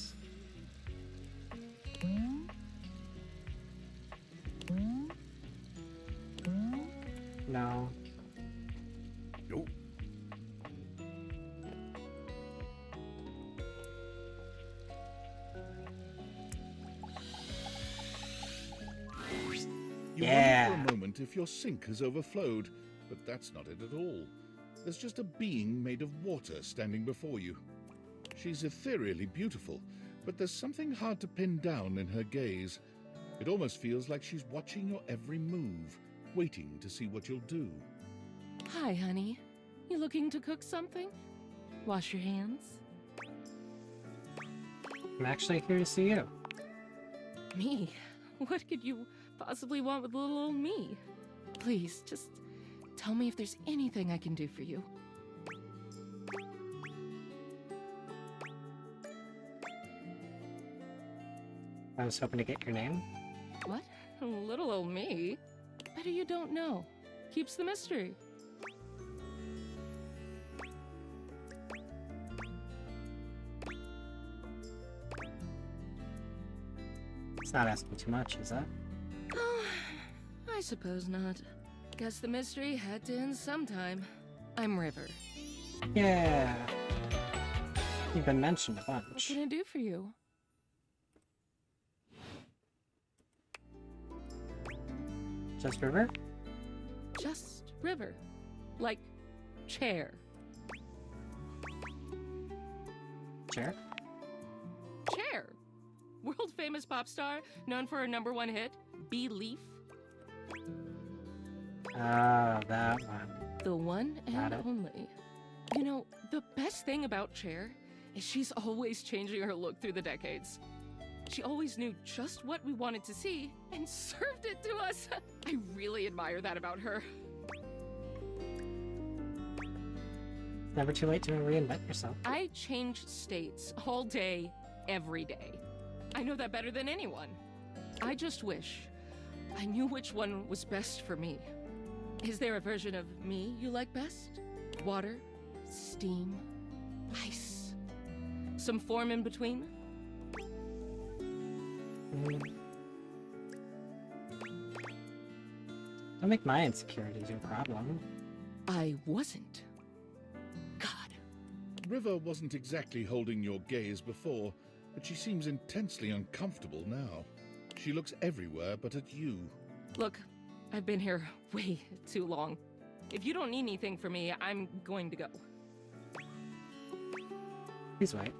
No. Nope. You Yeah. wonder for a moment if your sink has overflowed, but that's not it at all. There's just a being made of water standing before you. She's ethereally beautiful, but there's something hard to pin down in her gaze. It almost feels like she's watching your every move, waiting to see what you'll do. Hi, honey. You looking to cook something? Wash your hands? I'm actually here to see you. Me? What could you possibly want with little old me? Please, just tell me if there's anything I can do for you. I was hoping to get your name. What? Little old me? Better you don't know. Keeps the mystery. It's not asking too much, is that? Oh, I suppose not. Guess the mystery had to end sometime. I'm River. Yeah. You've been mentioned a What bunch. can I do for you? Just River? Just River. Like, chair. Chair? Chair! World famous pop star, known for her #1 hit, Belief. Oh, that one. The one Got and it. only. You know, the best thing about Cher is she's always changing her look through the decades. She always knew just what we wanted to see and served it to us. I really admire that about her. It's never too late to reinvent yourself. I change states all day, every day. I know that better than anyone. I just wish I knew which one was best for me. Is there a version of me you like best? Water? Steam? Ice? Some form in between? Don't make my insecurities your problem. I wasn't. River wasn't exactly holding your gaze before, but she seems intensely uncomfortable now. She looks everywhere but at you. Look, I've been here way too long. If you don't need anything from me, I'm going to go. Please wait.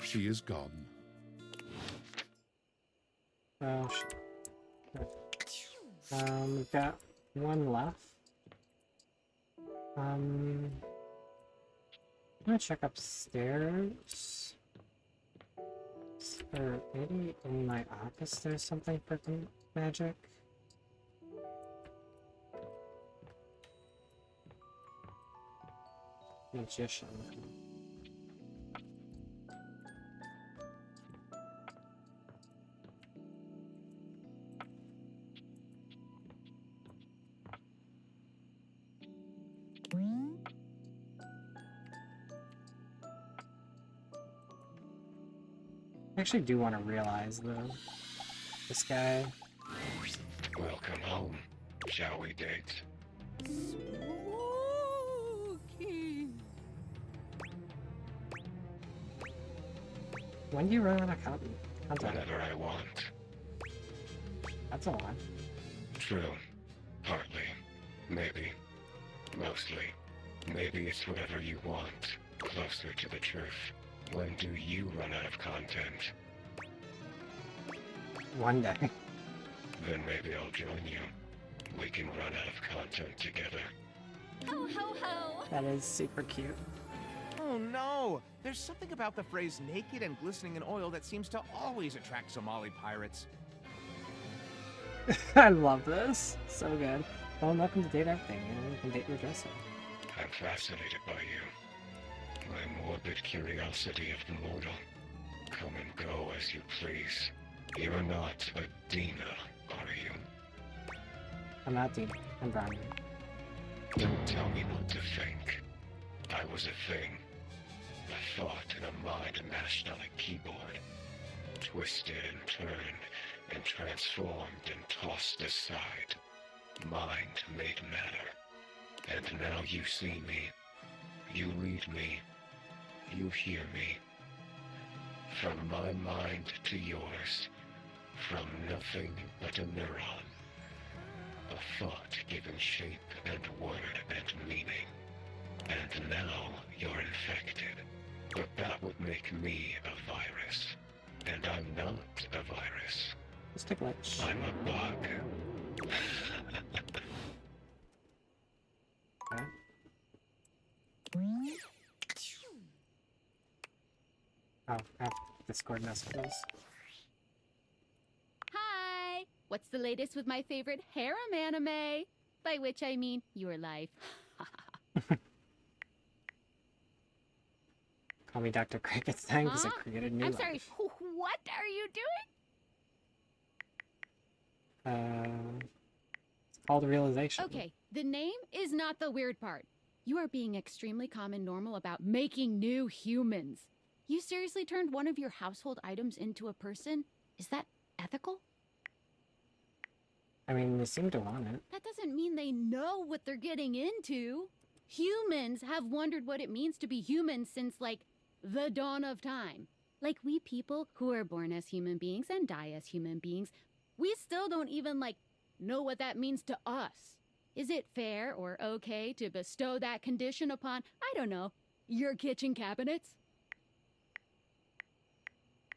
She is gone. Oh, shit. We've got one left. I'm gonna check upstairs. Or maybe in my office there's something for magic. Magician. I actually do want to realize though, this guy. Shall we date? Spooky. When do you run out of content? Whenever I want. That's a lot. True. Partly. Maybe. Mostly. Maybe it's whatever you want. Closer to the truth. When do you run out of content? One day. Then maybe I'll join you. We can run out of content together. Ho ho ho! That is super cute. Oh no! There's something about the phrase naked and glistening in oil that seems to always attract Somali pirates. I love this. So good. Well, welcome to Date Everything, and you can date your dresser. I'm fascinated by you. My morbid curiosity of the mortal. Come and go as you please. You're not a Dina, are you? I'm not Dean. I'm Brian. Don't tell me what to think. I was a thing. A thought and a mind mashed on a keyboard. Twisted and turned and transformed and tossed aside. Mind made matter. And now you see me. You read me. You hear me. From my mind to yours. From nothing but a neuron. A thought given shape and word and meaning. And now you're infected. But that would make me a virus. And I'm not a virus. Let's take lunch. I'm a bug. Okay. Oh, I have Discord messages. Hi! What's the latest with my favorite harem anime? By which I mean your life. Call me Dr. Cricket's time because I created new I'm life. sorry, what are you doing? It's called Realization. Okay, the name is not the weird part. You are being extremely calm and normal about making new humans. You seriously turned one of your household items into a person? Is that ethical? I mean, they seem to want it. That doesn't mean they know what they're getting into. Humans have wondered what it means to be human since, like, the dawn of time. Like, we people who are born as human beings and die as human beings, we still don't even, like, know what that means to us. Is it fair or okay to bestow that condition upon, I don't know, your kitchen cabinets?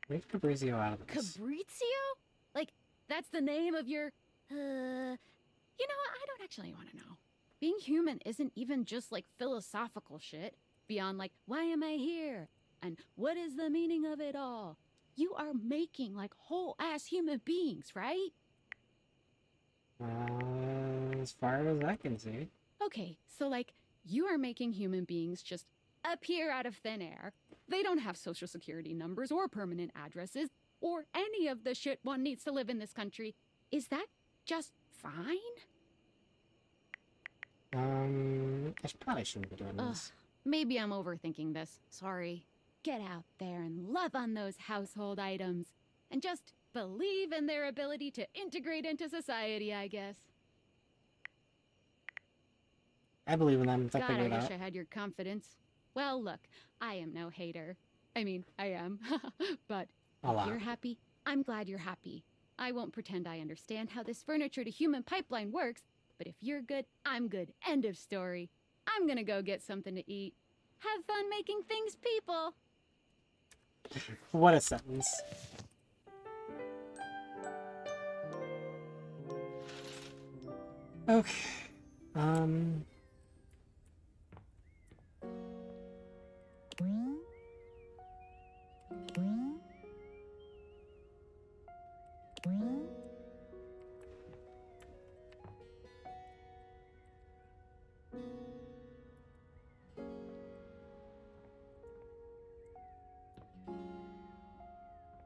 Leave Fabrizio out of this. Fabrizio? Like, that's the name of your, you know what, I don't actually want to know. Being human isn't even just, like, philosophical shit. Beyond, like, why am I here? And what is the meaning of it all? You are making, like, whole-ass human beings, right? As far as I can see. Okay, so, like, you are making human beings just appear out of thin air. They don't have social security numbers or permanent addresses or any of the shit one needs to live in this country. Is that just fine? I probably shouldn't be doing this. Maybe I'm overthinking this. Sorry. Get out there and love on those household items. And just believe in their ability to integrate into society, I guess. I believe in them. God, I it wish out. I had your confidence. Well, look, I am no hater. I mean, I am. But A lot. if you're happy, I'm glad you're happy. I won't pretend I understand how this furniture to human pipeline works, but if you're good, I'm good. End of story. I'm gonna go get something to eat. Have fun making things, people! What a sentence. Okay.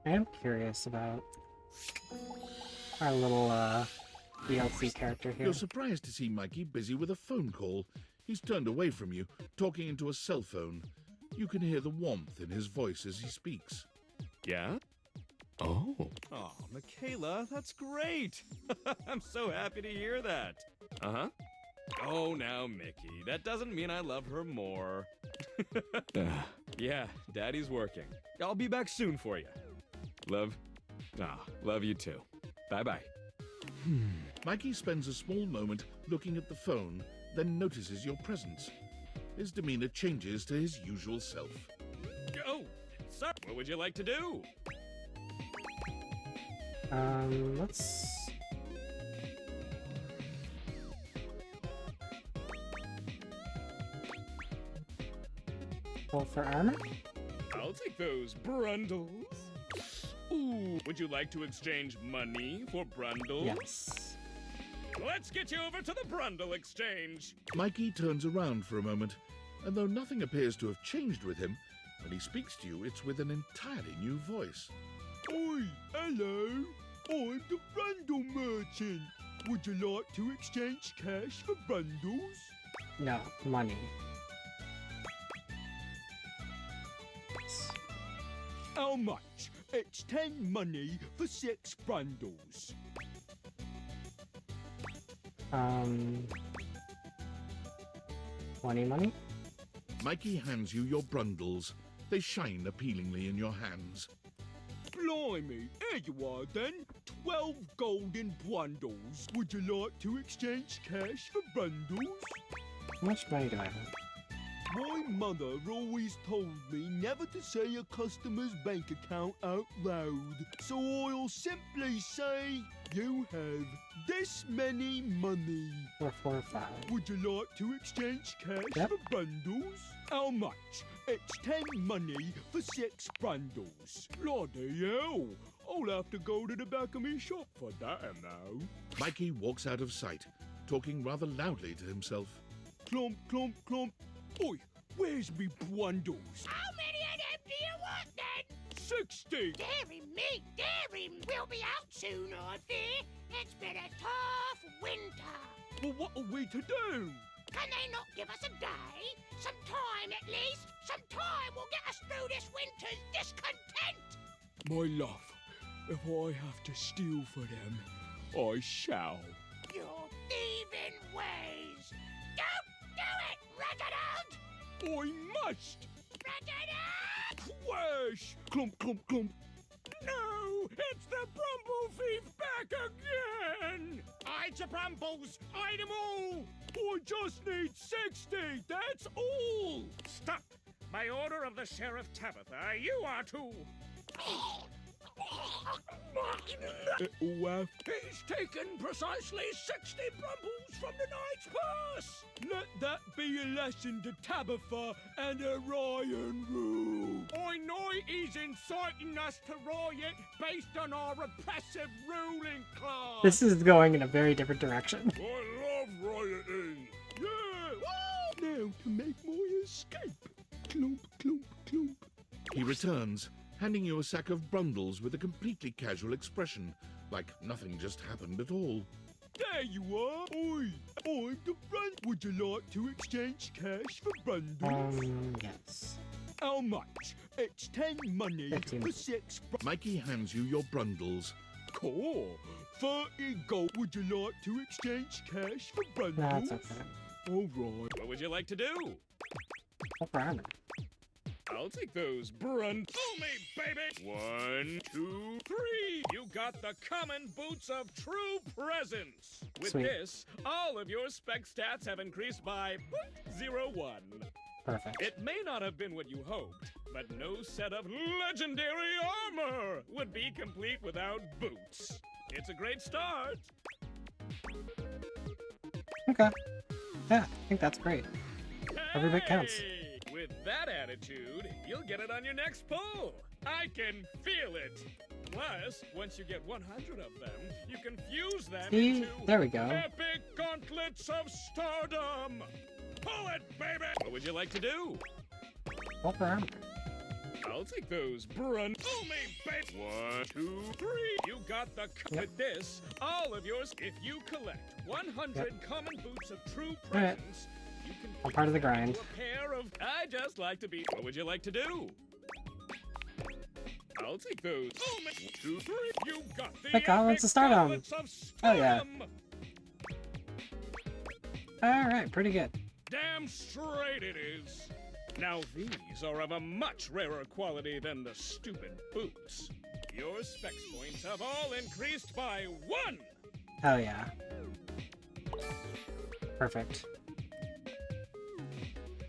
I am curious about our little DLC character here. You're surprised to see Mikey busy with a phone call. He's turned away from you, talking into a cell phone. You can hear the warmth in his voice as he speaks. Yeah? Oh, Michaela, that's great. I'm so happy to hear that. Uh-huh. Oh, now, Mickey, that doesn't mean I love her more. Yeah, Daddy's working. I'll be back soon for you. Love. Love you too. Bye-bye. Mikey spends a small moment looking at the phone, then notices your presence. His demeanor changes to his usual self. Oh, sir, what would you like to do? Let's... roll for armor? I'll take those brundles. Ooh, would you like to exchange money for brundles? Yes. Let's get you over to the Brundle Exchange. Mikey turns around for a moment, and though nothing appears to have changed with him, when he speaks to you, it's with an entirely new voice. Oi, hello. I'm the Brundle Merchant. Would you like to exchange cash for bundles? No, money. How much? It's 10 money for 6 bundles. 20 money? Mikey hands you your brundles. They shine appealingly in your hands. Blimey, here you are then. 12 golden bundles. Would you like to exchange cash for bundles? How much money do I have? My mother always told me never to say a customer's bank account out loud. So I'll simply say, you have this many money. 445. Would you like to exchange cash Yep. for bundles? How much? It's 10 money for 6 bundles. Bloody hell! I'll have to go to the back of me shop for that now. Mikey walks out of sight, talking rather loudly to himself. Clomp, clomp, clomp. Oi, where's me bundles? How many of them do you want then? 60! Dearie, we'll be out soon, I fear. It's been a tough winter. Well, what are we to do? Can they not give us a day? Some time at least? Some time will get us through this winter's discontent. My love, if I have to steal for them, I shall. Your thieving ways. Don't do it, Reginald! I must! Reginald! Crash! Clump, clump, clump. No! It's the Brumble Thief back again! Hide your Brumbles! Hide them all! I just need 60, that's all! Stop! By order of the Sheriff Tabitha, you are to... He's taken precisely 60 Brumbles from the knight's purse! Let that be a lesson to Tabitha and Orion Rule. I know he's inciting us to riot based on our repressive ruling class! This is going in a very different direction. I love rioting! Yeah! Now to make my escape. Clomp, clomp, clomp. He returns, handing you a sack of brundles with a completely casual expression, like nothing just happened at all. There you are. Oi, I'm the brand. Would you like to exchange cash for bundles? Yes. How much? It's 10 money 15. for 6 Mikey hands you your brundles. Cool. 30 gold. Would you like to exchange cash for bundles? That's okay. All right. What would you like to do? What for armor? I'll take those brund. Fool me, baby! 1, 2, 3! You got the common boots of true presence! With Sweet. this, all of your spec stats have increased by 0.01. Perfect. It may not have been what you hoped, but no set of legendary armor would be complete without boots. It's a great start! Okay. Yeah, I think that's great. Every bit counts. Hey! With that attitude, you'll get it on your next pull. I can feel it. Plus, once you get 100 of them, you can fuse them See? into There we go. epic gauntlets of stardom. Pull it, baby! What would you like to do? What for armor? I'll take those brund. Fool me, baby! 1, 2, 3. You got the. With this, all of yours. If you collect 100 common boots of true Alright. presence, you can. I'm part of the grind. A pair of. I just like to be. What would you like to do? I'll take those. 2, 3. You got the. Hey, Colin, it's a stardom. gauntlets of Oh, yeah. stardom. Alright, pretty good. Damn straight it is. Now these are of a much rarer quality than the stupid boots. Your specs points have all increased by 1! Hell yeah. Perfect.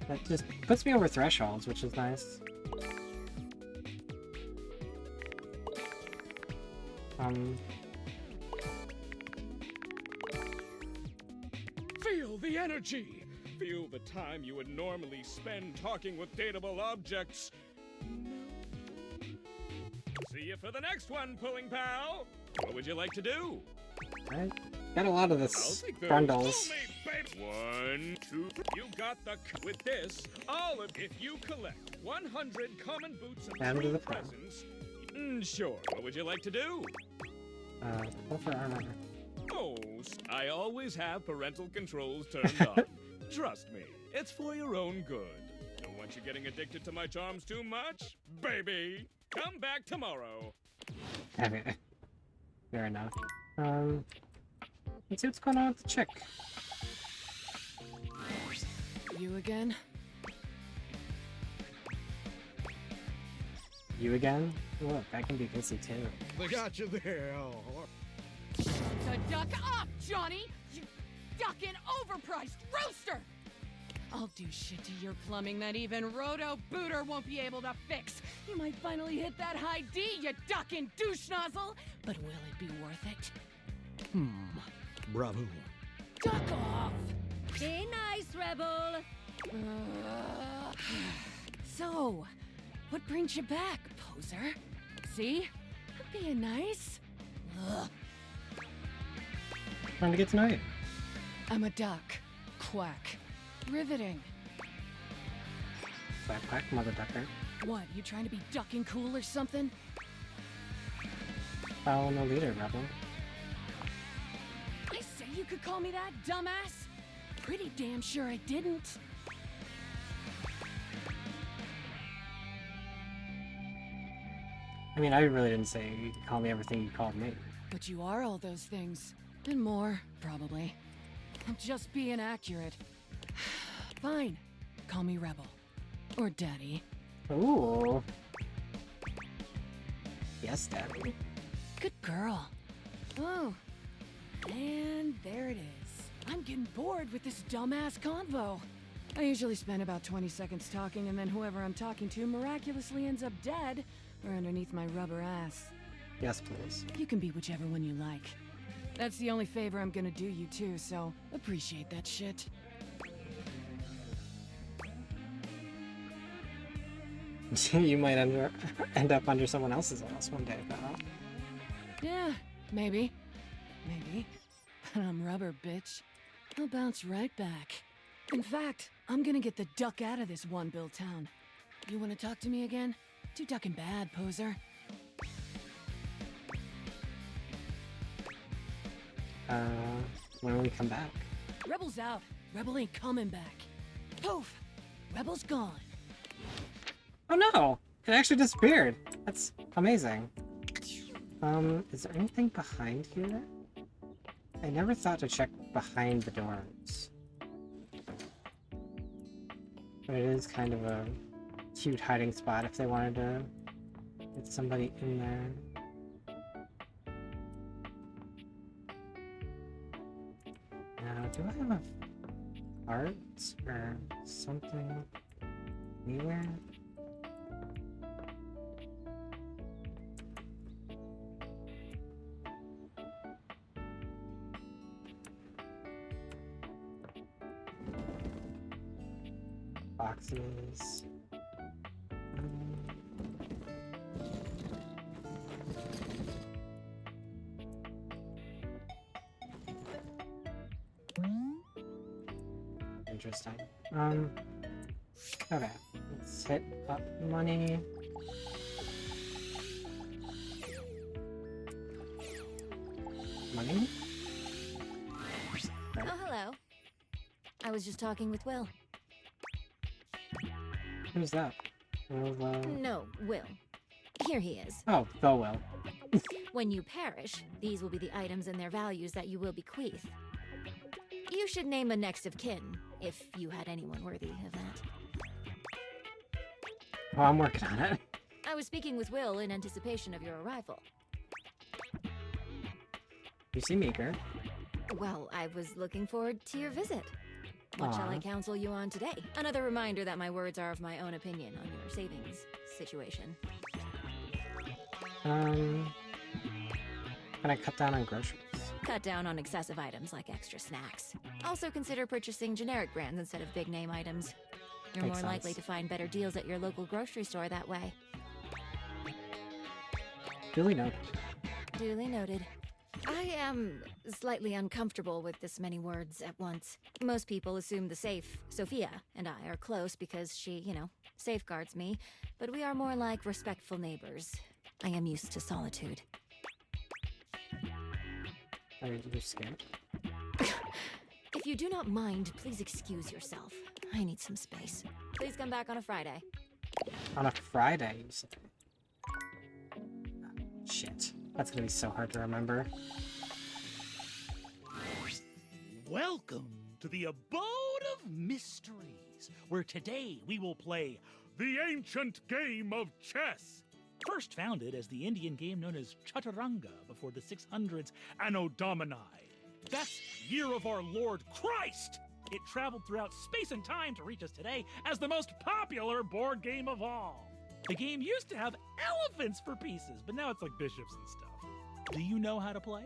That just puts me over thresholds, which is nice. Feel the energy! Feel the time you would normally spend talking with dateable objects. See you for the next one, Pulling Pal! What would you like to do? I got a lot of this bundles. 1, 2, you got the with this. All of if you collect 100 common boots and And 3 the front. presents. Sure. What would you like to do? Go for armor. Oh, I always have parental controls turned on. Trust me, it's for your own good. Don't want you getting addicted to my charms too much, baby. Come back tomorrow. Okay. Fair enough. Let's see what's going on with the chick. You again? You again? Look, I can be busy too. They got you there. Oh. So duck up, Johnny! You ducking overpriced rooster! I'll do shit to your plumbing that even Roto Booter won't be able to fix. You might finally hit that high D, you ducking douche nozzle! But will it be worth it? Bravo. Duck off! Be nice, Rebel. So, what brings you back, poser? See? I'm being nice. Ugh. Trying to get to know you. I'm a duck. Quack. Riveting. Quack quack, mother ducker. What, you trying to be ducking cool or something? Follow no leader, rebel. I say you could call me that, dumbass? Pretty damn sure I didn't. I mean, I really didn't say you could call me everything you called me. But you are all those things. And more, probably. I'm just being accurate. Fine. Call me Rebel. Or Daddy. Ooh. Yes, Daddy. Good girl. Oh. And there it is. I'm getting bored with this dumbass convo. I usually spend about 20 seconds talking, and then whoever I'm talking to miraculously ends up dead or underneath my rubber ass. Yes, please. You can be whichever one you like. That's the only favor I'm gonna do you too, so appreciate that shit. You might end up under someone else's ass one day, pal. Yeah, maybe. Maybe. But I'm rubber, bitch. I'll bounce right back. In fact, I'm gonna get the duck out of this one-bill town. You wanna talk to me again? Too ducking bad, poser. When will we come back? Rebel's out. Rebel ain't coming back. Poof! Rebel's gone. Oh no! It actually disappeared! That's amazing. Is there anything behind here? I never thought to check behind the doors. But it is kind of a cute hiding spot if they wanted to get somebody in there. Now, do I have a art or something anywhere? Boxes. Interesting. Okay. Let's hit up money. Money? Oh, hello. I was just talking with Will. Who's that? No, Will. Here he is. Oh, the Will. When you perish, these will be the items and their values that you will bequeath. You should name a next of kin, if you had anyone worthy of that. Oh, I'm working on it. I was speaking with Will in anticipation of your arrival. You seem eager. Well, I was looking forward to your visit. What shall I Aw. counsel you on today? Another reminder that my words are of my own opinion on your savings situation. Can I cut down on groceries? Cut down on excessive items like extra snacks. Also consider purchasing generic brands instead of big name items. You're Makes more likely sense. to find better deals at your local grocery store that way. Duly noted. Duly noted. I am slightly uncomfortable with this many words at once. Most people assume the safe, Sophia, and I are close because she, safeguards me, but we are more like respectful neighbors. I am used to solitude. Are you scared? If you do not mind, please excuse yourself. I need some space. Please come back on a Friday. On a Friday, you said. Shit. That's gonna be so hard to remember. Welcome to the Abode of Mysteries, where today we will play the ancient game of chess. First founded as the Indian game known as Chaturanga before the 600s Anno Domini. That's Year of Our Lord Christ! It traveled throughout space and time to reach us today as the most popular board game of all. The game used to have elephants for pieces, but now it's like bishops and stuff. Do you know how to play?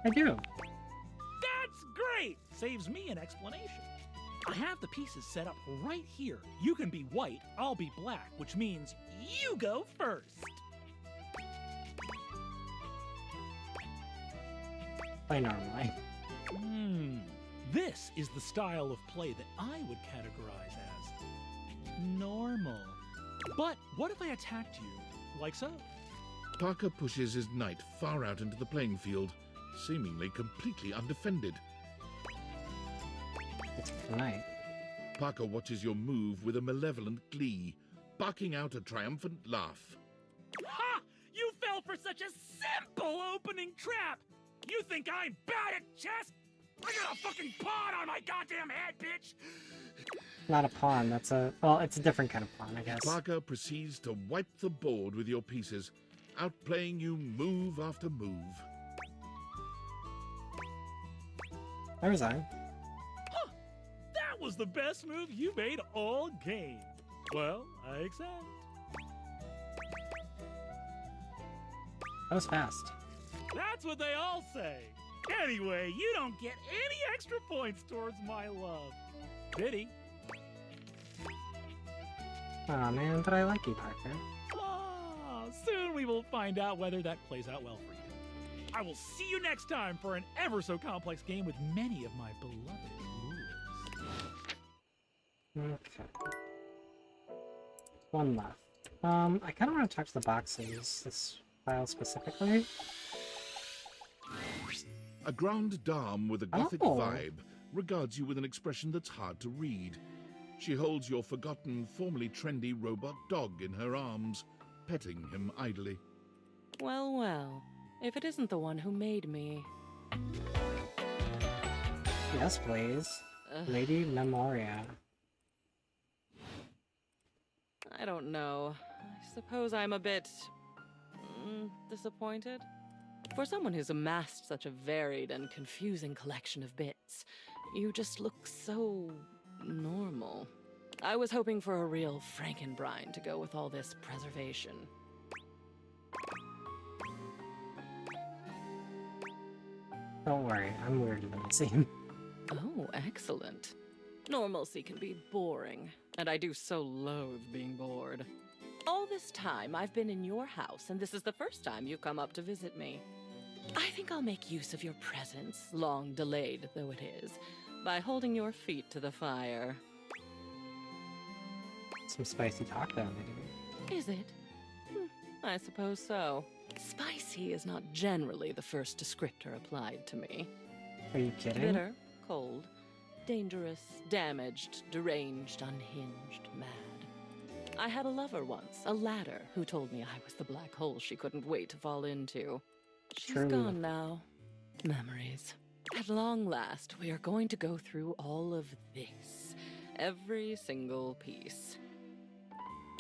I do. That's great! Saves me an explanation. I have the pieces set up right here. You can be white, I'll be black, which means you go first. Play normally. This is the style of play that I would categorize as normal. But what if I attacked you, like so? Parker pushes his knight far out into the playing field, seemingly completely undefended. It's right. Parker watches your move with a malevolent glee, barking out a triumphant laugh. Ha! You fell for such a simple opening trap! You think I'm bad at chess? I got a fucking pawn on my goddamn head, bitch! Not a pawn, that's well, it's a different kind of pawn, I guess. Parker proceeds to wipe the board with your pieces, outplaying you move after move. I resign. Huh! That was the best move you made all game. Well, I accept. That was fast. That's what they all say. Anyway, you don't get any extra points towards my love. Pity. Aw, man, but I like you, Parker. Ah, soon we will find out whether that plays out well for you. I will see you next time for an ever so complex game with many of my beloved rules. Okay. One left. I kind of want to talk to the boxes, this file specifically. A grande dame with a gothic Oh. vibe regards you with an expression that's hard to read. She holds your forgotten, formerly trendy robot dog in her arms, petting him idly. Well, well. If it isn't the one who made me. Yes, please. Ugh. Lady Memoria. I don't know. I suppose I'm a bit... disappointed? For someone who's amassed such a varied and confusing collection of bits, you just look so... normal. I was hoping for a real Frankenbrine to go with all this preservation. Don't worry, I'm weirder than I seem. Oh, excellent. Normalcy can be boring, and I do so loathe being bored. All this time, I've been in your house, and this is the first time you've come up to visit me. I think I'll make use of your presence, long delayed though it is, by holding your feet to the fire. Some spicy talk there, maybe. Is it? I suppose so. Spicy is not generally the first descriptor applied to me. Are you kidding? Bitter, cold, dangerous, damaged, deranged, unhinged, mad. I had a lover once, a ladder, who told me I was the black hole she couldn't wait to fall into. She's True. gone now. Memories. At long last, we are going to go through all of this. Every single piece.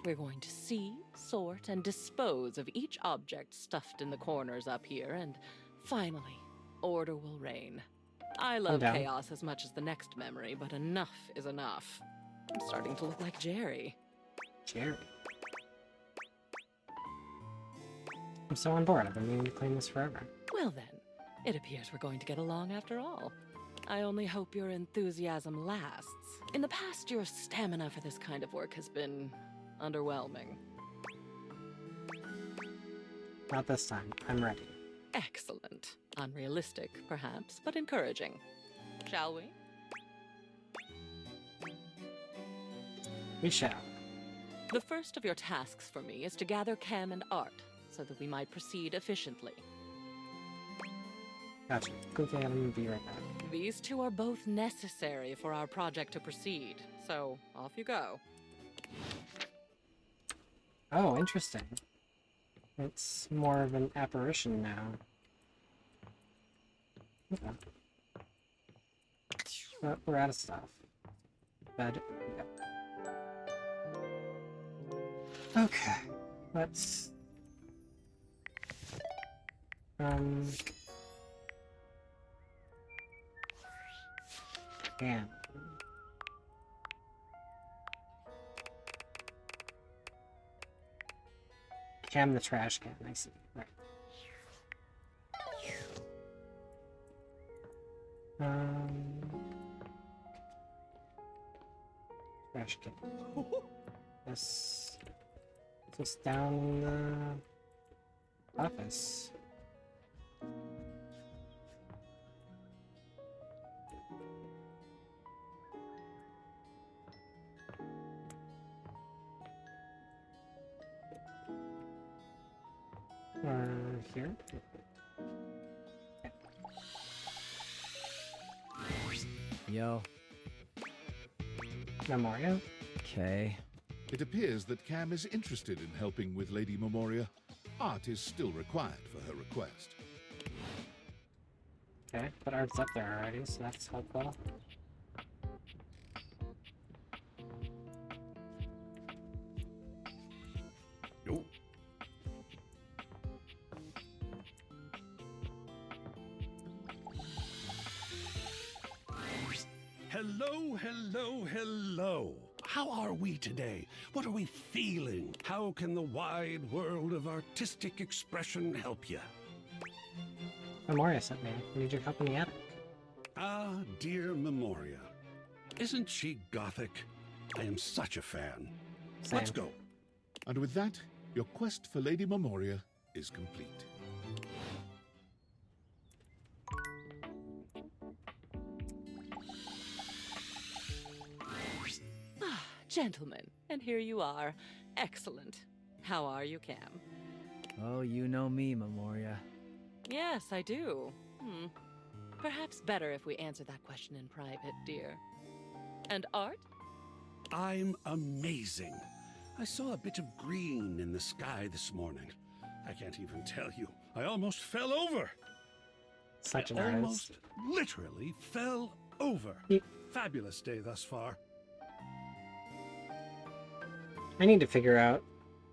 We're going to see, sort, and dispose of each object stuffed in the corners up here, and finally, order will reign. I love down. chaos as much as the next memory, but enough is enough. I'm starting to look like Jerry. Jerry. I'm so on board. I've been meaning to claim this forever. Well then, it appears we're going to get along after all. I only hope your enthusiasm lasts. In the past, your stamina for this kind of work has been underwhelming. Not this time. I'm ready. Excellent. Unrealistic, perhaps, but encouraging. Shall we? We shall. The first of your tasks for me is to gather Cam and Art, so that we might proceed efficiently. Gotcha. Okay, I'm gonna be right back. These two are both necessary for our project to proceed, so off you go. Oh, interesting. It's more of an apparition now. Okay. But we're out of stuff. Bed. Yep. Okay. Let's... Damn. Cam the trash can, I see. Right. Trash can. This... Just down in the... office. Or here? Yo. Memoria? Okay. It appears that Cam is interested in helping with Lady Memoria. Art is still required for her request. Okay, but Art's up there already, so that's helpful. Yo. Hello, hello, hello. How are we today? What are we feeling? How can the wide world of artistic expression help you? Memoria sent me. I need your help in the attic. Ah, dear Memoria. Isn't she gothic? I am such a fan. Same. Let's go. And with that, your quest for Lady Memoria is complete. Gentlemen, and here you are. Excellent. How are you, Cam? Oh, you know me, Memoria. Yes, I do. Perhaps better if we answer that question in private, dear. And Art? I'm amazing. I saw a bit of green in the sky this morning. I can't even tell you. I almost fell over. Such an I artist. almost literally fell over. Fabulous day thus far. I need to figure out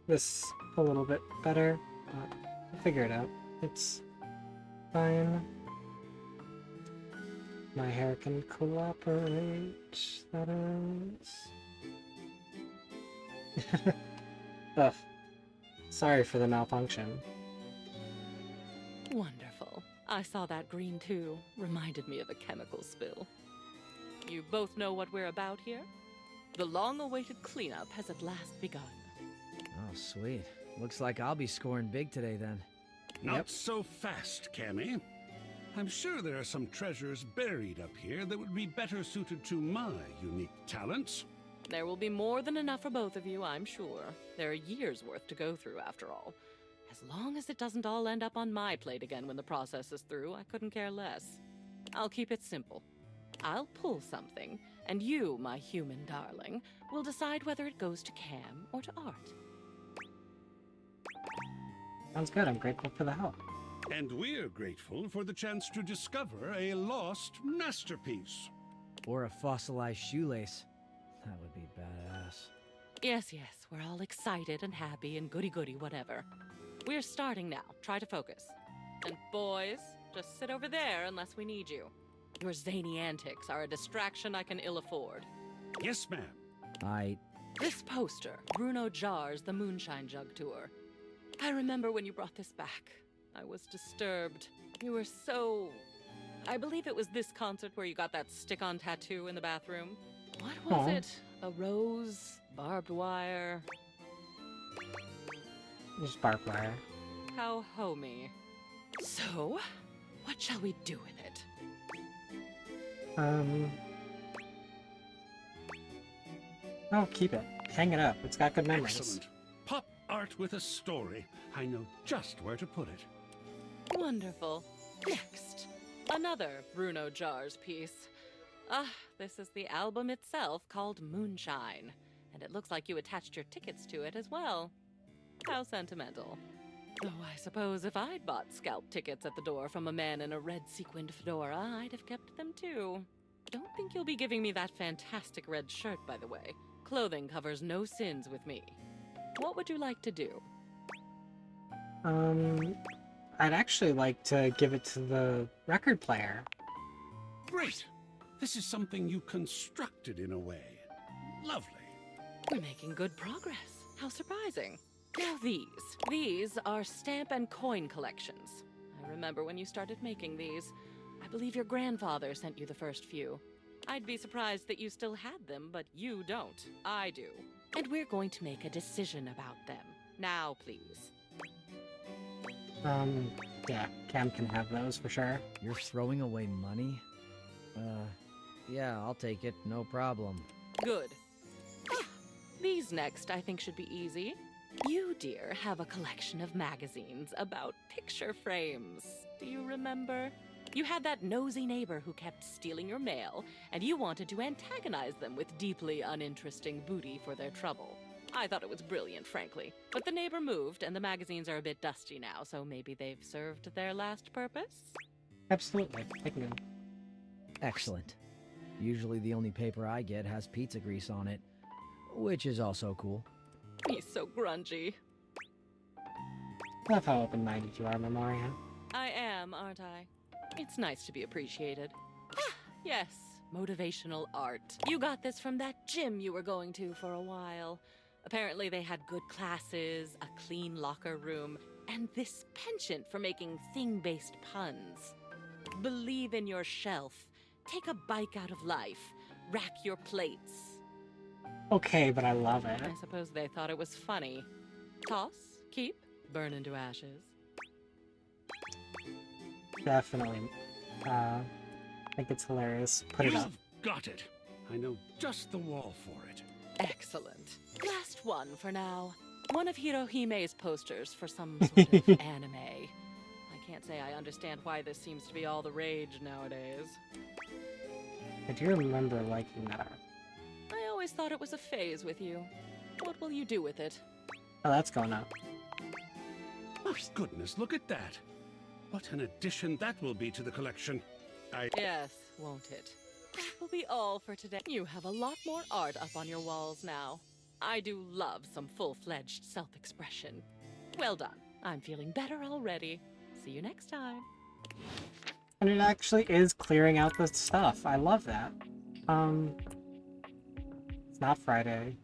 this a little bit better. I'll figure it out. It's fine. My hair can cooperate. That is. Ugh. Sorry for the malfunction. Wonderful. I saw that green too. Reminded me of a chemical spill. You both know what we're about here? The long-awaited cleanup has at last begun. Oh, sweet. Looks like I'll be scoring big today then. Not so fast, Cammy. I'm sure there are some treasures buried up here that would be better suited to my unique talents. There will be more than enough for both of you, I'm sure. There are years' worth to go through, after all. As long as it doesn't all end up on my plate again when the process is through, I couldn't care less. I'll keep it simple. I'll pull something, and you, my human darling, will decide whether it goes to Cam or to Art. Sounds good. I'm grateful for the help. And we're grateful for the chance to discover a lost masterpiece. Or a fossilized shoelace. That would be badass. Yes, we're all excited and happy and goody-goody whatever. We're starting now. Try to focus. And boys, just sit over there unless we need you. Your zany antics are a distraction I can ill afford. Yes, ma'am. This poster, Bruno Jar's The Moonshine Jug Tour. I remember when you brought this back. I was disturbed. You were so... I believe it was this concert where you got that stick-on tattoo in the bathroom. What was it? A rose? Barbed wire? Just barbed wire. How homey. So, what shall we do with it? Oh, keep it. Hang it up. It's got good memories. Excellent. Pop art with a story. I know just where to put it. Wonderful. Next, another Bruno Jar's piece. This is the album itself called Moonshine, and it looks like you attached your tickets to it as well. How sentimental. Though I suppose if I'd bought scalp tickets at the door from a man in a red sequined fedora, I'd have kept them too. Don't think you'll be giving me that fantastic red shirt, by the way. Clothing covers no sins with me. What would you like to do? I'd actually like to give it to the record player. Great! This is something you constructed in a way. Lovely. We're making good progress. How surprising. Now these are stamp and coin collections. I remember when you started making these. I believe your grandfather sent you the first few. I'd be surprised that you still had them, but you don't. I do. And we're going to make a decision about them. Now, please. Yeah, Cam can have those for sure. You're throwing away money? Yeah, I'll take it, no problem. Good. These next, I think, should be easy. You, dear, have a collection of magazines about picture frames. Do you remember? You had that nosy neighbor who kept stealing your mail, and you wanted to antagonize them with deeply uninteresting booty for their trouble. I thought it was brilliant, frankly. But the neighbor moved, and the magazines are a bit dusty now, so maybe they've served their last purpose? Absolutely. Thank you. Excellent. Usually the only paper I get has pizza grease on it, which is also cool. He's so grungy. Love how open-minded you are, Memoria. I am, aren't I? It's nice to be appreciated. Yes, motivational art. You got this from that gym you were going to for a while. Apparently they had good classes, a clean locker room, and this penchant for making thing-based puns. Believe in your shelf. Take a bike out of life. Rack your plates. Okay, but I love it. I suppose they thought it was funny. Toss, keep, burn into ashes. Definitely. I think it's hilarious. Put it up. You've got it. I know just the wall for it. Excellent. Last one for now. One of Hirohime's posters for some sort of anime. I can't say I understand why this seems to be all the rage nowadays. I do remember liking that. I always thought it was a phase with you. What will you do with it? Oh, that's going up. Oh, goodness, look at that. What an addition that will be to the collection. Yes, won't it? That will be all for today. You have a lot more art up on your walls now. I do love some full-fledged self-expression. Well done. I'm feeling better already. See you next time. And it actually is clearing out the stuff. I love that. It's not Friday.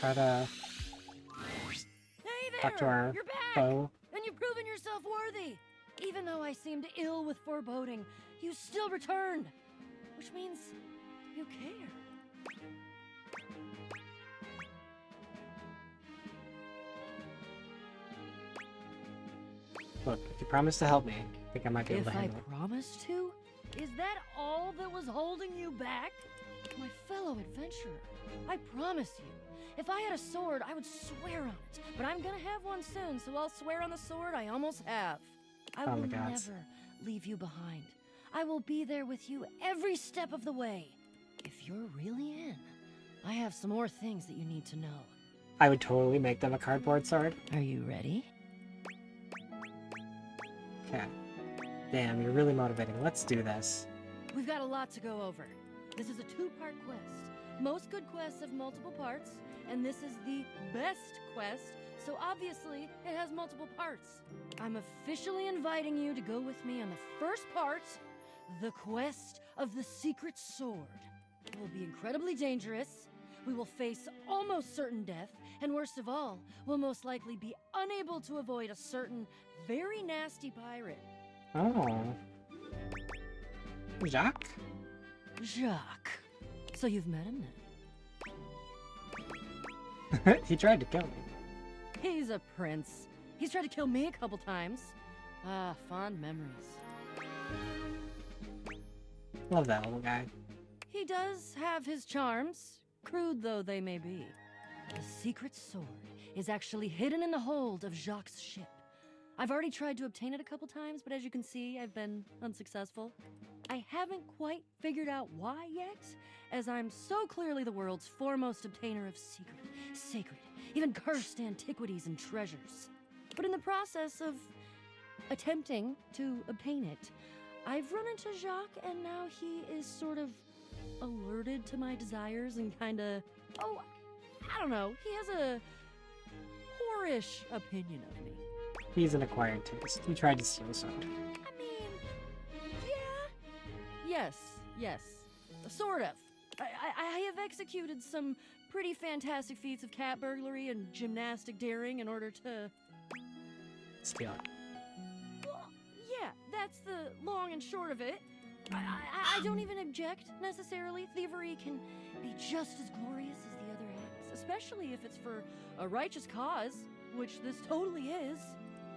Try to talk to our You're back! foe. And you've proven yourself worthy! Even though I seemed ill with foreboding, you still returned! Which means you care. Look, if you promise to help me, I think I might be able to If I handle it. promised to? Is that all that was holding you back? My fellow adventurer, I promise you, if I had a sword, I would swear on it. But I'm gonna have one soon, so I'll swear on the sword I almost have. I Oh will my God. never leave you behind. I will be there with you every step of the way. If you're really in, I have some more things that you need to know. I would totally make them a cardboard sword. Are you ready? Okay. Damn, you're really motivating. Let's do this. We've got a lot to go over. This is a two-part quest. Most good quests have multiple parts, and this is the best quest, so obviously it has multiple parts. I'm officially inviting you to go with me on the first part, the quest of the secret sword. It will be incredibly dangerous. We will face almost certain death, and worst of all, we'll most likely be unable to avoid a certain very nasty pirate. Oh. Jacques? Jacques. So you've met him then? He tried to kill me. He's a prince. He's tried to kill me a couple times. Ah, fond memories. Love that little guy. He does have his charms, crude though they may be. The secret sword is actually hidden in the hold of Jacques' ship. I've already tried to obtain it a couple times, but as you can see, I've been unsuccessful. I haven't quite figured out why yet, as I'm so clearly the world's foremost obtainer of secret, sacred, even cursed antiquities and treasures. But in the process of attempting to obtain it, I've run into Jacques, and now he is sort of alerted to my desires and kinda, oh, I don't know, he has a whorish opinion of me. He's an acquired taste. He tried to steal a sword. Yes, sort of. I have executed some pretty fantastic feats of cat burglary and gymnastic daring in order to... Steal it. Well, yeah, that's the long and short of it. I don't even object, necessarily. Thievery can be just as glorious as the other acts, especially if it's for a righteous cause, which this totally is.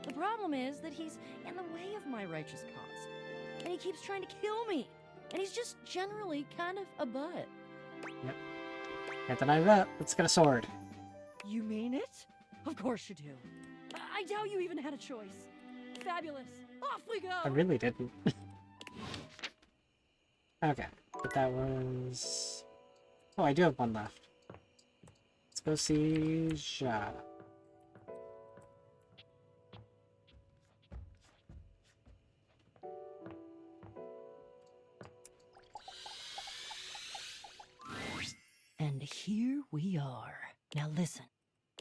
The problem is that he's in the way of my righteous cause, and he keeps trying to kill me, and he's just generally kind of a butt. Yep. Can't deny that. Let's get a sword. You mean it? Of course you do. I doubt you even had a choice. Fabulous. Off we go! I really didn't. Okay, but that was... Oh, I do have one left. Let's go see Jacques. And here we are. Now listen.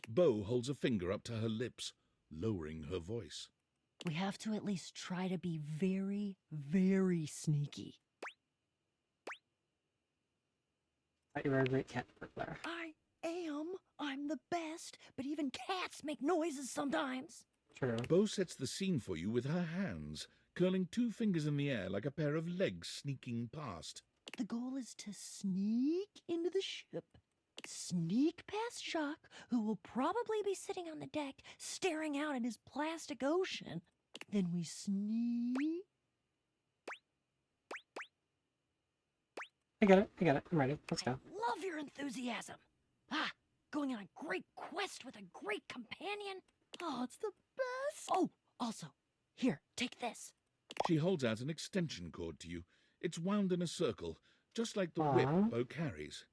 Bo holds a finger up to her lips, lowering her voice. We have to at least try to be very, very sneaky. Thought you were a great cat burglar. I'm the best, but even cats make noises sometimes. True. Bo sets the scene for you with her hands, curling two fingers in the air like a pair of legs sneaking past. The goal is to sneak into the ship, sneak past Jacques, who will probably be sitting on the deck staring out at his plastic ocean. Then we sneak. I got it. I'm ready. Let's go. Love your enthusiasm. Going on a great quest with a great companion. Oh, it's the best. Oh, also, here, take this. She holds out an extension cord to you. It's wound in a circle, just like the whip Bo carries.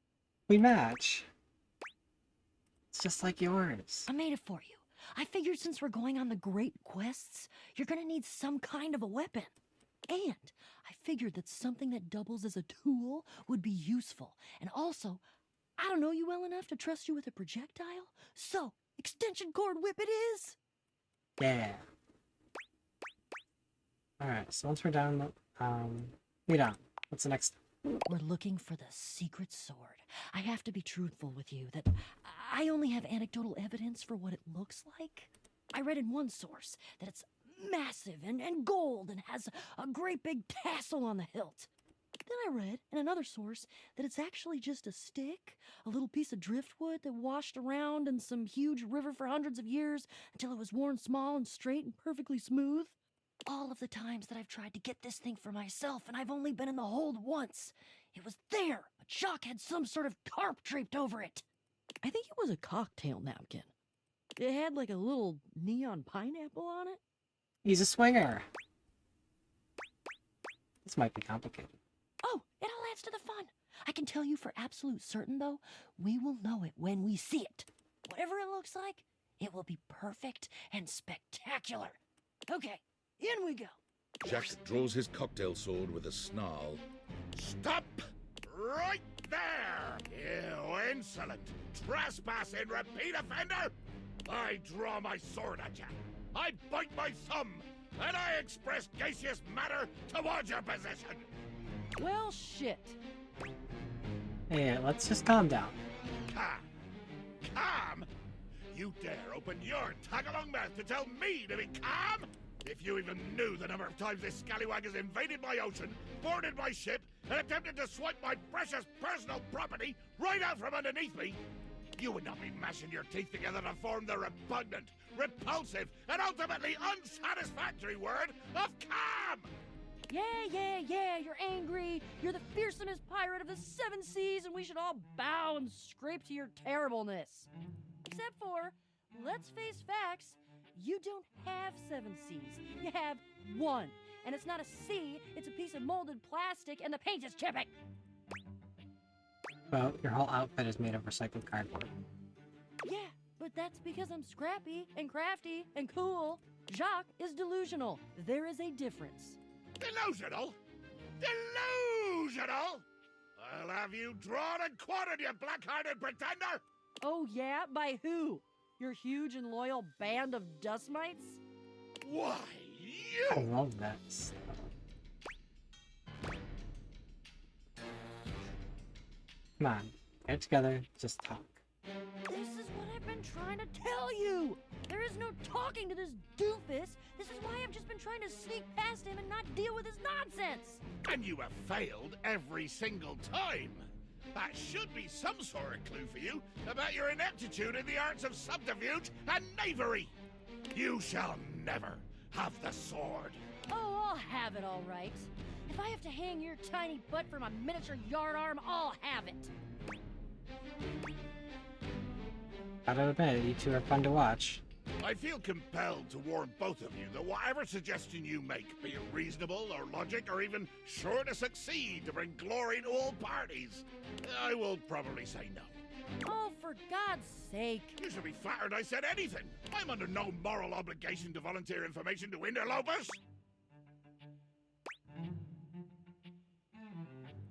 We match. It's just like yours. I made it for you. I figured since we're going on the great quests, you're gonna need some kind of a weapon. And I figured that something that doubles as a tool would be useful. And also, I don't know you well enough to trust you with a projectile. So, extension cord whip it is! Yeah. Alright, so once we're done, lead on. What's the next step? We're looking for the secret sword. I have to be truthful with you that I only have anecdotal evidence for what it looks like. I read in one source that it's massive and gold and has a great big tassel on the hilt. Then I read in another source that it's actually just a stick, a little piece of driftwood that washed around in some huge river for hundreds of years until it was worn small and straight and perfectly smooth. All of the times that I've tried to get this thing for myself, and I've only been in the hold once. It was there, but Jacques had some sort of tarp draped over it. I think it was a cocktail napkin. It had like a little neon pineapple on it. He's a swinger. This might be complicated. Oh, it all adds to the fun. I can tell you for absolute certain, though, we will know it when we see it. Whatever it looks like, it will be perfect and spectacular. Okay, in we go. Jack draws his cocktail sword with a snarl. Stop! Right there! You insolent, trespassing repeat offender! I draw my sword at you. I bite my thumb, and I express gaseous matter towards your position. Well, shit. Yeah, let's just calm down. Calm? Calm? You dare open your tag-along mouth to tell me to be calm? If you even knew the number of times this scallywag has invaded my ocean, boarded my ship, and attempted to swipe my precious personal property right out from underneath me, you would not be mashing your teeth together to form the repugnant, repulsive, and ultimately unsatisfactory word of calm! Yeah, you're angry. You're the fearsomest pirate of the 7 seas, and we should all bow and scrape to your terribleness. Except for, let's face facts, you don't have 7 seas. You have 1. And it's not a sea, it's a piece of molded plastic, and the paint is chipping. Well, your whole outfit is made of recycled cardboard. Yeah, but that's because I'm scrappy and crafty and cool. Jacques is delusional. There is a difference. Delusional? Delusional? I'll have you drawn and quartered, you black-hearted pretender! Oh yeah? By who? Your huge and loyal band of dust mites? Why, I love that stuff. Come on, get it together, just talk. This is what I've been trying to tell you! There is no talking to this doofus! This is why I've just been trying to sneak past him and not deal with his nonsense! And you have failed every single time! That should be some sort of clue for you about your ineptitude in the arts of subterfuge and knavery! You shall never have the sword! Oh, I'll have it all right. If I have to hang your tiny butt from a miniature yard arm, I'll have it. Gotta admit, you two are fun to watch. I feel compelled to warn both of you that whatever suggestion you make, be it reasonable or logic or even sure to succeed to bring glory to all parties, I will probably say no. Oh, for God's sake. You should be flattered I said anything. I'm under no moral obligation to volunteer information to interlopers.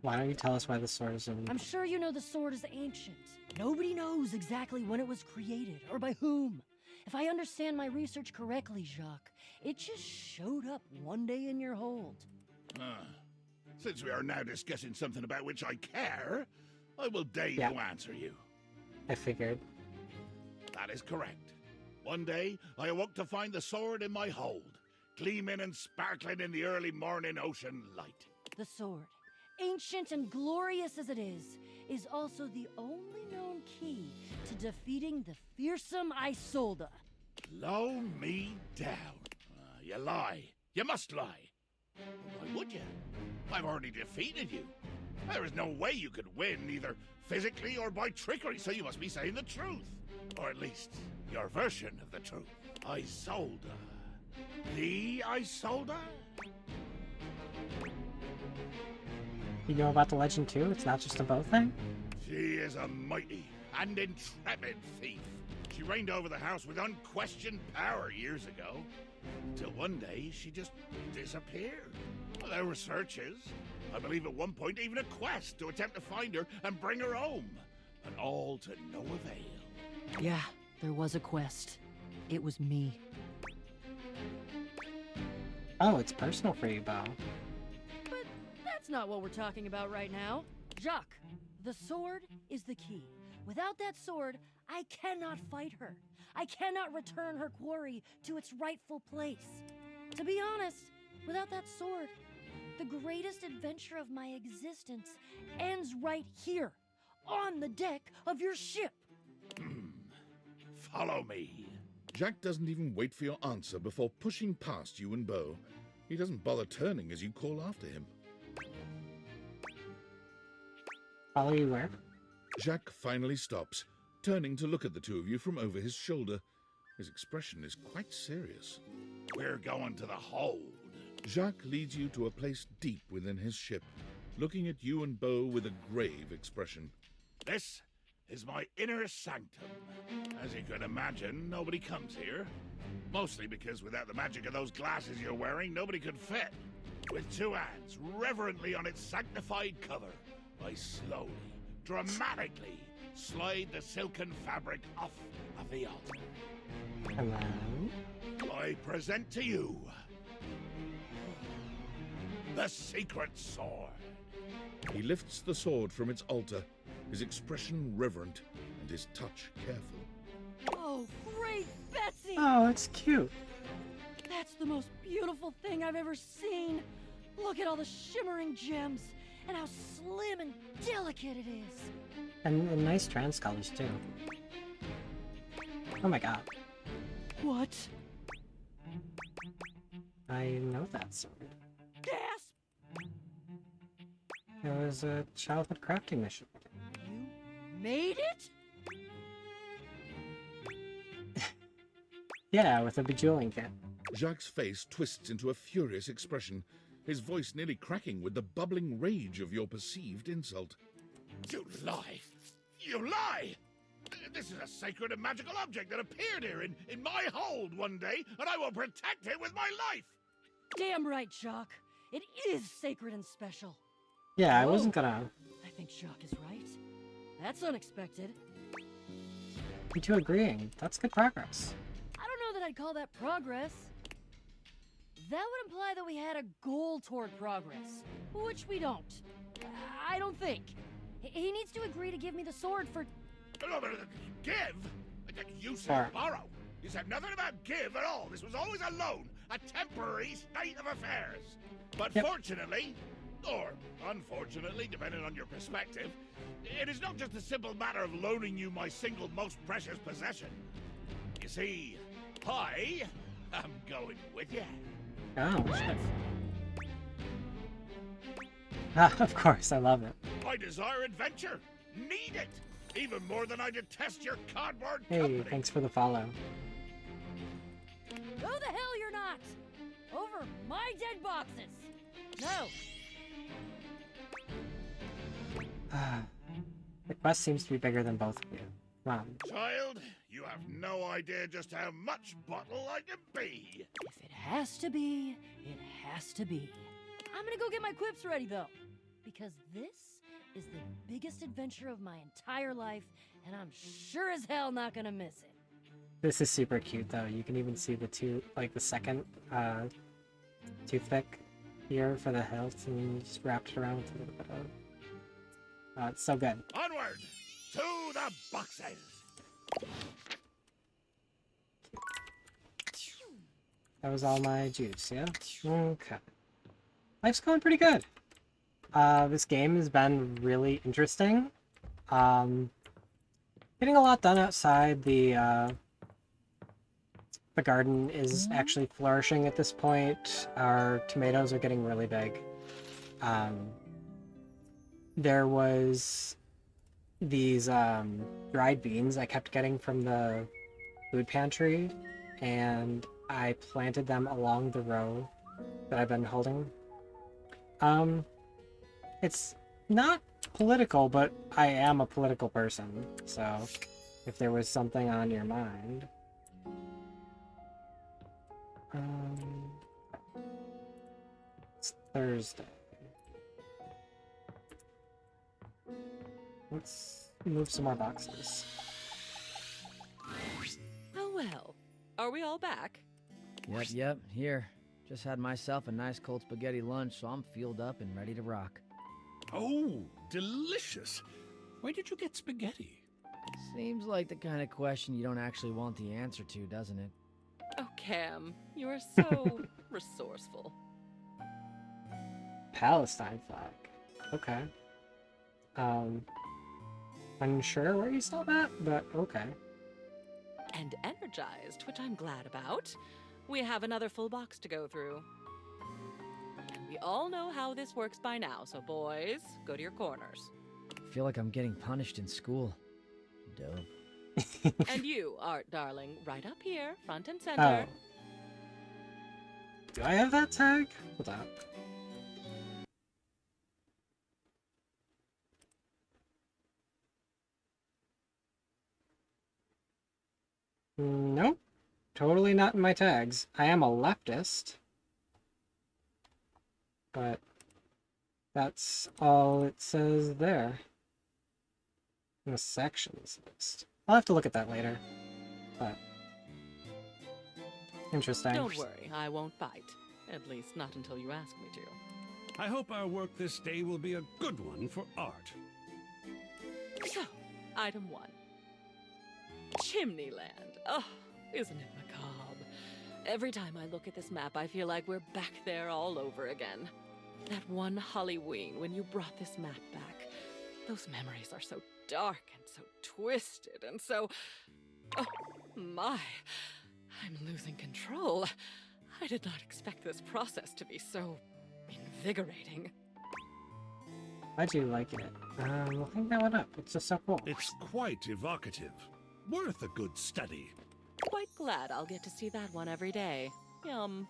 Why don't you tell us why the sword is in... I'm sure you know the sword is ancient. Nobody knows exactly when it was created or by whom. If I understand my research correctly, Jacques, it just showed up one day in your hold. Since we are now discussing something about which I care, I will deign to answer you. I figured. That is correct. One day, I awoke to find the sword in my hold, gleaming and sparkling in the early morning ocean light. The sword, ancient and glorious as it is also the only known key to defeating the fearsome Isolde. Blow me down. You lie. You must lie. Why would you? I've already defeated you. There is no way you could win, either physically or by trickery, so you must be saying the truth. Or at least, your version of the truth. Isolde. The Isolde? You know about the legend too? It's not just a bow thing? She is a mighty and intrepid thief. She reigned over the house with unquestioned power years ago, till one day she just disappeared. Well, there were searches. I believe at one point even a quest to attempt to find her and bring her home, but all to no avail. Yeah, there was a quest. It was me. Oh, it's personal for you, Bo. But that's not what we're talking about right now. Jacques, the sword is the key. Without that sword, I cannot fight her. I cannot return her quarry to its rightful place. To be honest, without that sword, the greatest adventure of my existence ends right here, on the deck of your ship. Follow me. Jack doesn't even wait for your answer before pushing past you and Bo. He doesn't bother turning as you call after him. Follow you where? Jack finally stops, turning to look at the two of you from over his shoulder. His expression is quite serious. We're going to the hold. Jacques leads you to a place deep within his ship, looking at you and Bo with a grave expression. This is my inner sanctum. As you can imagine, nobody comes here. Mostly because without the magic of those glasses you're wearing, nobody could fit. With two hands reverently on its sanctified cover, I slowly, dramatically slide the silken fabric off of the altar. Hello? I present to you the secret sword. He lifts the sword from its altar, his expression reverent and his touch careful. Oh, great, Betsy! Oh, it's cute. That's the most beautiful thing I've ever seen. Look at all the shimmering gems and how slim and delicate it is. And nice trans colors, too. Oh my god. What? I know that sword. Gasp! It was a childhood crafting mission. You made it? Yeah, with a bejeweling kit. Jacques' face twists into a furious expression, his voice nearly cracking with the bubbling rage of your perceived insult. You lie! You lie! This is a sacred and magical object that appeared here in my hold one day, and I will protect it with my life! Damn right, Jacques. It is sacred and special. Yeah, I wasn't gonna... I think Jacques is right. That's unexpected. You two agreeing. That's good progress. I don't know that I'd call that progress. That would imply that we had a goal toward progress, which we don't. I don't think. He needs to agree to give me the sword for... No, but give? You said Sorry. borrow. You said nothing about give at all. This was always a loan, a temporary state of affairs. But fortunately, or unfortunately, depending on your perspective, it is not just a simple matter of loaning you my single most precious possession. You see, I am going with you. Oh, shit. Ah, of course, I love it. I desire adventure. Need it. Even more than I detest your cardboard Hey, company. thanks for the follow. Go the hell you're not! Over my dead boxes! No! The quest seems to be bigger than both of you. Come on. Child, you have no idea just how much bottle I can be. If it has to be, it has to be. I'm gonna go get my quips ready, though. Because this is the biggest adventure of my entire life, and I'm sure as hell not gonna miss it. This is super cute, though. You can even see the the second toothpick here for the hilt, and you just wrapped it around with a little bit of... it's so good. Onward to the boxes. That was all my juice, yeah? Okay. Life's going pretty good. This game has been really interesting. Getting a lot done outside. The garden is actually flourishing at this point. Our tomatoes are getting really big. There was these dried beans I kept getting from the food pantry, and I planted them along the row that I've been holding. It's not political, but I am a political person, so if there was something on your mind... it's Thursday. Let's move some more boxes. Oh well. Are we all back? Yep, here. Just had myself a nice cold spaghetti lunch, so I'm fueled up and ready to rock. Oh, delicious. Where did you get spaghetti? Seems like the kind of question you don't actually want the answer to, doesn't it? Oh, Cam, you are so resourceful. Palestine flag. Okay. Unsure where you saw that, but okay. And energized, which I'm glad about. We have another full box to go through. And we all know how this works by now, so boys, go to your corners. I feel like I'm getting punished in school. Dope. And you, Art darling, right up here, front and center. Oh. Do I have that tag? Hold up. totally not in my tags. I am a leftist. But that's all it says there. In the sections list. I'll have to look at that later. But interesting. Don't worry, I won't bite. At least not until you ask me to. I hope our work this day will be a good one for art. So, item 1. Chimneyland. Oh, isn't it macabre? Every time I look at this map, I feel like we're back there all over again. That one Halloween when you brought this map back. Those memories are so dark and so twisted and so... Oh, my. I'm losing control. I did not expect this process to be so invigorating. I do like it. We'll hang that one up. It's just so cool. It's quite evocative. Worth a good study. Quite glad I'll get to see that one every day. Yum.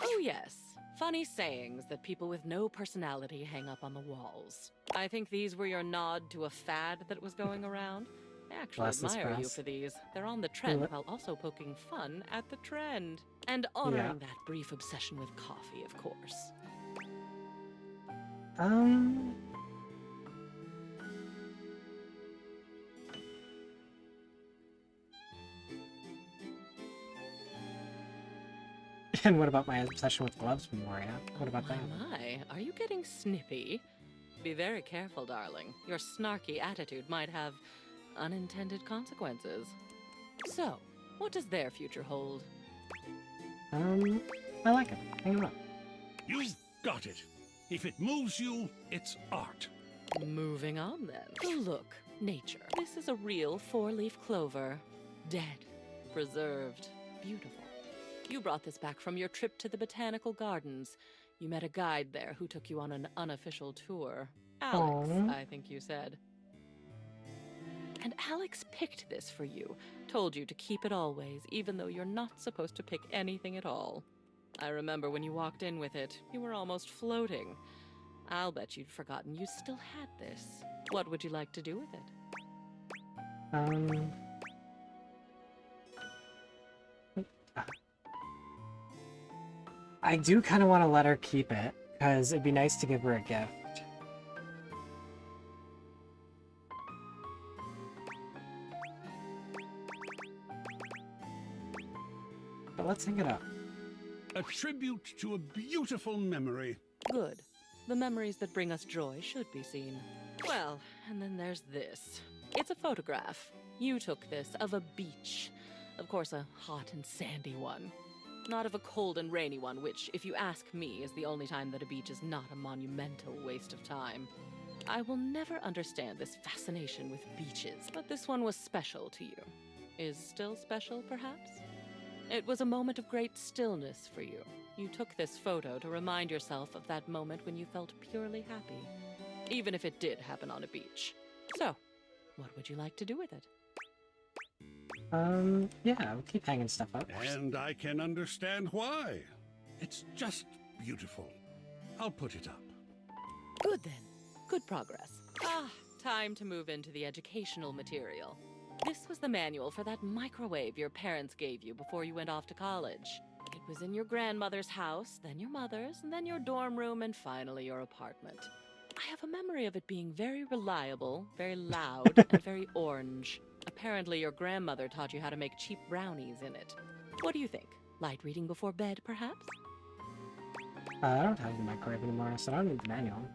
Oh yes, funny sayings that people with no personality hang up on the walls. I think these were your nod to a fad that was going around. I actually Bless this admire you press. for these. They're on the trend Ooh. while also poking fun at the trend. And honoring that brief obsession with coffee, of course. And what about my obsession with gloves, Memoria? What about that? My, are you getting snippy? Be very careful, darling. Your snarky attitude might have unintended consequences. So, what does their future hold? I like it. Hang them up. You've got it. If it moves you, it's art. Moving on then. Oh, look, nature. This is a real 4-leaf clover. Dead. Preserved. Beautiful. You brought this back from your trip to the botanical gardens. You met a guide there who took you on an unofficial tour. Alex, Aww. I think you said. And Alex picked this for you. Told you to keep it always, even though you're not supposed to pick anything at all. I remember when you walked in with it, you were almost floating. I'll bet you'd forgotten you still had this. What would you like to do with it? I do kind of want to let her keep it, because it'd be nice to give her a gift. But let's hang it up. A tribute to a beautiful memory. Good. The memories that bring us joy should be seen. Well, and then there's this. It's a photograph. You took this of a beach. Of course, a hot and sandy one. Not of a cold and rainy one, which, if you ask me, is the only time that a beach is not a monumental waste of time. I will never understand this fascination with beaches, but this one was special to you. Is still special, perhaps? It was a moment of great stillness for you. You took this photo to remind yourself of that moment when you felt purely happy, even if it did happen on a beach. So, what would you like to do with it? Yeah, we'll keep hanging stuff up. And I can understand why. It's just beautiful. I'll put it up. Good then. Good progress. Ah, time to move into the educational material. This was the manual for that microwave your parents gave you before you went off to college. It was in your grandmother's house, then your mother's, and then your dorm room, and finally your apartment. I have a memory of it being very reliable, very loud, and very orange. Apparently your grandmother taught you how to make cheap brownies in it. What do you think? Light reading before bed, perhaps? I don't have the microwave anymore, so I don't need the manual.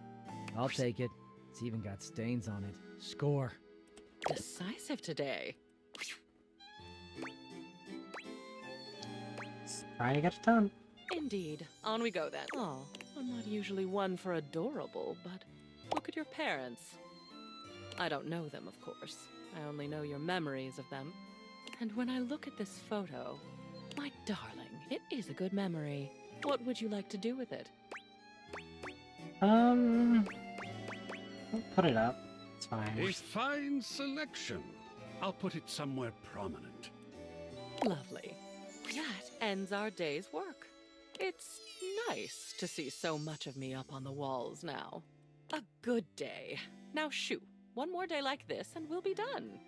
I'll take it. It's even got stains on it. Score. Decisive today. Trying to get it done. Indeed. On we go then. Oh, I'm not usually one for adorable, but look at your parents. I don't know them, of course. I only know your memories of them. And when I look at this photo, my darling, it is a good memory. What would you like to do with it? I'll put it up. It's fine. A fine selection. I'll put it somewhere prominent. Lovely. That ends our day's work. It's nice to see so much of me up on the walls now. A good day. Now shoo. One more day like this and we'll be done.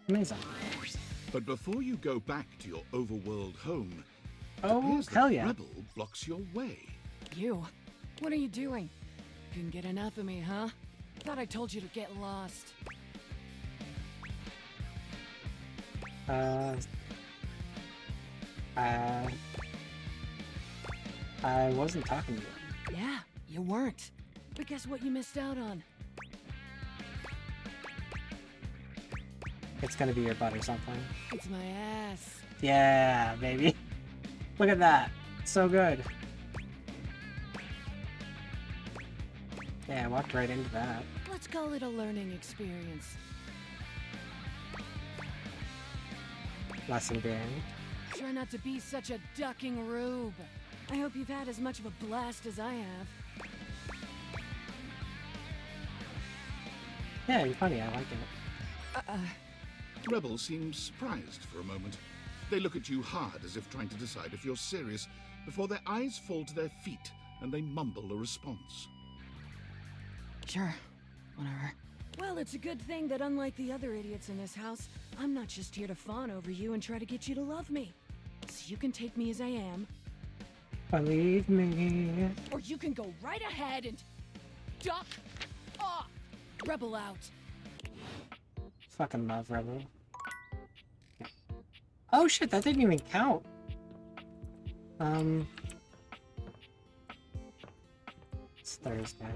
Amazing. But before you go back to your overworld home, it Oh, appears hell that yeah. Rebel blocks your way. You? What are you doing? Couldn't get enough of me, huh? Thought I told you to get lost. I wasn't talking to you. Yeah, you weren't. But guess what you missed out on? It's gonna be your butt or something. It's my ass. Yeah, baby. Look at that. So good. Yeah, I walked right into that. Let's call it a learning experience. Lesson being. Try not to be such a ducking rube. I hope you've had as much of a blast as I have. Yeah, you're funny. I like it. Rebel seems surprised for a moment. They look at you hard as if trying to decide if you're serious before their eyes fall to their feet and they mumble a response. Sure, whatever. Well, it's a good thing that unlike the other idiots in this house, I'm not just here to fawn over you and try to get you to love me. So you can take me as I am, Believe me. or you can go right ahead and duck off. Rebel out. Fucking love Rebel. Oh shit, that didn't even count. It's Thursday.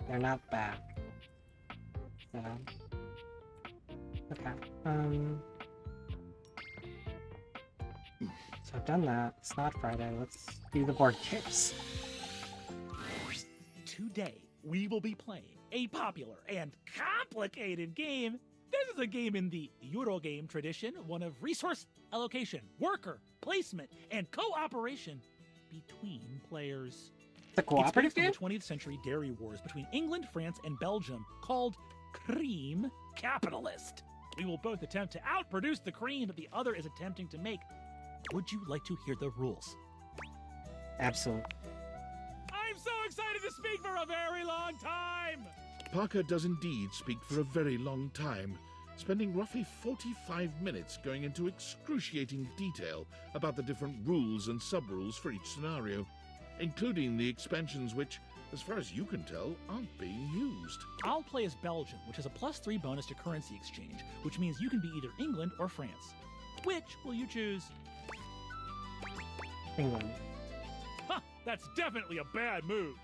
They're not back. So. Okay. So I've done that. It's not Friday. Let's do the board games. Today, we will be playing a popular and complicated game. This is a game in the Eurogame tradition, one of resource allocation, worker, placement, and cooperation between players. The cooperative It's based game? on the 20th century dairy wars between England, France, and Belgium, called Cream Capitalist. We will both attempt to outproduce the cream that the other is attempting to make. Would you like to hear the rules? Absolutely. I'm so excited to speak for a very long time! Parker does indeed speak for a very long time, spending roughly 45 minutes going into excruciating detail about the different rules and sub-rules for each scenario, including the expansions which, as far as you can tell, aren't being used. I'll play as Belgium, which has a +3 bonus to currency exchange, which means you can be either England or France. Which will you choose? England. Huh, that's definitely a bad move.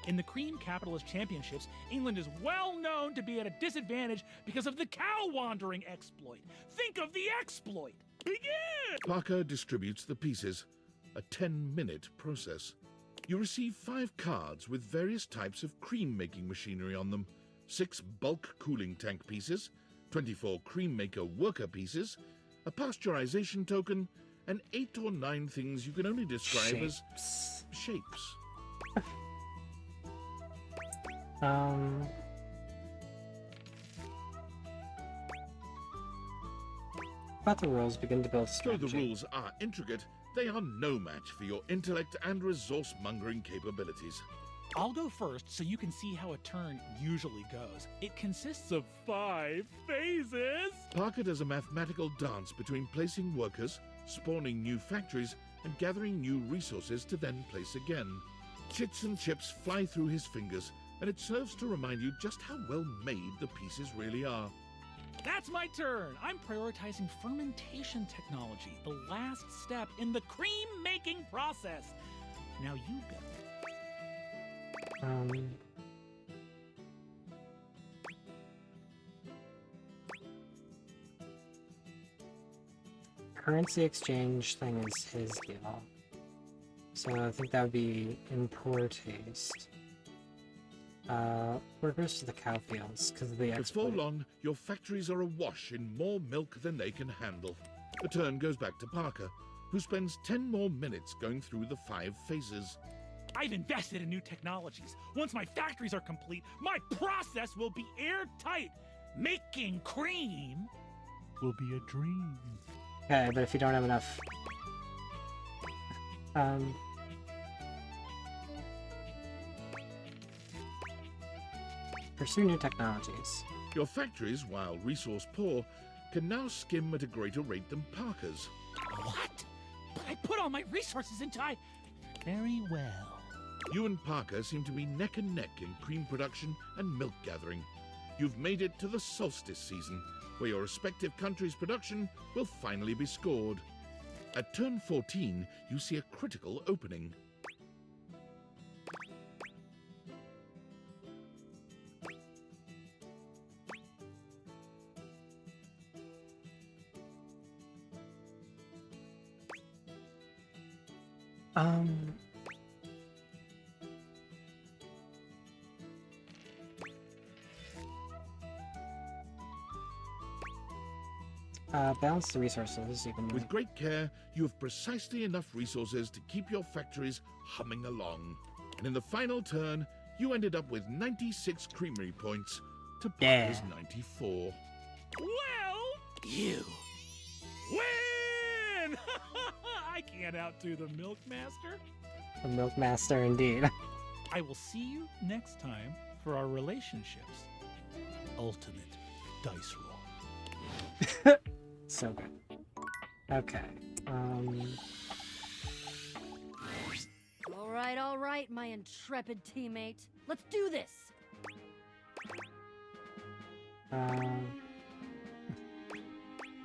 In the Cream Capitalist Championships, England is well known to be at a disadvantage because of the cow wandering exploit. Think of the exploit! Begin! Parker distributes the pieces, a 10-minute process. You receive 5 cards with various types of cream-making machinery on them, 6 bulk cooling tank pieces, 24 cream maker worker pieces, a pasteurization token, and 8 or 9 things you can only describe as shapes. But the rules begin to build Though strategy. the rules are intricate, they are no match for your intellect and resource-mongering capabilities. I'll go first so you can see how a turn usually goes. It consists of 5 phases. Parker does a mathematical dance between placing workers, spawning new factories, and gathering new resources to then place again. Chits and chips fly through his fingers, and it serves to remind you just how well made the pieces really are. That's my turn. I'm prioritizing fermentation technology, the last step in the cream-making process. Now you go. Currency exchange thing is his deal. So I think that would be in poor taste. Workers to the cow fields because of the Before exploit. long, your factories are awash in more milk than they can handle. The turn goes back to Parker, who spends 10 more minutes going through the 5 phases. I've invested in new technologies. Once my factories are complete, my process will be airtight. Making cream will be a dream. Okay, but if you don't have enough... pursue new technologies. Your factories, while resource poor, can now skim at a greater rate than Parker's. What? But I put all my resources into Very well. You and Parker seem to be neck and neck in cream production and milk gathering. You've made it to the solstice season, where your respective countries' production will finally be scored. At turn 14, you see a critical opening. Balance the resources evenly. With great care, you have precisely enough resources to keep your factories humming along. And in the final turn, you ended up with 96 creamery points to Parker's 94. Well, you win! I can't outdo the Milkmaster. The Milkmaster, indeed. I will see you next time for our relationships. Ultimate dice roll. So good. Okay. All right, my intrepid teammate. Let's do this.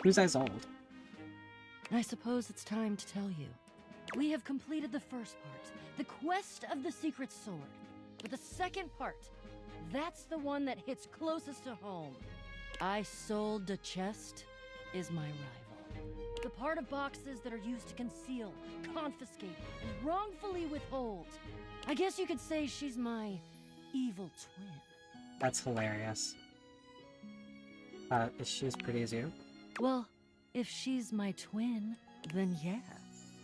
Whose eyes old? I suppose it's time to tell you. We have completed the first part, the quest of the secret sword. But the second part, that's the one that hits closest to home. Isolde de Chest is my rival. The part of boxes that are used to conceal, confiscate, and wrongfully withhold. I guess you could say she's my evil twin. That's hilarious. Is she as pretty as you? Well, if she's my twin, then yeah.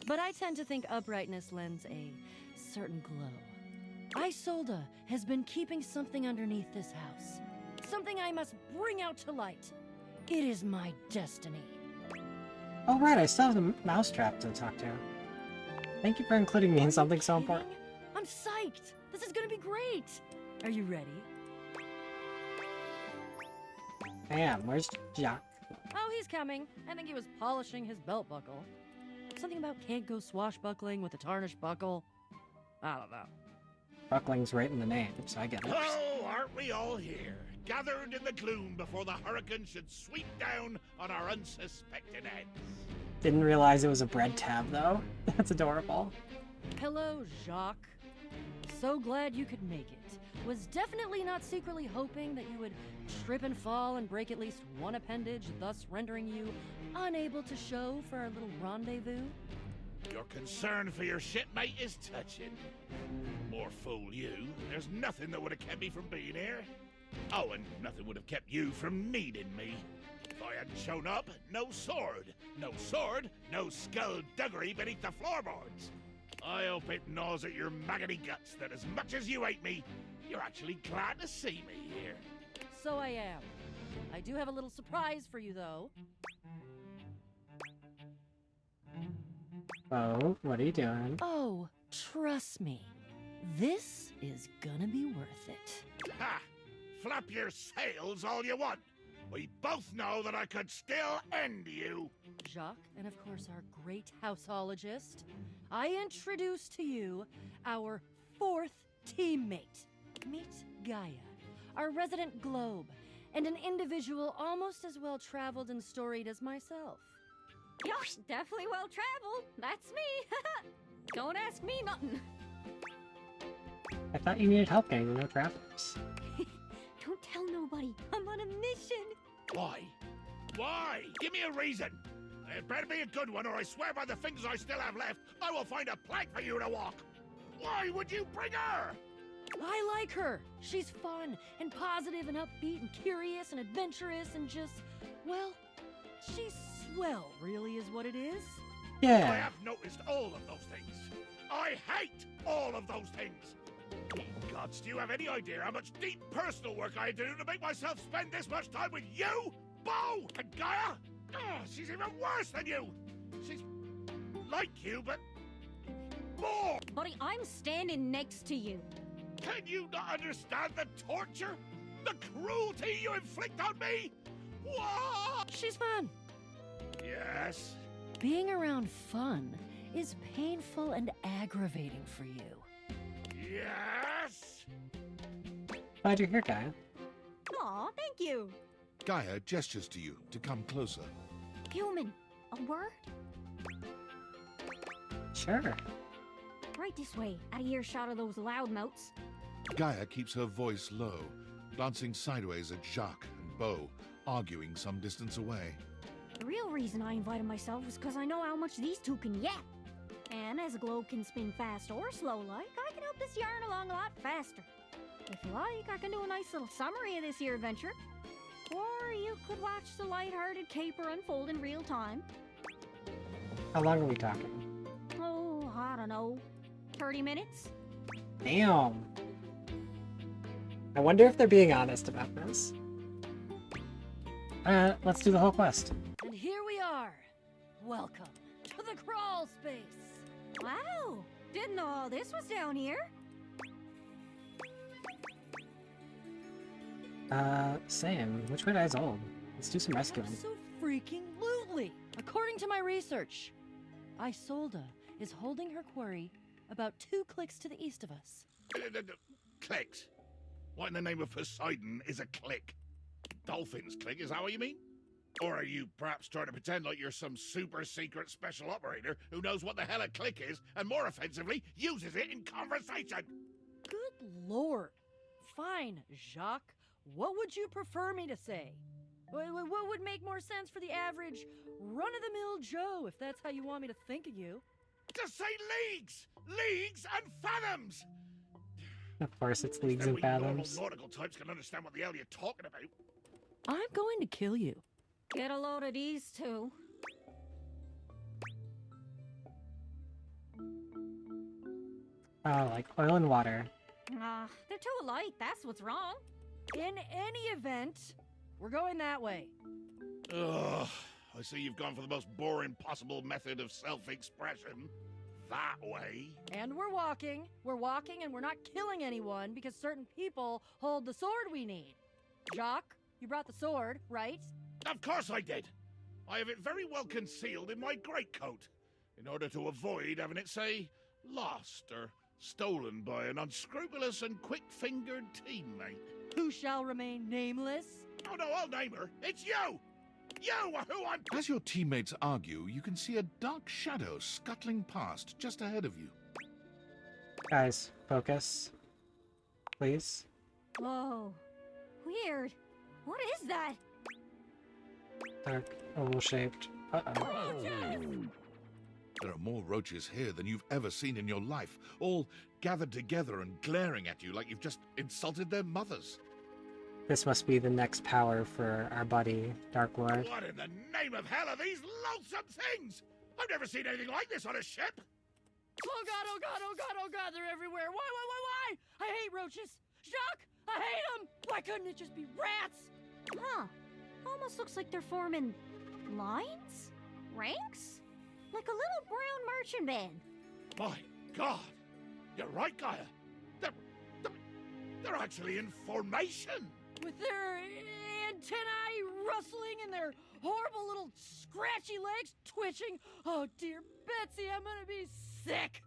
But I tend to think uprightness lends a certain glow. Isolde has been keeping something underneath this house. Something I must bring out to light. It is my destiny. Oh right, I still have the mousetrap to talk to. Thank you for including me in something so important. I'm psyched! This is gonna be great! Are you ready? I am. Where's Jack? Oh, he's coming. I think he was polishing his belt buckle. Something about can't go swashbuckling with a tarnished buckle. I don't know. Buckling's right in the name, so I get it. Oh, aren't we all here? Gathered in the gloom before the hurricane should sweep down on our unsuspecting heads. Didn't realize it was a bread tab, though. That's adorable. Hello, Jacques. So glad you could make it. Was definitely not secretly hoping that you would trip and fall and break at least one appendage, thus rendering you unable to show for our little rendezvous. Your concern for your shipmate is touching. More fool you. There's nothing that would have kept me from being here. Oh, and nothing would have kept you from needing me. If I hadn't shown up, no sword. No sword, no skullduggery beneath the floorboards. I hope it gnaws at your maggoty guts that as much as you hate me, you're actually glad to see me here. So I am. I do have a little surprise for you, though. Oh, what are you doing? Oh, trust me. This is gonna be worth it. Ha! Flap your sails all you want. We both know that I could still end you. Jacques, and of course our great houseologist, I introduce to you our fourth teammate. Meet Gaia, our resident globe, and an individual almost as well traveled and storied as myself. You're definitely well traveled. That's me. Don't ask me nothing. I thought you needed help getting to know travelers. Don't tell nobody. I'm on a mission. Why? Why? Give me a reason. It better be a good one, or I swear by the fingers I still have left, I will find a plank for you to walk. Why would you bring her? I like her. She's fun and positive and upbeat and curious and adventurous and just, well, she's swell, really is what it is. Yeah. I have noticed all of those things. I hate all of those things. Gods, do you have any idea how much deep personal work I had to do to make myself spend this much time with you, Bo, and Gaia? Oh, she's even worse than you. She's like you, but more. Buddy, I'm standing next to you. Can you not understand the torture? The cruelty you inflict on me? What? She's fun. Yes. Being around fun is painful and aggravating for you. Yes. Glad you're here, Gaia. Aw, thank you. Gaia gestures to you to come closer. Human, a word? Sure. Right this way, out of earshot of those loudmouths. Gaia keeps her voice low, glancing sideways at Jacques and Beau, arguing some distance away. The real reason I invited myself was because I know how much these two can yap. And as a globe can spin fast or slow like, I can help this yarn along a lot faster. If you like, I can do a nice little summary of this here adventure. Or you could watch the lighthearted caper unfold in real time. How long are we talking? Oh, I don't know. 30 minutes? Damn. I wonder if they're being honest about this. Let's do the whole quest. And here we are. Welcome to the crawl space. Wow! Didn't know all this was down here. Same. Which way is old? Let's do some rescuing. So freaking lootly. According to my research, Isolda is holding her quarry about 2 clicks to the east of us. Clicks? What in the name of Poseidon is a click? Dolphin's click, is that what you mean? Or are you perhaps trying to pretend like you're some super secret special operator who knows what the hell a click is and more offensively, uses it in conversation? Good lord. Fine, Jacques. What would you prefer me to say? What would make more sense for the average run-of-the-mill Joe, if that's how you want me to think of you? To say leagues! Leagues and fathoms! Of course, it's leagues and We normal fathoms. nautical types can understand what the hell you're talking about. I'm going to kill you. Get a load of these two. Oh, like oil and water. They're too alike, that's what's wrong. In any event, we're going that way. Ugh, I see you've gone for the most boring possible method of self-expression. That way. And we're walking, and we're not killing anyone because certain people hold the sword we need. Jacques, you brought the sword, right? Of course I did. I have it very well concealed in my greatcoat, in order to avoid having it, say, lost or stolen by an unscrupulous and quick-fingered teammate. Who shall remain nameless? Oh no, I'll name her. It's you! You are who I'm— As your teammates argue, you can see a dark shadow scuttling past just ahead of you. Guys, focus. Please. Whoa. Weird. What is that? Dark, oval-shaped. Uh-oh. There are more roaches here than you've ever seen in your life, all gathered together and glaring at you like you've just insulted their mothers. This must be the next power for our buddy, Dark Lord. What in the name of hell are these loathsome things? I've never seen anything like this on a ship. Oh god, oh god, oh god, oh god, they're everywhere. Why? I hate roaches. Jacques, I hate them. Why couldn't it just be rats? Huh. Almost looks like they're forming lines? Ranks? Like a little brown marching band. My God! You're right, Gaia. They're actually in formation. With their antennae rustling and their horrible little scratchy legs twitching. Oh dear Betsy, I'm gonna be sick.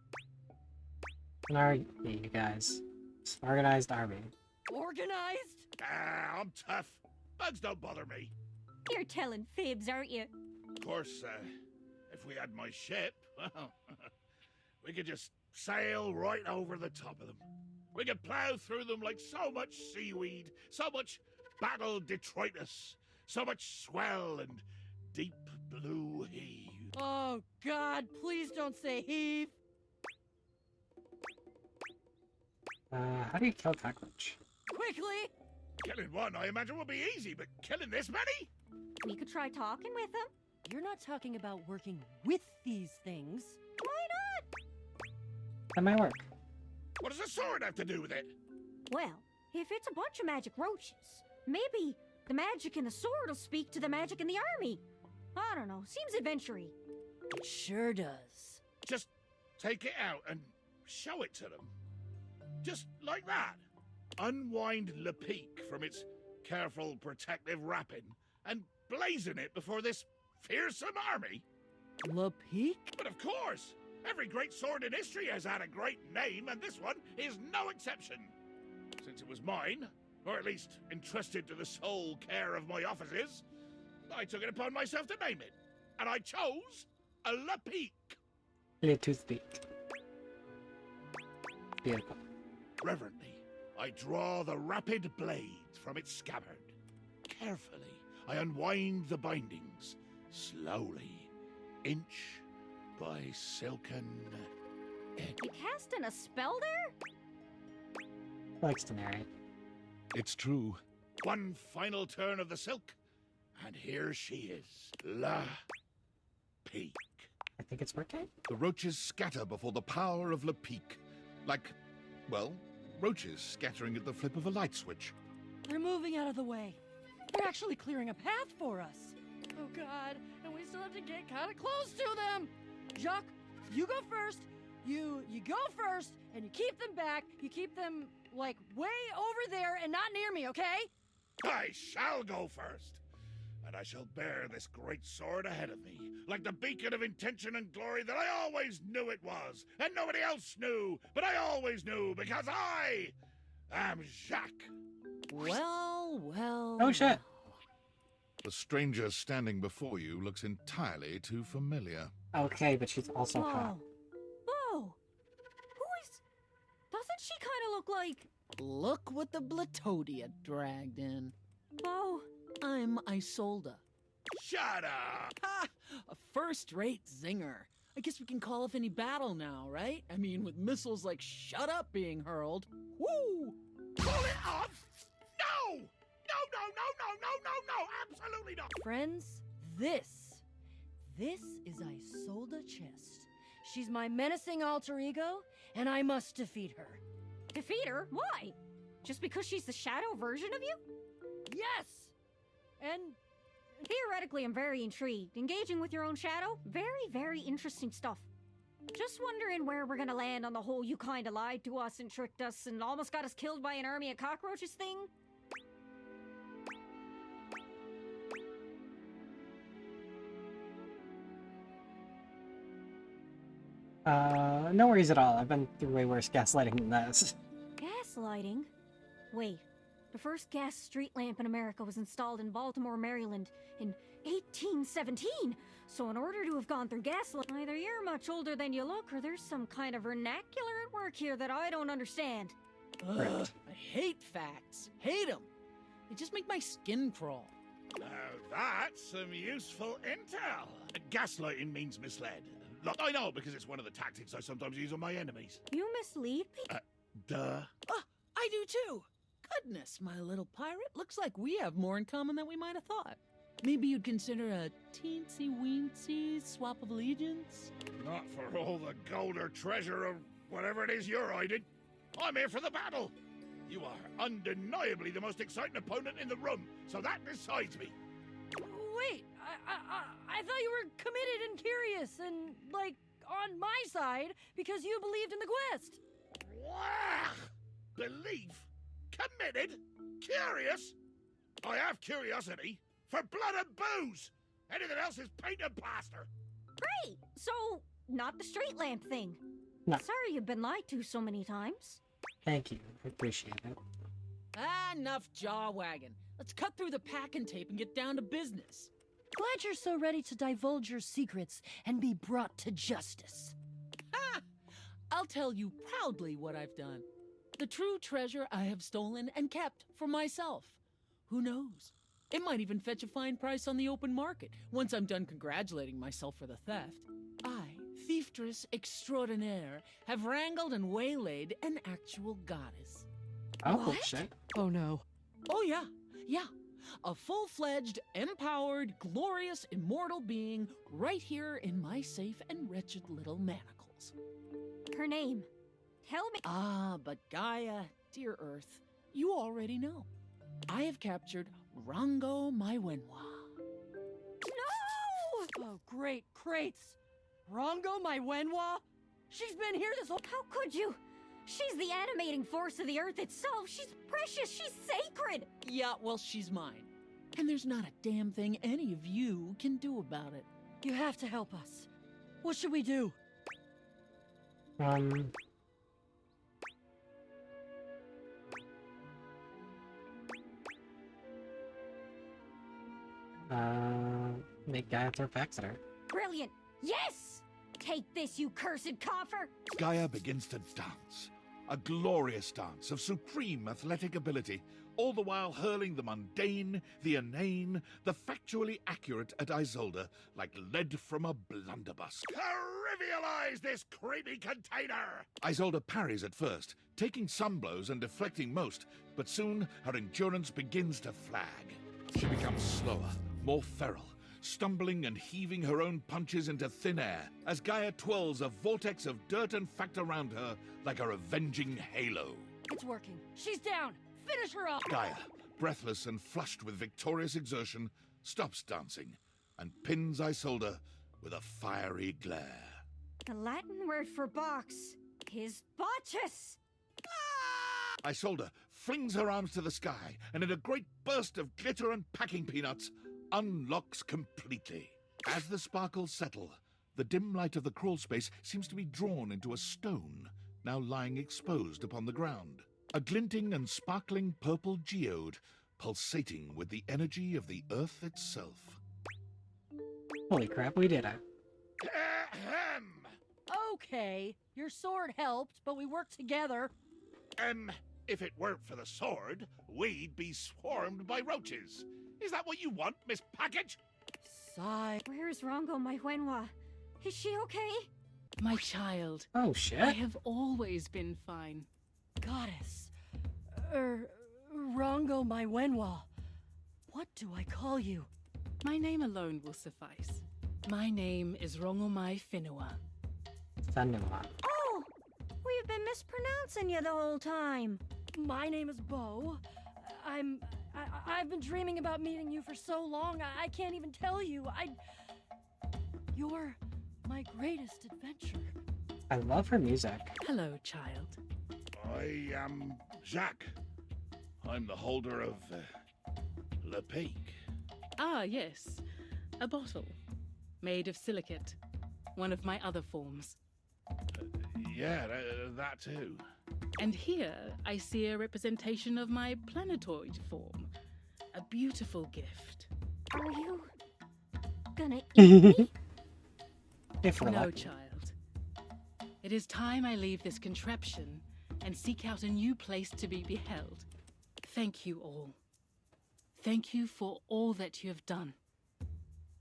An army, you guys. It's an organized army. Organized? I'm tough. Bugs don't bother me. You're telling fibs, aren't you? Of course, if we had my ship, well, we could just sail right over the top of them. We could plow through them like so much seaweed, so much battle detritus, so much swell and deep blue heave. Oh God, please don't say heave. How do you kill cockroach? Quickly! Killing one, I imagine, would be easy, but killing this many? We could try talking with them. You're not talking about working with these things. Why not? That might work. What does a sword have to do with it? Well, if it's a bunch of magic roaches, maybe the magic in the sword will speak to the magic in the army. I don't know, seems adventure-y. It sure does. Just take it out and show it to them. Just like that. unwind Lepique from its careful protective wrapping and blazon it before this fearsome army? Lepique? But of course! Every great sword in history has had a great name, and this one is no exception. Since it was mine, or at least entrusted to the sole care of my offices, I took it upon myself to name it, and I chose a Lepique. Le toothpick. Beautiful. Reverently, I draw the rapid blade from its scabbard. Carefully, I unwind the bindings, slowly, inch by silken edge. You casting a spell there? Likes to narrate. It's true. One final turn of the silk, and here she is, La Peak. I think it's working. The roaches scatter before the power of Lepique, like, well, roaches scattering at the flip of a light switch. They're moving out of the way. They're actually clearing a path for us. Oh God, and we still have to get kind of close to them. Jacques, you go first. You go first, and you keep them back. You keep them, like, way over there and not near me, okay? I shall go first, and I shall bear this great sword ahead of me, like the beacon of intention and glory that I always knew it was, and nobody else knew, but I always knew because I am Jacques. Well. Oh shit. The stranger standing before you looks entirely too familiar. Okay, but she's also hot. Whoa. Who is... Doesn't she kind of look like... Look what the Blatodia dragged in. Whoa. I'm Isolda. Shut up! Ha! A first-rate zinger. I guess we can call off any battle now, right? I mean, with missiles like Shut Up being hurled. Woo! Pull it off! No! No, absolutely not! Friends, this is Isolda Chest. She's my menacing alter ego, and I must defeat her. Defeat her? Why? Just because she's the shadow version of you? Yes! And theoretically, I'm very intrigued. Engaging with your own shadow? Very, very interesting stuff. Just wondering where we're gonna land on the whole you kinda lied to us and tricked us and almost got us killed by an army of cockroaches thing? No worries at all. I've been through way worse gaslighting than this. Gaslighting? Wait, the first gas street lamp in America was installed in Baltimore, Maryland in 1817. So in order to have gone through gaslighting, either you're much older than you look or there's some kind of vernacular at work here that I don't understand. Ugh, I hate facts. Hate them. They just make my skin crawl. Now that's some useful intel. Gaslighting means misled. Look, I know because it's one of the tactics I sometimes use on my enemies. You mislead me? Duh. I do too. Goodness, my little pirate. Looks like we have more in common than we might have thought. Maybe you'd consider a teensy-weensy swap of allegiance? Not for all the gold or treasure or whatever it is you're hiding. I'm here for the battle. You are undeniably the most exciting opponent in the room, so that decides me. wait, I thought you were committed and curious and, like, on my side because you believed in the quest. Wow! Belief? Committed? Curious? I have curiosity. For blood and booze! Anything else is paint and plaster. Great! So, not the street lamp thing. No. Sorry you've been lied to so many times. Thank you. I appreciate it. Enough jaw wagging. Let's cut through the packing tape and get down to business. Glad you're so ready to divulge your secrets and be brought to justice. Ha! I'll tell you proudly what I've done. The true treasure I have stolen and kept for myself. Who knows? It might even fetch a fine price on the open market once I'm done congratulating myself for the theft. I, thieftress extraordinaire, have wrangled and waylaid an actual goddess. Oh, shit. Oh no. Oh yeah. A full-fledged, empowered, glorious, immortal being right here in my safe and wretched little manacles. Her name. Tell me. Ah, but Gaia, dear Earth, you already know. I have captured Rango Maiwenwa. No! Oh, great crates. Rango Maiwenwa? She's been here this whole... How could you? She's the animating force of the earth itself. She's precious. She's sacred. Yeah, well, she's mine. And there's not a damn thing any of you can do about it. You have to help us. What should we do? Make Gaia throw facts at her. Brilliant. Yes! Take this, you cursed coffer! Gaia begins to dance. A glorious dance of supreme athletic ability, all the while hurling the mundane, the inane, the factually accurate at Isolde like lead from a blunderbuss. Trivialize this creepy container! Isolde parries at first, taking some blows and deflecting most, but soon her endurance begins to flag. She becomes slower, more feral, stumbling and heaving her own punches into thin air as Gaia twirls a vortex of dirt and fact around her like a avenging halo. It's working. She's down. Finish her off. Gaia, breathless and flushed with victorious exertion, stops dancing and pins Isolde with a fiery glare. The Latin word for box is botchus! Isolde flings her arms to the sky and in a great burst of glitter and packing peanuts, unlocks completely. As the sparkles settle, the dim light of the crawl space seems to be drawn into a stone, now lying exposed upon the ground. A glinting and sparkling purple geode, pulsating with the energy of the earth itself. Holy crap, we did it. Okay, your sword helped, but we worked together. If it weren't for the sword, we'd be swarmed by roaches. Is that what you want, Miss Package? Sigh. Where's Rongo, my Wenhua? Is she okay? My child. Oh, shit. I have always been fine. Goddess. Rongo, my Wenhua. What do I call you? My name alone will suffice. My name is Rongomai Whenua. Whenua. Oh! We've been mispronouncing you the whole time. My name is Bo. I've been dreaming about meeting you for so long, I can't even tell you. You're my greatest adventure. I love her music. Hello, child. I am Jacques. I'm the holder of Le Peak. Ah, yes. A bottle. Made of silicate. One of my other forms. Yeah, that too. And here I see a representation of my planetoid form. A beautiful gift. Are you gonna eat me? No, child. It is time I leave this contraption and seek out a new place to be beheld. Thank you all. Thank you for all that you have done.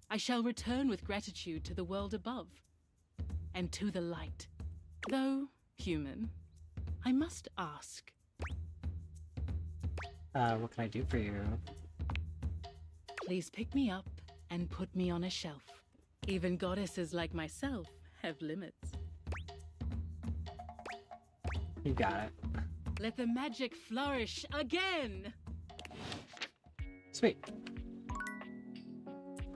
I shall return with gratitude to the world above and to the light. Though human, I must ask. What can I do for you? Please pick me up and put me on a shelf. Even goddesses like myself have limits. You got it. Let the magic flourish again! Sweet.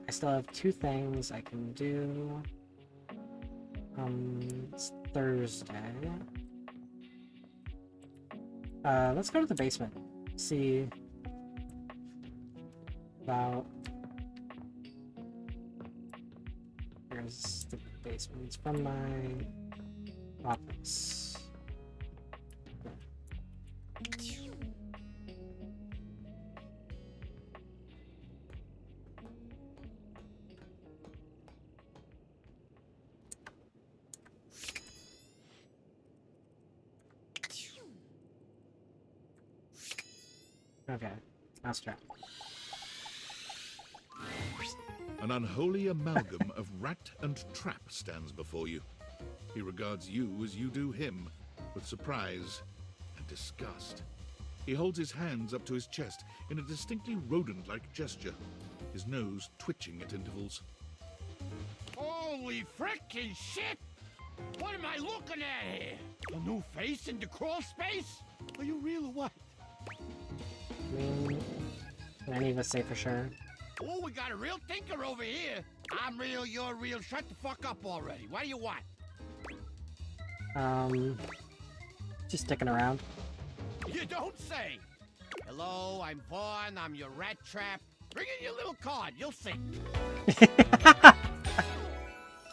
I still have 2 things I can do. It's Thursday. Let's go to the basement. See about... Where's the basement? It's from my office. Okay, mousetrap. An unholy amalgam of rat and trap stands before you. He regards you as you do him, with surprise and disgust. He holds his hands up to his chest in a distinctly rodent-like gesture, his nose twitching at intervals. Holy frickin' shit! What am I looking at here? A new face in the crawl space? Are you real or what? Can any of us say for sure? Oh, we got a real thinker over here. I'm real, you're real. Shut the fuck up already. What do you want? Just sticking around. You don't say! Hello, I'm Vaughn, I'm your rat trap. Bring in your little card, you'll see.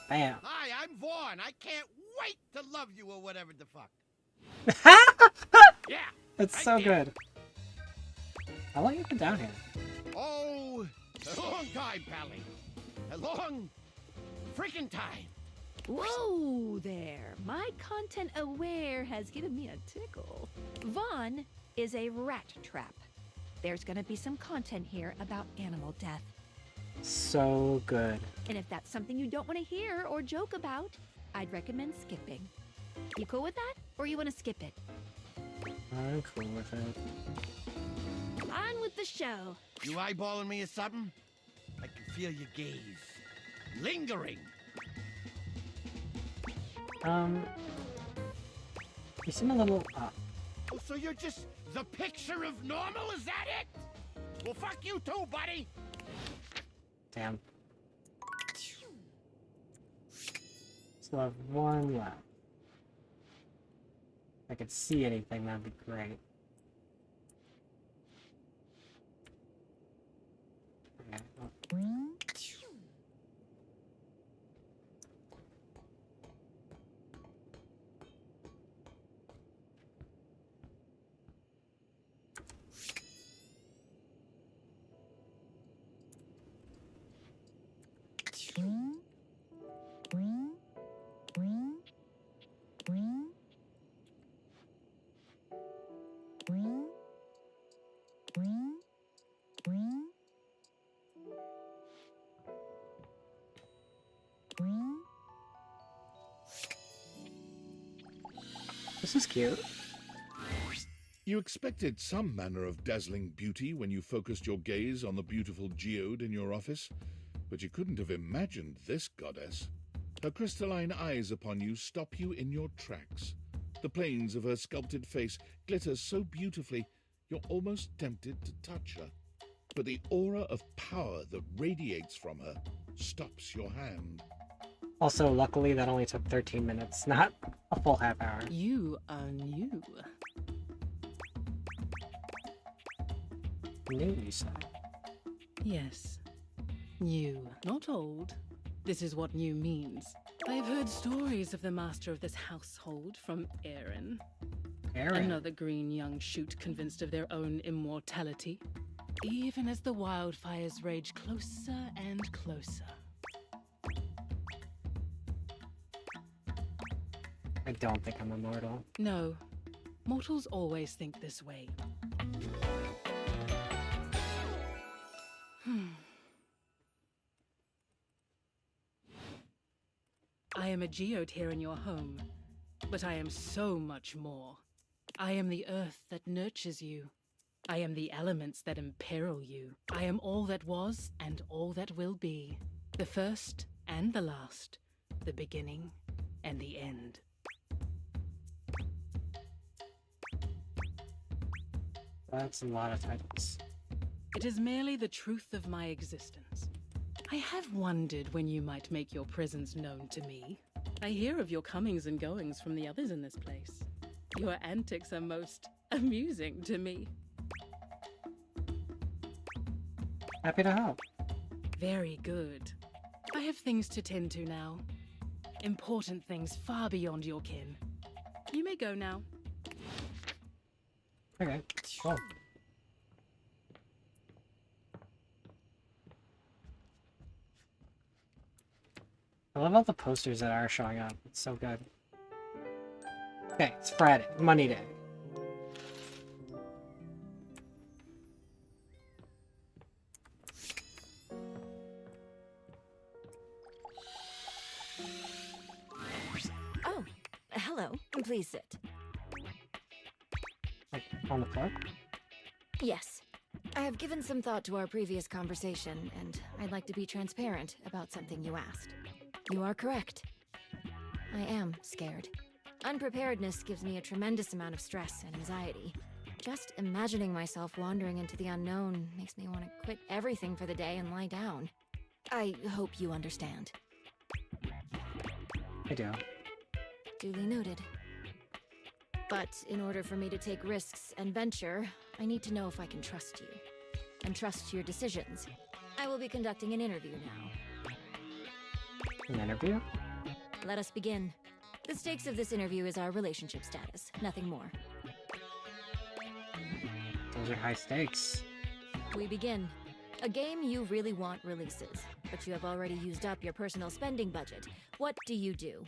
Bam. Hi, I'm Vaughn. I can't wait to love you or whatever the fuck. Yeah. It's so good. How long have you been down here? Oh, a long time, Pally. A long freaking time. Whoa there! My content aware has given me a tickle. Vaughn is a rat trap. There's gonna be some content here about animal death. So good. And if that's something you don't want to hear or joke about, I'd recommend skipping. You cool with that? Or you want to skip it? I'm cool with it. On with the show. You eyeballing me or something? I can feel your gaze. Lingering. You seem a little, Oh, so you're just the picture of normal? Is that it? Well, fuck you too, buddy. damn. Still have one left. If I could see anything, that'd be great. Okay. This is cute. You expected some manner of dazzling beauty when you focused your gaze on the beautiful geode in your office, but you couldn't have imagined this goddess. Her crystalline eyes upon you stop you in your tracks. The planes of her sculpted face glitter so beautifully, you're almost tempted to touch her. But the aura of power that radiates from her stops your hand. Also, luckily, that only took 13 minutes, not a full half hour. You are new. New, you said. Yes. New, not old. This is what new means. I've heard stories of the master of this household from Aaron. Aaron? Another green young shoot convinced of their own immortality. Even as the wildfires rage closer and closer. I don't think I'm immortal. No. Mortals always think this way. I am a geode here in your home, but I am so much more. I am the earth that nurtures you. I am the elements that imperil you. I am all that was and all that will be. The first and the last. The beginning and the end. That's a lot of titles. It is merely the truth of my existence. I have wondered when you might make your presence known to me. I hear of your comings and goings from the others in this place. Your antics are most amusing to me. Happy to help. Very good. I have things to tend to now. Important things far beyond your kin. You may go now. Okay, cool. I love all the posters that are showing up. It's so good. Okay, it's Friday, Money Day. Oh, hello. Please sit. Like, on the floor? Yes. I have given some thought to our previous conversation, and I'd like to be transparent about something you asked. You are correct. I am scared. Unpreparedness gives me a tremendous amount of stress and anxiety. Just imagining myself wandering into the unknown makes me want to quit everything for the day and lie down. I hope you understand. I do. Duly noted. But in order for me to take risks and venture, I need to know if I can trust you. And trust your decisions. I will be conducting an interview now. An interview? Let us begin. The stakes of this interview is our relationship status, nothing more. Those are high stakes. We begin. A game you really want releases, but you have already used up your personal spending budget. What do you do?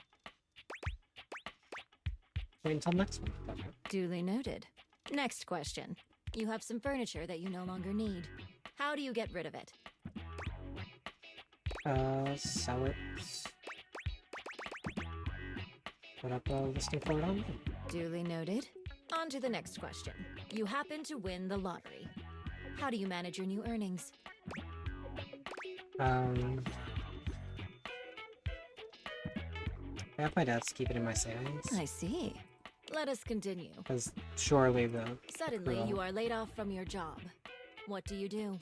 Wait until next week. Duly noted. Next question. You have some furniture that you no longer need. How do you get rid of it? Sell it. Put up a listing for it online. Duly noted. On to the next question. You happen to win the lottery. How do you manage your new earnings? I have my dad's keep it in my savings. I see. Let us continue. Because surely the... Suddenly, you are laid off from your job. What do you do?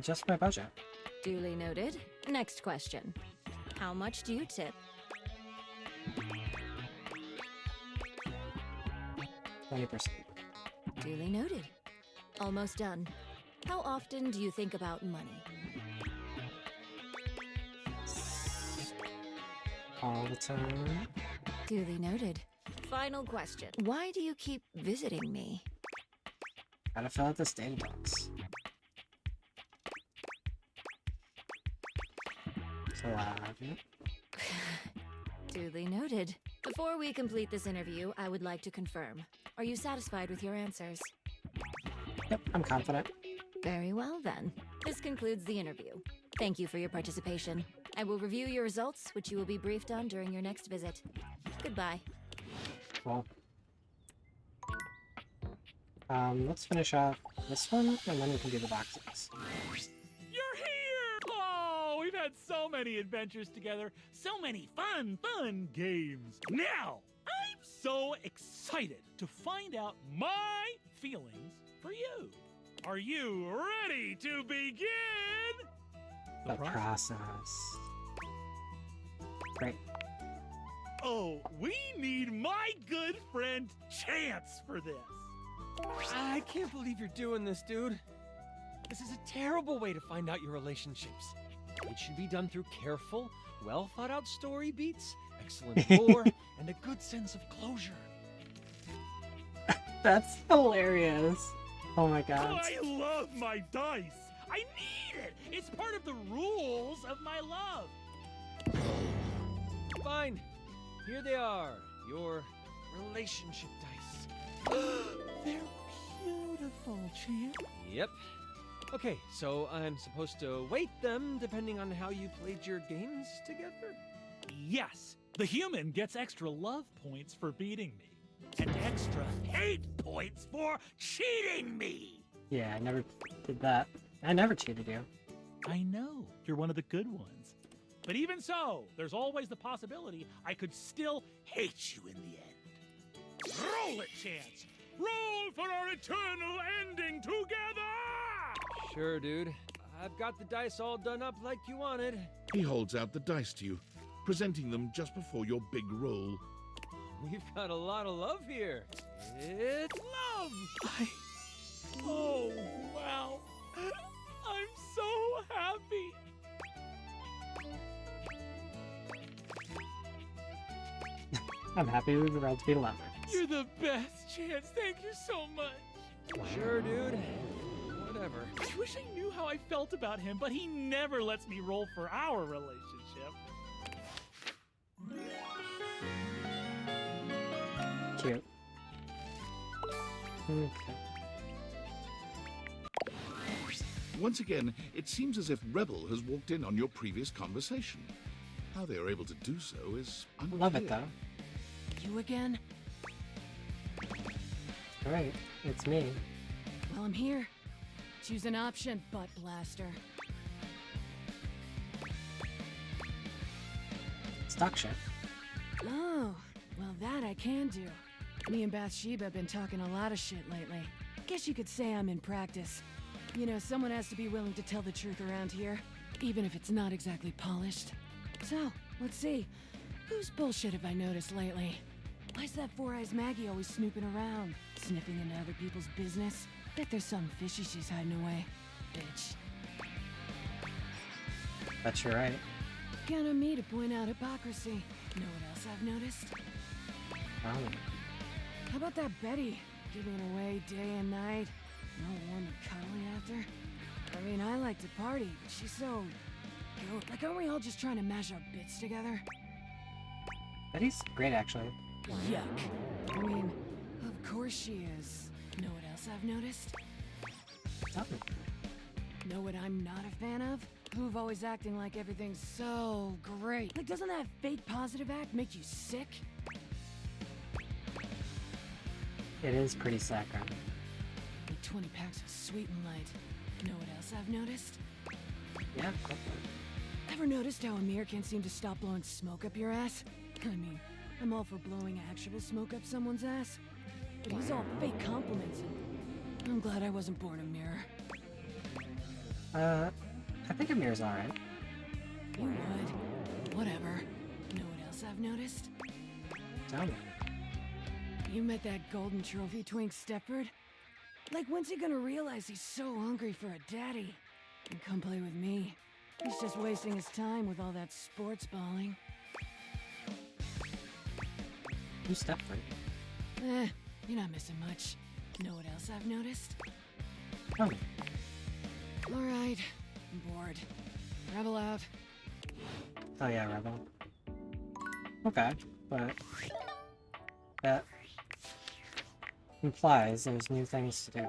Just my budget. Duly noted. Next question. How much do you tip? 20%. Duly noted. Almost done. How often do you think about money? All the time. Duly noted. Final question. Why do you keep visiting me? Gotta fill out this data box. So, Duly noted. Before we complete this interview, I would like to confirm. Are you satisfied with your answers? Yep, I'm confident. Very well then. This concludes the interview. Thank you for your participation. I will review your results, which you will be briefed on during your next visit. Goodbye. Cool. Let's finish off this one, and then we can do the boxes. You're here! Oh, we've had so many adventures together, so many fun games. Now, I'm so excited to find out my feelings for you. Are you ready to begin The process. Great. Oh, we need my good friend Chance for this. I can't believe you're doing this, dude. This is a terrible way to find out your relationships. It should be done through careful, well-thought-out story beats, excellent lore, and a good sense of closure. That's hilarious. Oh my god. I love my dice. I need it. It's part of the rules of my love. Fine. Here they are. Your relationship dice. They're beautiful, Champ. Yep. Okay, so I'm supposed to weight them depending on how you played your games together? Yes. The human gets extra love points for beating me. And extra hate points for cheating me. Yeah, I never did that. I never cheated you. I know. You're one of the good ones. But even so, there's always the possibility I could still hate you in the end. Roll it, Chance! Roll for our eternal ending together! Sure, dude. I've got the dice all done up like you wanted. He holds out the dice to you, presenting them just before your big roll. We've got a lot of love here. It's love! Oh, wow. I'm so happy. I'm happy we were about to be lovers. You're the best, Chance. Thank you so much. Sure, dude. Whatever. I wish I knew how I felt about him, but he never lets me roll for our relationship. Cute. Okay. Once again, it seems as if Rebel has walked in on your previous conversation. How they are able to do so is unclear. Love it, though. You again? Alright, it's me. Well, I'm here. Choose an option, butt blaster. Stock ship. Oh, well that I can do. Me and Bathsheba have been talking a lot of shit lately. Guess you could say I'm in practice. You know, someone has to be willing to tell the truth around here, even if it's not exactly polished. So, let's see. Whose bullshit have I noticed lately? Why's that Four Eyes Maggie always snooping around, sniffing into other people's business? Bet there's something fishy she's hiding away. Bitch. That's you're right. Count on me to point out hypocrisy. Know what else I've noticed? Oh. How about that Betty? Giving away day and night. No warm and cuddly after. I mean, I like to party, but she's so... Like, aren't we all just trying to mash our bits together? Betty's great, actually. Yuck. I mean, of course she is. Know what else I've noticed? Oh. Know what I'm not a fan of? Who've always acting like everything's so great. Like, doesn't that fake positive act make you sick? It is pretty saccharine. Like 20 packs of Sweet and Light. Know what else I've noticed? Yeah, go for it. Ever noticed how Amir can't seem to stop blowing smoke up your ass? I mean, I'm all for blowing actual smoke up someone's ass, but he's all fake compliments, and I'm glad I wasn't born a mirror. I think Amir's alright. You would. Whatever. Know what else I've noticed? Tell me. You met that golden trophy twink Stepford? Like, when's he gonna realize he's so hungry for a daddy? And come play with me. He's just wasting his time with all that sports balling. Who's Stepford? You're not missing much. Know what else I've noticed? Tell me. Alright, I'm bored. Rebel out. Oh yeah, Rebel. Okay, but that implies there's new things to do.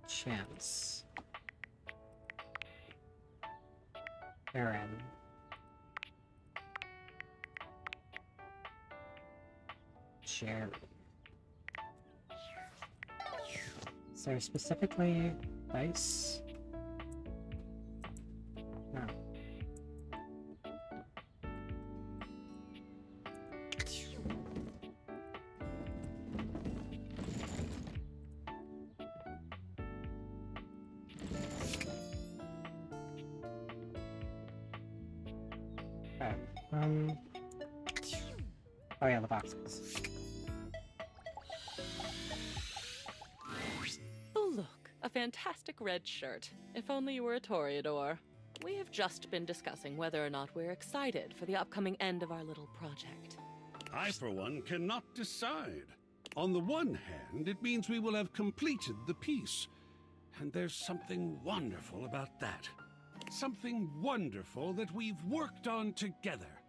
Chance. Aaron. Jerry. Is there specifically dice? No. Okay. Oh yeah, the boxes. Oh, look, a fantastic red shirt. If only you were a Toreador. We have just been discussing whether or not we're excited for the upcoming end of our little project. I, for one, cannot decide. On the one hand, it means we will have completed the piece. And there's something wonderful about that. Something wonderful that we've worked on together.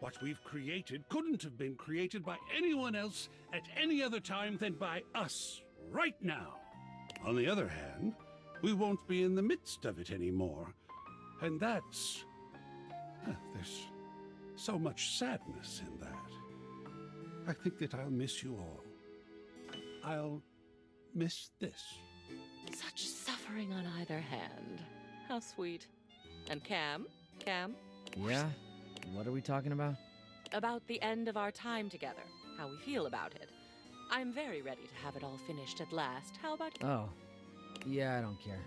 What we've created couldn't have been created by anyone else at any other time than by us, right now. On the other hand, we won't be in the midst of it anymore. And that's... there's so much sadness in that. I think that I'll miss you all. I'll miss this. Such suffering on either hand. How sweet. And Cam? Cam? Yeah? What are we talking about? About the end of our time together. How we feel about it. I'm very ready to have it all finished at last. How about you? Oh. Yeah, I don't care.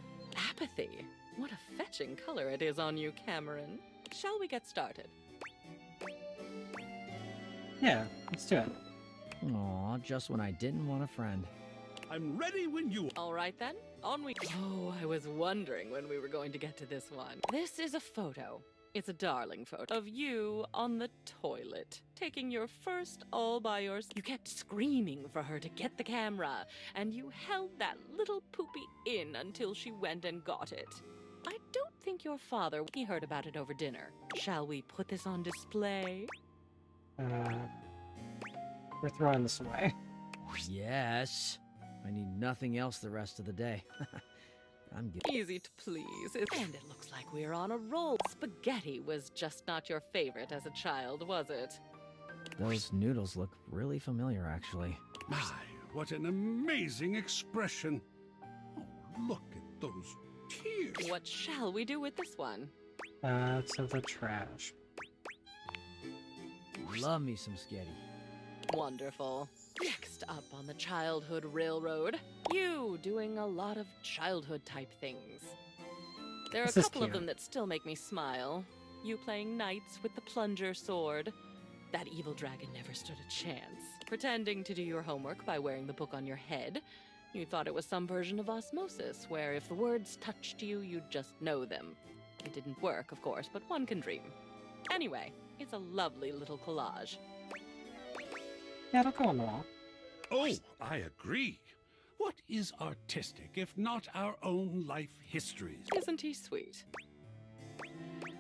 Apathy? What a fetching color it is on you, Cameron. Shall we get started? Yeah, let's do it. Aw, just when I didn't want a friend. I'm ready when you... All right then, on we... Oh, I was wondering when we were going to get to this one. This is a photo. It's a darling photo of you on the toilet, taking your first all by yourself. You kept screaming for her to get the camera, and you held that little poopy in until she went and got it. I don't think your father, he heard about it over dinner. Shall we put this on display? We're throwing this away. Yes. I need nothing else the rest of the day. I'm good. Easy to please. And it looks like we're on a roll. Spaghetti was just not your favorite as a child, was it? Those noodles look really familiar, actually. My, what an amazing expression. Oh, look at those tears. What shall we do with this one? To the trash. Love me some sketty. Wonderful. Next up on the Childhood Railroad, you doing a lot of childhood type things. There are This a is couple of cute. them that still make me smile. You playing knights with the plunger sword. That evil dragon never stood a chance. Pretending to do your homework by wearing the book on your head. You thought it was some version of osmosis, where if the words touched you, you'd just know them. It didn't work, of course, but one can dream. Anyway, it's a lovely little collage. Yeah, it'll go on the wall. Oh, I agree. What is artistic if not our own life histories? Isn't he sweet?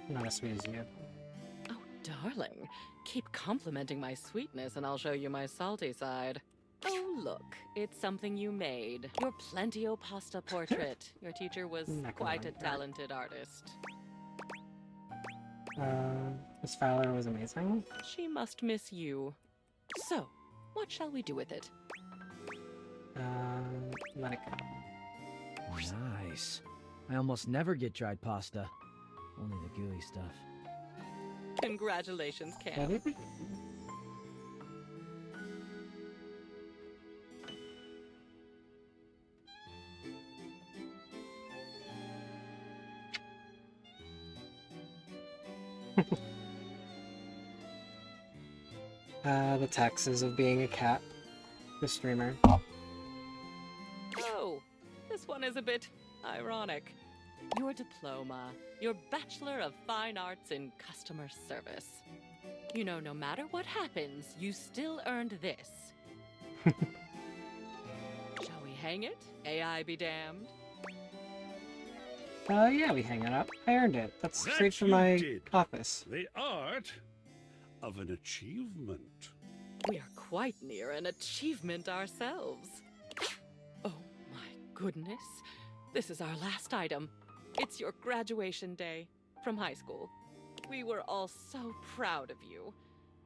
Not as sweet as you. Oh, darling. Keep complimenting my sweetness and I'll show you my salty side. Oh, look. It's something you made. Your Plentio pasta portrait. Your teacher was Not gonna quite a like that. talented artist. Miss Fowler was amazing. She must miss you. So, what shall we do with it? Let it go. Nice. I almost never get dried pasta. Only the gooey stuff. Congratulations, Cam. The taxes of being a cat. The streamer. Oh, this one is a bit ironic. Your diploma, your Bachelor of Fine Arts in Customer Service. You know, no matter what happens, you still earned this. Shall we hang it? AI be damned. Yeah, we hang it up. I earned it. That's That straight from you my did. office. The art of an achievement. We are quite near an achievement ourselves. Oh my goodness. This is our last item. It's your graduation day from high school. We were all so proud of you.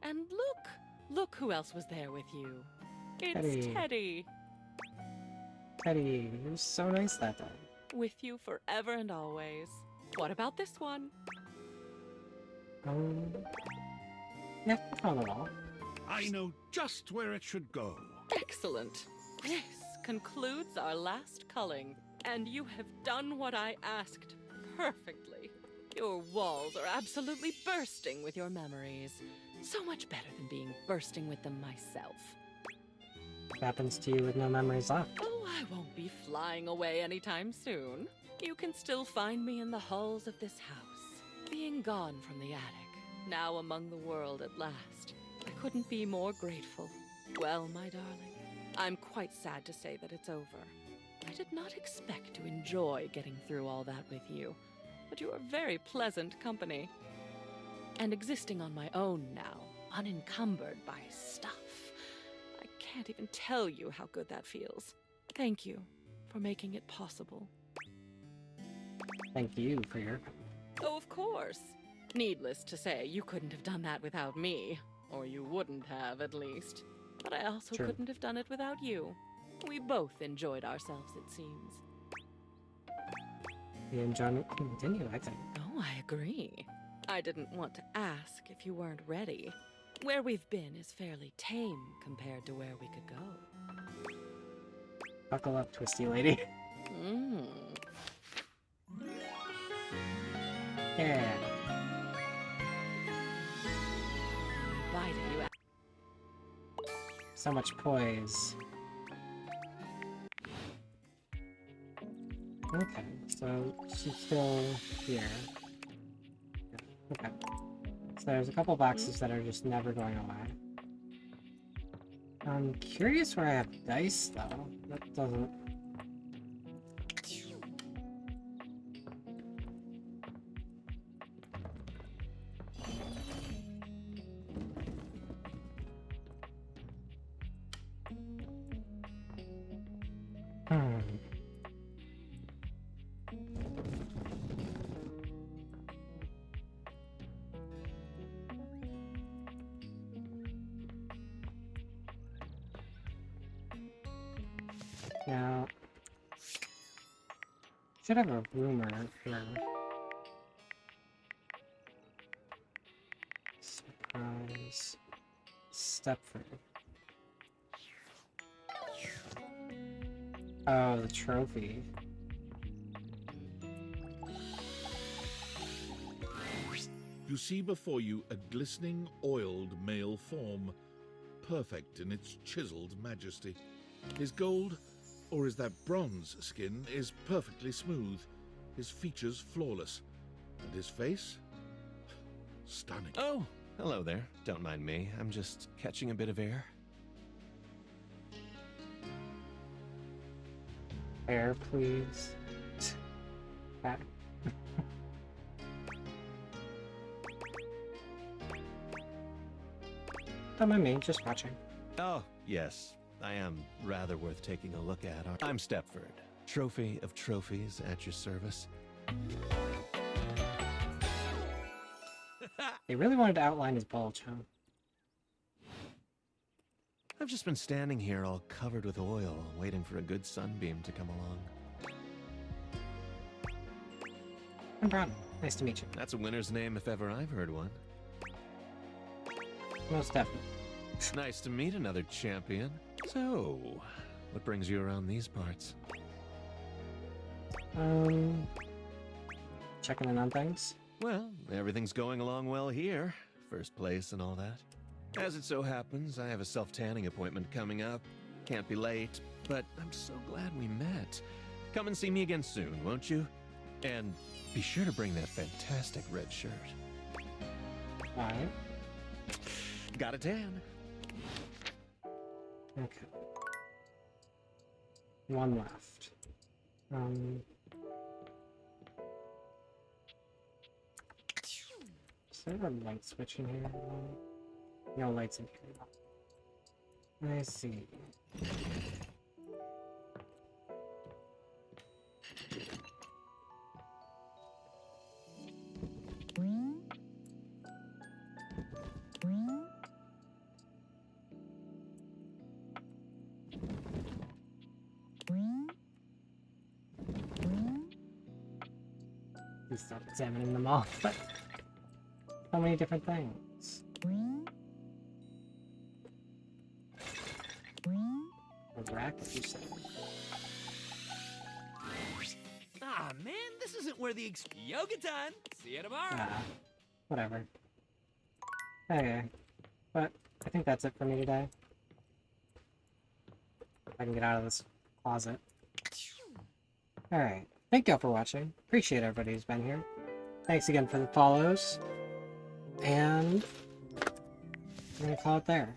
And look who else was there with you. It's Teddy. Teddy. Teddy, you were so nice that day. With you forever and always. What about this one? Yeah, it's on the wall. I know just where it should go. Excellent. This concludes our last culling, and you have done what I asked perfectly. Your walls are absolutely bursting with your memories. So much better than being bursting with them myself. What happens to you with no memories left? Oh, I won't be flying away anytime soon. You can still find me in the halls of this house, being gone from the attic, now among the world at last. I couldn't be more grateful. Well, my darling, I'm quite sad to say that it's over. I did not expect to enjoy getting through all that with you, but you are very pleasant company. And existing on my own now, unencumbered by stuff. I can't even tell you how good that feels. Thank you for making it possible. Thank you for your... Oh, of course. Needless to say, you couldn't have done that without me. Or you wouldn't have, at least. But I also True. couldn't have done it without you. We both enjoyed ourselves, it seems. The enjoyment continue, I think. Oh, I agree. I didn't want to ask if you weren't ready. Where we've been is fairly tame compared to where we could go. Buckle up, twisty lady. Mmm. Yeah. Bite it, you So much poise. Okay, so she's still here. Yeah, okay. So there's a couple boxes that are just never going away. I'm curious where I have dice, though. That doesn't... Now, should have a rumor here. Surprise. Stepford. Oh, the trophy. You see before you a glistening, oiled male form, perfect in its chiseled majesty. His gold, or is that bronze skin, is perfectly smooth, his features flawless, and his face? Stunning. Oh, hello there. Don't mind me. I'm just catching a bit of air. Air, please. Okay. Don't mind me, just watching. Oh, yes. I am rather worth taking a look at. I'm Stepford, trophy of trophies at your service. He really wanted to outline his bulge, huh? I've just been standing here all covered with oil, waiting for a good sunbeam to come along. I'm Brown. Nice to meet you. That's a winner's name if ever I've heard one. Most definitely. Nice to meet another champion. So, what brings you around these parts? Checking in on things. Well, everything's going along well here. First place and all that. As it so happens, I have a self-tanning appointment coming up. Can't be late, but I'm so glad we met. Come and see me again soon, won't you? And be sure to bring that fantastic red shirt. Alright. Got a tan. Okay. One left. Is there a light switch in here? No lights in here. I see. Please stop examining them all, but so many different things. A racket, you said. Ah, man, this isn't where the yoga time. See you tomorrow. Ah, whatever. Okay, but I think that's it for me today. If I can get out of this closet. Alright, thank y'all for watching. Appreciate everybody who's been here. Thanks again for the follows. And I'm gonna call it there.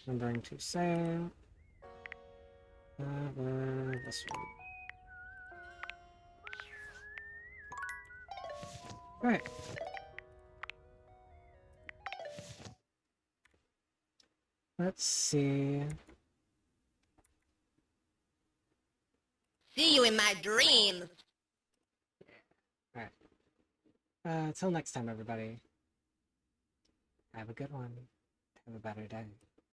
Remembering to save. This one. Alright. Let's see. See you in my dreams. Alright. Till next time, everybody. Have a good one. Have a better day.